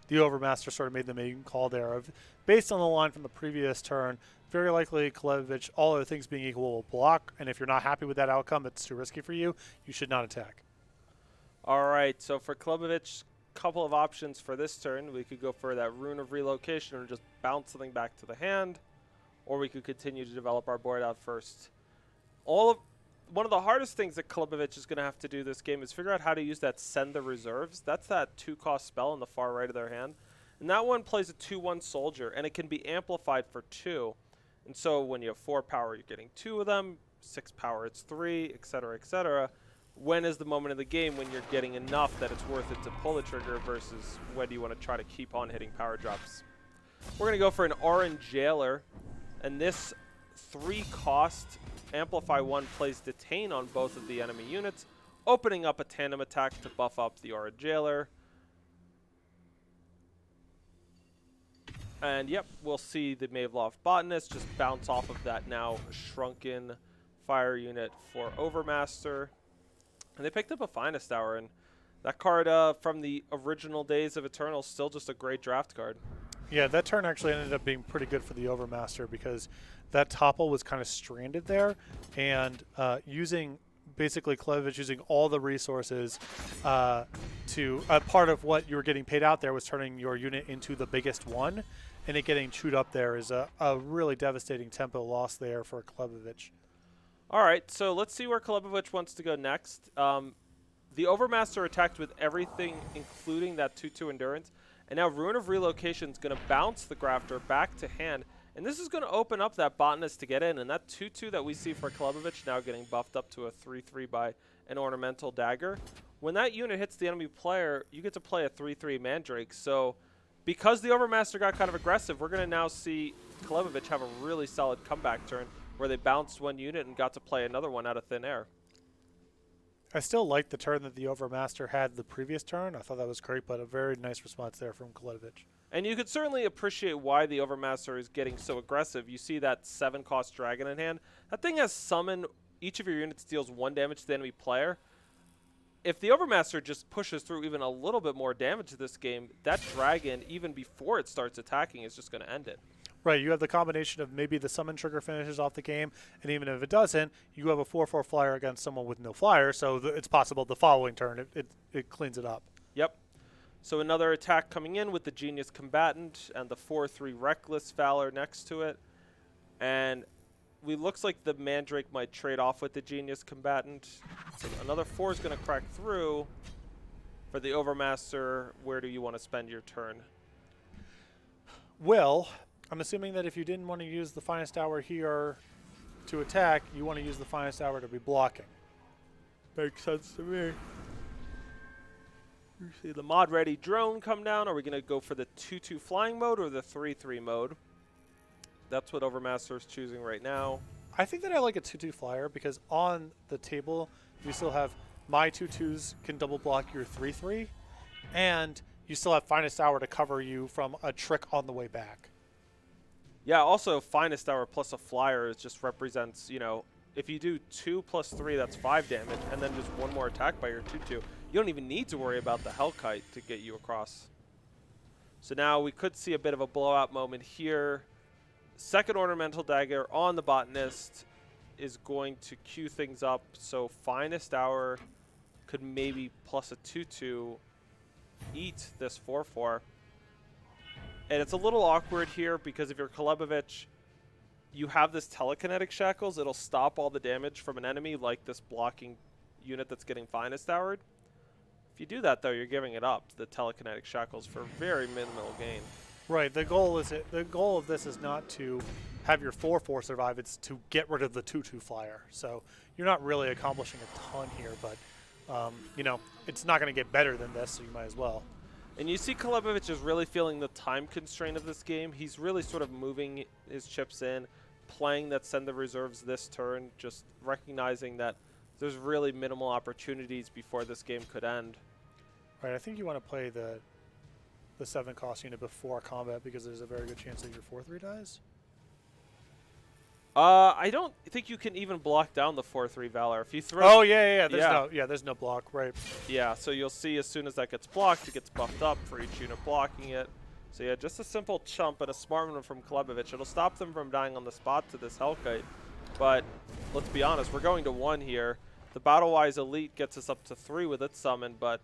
[SPEAKER 4] Overmaster sort of made the main call there of, based on the line from the previous turn, very likely Klebovic, all other things being equal, will block. And if you're not happy with that outcome, it's too risky for you, you should not attack.
[SPEAKER 1] All right, so for Klebovic, couple of options for this turn. We could go for that Rune of Relocation and just bounce something back to the hand, or we could continue to develop our board out first. One of the hardest things that Klebovic is going to have to do this game is figure out how to use that Send the Reserves. That's that 2-cost spell on the far right of their hand. And that one plays a 2/1 soldier, and it can be amplified for 2. And so when you have 4 power, you're getting 2 of them. 6 power, it's 3, etc., etc. When is the moment of the game when you're getting enough that it's worth it to pull the trigger versus when do you want to try to keep on hitting power drops? We're going to go for an Orange Jailer, and this 3-cost Amplify 1 plays Detain on both of the enemy units, opening up a tandem attack to buff up the Aura Jailer. And yep, we'll see the Maveloft Botanist just bounce off of that now shrunken fire unit for Overmaster. And they picked up a Finest Hour, and that card from the original days of Eternal, still just a great draft card.
[SPEAKER 4] Yeah, that turn actually ended up being pretty good for the Overmaster because that topple was kind of stranded there, and basically Klebovic using all the resources to part of what you were getting paid out there was turning your unit into the biggest one, and it getting chewed up there is a really devastating tempo loss there for Klebovic.
[SPEAKER 1] All right, so let's see where Klebovic wants to go next. The Overmaster attacked with everything, including that 2/2 Endurance. And now Rune of Relocation is going to bounce the Grafter back to hand. And this is going to open up that Botanist to get in. And that 2/2 that we see for Klebovic now getting buffed up to a 3/3 by an Ornamental Dagger. When that unit hits the enemy player, you get to play a 3/3 Mandrake. So because the Overmaster got kind of aggressive, we're going to now see Klebovic have a really solid comeback turn where they bounced one unit and got to play another one out of thin air.
[SPEAKER 4] I still like the turn that the Overmaster had the previous turn. I thought that was great, but a very nice response there from Koletovich.
[SPEAKER 1] And you could certainly appreciate why the Overmaster is getting so aggressive. You see that 7-cost dragon in hand. That thing has summon. Each of your units deals 1 damage to the enemy player. If the Overmaster just pushes through even a little bit more damage to this game, that dragon, even before it starts attacking, is just going to end it.
[SPEAKER 4] Right, you have the combination of maybe the summon trigger finishes off the game, and even if it doesn't, you have a 4/4 flyer against someone with no flyer, so it's possible the following turn it cleans it up.
[SPEAKER 1] Yep. So another attack coming in with the Genius Combatant and the 4/3 Reckless Valor next to it. And it looks like the Mandrake might trade off with the Genius Combatant. So another 4 is going to crack through. For the Overmaster, where do you want to spend your turn?
[SPEAKER 4] Well, I'm assuming that if you didn't want to use the Finest Hour here to attack, you want to use the Finest Hour to be blocking. Makes sense to me.
[SPEAKER 1] You see the mod-ready drone come down. Are we going to go for the 2/2 flying mode or the 3/3 mode? That's what Overmaster is choosing right now.
[SPEAKER 4] I think that I like a 2/2 flyer because on the table, you still have my 2/2s can double block your 3/3, and you still have Finest Hour to cover you from a trick on the way back.
[SPEAKER 1] Yeah, also Finest Hour plus a flyer is just represents, if you do 2 + 3, that's 5 damage, and then just 1 more attack by your 2/2. You don't even need to worry about the Hellkite to get you across. So now we could see a bit of a blowout moment here. Second Ornamental Dagger on the Botanist is going to queue things up, so Finest Hour could maybe plus a 2/2 eat this 4/4. And it's a little awkward here because if you're Koletovich, you have this telekinetic shackles. It'll stop all the damage from an enemy like this blocking unit that's getting Finest Houred. If you do that, though, you're giving it up to the telekinetic shackles for very minimal gain.
[SPEAKER 4] Right. The goal of this is not to have your 4/4 survive. It's to get rid of the 2/2 flyer. So you're not really accomplishing a ton here, but it's not going to get better than this, so you might as well.
[SPEAKER 1] And you see Koletovich is really feeling the time constraint of this game. He's really sort of moving his chips in, playing that send the reserves this turn, just recognizing that there's really minimal opportunities before this game could end.
[SPEAKER 4] Right, I think you want to play the 7-cost unit before combat because there's a very good chance that your 4/3 dies.
[SPEAKER 1] I don't think you can even block down the 4/3 Valor. If you throw
[SPEAKER 4] Oh yeah. There's no block, right?
[SPEAKER 1] Yeah, so you'll see as soon as that gets blocked, it gets buffed up for each unit blocking it. So yeah, just a simple chump and a smart one from Koletovich. It'll stop them from dying on the spot to this Hellkite. But let's be honest, we're going to 1 here. The Battle-Wise Elite gets us up to 3 with its summon, but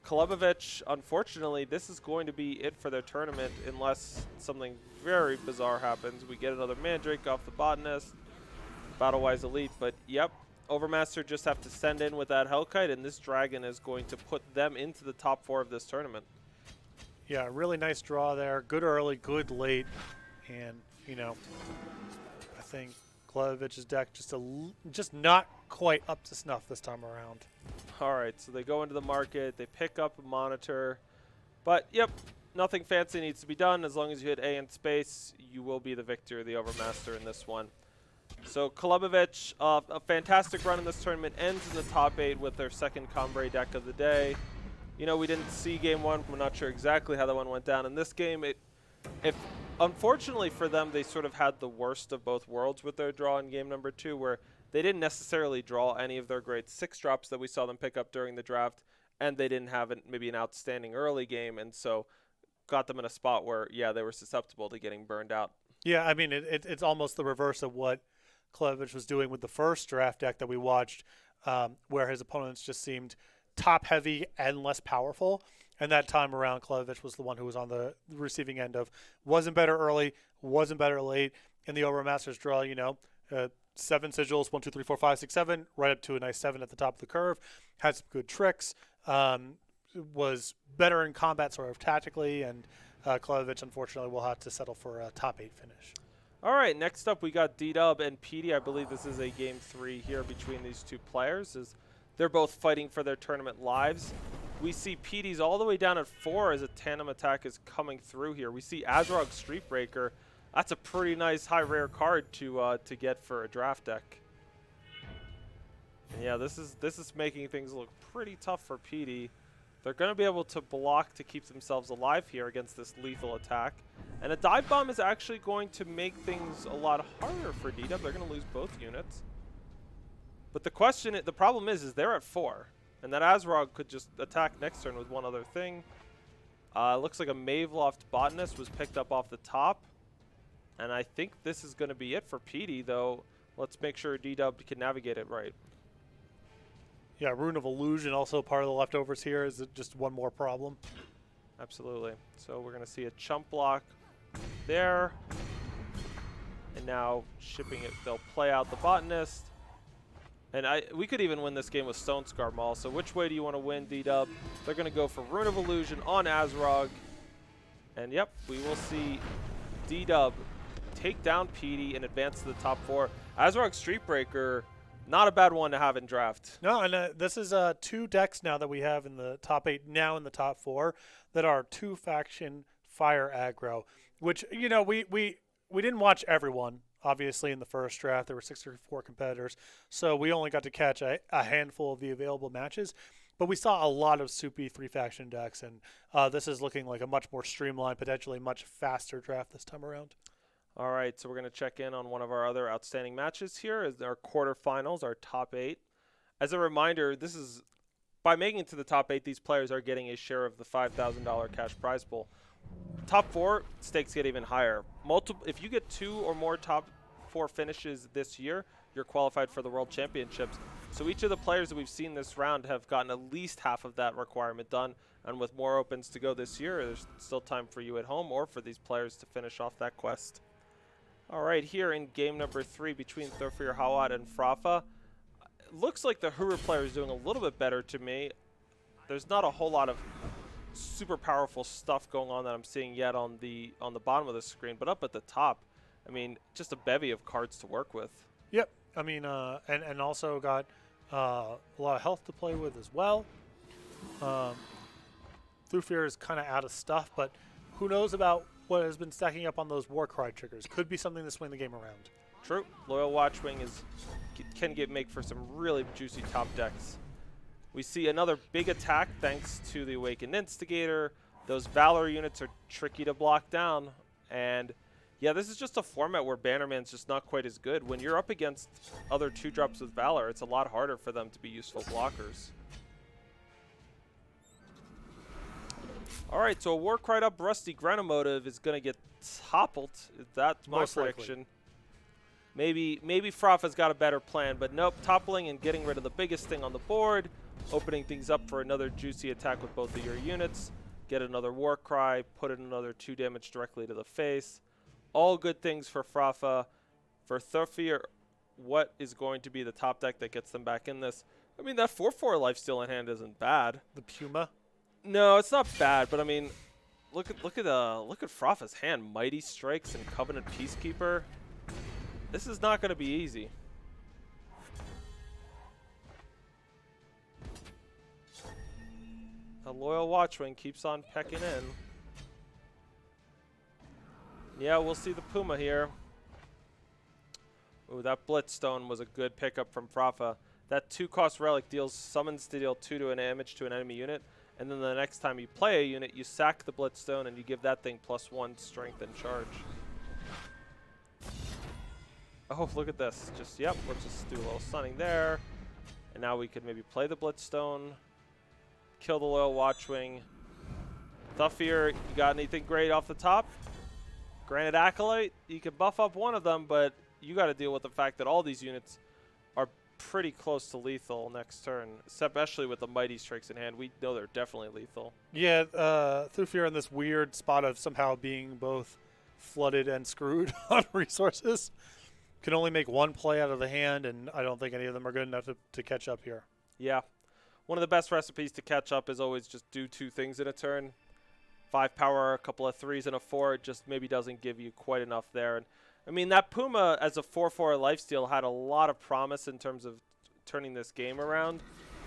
[SPEAKER 1] Koletovich, unfortunately, this is going to be it for their tournament unless something very bizarre happens. We get another Mandrake off the Botanist, Battle-Wise Elite, but yep, Overmaster just have to send in with that Hellkite, and this Dragon is going to put them into the top 4 of this tournament.
[SPEAKER 4] Yeah, really nice draw there. Good early, good late, and I think Koletovich's deck just not quite up to snuff this time around.
[SPEAKER 1] All right, so they go into the market, they pick up a monitor, but yep, nothing fancy needs to be done. As long as you hit A in space, you will be the victor, the Overmaster in this one. So Koletovich, a fantastic run in this tournament, ends in the top 8 with their second Cambrai deck of the day. We didn't see game 1. We're not sure exactly how that one went down. In this game, unfortunately for them, they sort of had the worst of both worlds with their draw in game number 2, where they didn't necessarily draw any of their great 6-drops that we saw them pick up during the draft, and they didn't have maybe an outstanding early game, and so got them in a spot where, yeah, they were susceptible to getting burned out.
[SPEAKER 4] Yeah, I mean, it's almost the reverse of what Koletovich was doing with the first draft deck that we watched, where his opponents just seemed top-heavy and less powerful. And that time around, Koletovich was the one who was on the receiving end of wasn't better early, wasn't better late. In the Overmaster's draw, 7 sigils, 1, 2, 3, 4, 5, 6, 7, right up to a nice 7 at the top of the curve. Had some good tricks. Was better in combat sort of tactically, and Koletovich, unfortunately, will have to settle for a top 8 finish.
[SPEAKER 1] All right, next up we got D-Dub and PD. I believe this is a game 3 here between these two players, as they're both fighting for their tournament lives. We see PD's all the way down at 4 as a tandem attack is coming through here. We see Azrog Streetbreaker. That's a pretty nice high rare card to get for a draft deck. And yeah, this is making things look pretty tough for PD. They're going to be able to block to keep themselves alive here against this lethal attack. And a dive bomb is actually going to make things a lot harder for D-Dub. They're going to lose both units. But the problem is they're at 4. And that Azrog could just attack next turn with one other thing. Looks like a Maveloft Botanist was picked up off the top. And I think this is going to be it for PD, though. Let's make sure D-Dub can navigate it right.
[SPEAKER 4] Yeah, Rune of Illusion also part of the leftovers here. Is it just one more problem?
[SPEAKER 1] Absolutely. So we're going to see a chump block there. And now shipping it, they'll play out the Botanist. And we could even win this game with Stone Scar Maul. So which way do you want to win, D-Dub? They're going to go for Rune of Illusion on Azrog. And yep, we will see D-Dub take down PD and advance to the top 4. Azrog Street Breaker, not a bad one to have in draft.
[SPEAKER 4] No, and this is 2 decks now that we have in the top 8, now in the top 4, that are 2-faction fire aggro, which, you know, we didn't watch everyone. Obviously, in the first draft, there were 64 competitors, so we only got to catch a handful of the available matches. But we saw a lot of soupy 3-faction decks, and this is looking like a much more streamlined, potentially much faster draft this time around.
[SPEAKER 1] All right, so we're going to check in on one of our other outstanding matches here as our quarterfinals, our top 8. As a reminder, this is by making it to the top 8, these players are getting a share of the $5,000 cash prize pool. Top 4 stakes get even higher. If you get 2 or more top 4 finishes this year, you're qualified for the World Championships. So each of the players that we've seen this round have gotten at least half of that requirement done. And with more opens to go this year, there's still time for you at home or for these players to finish off that quest. All right, here in game number 3 between Thurfir Hawat and Frafa, it looks like the Huru player is doing a little bit better to me. There's not a whole lot of super powerful stuff going on that I'm seeing yet on the bottom of the screen, but up at the top, I mean, just a bevy of cards to work with.
[SPEAKER 4] Yep, I mean, and also got a lot of health to play with as well. Thufir is kind of out of stuff, but who knows about what has been stacking up on those Warcry triggers. Could be something to swing the game around.
[SPEAKER 1] True. Loyal Watchwing can make for some really juicy top decks. We see another big attack thanks to the Awakened Instigator. Those Valor units are tricky to block down. And yeah, this is just a format where Bannerman's just not quite as good. When you're up against other 2-drops with Valor, it's a lot harder for them to be useful blockers. All right, so a Warcry up Rusty Grenamotive is going to get toppled. That's my prediction. Maybe Frafa's got a better plan, but nope, toppling and getting rid of the biggest thing on the board, opening things up for another juicy attack with both of your units, get another Warcry, put in another 2 damage directly to the face. All good things for Frafa. For Thurfir, what is going to be the top deck that gets them back in this? I mean, that 4/4 lifesteal in hand isn't bad.
[SPEAKER 4] The Puma?
[SPEAKER 1] No, it's not bad, but I mean, look at Frafa's hand. Mighty Strikes and Covenant Peacekeeper. This is not going to be easy. A Loyal Watchwing keeps on pecking in. Yeah, we'll see the Puma here. Ooh, that Blitzstone was a good pickup from Frafa. That 2-cost relic summons to deal 2 to damage to an enemy unit. And then the next time you play a unit, you sack the Blitzstone and you give that thing +1 strength and charge. Oh, look at this. Yep, let's just do a little stunning there. And now we could maybe play the Blitzstone, kill the Loyal Watchwing. Thufir, you got anything great off the top? Granite Acolyte, you can buff up one of them, but you got to deal with the fact that all these units are pretty close to lethal next turn, especially with the Mighty Strikes in hand. We know they're definitely lethal.
[SPEAKER 4] Yeah, Thufir in this weird spot of somehow being both flooded and screwed on resources. Can only make one play out of the hand, and I don't think any of them are good enough to catch up here.
[SPEAKER 1] Yeah. One of the best recipes to catch up is always just do 2 things in a turn. 5 power, a couple of 3s, and a 4. It just maybe doesn't give you quite enough there. And I mean, that Puma as a 4/4 lifesteal had a lot of promise in terms of turning this game around,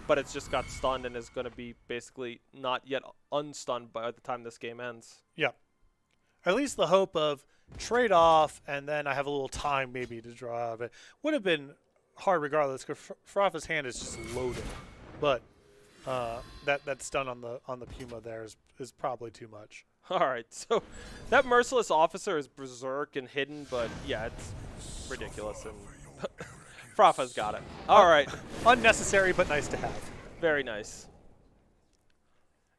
[SPEAKER 1] but it's just got stunned and is going to be basically not yet unstunned by the time this game ends.
[SPEAKER 4] Yeah. At least the hope of trade off, and then I have a little time maybe to draw out of it. Would have been hard regardless because Frafa's hand is just loaded. But that stun on the Puma there is probably too much.
[SPEAKER 1] All right, so that Merciless Officer is berserk and hidden, but yeah, it's ridiculous, and Frafa's got it. All right,
[SPEAKER 4] Unnecessary but nice to have.
[SPEAKER 1] very nice.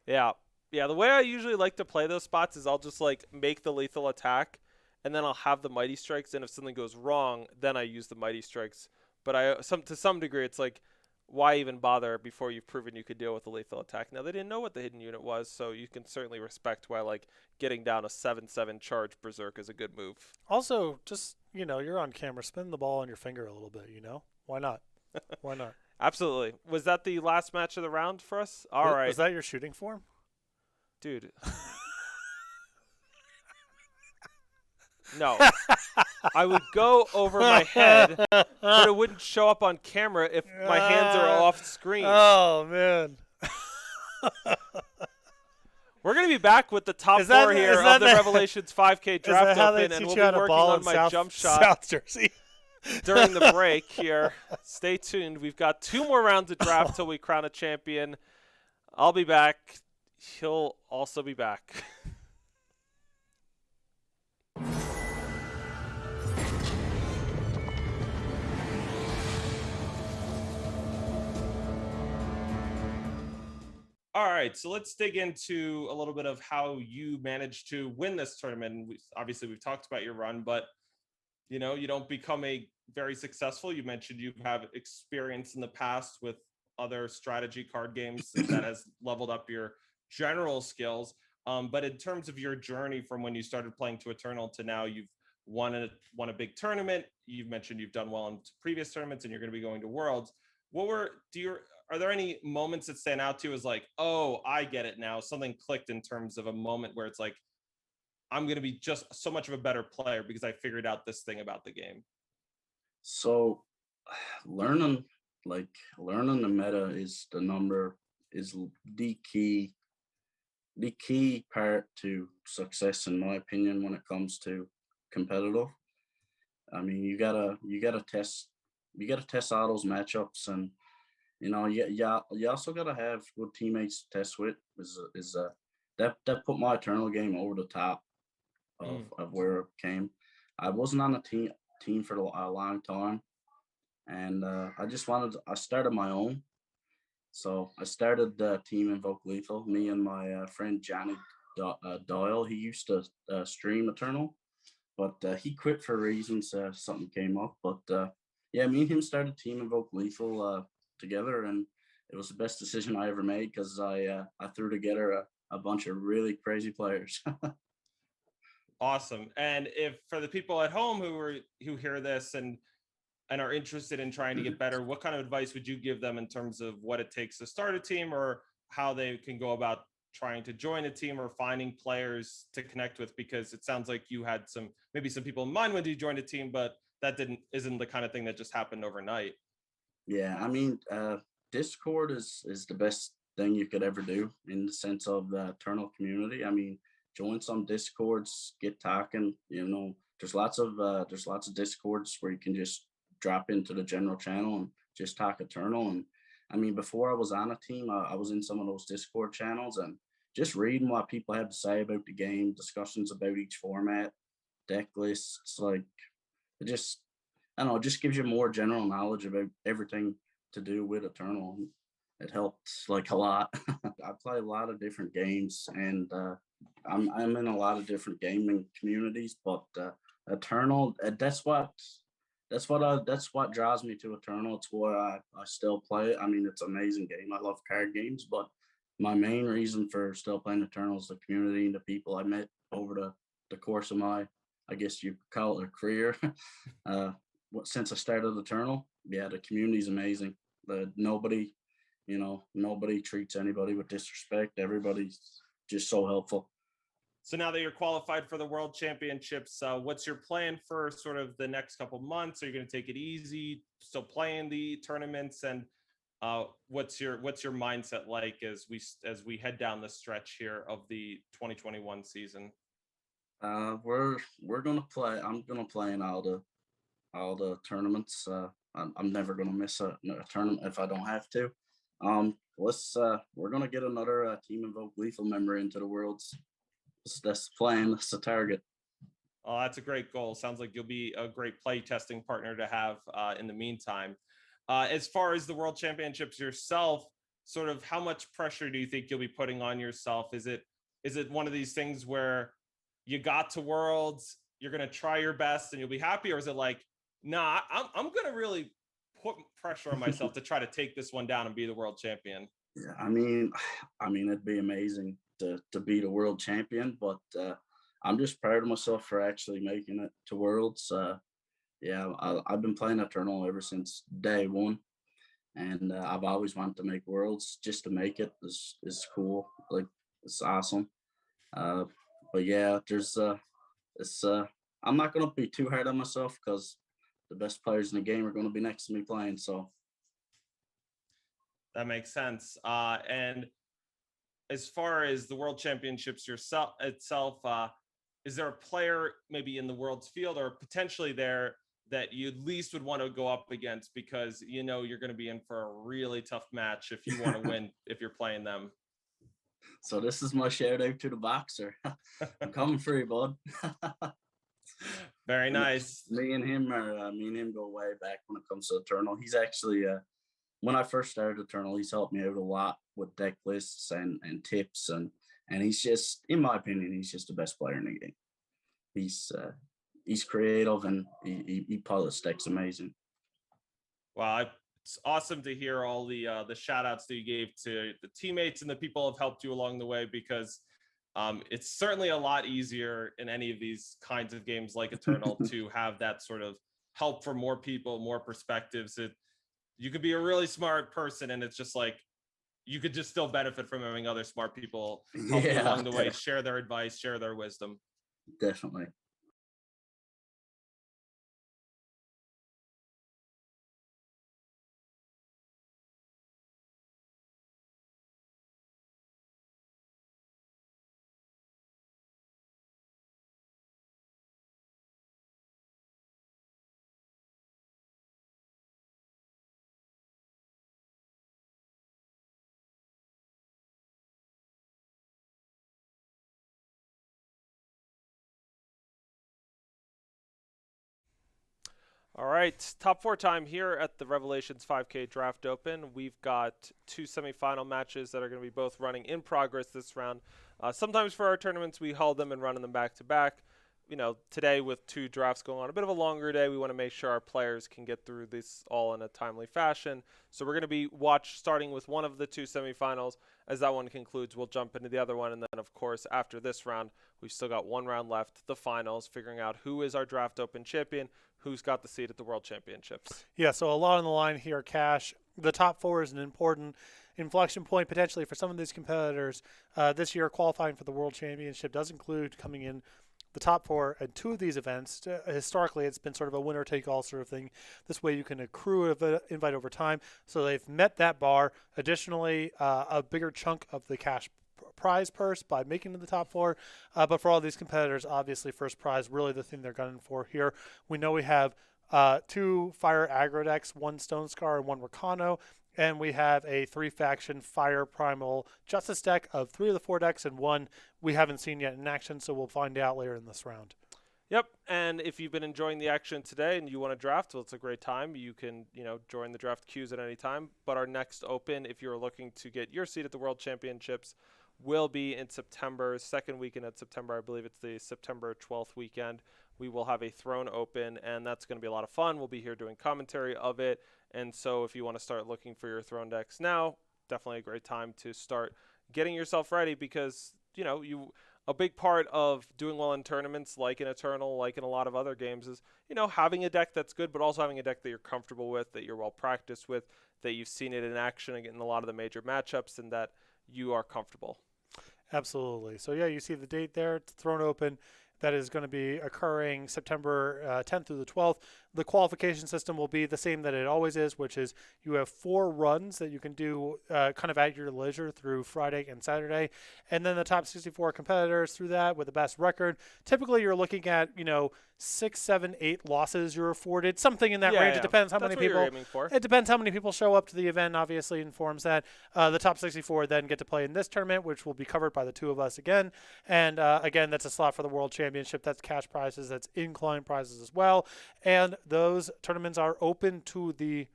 [SPEAKER 1] Yeah, yeah. The way I usually like to play those spots is I'll just like make the lethal attack, and then I'll have the Mighty Strikes, and if something goes wrong, then I use the Mighty Strikes. But to some degree, it's like, why even bother before you've proven you could deal with the lethal attack? Now, they didn't know what the hidden unit was, so you can certainly respect why, like, getting down a 7/7 charge Berserk is a good move.
[SPEAKER 4] Also, just, you're on camera. Spin the ball on your finger a little bit, Why not? Why not?
[SPEAKER 1] Absolutely. Was that the last match of the round for us? All right.
[SPEAKER 4] Was that your shooting form?
[SPEAKER 1] Dude. No. I would go over my head, but it wouldn't show up on camera if my hands are off screen.
[SPEAKER 4] Oh, man.
[SPEAKER 1] We're going to be back with the top four here of the Revelations 5K Draft Open, and we'll be working on my jump shot
[SPEAKER 4] South Jersey
[SPEAKER 1] during the break here. Stay tuned. We've got 2 more rounds of draft till we crown a champion. I'll be back. He'll also be back. All right, so let's dig into a little bit of how you managed to win this tournament. Obviously, we've talked about your run, but you don't become very successful. You mentioned you have experience in the past with other strategy card games that has leveled up your general skills. But in terms of your journey from when you started playing to Eternal to now, you've won a big tournament. You've mentioned you've done well in previous tournaments, and you're going to be going to Worlds. Are there any moments that stand out to you as like, oh, I get it now? Something clicked in terms of a moment where it's like, I'm going to be just so much of a better player because I figured out this thing about the game.
[SPEAKER 3] So learning the meta is the key part to success, in my opinion, when it comes to competitive. I mean, you gotta test all those matchups, and you also gotta have good teammates to test with. That put my Eternal game over the top of where it came. I wasn't on a team for a long time, and I started my own. So I started the team Invoke Lethal. Me and my friend Johnny Doyle. He used to stream Eternal, but he quit for reasons. Something came up, but yeah, me and him started team Invoke Lethal together, and it was the best decision I ever made because I threw together a bunch of really crazy players.
[SPEAKER 1] Awesome. And if for the people at home who hear this and are interested in trying to get better, what kind of advice would you give them in terms of what it takes to start a team, or how they can go about trying to join a team or finding players to connect with? Because it sounds like you had maybe some people in mind when you joined a team, but that isn't the kind of thing that just happened overnight.
[SPEAKER 3] Yeah, I mean, Discord is the best thing you could ever do in the sense of the Eternal community. I mean, join some Discords, get talking. There's lots of Discords where you can just drop into the general channel and just talk Eternal. And I mean, before I was on a team, I was in some of those Discord channels and just reading what people have to say about the game, discussions about each format, deck lists. Like, it just, I don't know, it just gives you more general knowledge about everything to do with Eternal. It helped like a lot. I play a lot of different games, and I'm in a lot of different gaming communities, but Eternal, that's what draws me to Eternal. It's why I still play it. I mean, it's an amazing game. I love card games, but my main reason for still playing Eternal is the community and the people I met over the course of my, I guess you could call it a career. Since I started Eternal, yeah, the community is amazing. Nobody treats anybody with disrespect. Everybody's just so helpful.
[SPEAKER 1] So now that you're qualified for the World Championships, what's your plan for sort of the next couple months? Are you going to take it easy, still playing the tournaments, and what's your mindset like as we head down the stretch here of the 2021 season?
[SPEAKER 3] We're gonna play. I'm gonna play in all the tournaments. I'm never gonna miss a tournament if I don't have to. We're gonna get another Team Invoke Lethal member into the Worlds. That's the plan. That's the target.
[SPEAKER 1] Oh, that's a great goal. Sounds like you'll be a great play testing partner to have in the meantime. As far as the World Championships yourself, sort of how much pressure do you think you'll be putting on yourself? Is it one of these things where you got to Worlds, you're gonna try your best and you'll be happy, or is it like, nah, I'm gonna really put pressure on myself to try to take this one down and be the world champion?
[SPEAKER 3] Yeah, I mean, it'd be amazing to be the world champion, but I'm just proud of myself for actually making it to Worlds. Yeah, I've been playing Eternal ever since day one, and I've always wanted to make Worlds. Just to make it is cool. Like, it's awesome. Uh, but yeah, it's I'm not gonna be too hard on myself because the best players in the game are gonna be next to me playing. So
[SPEAKER 1] That makes sense. And as far as the world championships itself, is there a player maybe in the world's field or potentially there that you at least would want to go up against because you know you're going to be in for a really tough match if you want to win if you're playing them?
[SPEAKER 3] so this is my shout out to the boxer. I'm coming for you, bud.
[SPEAKER 1] Very nice.
[SPEAKER 3] Me and him go way back when it comes to Eternal. He's actually when I first started Eternal, he's helped me out a lot with deck lists and tips, and he's just, in my opinion, he's just the best player in the game. He's creative and he pilots decks amazing.
[SPEAKER 1] Well, it's awesome to hear all the shout outs that you gave to the teammates and the people who have helped you along the way, because it's certainly a lot easier in any of these kinds of games like Eternal to have that sort of help from more people, more perspectives. You could be a really smart person and it's just like you could just still benefit from having other smart people help you along the way, share their advice, share their wisdom.
[SPEAKER 3] Definitely.
[SPEAKER 1] All right, top four time here at the Revelations 5K Draft Open. We've got two semifinal matches that are going to be both running in progress this round. Sometimes for our tournaments, we hold them and run them back to back. You know, today with two drafts going on, a bit of a longer day, we want to make sure our players can get through this all in a timely fashion. So we're going to be starting with one of the two semifinals. As that one concludes, we'll jump into the other one. And then, of course, after this round, we've still got one round left, the finals, figuring out who is our Draft Open champion, who's got the seat at the World Championships.
[SPEAKER 4] Yeah, so a lot on the line here, Cash. The top four is an important inflection point potentially for some of these competitors. This year, qualifying for the World Championship does include coming in the top four at two of these events. Historically, it's been sort of a winner-take-all sort of thing. This way you can accrue an invite over time. So they've met that bar. Additionally, a bigger chunk of the cash prize purse by making it to the top four. But for all these competitors, obviously first prize, really the thing they're gunning for here. We know we have two Fire aggro decks, one Stone Scar and one Rakano. And we have a three-faction Fire Primal Justice deck of three of the four decks and one we haven't seen yet in action, so we'll find out later in this round.
[SPEAKER 1] Yep, and if you've been enjoying the action today and you want to draft, well, it's a great time. You can, join the draft queues at any time. But our next open, if you're looking to get your seat at the World Championships, will be in September, second weekend of September. I believe it's the September 12th weekend. We will have a Throne Open, and that's going to be a lot of fun. We'll be here doing commentary of it. And so if you want to start looking for your Throne decks now, definitely a great time to start getting yourself ready because, a big part of doing well in tournaments like in Eternal, like in a lot of other games is, having a deck that's good, but also having a deck that you're comfortable with, that you're well practiced with, that you've seen it in action in a lot of the major matchups, and that you are comfortable.
[SPEAKER 4] Absolutely. So, yeah, you see the date there. It's Throne Open. That is going to be occurring September 10th through the 12th. the qualification system will be the same that it always is, which is you have 4 runs that you can do kind of at your leisure through Friday and Saturday. And then the top 64 competitors through that with the best record. Typically, you're looking at, 6, 7, 8 losses you're afforded, something in that range. It depends how
[SPEAKER 1] That's
[SPEAKER 4] many
[SPEAKER 1] what you're
[SPEAKER 4] people.
[SPEAKER 1] aiming for.
[SPEAKER 4] It depends how many people show up to the event, obviously informs that. The top 64 then get to play in this tournament, which will be covered by the 2 of us again. And again, that's a slot for the World Championship. That's cash prizes. That's incline prizes as well. And those tournaments are open to the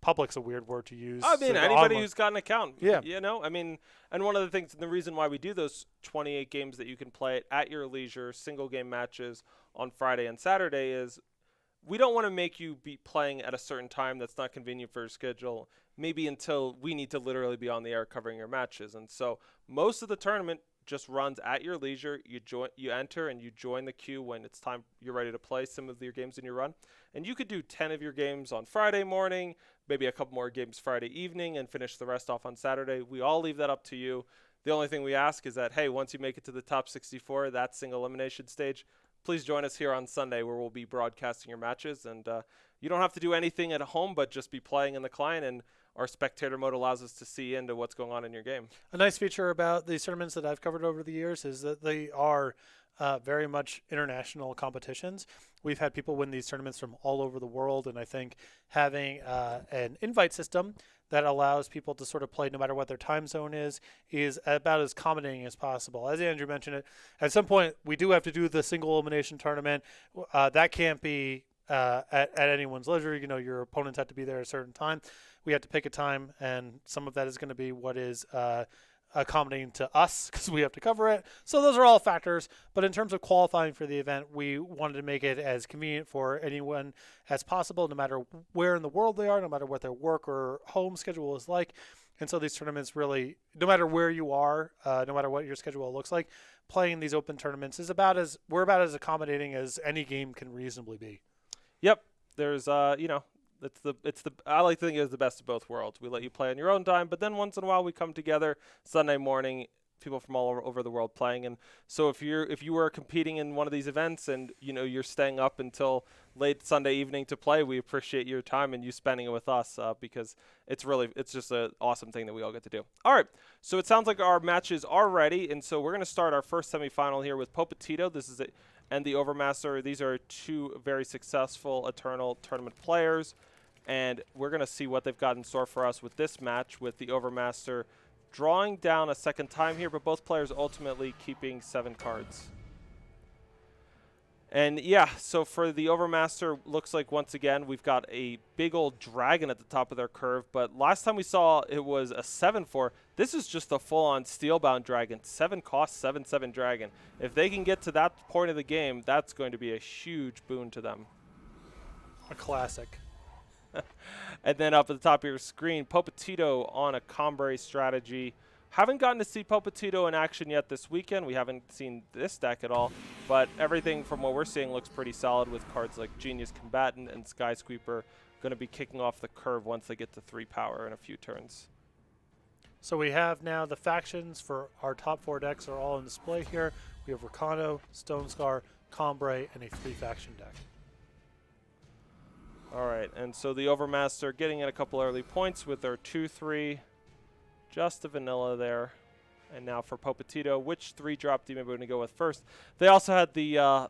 [SPEAKER 4] public's a weird word to use.
[SPEAKER 1] I mean,
[SPEAKER 4] So
[SPEAKER 1] anybody who's got an account.
[SPEAKER 4] Yeah.
[SPEAKER 1] And one of the things, the reason why we do those 28 games that you can play at your leisure, single game matches on Friday and Saturday is we don't want to make you be playing at a certain time that's not convenient for your schedule, maybe until we need to literally be on the air covering your matches. And so most of the tournament just runs at your leisure. You enter and you join the queue when it's time you're ready to play some of your games in your run. And you could do 10 of your games on Friday morning, maybe a couple more games Friday evening, and finish the rest off on Saturday. We all leave that up to you. The only thing we ask is that, hey, once you make it to the top 64, that single elimination stage, please join us here on Sunday where we'll be broadcasting your matches. And you don't have to do anything at home but just be playing in the client, and our spectator mode allows us to see into what's going on in your game.
[SPEAKER 4] A nice feature about these tournaments that I've covered over the years is that they are very much international competitions. We've had people win these tournaments from all over the world, and I think having an invite system that allows people to sort of play no matter what their time zone is about as accommodating as possible. As Andrew mentioned it, at some point we do have to do the single elimination tournament. That can't be at anyone's leisure. Your opponents have to be there at a certain time. We have to pick a time, and some of that is going to be what is accommodating to us because we have to cover it. So those are all factors. But in terms of qualifying for the event, we wanted to make it as convenient for anyone as possible, no matter where in the world they are, no matter what their work or home schedule is like. And so these tournaments really, no matter where you are, no matter what your schedule looks like, playing these open tournaments is we're about as accommodating as any game can reasonably be.
[SPEAKER 1] Yep. There's, I like to think it's the best of both worlds. We let you play on your own time, but then once in a while we come together Sunday morning, people from all over the world playing. And so if you were competing in one of these events and you're staying up until late Sunday evening to play, we appreciate your time and you spending it with us because it's just an awesome thing that we all get to do. All right, so it sounds like our matches are ready, and so we're going to start our first semifinal here with Popatito. This is it. And the Overmaster. These are 2 very successful Eternal tournament players, and we're going to see what they've got in store for us with this match, with the Overmaster drawing down a second time here, but both players ultimately keeping 7 cards. And yeah, so for the Overmaster, looks like once again we've got a big old dragon at the top of their curve, but last time we saw it was a 7/4. This is just a full-on Steelbound dragon, 7 cost, 7/7 dragon. If they can get to that point of the game, that's going to be a huge boon to them.
[SPEAKER 4] A classic.
[SPEAKER 1] And then up at the top of your screen, Popatito on a Combray strategy. Haven't gotten to see Popatito in action yet this weekend. We haven't seen this deck at all, but everything from what we're seeing looks pretty solid with cards like Genius Combatant and Skyscraper going to be kicking off the curve once they get to 3 power in a few turns.
[SPEAKER 4] So we have now the factions for our top 4 decks are all on display here. We have Rakano, Stone Scar, Combray, and a 3-faction deck.
[SPEAKER 1] All right, and so the Overmaster getting in a couple early points with their 2/3. Just a vanilla there. And now for Popatito, which 3-drop do you maybe want to go with first? They also had the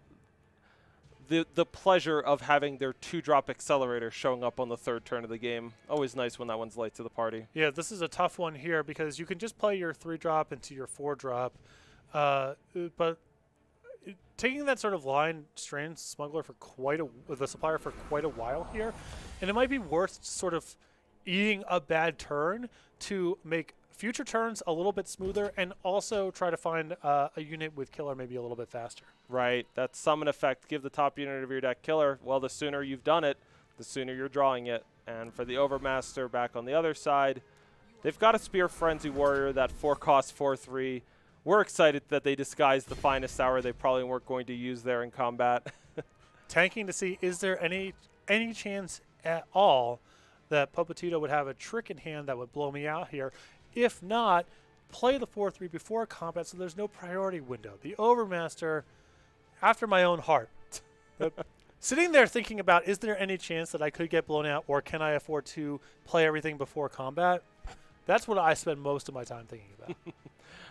[SPEAKER 1] pleasure of having their 2-drop accelerator showing up on the 3rd turn of the game. Always nice when that one's late to the party.
[SPEAKER 4] Yeah, this is a tough one here because you can just play your 3-drop into your 4-drop. But taking that sort of line strains Smuggler for the supplier for quite a while here. And it might be worth sort of eating a bad turn to make future turns a little bit smoother and also try to find a unit with killer maybe a little bit faster.
[SPEAKER 1] Right, that summon effect, give the top unit of your deck killer. Well, the sooner you've done it, the sooner you're drawing it. And for the Overmaster back on the other side, they've got a Spear Frenzy Warrior, that 4-cost 4/3. We're excited that they disguised the finest hour they probably weren't going to use there in combat.
[SPEAKER 4] Tanking to see, is there any chance at all that Popatito would have a trick in hand that would blow me out here? If not, play the 4/3 before combat so there's no priority window. The Overmaster, after my own heart. Sitting there thinking about, is there any chance that I could get blown out, or can I afford to play everything before combat? That's what I spend most of my time thinking about.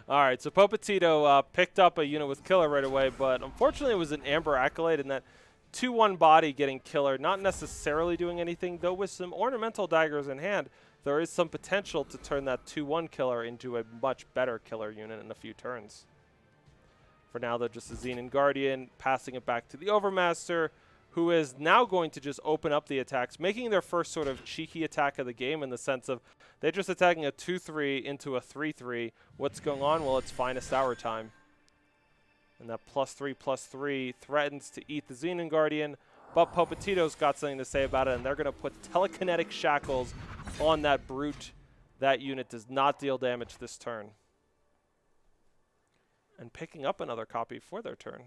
[SPEAKER 1] All right, so Popetito picked up a unit with Killer right away, but unfortunately it was an Amber Accolade, and that 2-1 body getting Killer, not necessarily doing anything, though with some Ornamental Daggers in hand, there is some potential to turn that 2-1 Killer into a much better Killer unit in a few turns. For now, they're just a Xenon Guardian, passing it back to the Overmaster, who is now going to just open up the attacks, making their first sort of cheeky attack of the game in the sense of they're just attacking a 2-3 into a 3-3. What's going on? Well, it's Finest Hour time. And that +3/+3 threatens to eat the Xenon Guardian, but Popetito's got something to say about it, and they're going to put telekinetic shackles on that Brute. That unit does not deal damage this turn. And picking up another copy for their turn.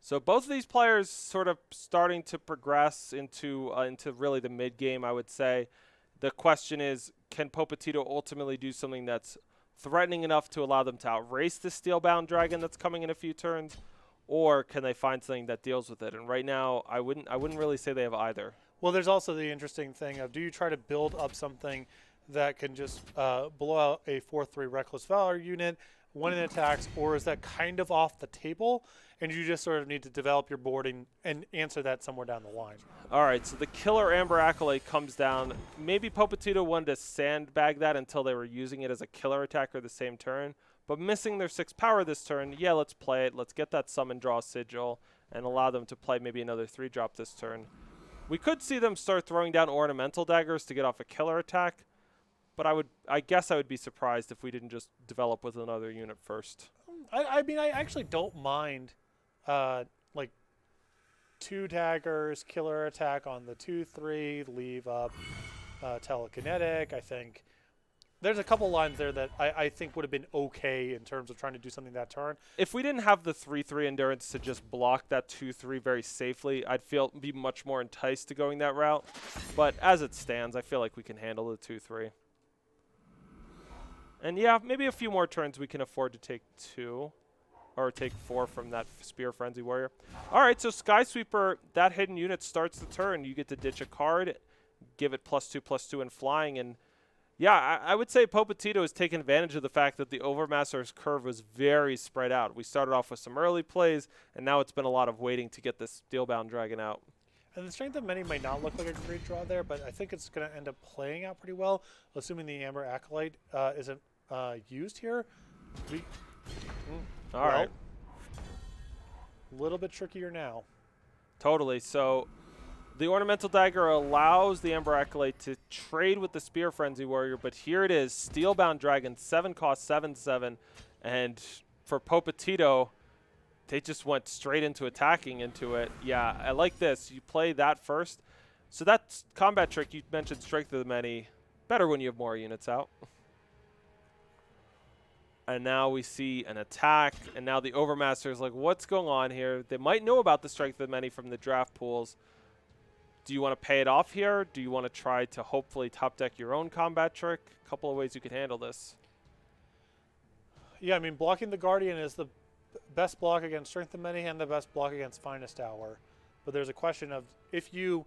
[SPEAKER 1] So both of these players sort of starting to progress into really the mid game, I would say. The question is, can Popetito ultimately do something that's threatening enough to allow them to outrace the Steelbound Dragon that's coming in a few turns, or can they find something that deals with it? And right now, I wouldn't really say they have either.
[SPEAKER 4] Well, there's also the interesting thing of, do you try to build up something that can just blow out a 4/3 Reckless Valor unit, one in attacks, or is that kind of off the table, and you just sort of need to develop your boarding and answer that somewhere down the line? All
[SPEAKER 1] right, so the Killer Amber Accolade comes down. Maybe Popetito wanted to sandbag that until they were using it as a killer attacker the same turn, but missing their 6 power this turn, yeah, let's play it. Let's get that Summon Draw Sigil and allow them to play maybe another 3-drop this turn. We could see them start throwing down Ornamental Daggers to get off a killer attack, but I guess I would be surprised if we didn't just develop with another unit first.
[SPEAKER 4] I mean, I actually don't mind, like, 2 daggers, killer attack on the 2/3, leave up telekinetic. I think there's a couple lines there that I think would have been okay in terms of trying to do something that turn.
[SPEAKER 1] If we didn't have the 3/3 endurance to just block that 2/3 very safely, I'd be much more enticed to going that route. But as it stands, I feel like we can handle the 2/3. And yeah, maybe a few more turns we can afford to take 2. Or take 4 from that Spear Frenzy Warrior. All right, so Skysweeper, that hidden unit starts the turn. You get to ditch a card, give it +2/+2 in flying. And yeah, I would say Popetito has taken advantage of the fact that the Overmaster's curve was very spread out. We started off with some early plays, and now it's been a lot of waiting to get this Steelbound Dragon out.
[SPEAKER 4] And the Strength of Many might not look like a great draw there, but I think it's going to end up playing out pretty well, assuming the Amber Accolade isn't used here.
[SPEAKER 1] All right.
[SPEAKER 4] A little bit trickier now.
[SPEAKER 1] Totally. So the Ornamental Dagger allows the Amber Accolade to trade with the Spear Frenzy Warrior, but here it is, Steelbound Dragon, 7 cost, 7/7, and for Popetito, they just went straight into attacking into it. Yeah, I like this. You play that first. So that's combat trick. You mentioned Strength of the Many. Better when you have more units out. And now we see an attack, and now the Overmaster is like, what's going on here? They might know about the Strength of the Many from the draft pools. Do you want to pay it off here? Do you want to try to hopefully top deck your own combat trick? A couple of ways you could handle this.
[SPEAKER 4] Yeah, I mean, blocking the Guardian is the best block against Strength of Many and the best block against Finest Hour. But there's a question of, if you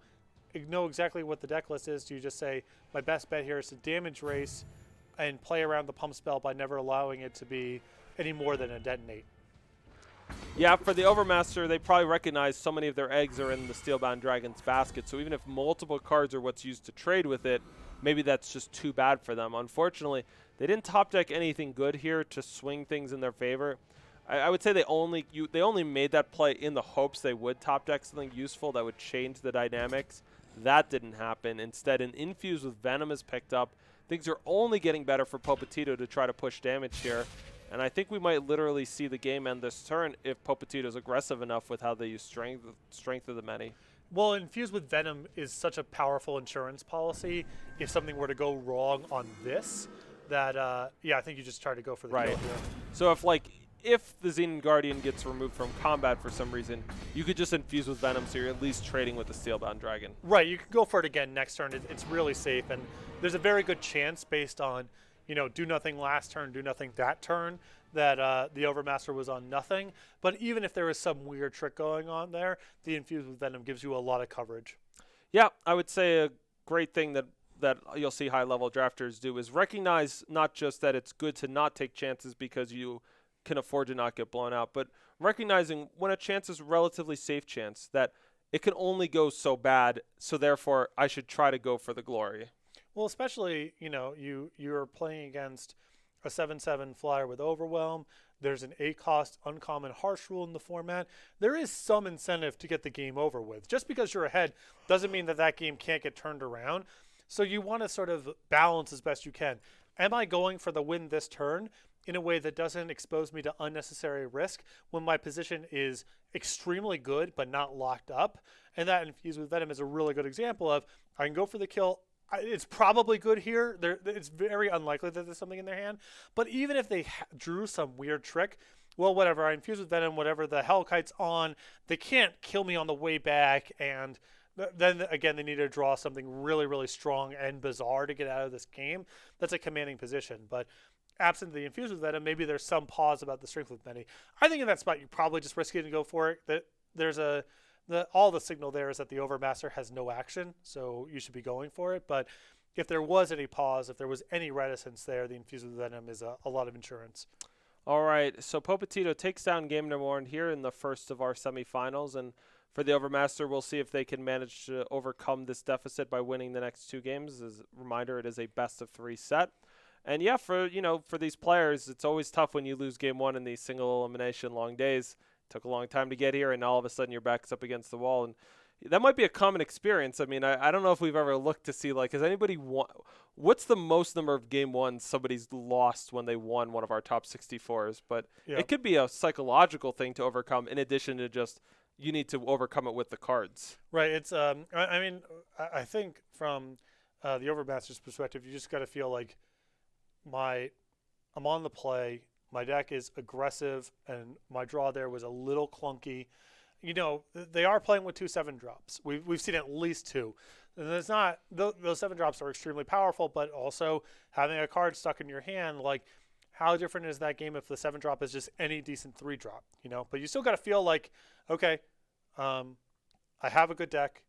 [SPEAKER 4] know exactly what the deck list is, do you just say, my best bet here is to damage race and play around the pump spell by never allowing it to be any more than a detonate?
[SPEAKER 1] Yeah, for the Overmaster, they probably recognize so many of their eggs are in the Steelbound Dragon's basket, so even if multiple cards are what's used to trade with it, maybe that's just too bad for them. Unfortunately, they didn't top deck anything good here to swing things in their favor. I would say they only made that play in the hopes they would top deck something useful that would change the dynamics. That didn't happen. Instead, an Infuse with Venom is picked up. Things are only getting better for Popetito to try to push damage here. And I think we might literally see the game end this turn if Popetito's aggressive enough with how they use strength of the Many.
[SPEAKER 4] Well, Infuse with Venom is such a powerful insurance policy. If something were to go wrong on this, that, yeah, I think you just try to go for the kill here.
[SPEAKER 1] So if the Xenon Guardian gets removed from combat for some reason, you could just infuse with Venom, so you're at least trading with the Steelbound Dragon.
[SPEAKER 4] Right, you can go for it again next turn. It's really safe, and there's a very good chance based on, do nothing last turn, do nothing that turn, that the Overmaster was on nothing. But even if there was some weird trick going on there, the Infused with Venom gives you a lot of coverage.
[SPEAKER 1] Yeah, I would say a great thing that you'll see high-level drafters do is recognize not just that it's good to not take chances because you can afford to not get blown out, but recognizing when a chance is a relatively safe chance that it can only go so bad, so therefore I should try to go for the glory.
[SPEAKER 4] Well, especially, you're playing against a 7/7 flyer with Overwhelm. There's an 8-cost uncommon harsh rule in the format. There is some incentive to get the game over with. Just because you're ahead doesn't mean that that game can't get turned around. So you want to sort of balance as best you can. Am I going for the win this turn in a way that doesn't expose me to unnecessary risk when my position is extremely good but not locked up? And that Infused with Venom is a really good example of I can go for the kill. It's probably good here. It's very unlikely that there's something in their hand. But even if they drew some weird trick, well, whatever. I Infuse with Venom, whatever the Hellkite's on, they can't kill me on the way back. And then, again, they need to draw something really, really strong and bizarre to get out of this game. That's a commanding position. But absent the Infuse with Venom, maybe there's some pause about the Strength with Many. I think in that spot, you probably just risk it and go for it. That there's all the signal there is that the Overmaster has no action, so you should be going for it. But if there was any pause, if there was any reticence there, the Infused with Venom is a lot of insurance.
[SPEAKER 1] All right, so Popetito takes down game number 1 here in the first of our semifinals, and for the Overmaster, we'll see if they can manage to overcome this deficit by winning the next 2 games. As a reminder, it is a best-of-3 set. And yeah, for these players, it's always tough when you lose game 1 in these single elimination long days. Took a long time to get here, and all of a sudden your back's up against the wall, and that might be a common experience. I mean, I don't know if we've ever looked to see, like, has anybody what's the most number of game 1s somebody's lost when they won one of our top 64s, but It could be a psychological thing to overcome in addition to just you need to overcome it with the cards.
[SPEAKER 4] Right. It's I think from the Overmaster's perspective, you just got to feel like I'm on the play. My deck is aggressive, and my draw there was a little clunky. They are playing with 2 7-drops. We've seen at least 2. And it's not those 7-drops are extremely powerful, but also having a card stuck in your hand, like how different is that game if the 7-drop is just any decent 3-drop? But you still got to feel like, okay, I have a good deck.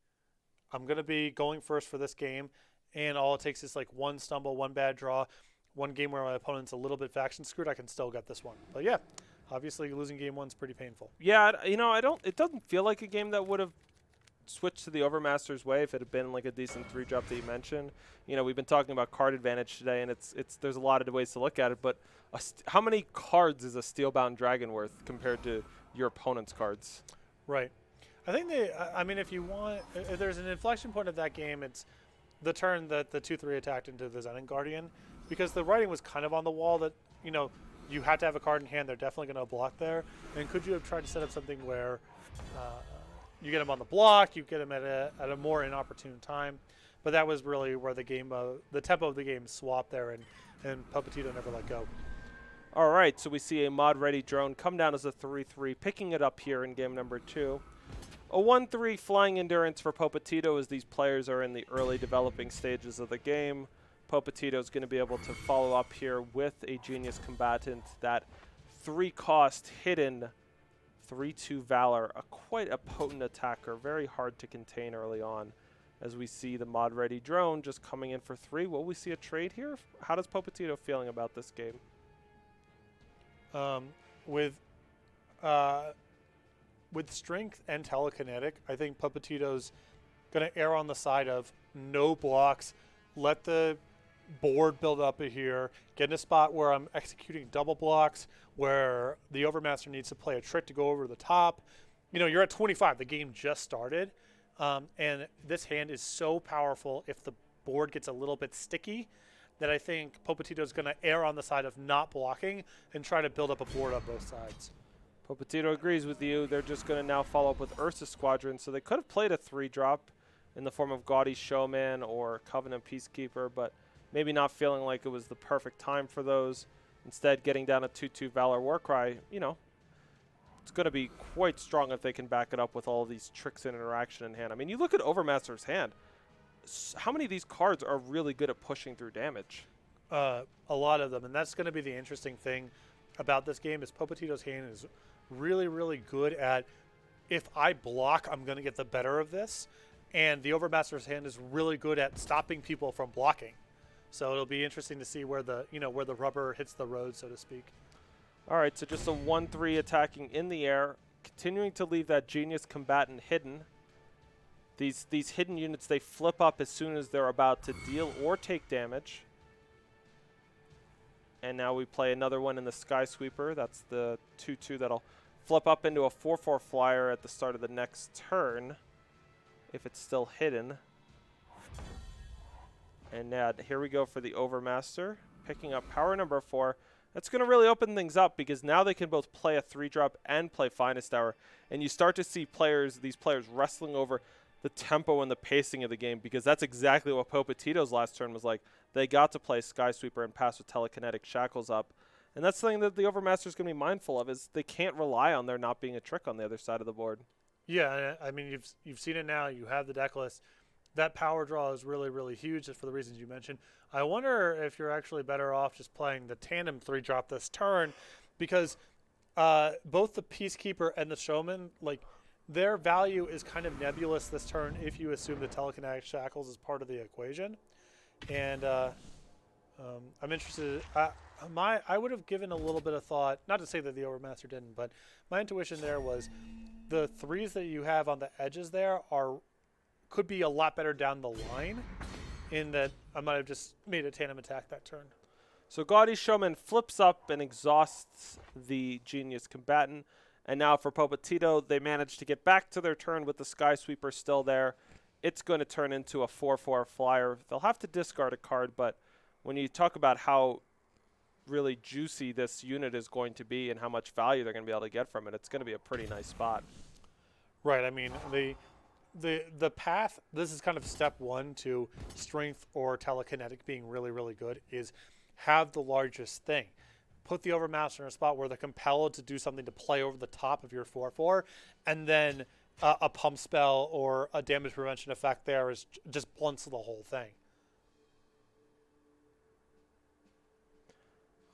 [SPEAKER 4] I'm gonna be going first for this game, and all it takes is like one stumble, one bad draw. One game where my opponent's a little bit faction screwed, I can still get this one. But yeah, obviously losing game 1's pretty painful.
[SPEAKER 1] Yeah, it doesn't feel like a game that would have switched to the Overmaster's way if it had been like a decent 3-drop that you mentioned. We've been talking about card advantage today, and it's there's a lot of ways to look at it, but how many cards is a Steelbound Dragon worth compared to your opponent's cards?
[SPEAKER 4] Right. I think if there's an inflection point of that game, it's the turn that the 2/3 attacked into the Zenith Guardian. Because the writing was kind of on the wall that, you had to have a card in hand. They're definitely going to block there. And could you have tried to set up something where you get them on the block, you get them at a more inopportune time? But that was really where the tempo of the game swapped there, and Popetito never let go.
[SPEAKER 1] All right, so we see a mod-ready drone come down as a 3/3, picking it up here in game number 2. A 1/3 flying endurance for Popetito as these players are in the early developing stages of the game. Popetito is going to be able to follow up here with a Genius Combatant. That 3-cost hidden 3/2 Valor, quite a potent attacker, very hard to contain early on. As we see the mod-ready drone just coming in for 3. Will we see a trade here? How does Popetito feeling about this game?
[SPEAKER 4] With strength and telekinetic, I think Popetito's going to err on the side of no blocks. Let the board build up here, get in a spot where I'm executing double blocks, where the Overmaster needs to play a trick to go over the top. You're at 25. The game just started, and this hand is so powerful if the board gets a little bit sticky that I think Popetito is going to err on the side of not blocking and try to build up a board on both sides.
[SPEAKER 1] Popetito agrees with you. They're just going to now follow up with Ursa Squadron, so they could have played a 3-drop in the form of Gaudy Showman or Covenant Peacekeeper, but maybe not feeling like it was the perfect time for those. Instead, getting down a 2/2 Valor Warcry, it's going to be quite strong if they can back it up with all these tricks and interaction in hand. I mean, you look at Overmaster's hand. How many of these cards are really good at pushing through damage?
[SPEAKER 4] A lot of them, and that's going to be the interesting thing about this game is Popotito's hand is really, really good at, if I block, I'm going to get the better of this. And the Overmaster's hand is really good at stopping people from blocking. So it'll be interesting to see where the rubber hits the road, so to speak.
[SPEAKER 1] All right, so just a 1-3 attacking in the air, continuing to leave that Genius Combatant hidden. These hidden units, they flip up as soon as they're about to deal or take damage. And now we play another one in the Sky Sweeper. That's the 2-2 that'll flip up into a 4-4 flyer at the start of the next turn, if it's still hidden. And now here we go for the Overmaster, picking up power number 4. That's going to really open things up because now they can both play a 3-drop and play Finest Hour. And you start to see these players wrestling over the tempo and the pacing of the game, because that's exactly what Popotito's last turn was like. They got to play Sky Sweeper and pass with telekinetic shackles up. And that's something that the Overmaster is going to be mindful of, is they can't rely on there not being a trick on the other side of the board.
[SPEAKER 4] Yeah, I mean, you've seen it now. You have the deck list. That power draw is really, really huge for the reasons you mentioned. I wonder if you're actually better off just playing the tandem 3-drop this turn, because both the Peacekeeper and the Showman, like, their value is kind of nebulous this turn if you assume the telekinetic shackles is part of the equation. And I'm interested. I would have given a little bit of thought, not to say that the Overmaster didn't, but my intuition there was the 3s that you have on the edges there could be a lot better down the line, in that I might have just made a tandem attack that turn.
[SPEAKER 1] So Gaudy Showman flips up and exhausts the Genius Combatant. And now for Popotito, they manage to get back to their turn with the Sky Sweeper still there. It's going to turn into a 4-4 flyer. They'll have to discard a card, but when you talk about how really juicy this unit is going to be and how much value they're going to be able to get from it, it's going to be a pretty nice spot.
[SPEAKER 4] Right. I mean, the path, this is kind of step 1 to strength or telekinetic being really, really good, is have the largest thing. Put the Overmaster in a spot where they're compelled to do something to play over the top of your 4-4, and then a pump spell or a damage prevention effect there is just blunts the whole thing.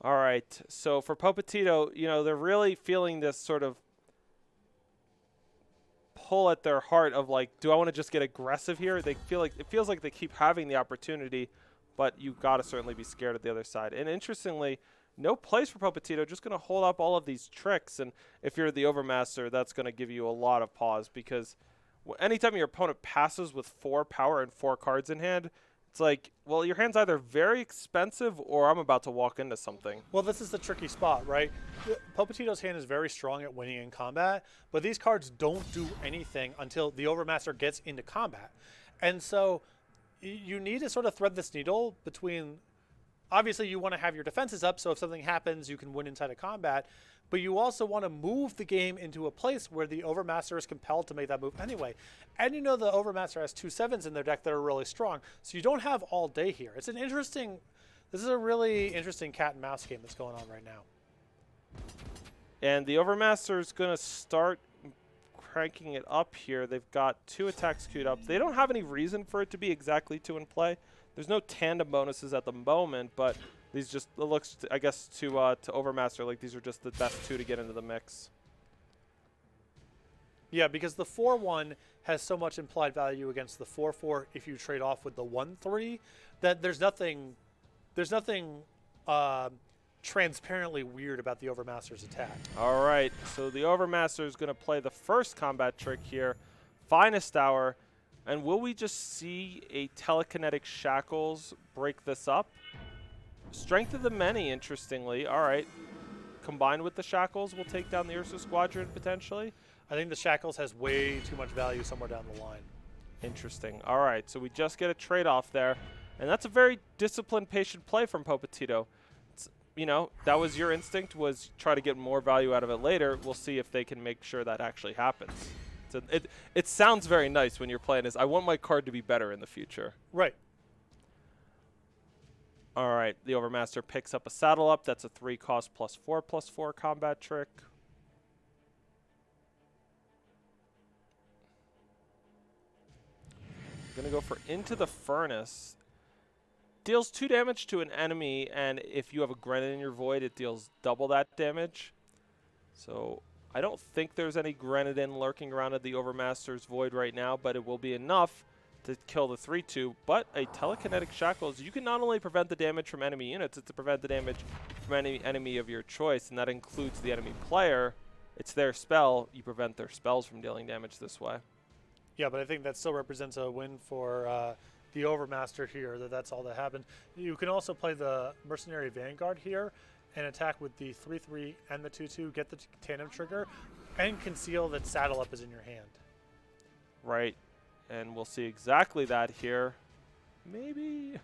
[SPEAKER 1] All right, so for Popotito, they're really feeling this sort of pull at their heart of like, do I want to just get aggressive here? It feels like they keep having the opportunity, but you've got to certainly be scared at the other side. And interestingly, no plays for Popotito, just going to hold up all of these tricks. And if you're the Overmaster, that's going to give you a lot of pause, because anytime your opponent passes with 4 power and 4 cards in hand, it's like, well, your hand's either very expensive or I'm about to walk into something.
[SPEAKER 4] Well, this is the tricky spot, right? Popotito's hand is very strong at winning in combat, but these cards don't do anything until the Overmaster gets into combat. And so you need to sort of thread this needle between, obviously you want to have your defenses up, so if something happens, you can win inside of combat, but you also want to move the game into a place where the Overmaster is compelled to make that move anyway. And the Overmaster has 2 7s in their deck that are really strong, so you don't have all day here. This is a really interesting cat and mouse game that's going on right now.
[SPEAKER 1] And the Overmaster is going to start cranking it up here. They've got 2 attacks queued up. They don't have any reason for it to be exactly 2 in play. There's no tandem bonuses at the moment, but these just, it looks, I guess, to Overmaster like these are just the best 2 to get into the mix.
[SPEAKER 4] Yeah, because the 4-1 has so much implied value against the 4-4 if you trade off with the 1-3 that there's nothing transparently weird about the Overmaster's attack.
[SPEAKER 1] All right, so the Overmaster is going to play the first combat trick here, Finest Hour. And will we just see a telekinetic shackles break this up? Strength of the Many, interestingly. All right. Combined with the shackles, we'll take down the Ursa Squadron potentially.
[SPEAKER 4] I think the shackles has way too much value somewhere down the line.
[SPEAKER 1] Interesting. All right, so we just get a trade-off there. And that's a very disciplined, patient play from Popotito. That was your instinct, was try to get more value out of it later. We'll see if they can make sure that actually happens. So it sounds very nice when you're playing as, I want my card to be better in the future.
[SPEAKER 4] Right.
[SPEAKER 1] All right, the Overmaster picks up a Saddle Up. That's a 3 cost +4/+4 combat trick. Going to go for Into the Furnace. deals 2 damage to an enemy, and if you have a Grenin in your Void, it deals double that damage. So I don't think there's any Grenadin lurking around at the Overmaster's Void right now, but it will be enough to kill the 3-2. But a Telekinetic Shackles, you can not only prevent the damage from enemy units, it's to prevent the damage from any enemy of your choice, and that includes the enemy player. It's their spell. You prevent their spells from dealing damage this way.
[SPEAKER 4] Yeah, but I think that still represents a win for the Overmaster here, that's all that happened. You can also play the Mercenary Vanguard here and attack with the 3-3 and the 2-2, get the tandem trigger, and conceal that Saddle Up is in your hand.
[SPEAKER 1] Right, and we'll see exactly that here. Maybe.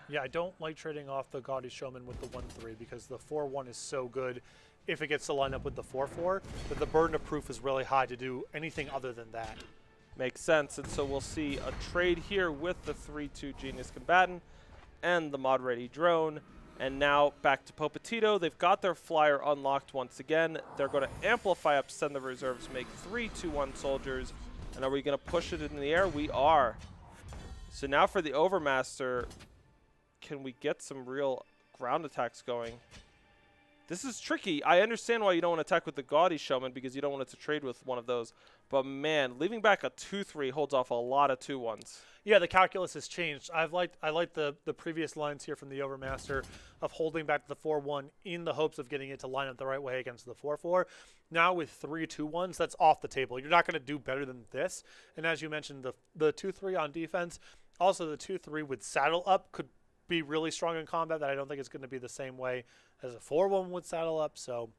[SPEAKER 4] Yeah, I don't like trading off the Gaudy Showman with the 1-3 because the 4-1 is so good if it gets to line up with the 4-4, but the burden of proof is really high to do anything other than that.
[SPEAKER 1] Makes sense, and so we'll see a trade here with the 3-2 Genius Combatant and the Mod Ready Drone. And now back to Popetito. They've got their flyer unlocked once again. They're going to amplify up, send the reserves, make 3-2-1 soldiers. And are we going to push it in the air? We are. So now for the Overmaster, can we get some real ground attacks going? This is tricky. I understand why you don't want to attack with the Gaudy Showman because you don't want it to trade with one of those. But man, leaving back a 2-3 holds off a lot of 2-1s.
[SPEAKER 4] Yeah, the calculus has changed. I liked the previous lines here from the Overmaster of holding back the 4-1 in the hopes of getting it to line up the right way against the 4-4. Now with 3-2-1s, that's off the table. You're not going to do better than this. And as you mentioned, the 2-3 on defense, also the 2-3 with Saddle Up could be really strong in combat. That I don't think it's going to be the same way as a 4-1 with Saddle Up. So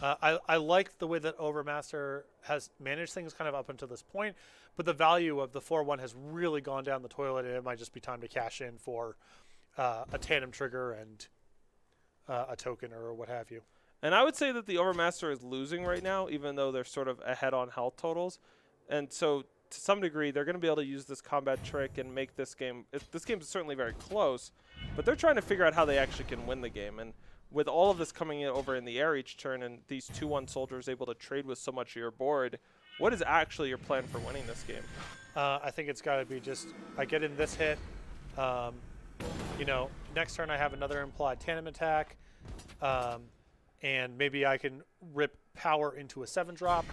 [SPEAKER 4] I like the way that Overmaster has managed things kind of up until this point, but the value of the 4-1 has really gone down the toilet, and it might just be time to cash in for a tandem trigger and a token or what have you.
[SPEAKER 1] And I would say that the Overmaster is losing right now, even though they're sort of ahead on health totals. And so to some degree, they're going to be able to use this combat trick and make this game. This game is certainly very close, but they're trying to figure out how they actually can win the game. And with all of this coming in over in the air each turn and these 2-1 soldiers able to trade with so much of your board, what is actually your plan for winning this game?
[SPEAKER 4] I think it's got to be just I get in this hit. Next turn I have another implied tandem attack, and maybe I can rip power into a 7-drop.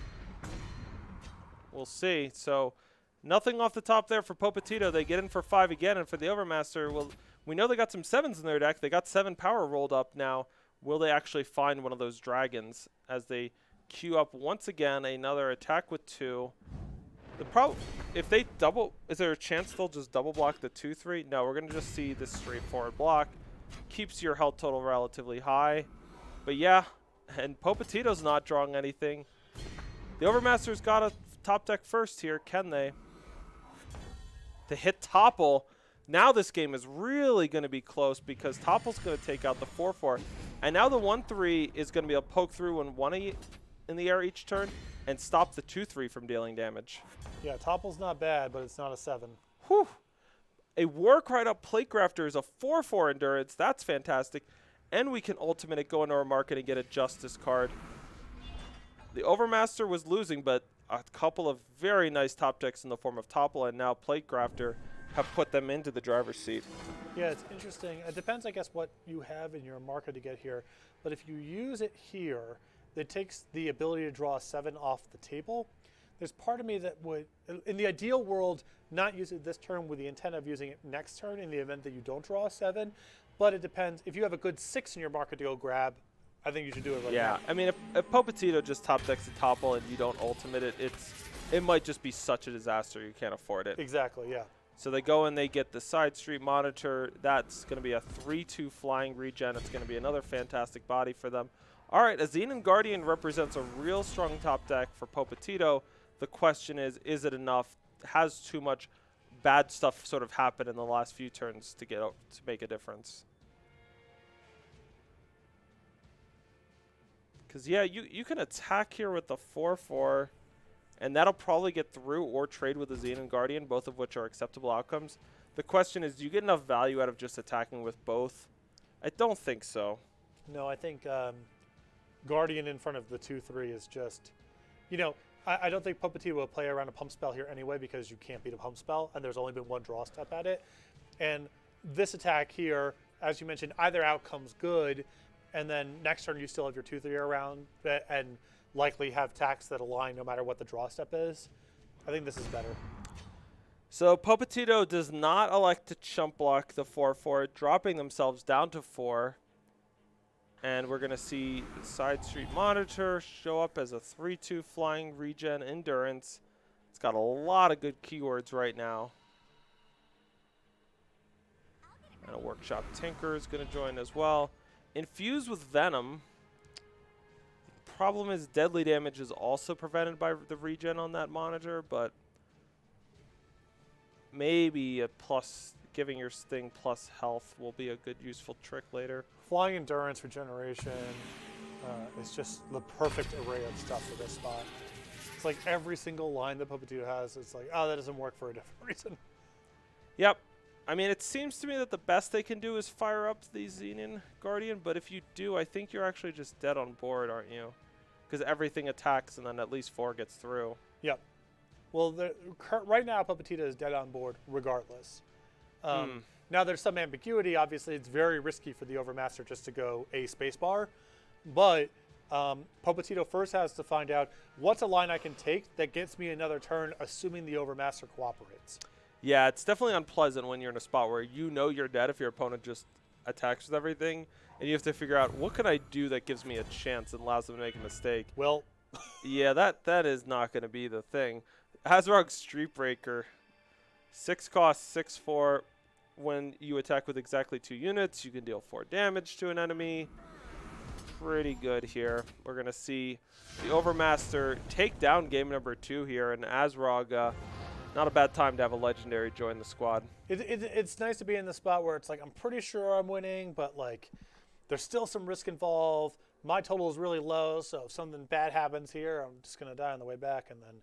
[SPEAKER 1] We'll see. So nothing off the top there for Popetito. They get in for 5 again, and for the Overmaster, well, we know they got some 7s in their deck. They got 7 power rolled up now. Will they actually find one of those dragons as they queue up once again another attack with 2? If they double, is there a chance they'll just double block the 2-3? No, we're going to just see this straightforward block. Keeps your health total relatively high. But yeah, and Popetito's not drawing anything. The Overmaster's got a top deck first here. Can they? To hit Topple. Now this game is really going to be close because Topple's going to take out the 4-4. And now the 1-3 is going to be able to poke through and 1 in the air each turn and stop the 2-3 from dealing damage.
[SPEAKER 4] Yeah, Topple's not bad, but it's not a 7.
[SPEAKER 1] Whew. A Warcry up Plate Grafter is a 4-4 endurance. That's fantastic. And we can ultimate it, go into our market, and get a Justice card. The Overmaster was losing, but a couple of very nice top decks in the form of Topple and now Plate Grafter have put them into the driver's seat.
[SPEAKER 4] Yeah, it's interesting. It depends, I guess, what you have in your market to get here. But if you use it here, it takes the ability to draw a 7 off the table. There's part of me that would, in the ideal world, not use it this turn with the intent of using it next turn in the event that you don't draw a 7. But it depends. If you have a good 6 in your market to go grab, I think you should do it right now.
[SPEAKER 1] Yeah, I mean, if Popetito just top decks a Topple and you don't ultimate it, it might just be such a disaster you can't afford it.
[SPEAKER 4] Exactly, yeah.
[SPEAKER 1] So they go and they get the Side Street Monitor. That's going to be a 3-2 flying regen. It's going to be another fantastic body for them. All right, a Xenon Guardian represents a real strong top deck for Popetito. The question is it enough? Has too much bad stuff sort of happen in the last few turns to make a difference? Because, yeah, you can attack here with the 4-4, and that'll probably get through or trade with the Xenon Guardian, both of which are acceptable outcomes. The question is, do you get enough value out of just attacking with both? I don't think so.
[SPEAKER 4] No, I think Guardian in front of the 2-3 is just, I don't think Popetito will play around a pump spell here anyway because you can't beat a pump spell, and there's only been one draw step at it. And
[SPEAKER 2] this attack here, as you mentioned, either outcome's good, and then next turn you still have your 2-3 around and likely have attacks that align no matter what the draw step is. I think this is better.
[SPEAKER 1] So Popetito does not elect to chump block the 4/4, dropping themselves down to 4. And we're going to see the Side Street Monitor show up as a 3/2 flying regen endurance. It's got a lot of good keywords right now. And a Workshop Tinker is going to join as well. Infused with Venom. The problem is deadly damage is also prevented by the regen on that monitor, but maybe a plus, giving your Sting plus health will be a good useful trick later.
[SPEAKER 2] Flying endurance regeneration is just the perfect array of stuff for this spot. It's like every single line that Popetito has, it's like, oh, that doesn't work for a different reason.
[SPEAKER 1] Yep. I mean, it seems to me that the best they can do is fire up the Xenian Guardian, but if you do, I think you're actually just dead on board, aren't you? Because everything attacks and then at least 4 gets through.
[SPEAKER 2] Yep. Well, right now, Popetito is dead on board regardless. Now, there's some ambiguity. Obviously, it's very risky for the Overmaster just to go a spacebar. But Popetito first has to find out what's a line I can take that gets me another turn, assuming the Overmaster cooperates.
[SPEAKER 1] Yeah, it's definitely unpleasant when you're in a spot where you know you're dead if your opponent just attacks with everything, and you have to figure out what can I do that gives me a chance and allows them to make a mistake.
[SPEAKER 2] Well,
[SPEAKER 1] yeah, that is not going to be the thing. Azrog Street Breaker, 6 cost, 6/4. When you attack with exactly 2 units, you can deal 4 damage to an enemy. Pretty good here. We're going to see the Overmaster take down game number 2 here, and Azrog, not a bad time to have a legendary join the squad.
[SPEAKER 2] It's nice to be in the spot where it's like, I'm pretty sure I'm winning, but like there's still some risk involved. My total is really low, so if something bad happens here, I'm just going to die on the way back and then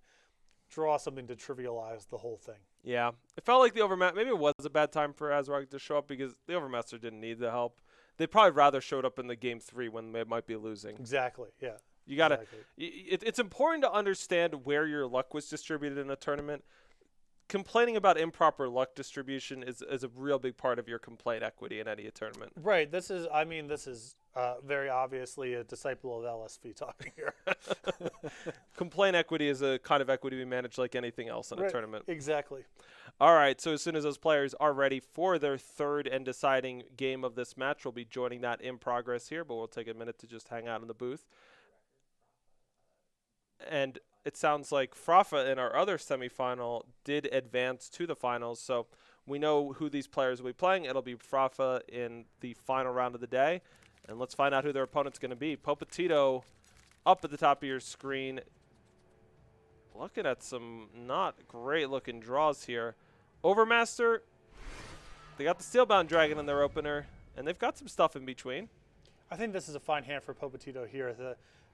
[SPEAKER 2] draw something to trivialize the whole thing.
[SPEAKER 1] Yeah. It felt like the Overmaster, maybe it was a bad time for Azrog to show up because the Overmaster didn't need the help. They probably rather showed up in the game 3 when they might be losing.
[SPEAKER 2] Exactly, yeah.
[SPEAKER 1] You got to,
[SPEAKER 2] exactly.
[SPEAKER 1] It's important to understand where your luck was distributed in a tournament. Complaining about improper luck distribution is a real big part of your complaint equity in any tournament.
[SPEAKER 2] Right. This is very obviously a disciple of LSV talking here.
[SPEAKER 1] Complaint equity is a kind of equity we manage like anything else in a tournament.
[SPEAKER 2] Exactly.
[SPEAKER 1] All right. So as soon as those players are ready for their third and deciding game of this match, we'll be joining that in progress here, but we'll take a minute to just hang out in the booth. And it sounds like Frafa in our other semifinal did advance to the finals, so we know who these players will be playing. It'll be Frafa in the final round of the day, and let's find out who their opponent's going to be. Popetito up at the top of your screen, looking at some not great-looking draws here. Overmaster, they got the Steelbound Dragon in their opener, and they've got some stuff in between.
[SPEAKER 2] I think this is a fine hand for Popetito here.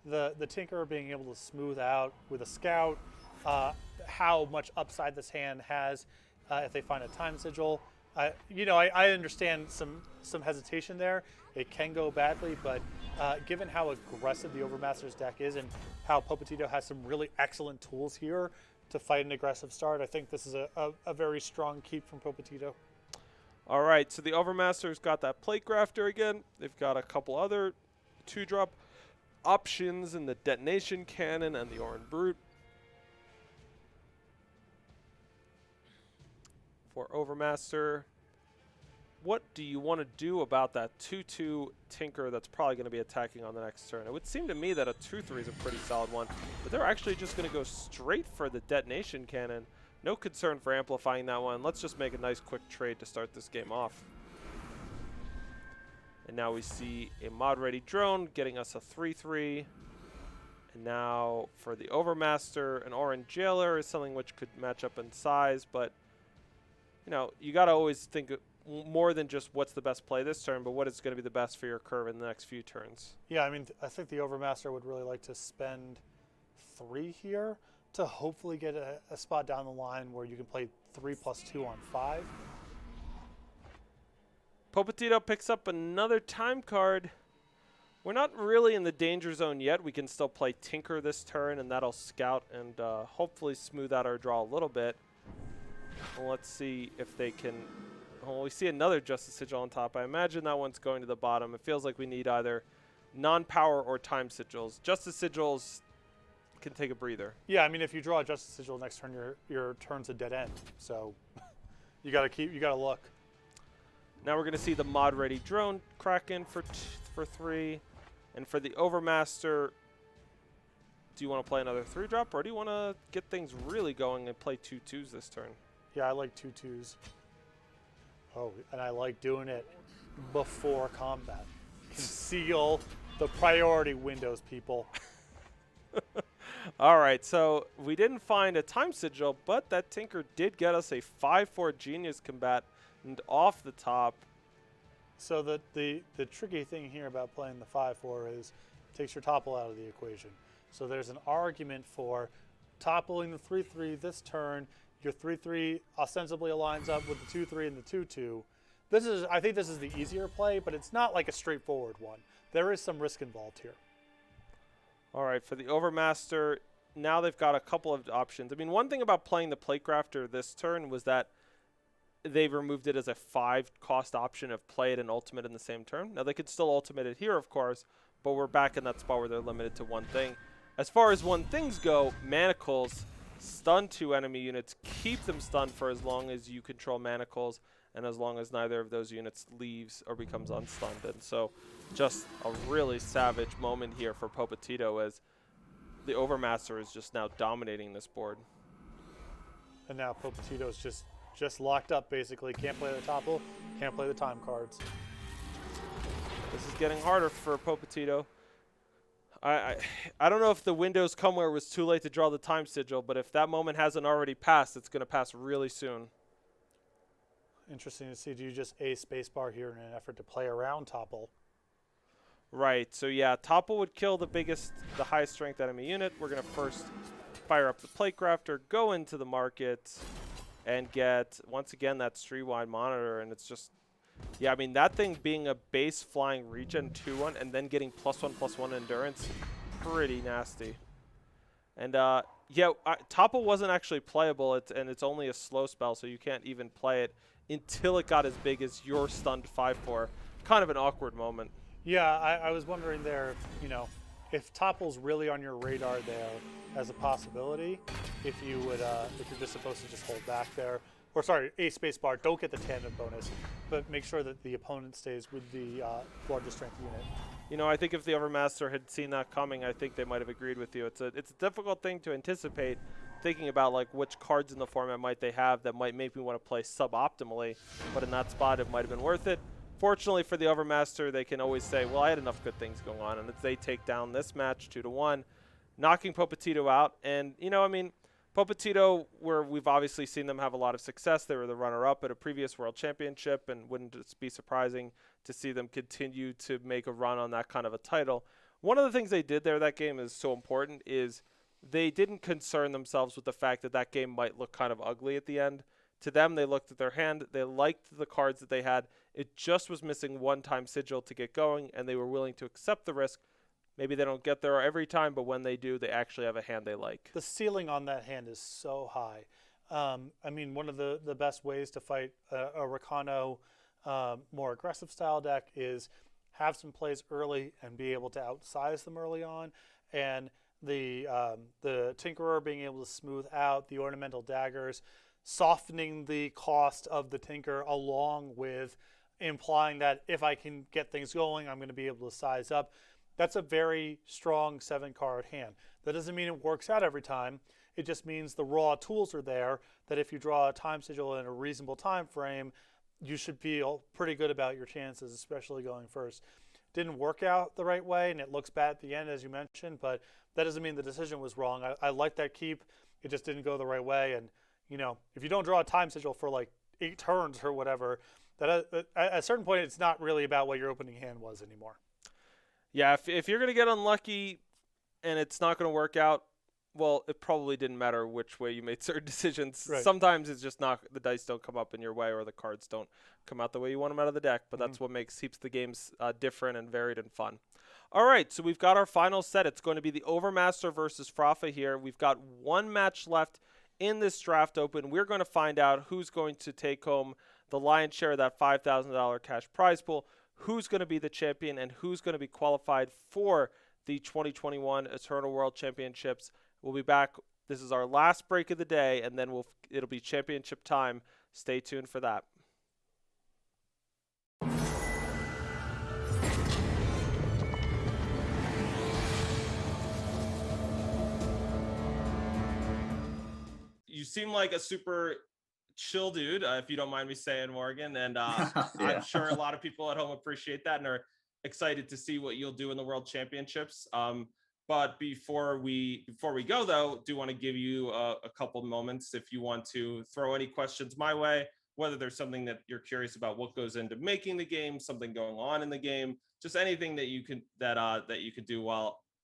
[SPEAKER 2] The Tinker being able to smooth out with a Scout how much upside this hand has if they find a Time Sigil. I understand some hesitation there. It can go badly, but given how aggressive the Overmaster's deck is and how Popetito has some really excellent tools here to fight an aggressive start, I think this is a very strong keep from Popetito.
[SPEAKER 1] All right, so the Overmaster's got that Plate Grafter again. They've got a couple other 2-drop options in the Detonation Cannon and the Oran Brute. For Overmaster, what do you want to do about that 2/2 Tinker that's probably going to be attacking on the next turn? It would seem to me that a 2/3 is a pretty solid one, but they're actually just going to go straight for the Detonation Cannon. No concern for amplifying that one. Let's just make a nice quick trade to start this game off. And now we see a mod-ready drone getting us a 3/3. And now for the Overmaster, an Orange Jailer is something which could match up in size, but you got to always think more than just what's the best play this turn, but what is going to be the best for your curve in the next few turns.
[SPEAKER 2] Yeah, I mean, I think the Overmaster would really like to spend 3 here to hopefully get a spot down the line where you can play 3+2 on 5.
[SPEAKER 1] Popetito picks up another time card. We're not really in the danger zone yet. We can still play Tinker this turn, and that'll scout and hopefully smooth out our draw a little bit. Well, let's see if they can Oh, we see another Justice Sigil on top. I imagine that one's going to the bottom. It feels like we need either non-power or time sigils. Justice Sigils can take a breather.
[SPEAKER 2] Yeah, I mean, if you draw a Justice Sigil next turn, your turn's a dead end. So you gotta look.
[SPEAKER 1] Now we're going to see the mod-ready drone Kraken for 3. And for the Overmaster, do you want to play another 3-drop, or do you want to get things really going and play 2/2s this turn?
[SPEAKER 2] Yeah, I like 2/2s. Oh, and I like doing it before combat. Conceal the priority windows, people.
[SPEAKER 1] All right, so we didn't find a time sigil, but that Tinker did get us a 5/4 Genius Combatant off the top.
[SPEAKER 2] So the tricky thing here about playing the 5/4 is it takes your topple out of the equation. So there's an argument for toppling the 3/3 this turn. Your 3/3 ostensibly aligns up with the 2/3 and the 2/2. I think this is the easier play, but it's not like a straightforward one. There is some risk involved here.
[SPEAKER 1] All right, for the Overmaster, now they've got a couple of options. I mean, one thing about playing the Plategrafter this turn was that they removed it as a 5-cost option of play it and ultimate in the same turn. Now, they could still ultimate it here, of course, but we're back in that spot where they're limited to one thing. As far as one things go, Manacles stun 2 enemy units, keep them stunned for as long as you control Manacles, and as long as neither of those units leaves or becomes unstunned. And so just a really savage moment here for Popotito as the Overmaster is just now dominating this board.
[SPEAKER 2] And now Popotito's just locked up, basically. Can't play the topple, can't play the time cards.
[SPEAKER 1] This is getting harder for Popotito. I don't know if the windows come where it was too late to draw the time sigil, but if that moment hasn't already passed, it's going to pass really soon.
[SPEAKER 2] Interesting to see. Do you just A spacebar here in an effort to play around topple?
[SPEAKER 1] Right. So yeah, topple would kill the highest strength enemy unit. We're going to first fire up the Plategrafter, go into the market, and get, once again, that street-wide monitor. And it's just, yeah, I mean, that thing being a base flying regen 2/1 and then getting +1/+1 endurance, pretty nasty. And yeah, topple wasn't actually playable, and it's only a slow spell, so you can't even play it until it got as big as your stunned 5/4. Kind of an awkward moment.
[SPEAKER 2] Yeah, I was wondering there, if topple's really on your radar there as a possibility, if you're just supposed to just hold back there, or sorry, A spacebar, don't get the tandem bonus, but make sure that the opponent stays with the largest strength unit.
[SPEAKER 1] I think if the Overmaster had seen that coming, I think they might have agreed with you. It's a difficult thing to anticipate, thinking about like which cards in the format might they have that might make me want to play suboptimally, but in that spot it might have been worth it. Fortunately for the Overmaster, they can always say, well, I had enough good things going on, and they take down this match 2-1, knocking Popotito out. And, I mean, Popotito, where we've obviously seen them have a lot of success, they were the runner-up at a previous World Championship, and wouldn't it be surprising to see them continue to make a run on that kind of a title. One of the things they did there that game is so important is they didn't concern themselves with the fact that that game might look kind of ugly at the end. To them, they looked at their hand, they liked the cards that they had. It just was missing one time sigil to get going, and they were willing to accept the risk. Maybe they don't get there every time, but when they do, they actually have a hand they like.
[SPEAKER 2] The ceiling on that hand is so high. I mean, one of the best ways to fight a Rakano more aggressive style deck is have some plays early and be able to outsize them early on, and the Tinkerer being able to smooth out the ornamental daggers, softening the cost of the Tinker along with implying that if I can get things going, I'm going to be able to size up. That's a very strong 7-card hand. That doesn't mean it works out every time. It just means the raw tools are there that if you draw a time sigil in a reasonable time frame, you should feel pretty good about your chances, especially going first. Didn't work out the right way, and it looks bad at the end, as you mentioned, but that doesn't mean the decision was wrong. I like that keep. It just didn't go the right way, and if you don't draw a time sigil for like 8 turns or whatever, that at a certain point, it's not really about what your opening hand was anymore.
[SPEAKER 1] Yeah, if you're going to get unlucky and it's not going to work out, well, it probably didn't matter which way you made certain decisions.
[SPEAKER 2] Right.
[SPEAKER 1] Sometimes it's just not, the dice don't come up in your way or the cards don't come out the way you want them out of the deck, but that's what keeps the games different and varied and fun. All right, so we've got our final set. It's going to be the Overmaster versus Frafa here. We've got one match left in this draft open. We're going to find out who's going to take home the lion's share of that $5,000 cash prize pool. Who's going to be the champion and who's going to be qualified for the 2021 Eternal World Championships? We'll be back. This is our last break of the day, and then it'll be championship time. Stay tuned for that. You seem like a super chill dude, if you don't mind me saying, Morgan. And I'm sure a lot of people at home appreciate that and are excited to see what you'll do in the World Championships. But before we go, though, do want to give you a couple moments if you want to throw any questions my way, whether there's something that you're curious about, what goes into making the game, something going on in the game, just anything that you can that you could do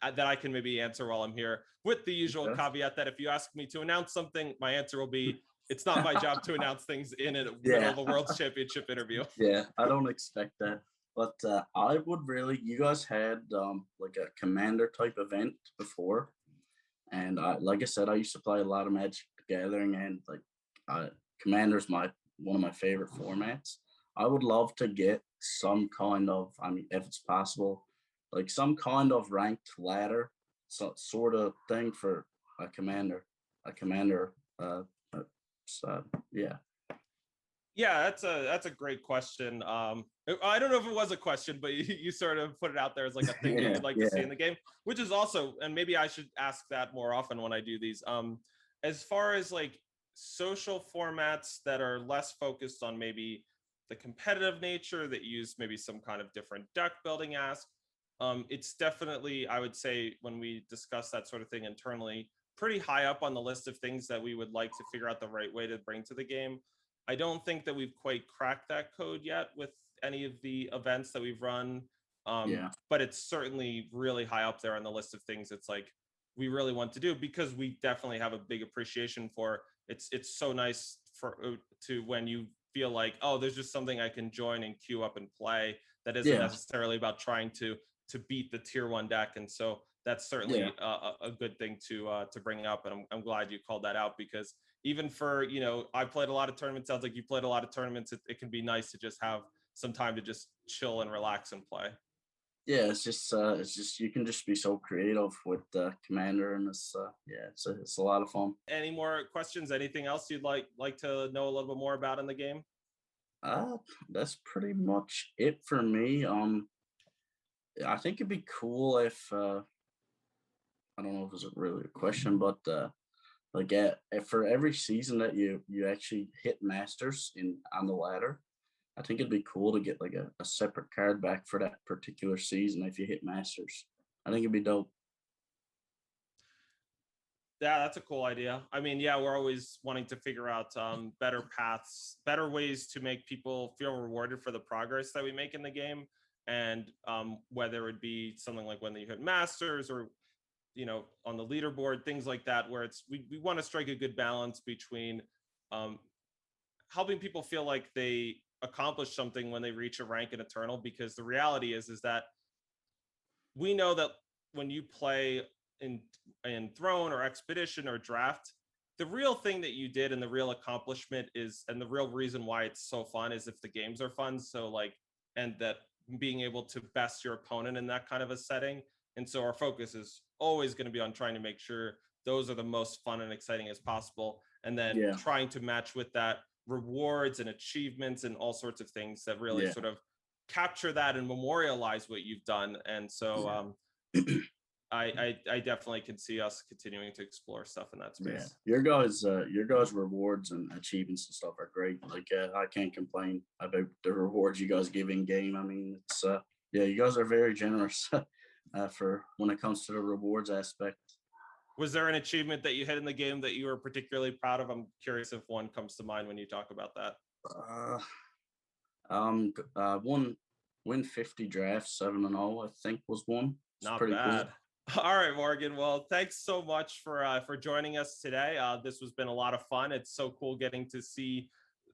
[SPEAKER 1] that I can maybe answer while I'm here, with the usual caveat that if you ask me to announce something, my answer will be, it's not my job to announce things in the middle of a World Championship interview.
[SPEAKER 3] Yeah, I don't expect that. But I would really, you guys had like a commander type event before. And like I said, I used to play a lot of Magic the Gathering, and like commander's one of my favorite formats. I would love to get some kind of, I mean, if it's possible, like some kind of ranked ladder, sort of thing for a commander. Yeah.
[SPEAKER 1] Yeah, that's a great question. I don't know if it was a question, but you sort of put it out there as like a thing that you'd like to see in the game, which is also, and maybe I should ask that more often when I do these. As far as like social formats that are less focused on maybe the competitive nature, that use maybe some kind of different deck building ask, it's definitely, I would say, when we discuss that sort of thing internally, pretty high up on the list of things that we would like to figure out the right way to bring to the game. I don't think that we've quite cracked that code yet with any of the events that we've run. But it's certainly really high up there on the list of things it's like we really want to do, because we definitely have a big appreciation for it's so nice to when you feel like, oh, there's just something I can join and queue up and play that isn't necessarily about trying to beat the tier 1 deck. And so that's certainly a good thing to bring up. And I'm glad you called that out, because even for, I played a lot of tournaments. Sounds like you played a lot of tournaments. It can be nice to just have some time to just chill and relax and play.
[SPEAKER 3] Yeah, it's just you can just be so creative with Commander, and it's a lot of fun.
[SPEAKER 1] Any more questions? Anything else you'd like to know a little bit more about in the game?
[SPEAKER 3] That's pretty much it for me. I think it'd be cool if I don't know if it's really a question, but like for every season that you actually hit Masters on the ladder, I think it'd be cool to get like a separate card back for that particular season if you hit Masters. I think it'd be dope.
[SPEAKER 1] Yeah, that's a cool idea. I mean, yeah, we're always wanting to figure out better paths, better ways to make people feel rewarded for the progress that we make in the game. And whether it be something like when you hit Masters or, on the leaderboard, things like that, where we want to strike a good balance between helping people feel like they accomplish something when they reach a rank in Eternal, because the reality is that we know that when you play in Throne or Expedition or Draft, the real thing that you did and the real accomplishment is, and the real reason why it's so fun, is if the games are fun. So like, and that being able to best your opponent in that kind of a setting. And so our focus is always going to be on trying to make sure those are the most fun and exciting as possible. And then trying to match with that rewards and achievements and all sorts of things that really sort of capture that and memorialize what you've done. And so I definitely can see us continuing to explore stuff in that space.
[SPEAKER 3] Yeah. Your guys' rewards and achievements and stuff are great. Like I can't complain about the rewards you guys give in game. I mean, it's you guys are very generous for when it comes to the rewards aspect.
[SPEAKER 1] Was there an achievement that you hit in the game that you were particularly proud of? I'm curious if one comes to mind when you talk about that.
[SPEAKER 3] Win 50 drafts, 7-0, I think was one. It's
[SPEAKER 1] not
[SPEAKER 3] pretty
[SPEAKER 1] bad.
[SPEAKER 3] Cool.
[SPEAKER 1] All right, Morgan. Well, thanks so much for joining us today. This has been a lot of fun. It's so cool getting to see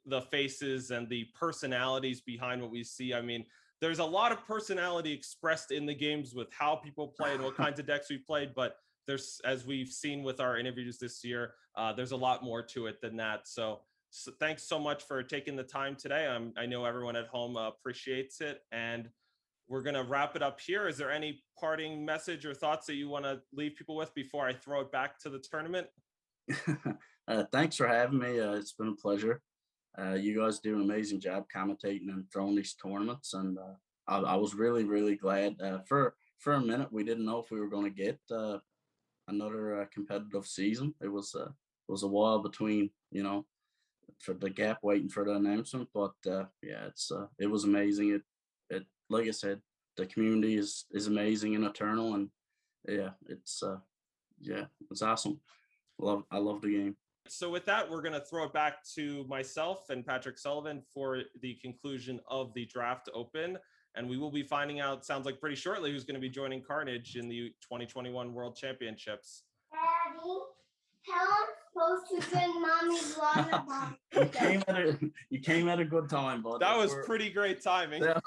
[SPEAKER 1] the faces and the personalities behind what we see. I mean, there's a lot of personality expressed in the games with how people play and what kinds of decks we played, but there's, as we've seen with our interviews this year, there's a lot more to it than that. So So thanks so much for taking the time today. I know everyone at home appreciates it, and we're going to wrap it up here. Is there any parting message or thoughts that you want to leave people with before I throw it back to the tournament?
[SPEAKER 3] Thanks for having me. It's been a pleasure. You guys do an amazing job commentating and throwing these tournaments, and I was really, really glad. For a minute, we didn't know if we were going to get another competitive season. It was a while between, for the gap waiting for the announcement, but yeah, it was amazing. It like I said, the community is amazing in Eternal, and yeah, it's awesome. I love the game.
[SPEAKER 1] So with that, we're going to throw it back to myself and Patrick Sullivan for the conclusion of the Draft Open. And we will be finding out, sounds like pretty shortly, who's going to be joining Carnage in the 2021 World Championships.
[SPEAKER 5] Daddy, tell I'm supposed to drink mommy's water bottle.
[SPEAKER 3] You came at a good time, bud.
[SPEAKER 1] That was pretty great timing.
[SPEAKER 3] Yeah.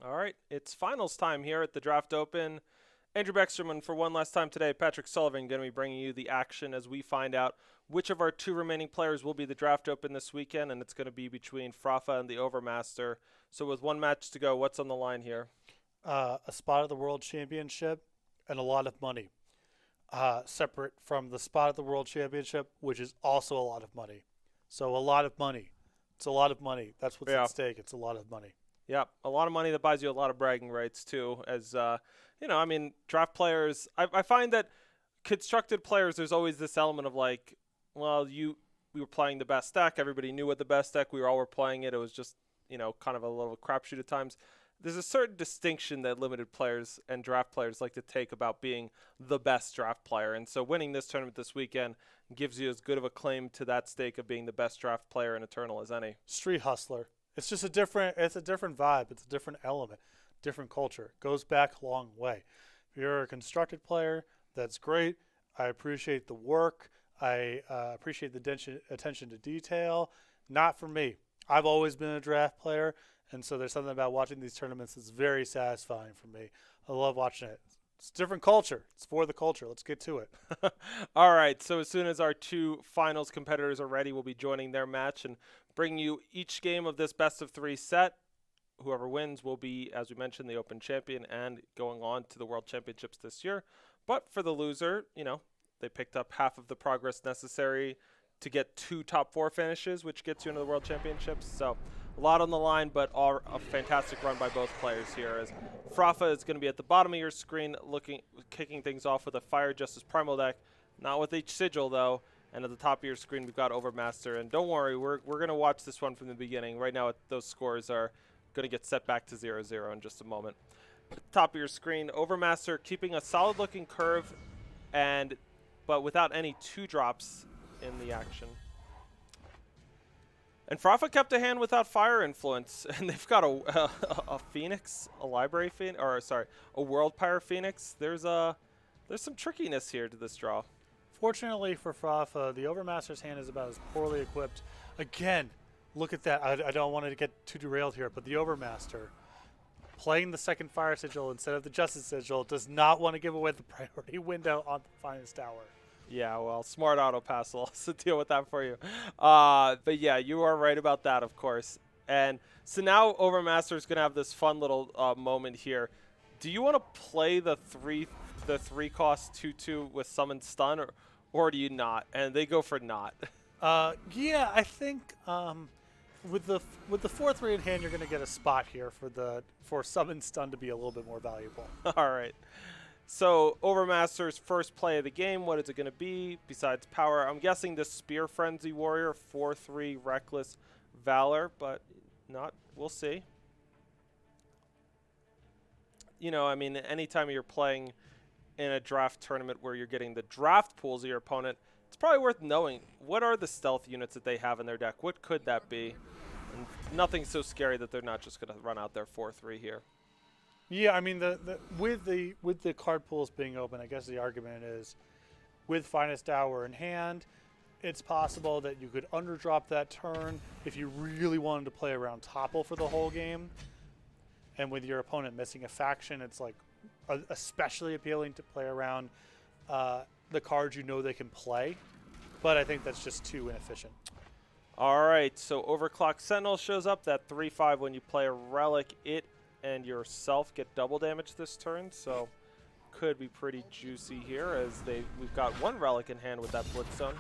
[SPEAKER 1] All right, it's finals time here at the Draft Open. Andrew Baeckstrom, and for one last time today, Patrick Sullivan going to be bringing you the action as we find out which of our two remaining players will be the Draft Open this weekend, and it's going to be between Frafa and the Overmaster. So with one match to go, what's on the line here?
[SPEAKER 4] A spot at the World Championship and a lot of money. Separate from the spot at the World Championship, which is also a lot of money. So a lot of money. It's a lot of money. That's what's at stake. It's a lot of money.
[SPEAKER 1] Yeah, a lot of money that buys you a lot of bragging rights too. As draft players, I find that constructed players, there's always this element of like, well, we were playing the best deck. Everybody knew what the best deck. We all were playing it. It was just, kind of a little crapshoot at times. There's a certain distinction that limited players and draft players like to take about being the best draft player. And so winning this tournament this weekend gives you as good of a claim to that stake of being the best draft player in Eternal as any.
[SPEAKER 4] Street hustler. It's just a different vibe. It's a different element, different culture. Goes back a long way. If you're a constructed player, that's great. I appreciate the work. I appreciate the attention to detail. Not for me. I've always been a draft player, and so there's something about watching these tournaments that's very satisfying for me. I love watching it. It's a different culture. It's for the culture. Let's get to it.
[SPEAKER 1] All right. So as soon as our two finals competitors are ready, we'll be joining their match and bring you each game of this best-of-3 set. Whoever wins will be, as we mentioned, the Open champion and going on to the World Championships this year. But for the loser, they picked up half of the progress necessary to get 2 top 4 finishes, which gets you into the World Championships. So a lot on the line, but a fantastic run by both players here. As Frafa is going to be at the bottom of your screen, kicking things off with a Fire Justice Primal deck, not with each sigil though. And at the top of your screen, we've got Overmaster. And don't worry, we're going to watch this one from the beginning. Right now, those scores are going to get set back to 0-0 in just a moment. At the top of your screen, Overmaster keeping a solid-looking curve, but without any 2-drops in the action. And Frafa kept a hand without Fire Influence, and they've got a Phoenix, a Library Phoenix, a World Pyre Phoenix. There's some trickiness here to this draw.
[SPEAKER 4] Fortunately for Frafa, the Overmaster's hand is about as poorly equipped. Again, look at that. I don't want to get too derailed here, but the Overmaster, playing the second Fire Sigil instead of the Justice Sigil, does not want to give away the priority window on the Finest Hour.
[SPEAKER 1] Yeah, well, smart auto pass will also deal with that for you. But yeah, you are right about that, of course. And so now Overmaster is going to have this fun little moment here. Do you want to play the 3-cost 2/2 with Summon Stun, or do you not? And they go for not.
[SPEAKER 4] Yeah, I think with the 4/3 in hand, you're going to get a spot here for Summon Stun to be a little bit more valuable.
[SPEAKER 1] All right. So Overmaster's first play of the game, what is it going to be besides power? I'm guessing the Spear Frenzy Warrior, 4/3 Reckless Valor, but not. We'll see. Anytime you're playing in a draft tournament where you're getting the draft pools of your opponent, it's probably worth knowing what are the stealth units that they have in their deck. What could that be? And nothing so scary that they're not just going to run out their 4-3 here.
[SPEAKER 4] Yeah, I mean with the card pools being open, I guess the argument is with Finest Hour in hand, it's possible that you could underdrop that turn if you really wanted to play around Topple for the whole game. And with your opponent missing a faction, it's like especially appealing to play around the cards you know they can play. But I think that's just too inefficient.
[SPEAKER 1] All right, so Overclock Sentinel shows up. That 3/5 when you play a relic, it and yourself get double damage this turn. So could be pretty juicy here as we've got one relic in hand with that Blitzstone.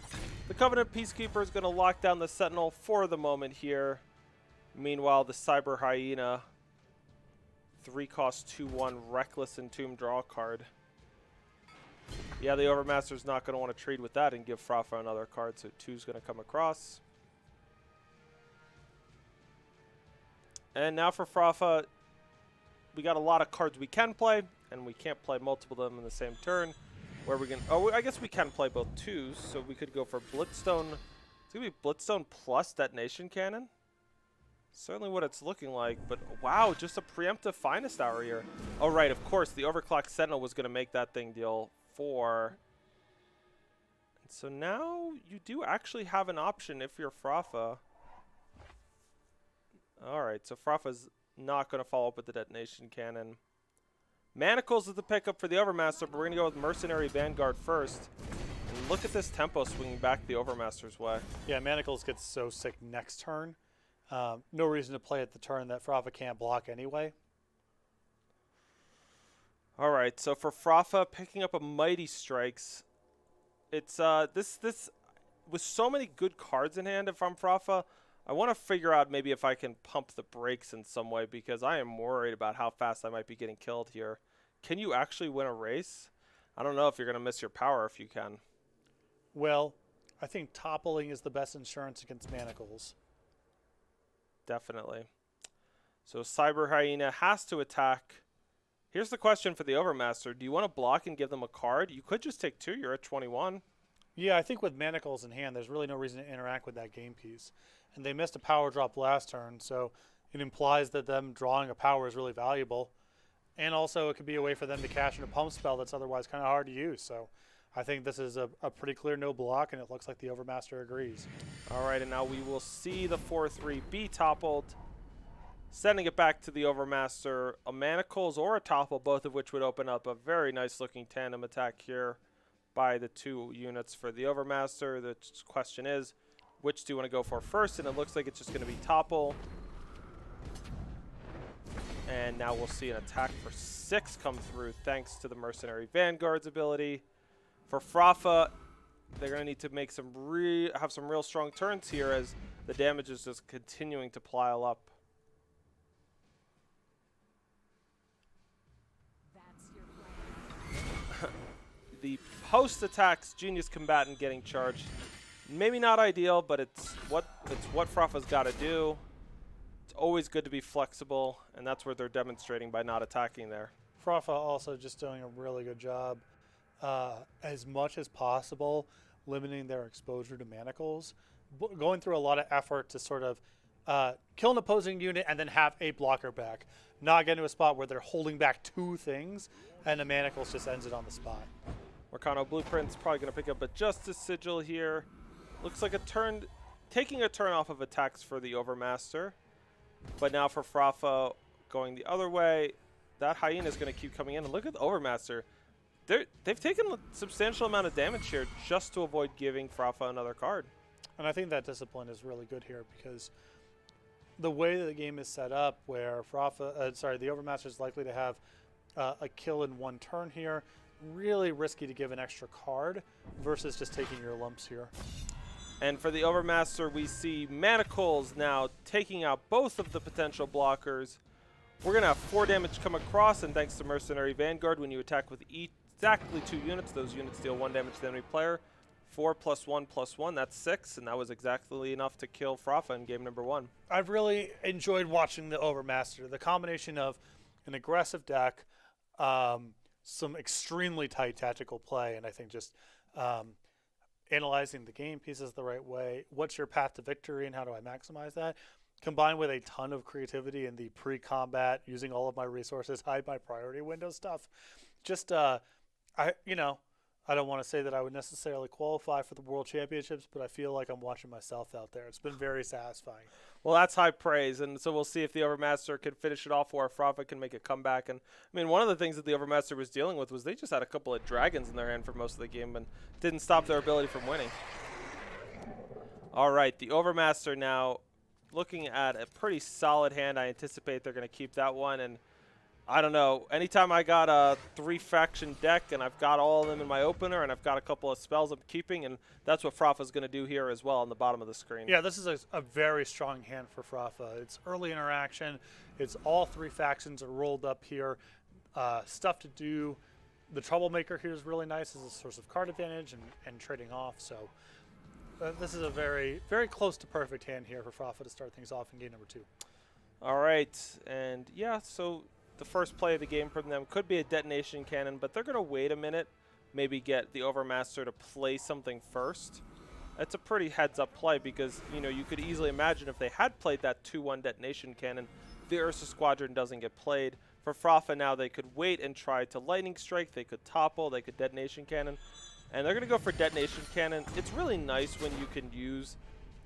[SPEAKER 1] The Covenant Peacekeeper is going to lock down the Sentinel for the moment here. Meanwhile, the Cyber Hyena, 3-cost 2/1 Reckless Entomb draw card. Yeah, the Overmaster's not going to want to trade with that and give Frafa another card, so 2's going to come across. And now for Frafa, we got a lot of cards we can play, and we can't play multiple of them in the same turn. Where we can, I guess we can play both 2s, so we could go for Blitzstone. It's going to be Blitzstone plus Detonation Cannon. Certainly what it's looking like, but wow, just a preemptive Finest Hour here. Oh, right, of course, the Overclock Sentinel was going to make that thing deal 4. And so now you do actually have an option if you're Frafa. All right, so Frafa's not going to follow up with the Detonation Cannon. Manacles is the pickup for the Overmaster, but we're going to go with Mercenary Vanguard first. And look at this tempo swinging back the Overmaster's way.
[SPEAKER 4] Yeah, Manacles gets so sick next turn. No reason to play at the turn that Frafa can't block anyway.
[SPEAKER 1] All right, so for Frafa, picking up a Mighty Strikes. It's this with so many good cards in hand. If I'm Frafa, I want to figure out maybe if I can pump the brakes in some way because I am worried about how fast I might be getting killed here. Can you actually win a race? I don't know if you're going to miss your power if you can.
[SPEAKER 4] Well, I think toppling is the best insurance against Manacles.
[SPEAKER 1] Definitely. So Cyber Hyena has to attack. Here's the question for the Overmaster. Do you want to block and give them a card? You could just take 2. You're at 21.
[SPEAKER 4] Yeah, I think with Manacles in hand, there's really no reason to interact with that game piece. And they missed a power drop last turn, so it implies that them drawing a power is really valuable. And also it could be a way for them to cash in a pump spell that's otherwise kind of hard to use. So I think this is a pretty clear no block, and it looks like the Overmaster agrees.
[SPEAKER 1] All right, and now we will see the 4-3 be toppled, sending it back to the Overmaster. A Manacles or a Topple, both of which would open up a very nice-looking tandem attack here by the 2 units for the Overmaster. The question is, which do you want to go for first? And it looks like it's just going to be Topple. And now we'll see an attack for 6 come through thanks to the Mercenary Vanguard's ability. For Frafa, they're going to need to make have some real strong turns here as the damage is just continuing to pile up. The post-attacks Genius Combatant getting charged. Maybe not ideal, but it's what Frafa's got to do. It's always good to be flexible, and that's what they're demonstrating by not attacking there.
[SPEAKER 4] Frafa also just doing a really good job, as much as possible, limiting their exposure to Manacles, going through a lot of effort to sort of kill an opposing unit and then have a blocker back. Not get to a spot where they're holding back 2 things, and the Manacles just ends it on the spot.
[SPEAKER 1] Mercano Blueprint's probably going to pick up a Justice Sigil here. Looks like taking a turn off of attacks for the Overmaster. But now for Frafa going the other way, that Hyena is going to keep coming in. And look at the Overmaster. They've taken a substantial amount of damage here just to avoid giving Frafa another card.
[SPEAKER 4] And I think that discipline is really good here because the way that the game is set up where the Overmaster is likely to have a kill in 1 turn here, really risky to give an extra card versus just taking your lumps here.
[SPEAKER 1] And for the Overmaster, we see Manacles now taking out both of the potential blockers. We're going to have 4 damage come across, and thanks to Mercenary Vanguard, when you attack with exactly 2 units, those units deal 1 damage to the enemy player. 4 + 1 + 1, that's 6, and that was exactly enough to kill Frafa in game number 1.
[SPEAKER 4] I've really enjoyed watching the Overmaster. The combination of an aggressive deck, some extremely tight tactical play, and I think just analyzing the game pieces the right way. What's your path to victory, and how do I maximize that? combined with a ton of creativity in the pre-combat, using all of my resources, hide my priority window stuff. Just I don't want to say that I would necessarily qualify for the World Championships, but I feel like I'm watching myself out there. It's been very satisfying.
[SPEAKER 1] Well, that's high praise, and so we'll see if the Overmaster can finish it off or if Rafa can make a comeback. And I mean, one of the things that the Overmaster was dealing with was they just had a couple of dragons in their hand for most of the game and didn't stop their ability from winning. All right, the Overmaster now looking at a pretty solid hand. I anticipate they're going to keep that one, and I don't know. Anytime I got a 3-faction deck and I've got all of them in my opener and I've got a couple of spells I'm keeping, and that's what Frafa's going to do here as well on the bottom of the screen.
[SPEAKER 4] Yeah, this is a very strong hand for Frafa. It's early interaction. It's all 3 factions are rolled up here. Stuff to do. The Troublemaker here is really nice as a source of card advantage and trading off. So this is a very, very close to perfect hand here for Frafa to start things off in game number 2.
[SPEAKER 1] All right, and yeah, so the first play of the game from them could be a detonation cannon, but they're going to wait a minute, maybe get the Overmaster to play something first. That's a pretty heads-up play because, you could easily imagine if they had played that 2-1 detonation cannon, the Ursa Squadron doesn't get played. For Frafa now, they could wait and try to Lightning Strike, they could topple, they could detonation cannon, and they're going to go for detonation cannon. It's really nice when you can use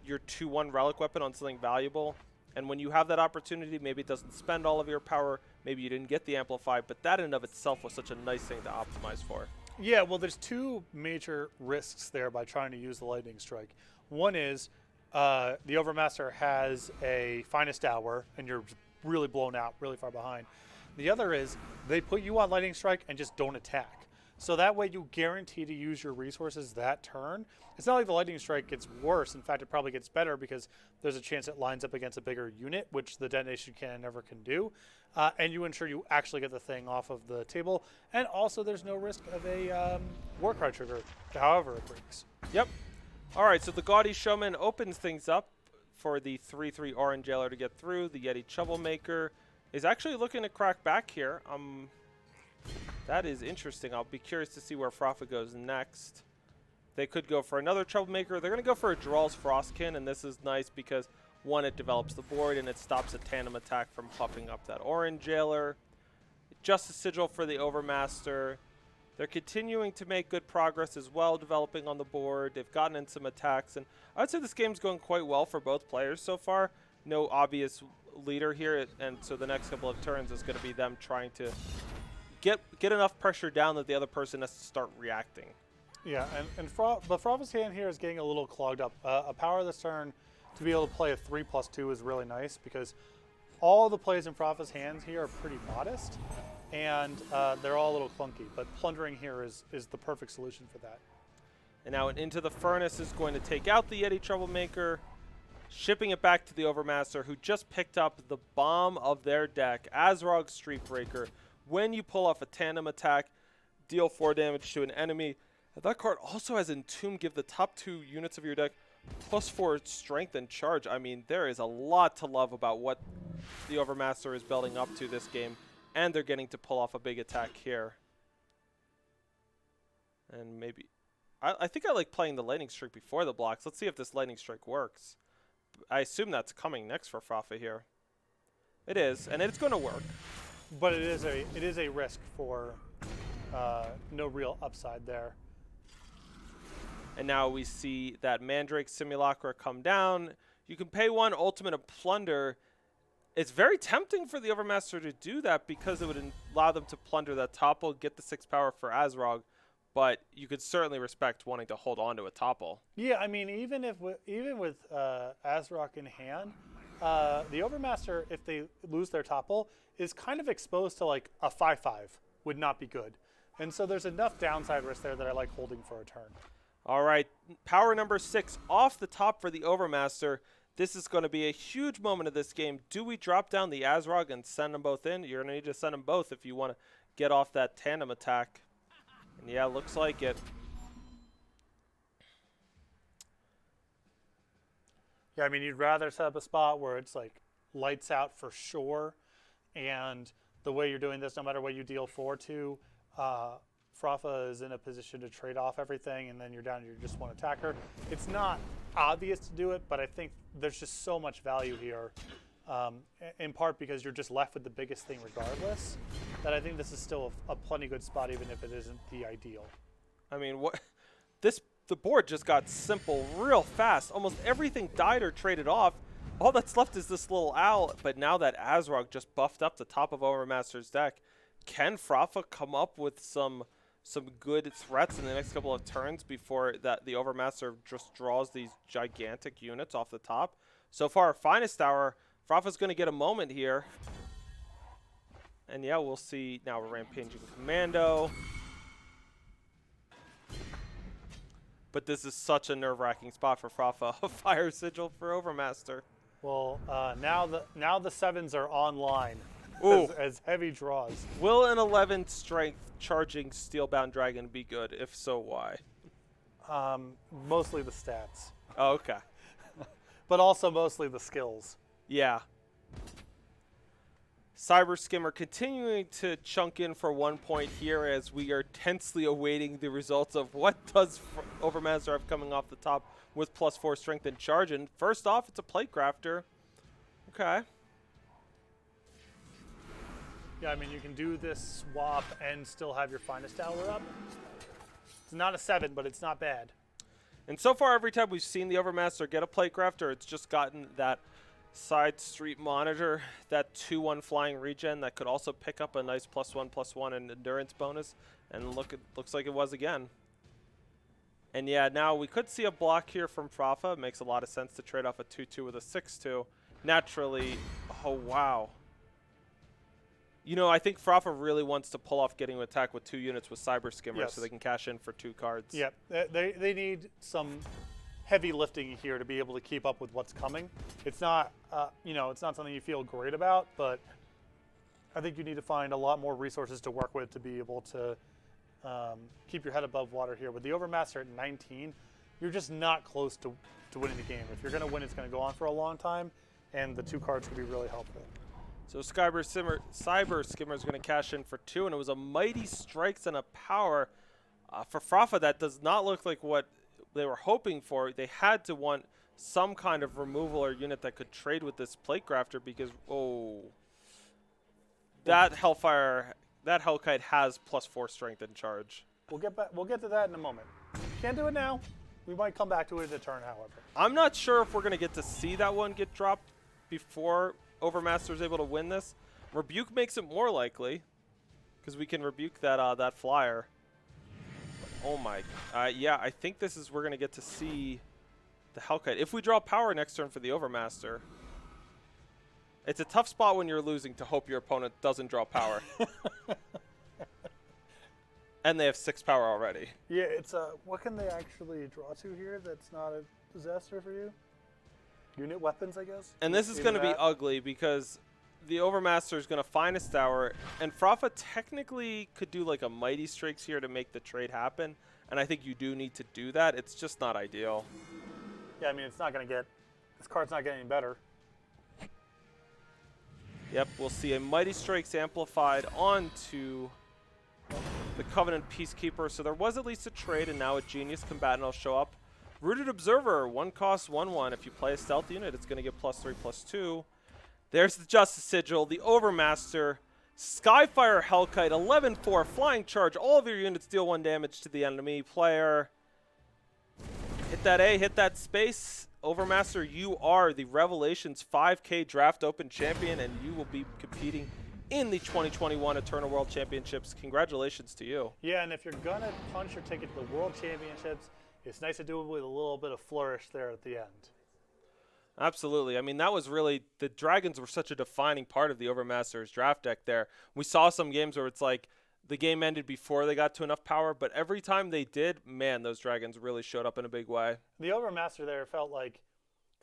[SPEAKER 1] your 2-1 relic weapon on something valuable. And when you have that opportunity, maybe it doesn't spend all of your power, maybe you didn't get the Amplify, but that in and of itself was such a nice thing to optimize for.
[SPEAKER 4] Yeah, well, there's 2 major risks there by trying to use the Lightning Strike. One is the Overmaster has a Finest Hour, and you're really blown out, really far behind. The other is they put you on Lightning Strike and just don't attack. So that way you guarantee to use your resources that turn. It's not like the Lightning Strike gets worse. In fact, it probably gets better because there's a chance it lines up against a bigger unit, which the detonation cannon never can do. And you ensure you actually get the thing off of the table. And also there's no risk of a Warcry trigger, however it breaks.
[SPEAKER 1] Yep. All right, so the Gaudy Showman opens things up for the 3/3 Orange Jailer to get through. The Yeti Troublemaker is actually looking to crack back here. That is interesting. I'll be curious to see where Frafa goes next. They could go for another Troublemaker. They're going to go for a Dral's Frostkin, and this is nice because, one, it develops the board, and it stops a tandem attack from puffing up that Orange Jailer. Justice Sigil for the Overmaster. They're continuing to make good progress as well, developing on the board. They've gotten in some attacks, and I would say this game's going quite well for both players so far. No obvious leader here, and so the next couple of turns is going to be them trying to get enough pressure down that the other person has to start reacting.
[SPEAKER 4] Yeah, but Frafa's hand here is getting a little clogged up. A power this turn to be able to play a 3+2 is really nice because all the plays in Frafa's hands here are pretty modest, and they're all a little clunky. But plundering here is the perfect solution for that.
[SPEAKER 1] And now Into the Furnace is going to take out the Yeti Troublemaker, shipping it back to the Overmaster, who just picked up the bomb of their deck, Azrog Streetbreaker. When you pull off a tandem attack, deal 4 damage to an enemy. That card also has Entomb, give the top 2 units of your deck +4 strength and charge. I mean, there is a lot to love about what the Overmaster is building up to this game, and they're getting to pull off a big attack here. And maybe... I think I like playing the Lightning Strike before the blocks. Let's see if this Lightning Strike works. I assume that's coming next for Frafa here. It is, and it's going to work.
[SPEAKER 4] But it is a risk for no real upside there.
[SPEAKER 1] And now we see that Mandrake Simulacra come down. You can pay 1 ultimate and plunder. It's very tempting for the Overmaster to do that because it would allow them to plunder that topple, get the 6 power for Azrog, but you could certainly respect wanting to hold on to a topple.
[SPEAKER 4] Yeah, I mean, even with Azrog in hand, the Overmaster, if they lose their topple, is kind of exposed to like a 5/5 would not be good. And so there's enough downside risk there that I like holding for a turn.
[SPEAKER 1] All right, power number 6 off the top for the Overmaster. This is going to be a huge moment of this game. Do we drop down the Azrog and send them both in? You're going to need to send them both if you want to get off that tandem attack. And yeah, looks like it.
[SPEAKER 4] Yeah, I mean, you'd rather set up a spot where it's like lights out for sure. And the way you're doing this, no matter what you deal 4 to,
[SPEAKER 2] Frafa is in a position to trade off everything, and then you're down to your just one attacker. It's not obvious to do it, but I think there's just so much value here, in part because you're just left with the biggest thing regardless, that I think this is still a plenty good spot, even if it isn't the ideal.
[SPEAKER 1] I mean, the board just got simple real fast. Almost everything died or traded off. All that's left is this little owl, but now that Azrog just buffed up the top of Overmaster's deck, can Frafa come up with some good threats in the next couple of turns before that the Overmaster just draws these gigantic units off the top? So far, Finest Hour, Frafa's going to get a moment here. And yeah, we'll see now a Rampaging Commando. But this is such a nerve-wracking spot for Frafa. A Fire Sigil for Overmaster.
[SPEAKER 2] Well, now the 7s are online as heavy draws.
[SPEAKER 1] Will an 11 strength charging Steelbound Dragon be good? If so, why?
[SPEAKER 2] Mostly the stats,
[SPEAKER 1] Oh, okay.
[SPEAKER 2] but also mostly the skills.
[SPEAKER 1] Yeah. Cyber Skimmer continuing to chunk in for 1 point here as we are tensely awaiting the results of what does Overmaster have coming off the top with +4 strength and charge. And first off, it's a Plate Crafter. Okay.
[SPEAKER 2] Yeah, I mean, you can do this swap and still have your Finest Hour up. It's not a 7, but it's not bad.
[SPEAKER 1] And so far, every time we've seen the Overmaster get a Plate Crafter, it's just gotten that side street monitor, that 2/1 flying regen that could also pick up a nice +1/+1 and endurance bonus. And looks like it was again. And yeah, now we could see a block here from Frafa. It makes a lot of sense to trade off a 2/2 with a 6/2. Naturally, oh wow. You know, I think Frafa really wants to pull off getting to attack with 2 units with Cyber Skimmer
[SPEAKER 2] Yes.
[SPEAKER 1] so they can cash in for 2 cards.
[SPEAKER 2] Yep, they need some heavy lifting here to be able to keep up with what's coming. It's not, it's not something you feel great about, but I think you need to find a lot more resources to work with to be able to keep your head above water here. With the Overmaster at 19, you're just not close to winning the game. If you're going to win, it's going to go on for a long time, and the 2 cards could be really helpful.
[SPEAKER 1] So Cyber Skimmer is going to cash in for 2, and it was a Mighty Strikes and a Power. For Frafa, that does not look like what they were hoping for. They had to want some kind of removal or unit that could trade with this Plate Crafter because, that Hellkite has +4 strength and charge.
[SPEAKER 2] We'll get to that in a moment. Can't do it now. We might come back to it in a turn, however.
[SPEAKER 1] I'm not sure if we're going to get to see that one get dropped before Overmaster is able to win this. Rebuke makes it more likely because we can rebuke that flyer. Oh my, yeah, I think we're going to get to see the Hellkite. If we draw power next turn for the Overmaster, it's a tough spot when you're losing to hope your opponent doesn't draw power. And they have 6 power already.
[SPEAKER 2] Yeah, it's what can they actually draw to here that's not a disaster for you? Unit weapons, I guess?
[SPEAKER 1] And this is going to be ugly because the Overmaster is going to Finest Hour, and Frafa technically could do like a Mighty Strikes here to make the trade happen, and I think you do need to do that. It's just not ideal.
[SPEAKER 2] Yeah, I mean, it's not going to get, this card's not getting any better.
[SPEAKER 1] Yep, we'll see a Mighty Strikes amplified onto the Covenant Peacekeeper, so there was at least a trade, and now a Genius Combatant will show up. Rooted Observer, 1 cost, 1/1. If you play a stealth unit, it's going to get +3/+2. There's the Justice Sigil, the Overmaster, Skyfire Hellkite, 11/4, Flying Charge. All of your units deal 1 damage to the enemy player. Hit that A, hit that space. Overmaster, you are the Revelations 5K Draft Open Champion, and you will be competing in the 2021 Eternal World Championships. Congratulations to you.
[SPEAKER 2] Yeah, and if you're going to punch your ticket to the World Championships, it's nice to do it with a little bit of flourish there at the end.
[SPEAKER 1] Absolutely. I mean, that was really, the Dragons were such a defining part of the Overmaster's draft deck there. We saw some games where it's like the game ended before they got to enough power, but every time they did, man, those Dragons really showed up in a big way.
[SPEAKER 2] The Overmaster there felt like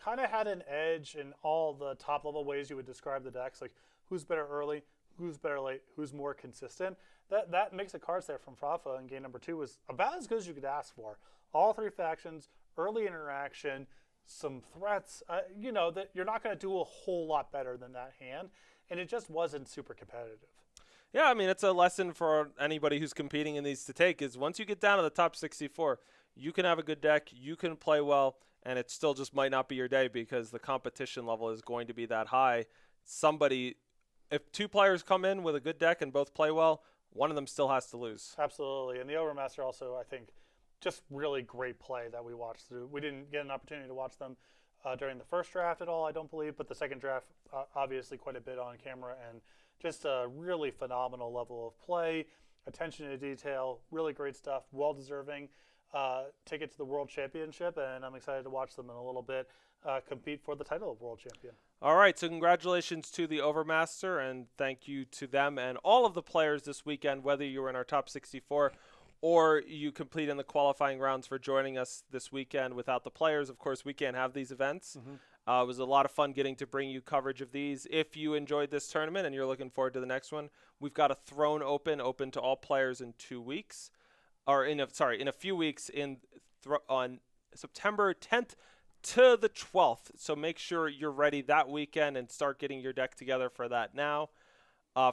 [SPEAKER 2] kind of had an edge in all the top-level ways you would describe the decks, like who's better early, who's better late, who's more consistent. That mix of cards there from Frafa in game number 2 was about as good as you could ask for. All 3 factions, early interaction, some threats, that you're not going to do a whole lot better than that hand, and it just wasn't super competitive.
[SPEAKER 1] Yeah, I mean, it's a lesson for anybody who's competing in these to take is once you get down to the top 64, you can have a good deck, you can play well, and it still just might not be your day because the competition level is going to be that high. If two players come in with a good deck and both play well, one of them still has to lose.
[SPEAKER 2] Absolutely. And the Overmaster also, I think, just really great play that we watched through. We didn't get an opportunity to watch them during the first draft at all, I don't believe, but the second draft, obviously quite a bit on camera, and just a really phenomenal level of play, attention to detail, really great stuff, well-deserving ticket to the World Championship, and I'm excited to watch them in a little bit compete for the title of World Champion.
[SPEAKER 1] All right, so congratulations to the Overmaster, and thank you to them and all of the players this weekend, whether you were in our top 64 or you complete in the qualifying rounds for joining us this weekend. Without the players, of course, we can't have these events. It was a lot of fun getting to bring you coverage of these. If you enjoyed this tournament and you're looking forward to the next one, we've got a Throne open to all players in 2 weeks, or in a few weeks on September 10th to the 12th. So make sure you're ready that weekend and start getting your deck together for that now.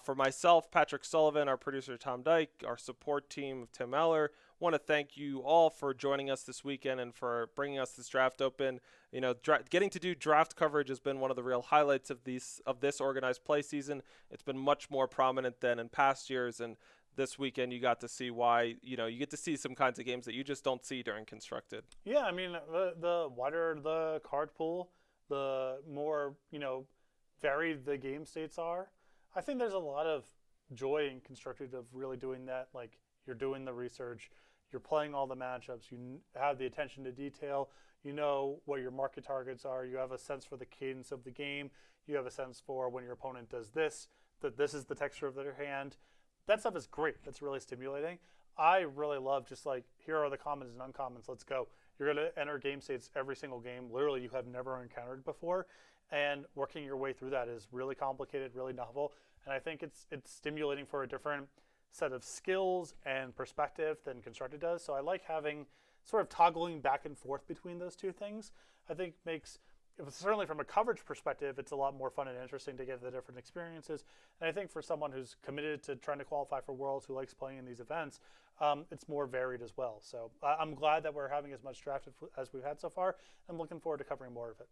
[SPEAKER 1] For myself, Patrick Sullivan, our producer Tom Dyke, our support team of Tim Eller, want to thank you all for joining us this weekend and for bringing us this draft open. You know, getting to do draft coverage has been one of the real highlights of this organized play season. It's been much more prominent than in past years, and this weekend you got to see why. You get to see some kinds of games that you just don't see during Constructed.
[SPEAKER 2] Yeah, I mean, the wider the card pool, the more, varied the game states are. I think there's a lot of joy in Constructed of really doing that. Like, you're doing the research, you're playing all the matchups, you have the attention to detail, you know what your market targets are, you have a sense for the cadence of the game, you have a sense for when your opponent does this, that this is the texture of their hand. That stuff is great. That's really stimulating. I really love just like, here are the commons and uncommons, let's go. You're going to enter game states every single game, literally you have never encountered before, and working your way through that is really complicated, really novel, and I think it's stimulating for a different set of skills and perspective than Constructed does. So I like having sort of toggling back and forth between those two things. I think makes, certainly from a coverage perspective, it's a lot more fun and interesting to get the different experiences. And I think for someone who's committed to trying to qualify for Worlds, who likes playing in these events, it's more varied as well. So I'm glad that we're having as much draft as we've had so far. I'm looking forward to covering more of it.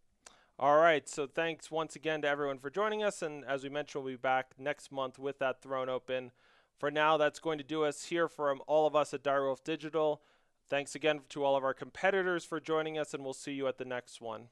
[SPEAKER 1] All right, so thanks once again to everyone for joining us, and as we mentioned, we'll be back next month with that Throne Open. For now, that's going to do us here from all of us at Direwolf Digital. Thanks again to all of our competitors for joining us, and we'll see you at the next one.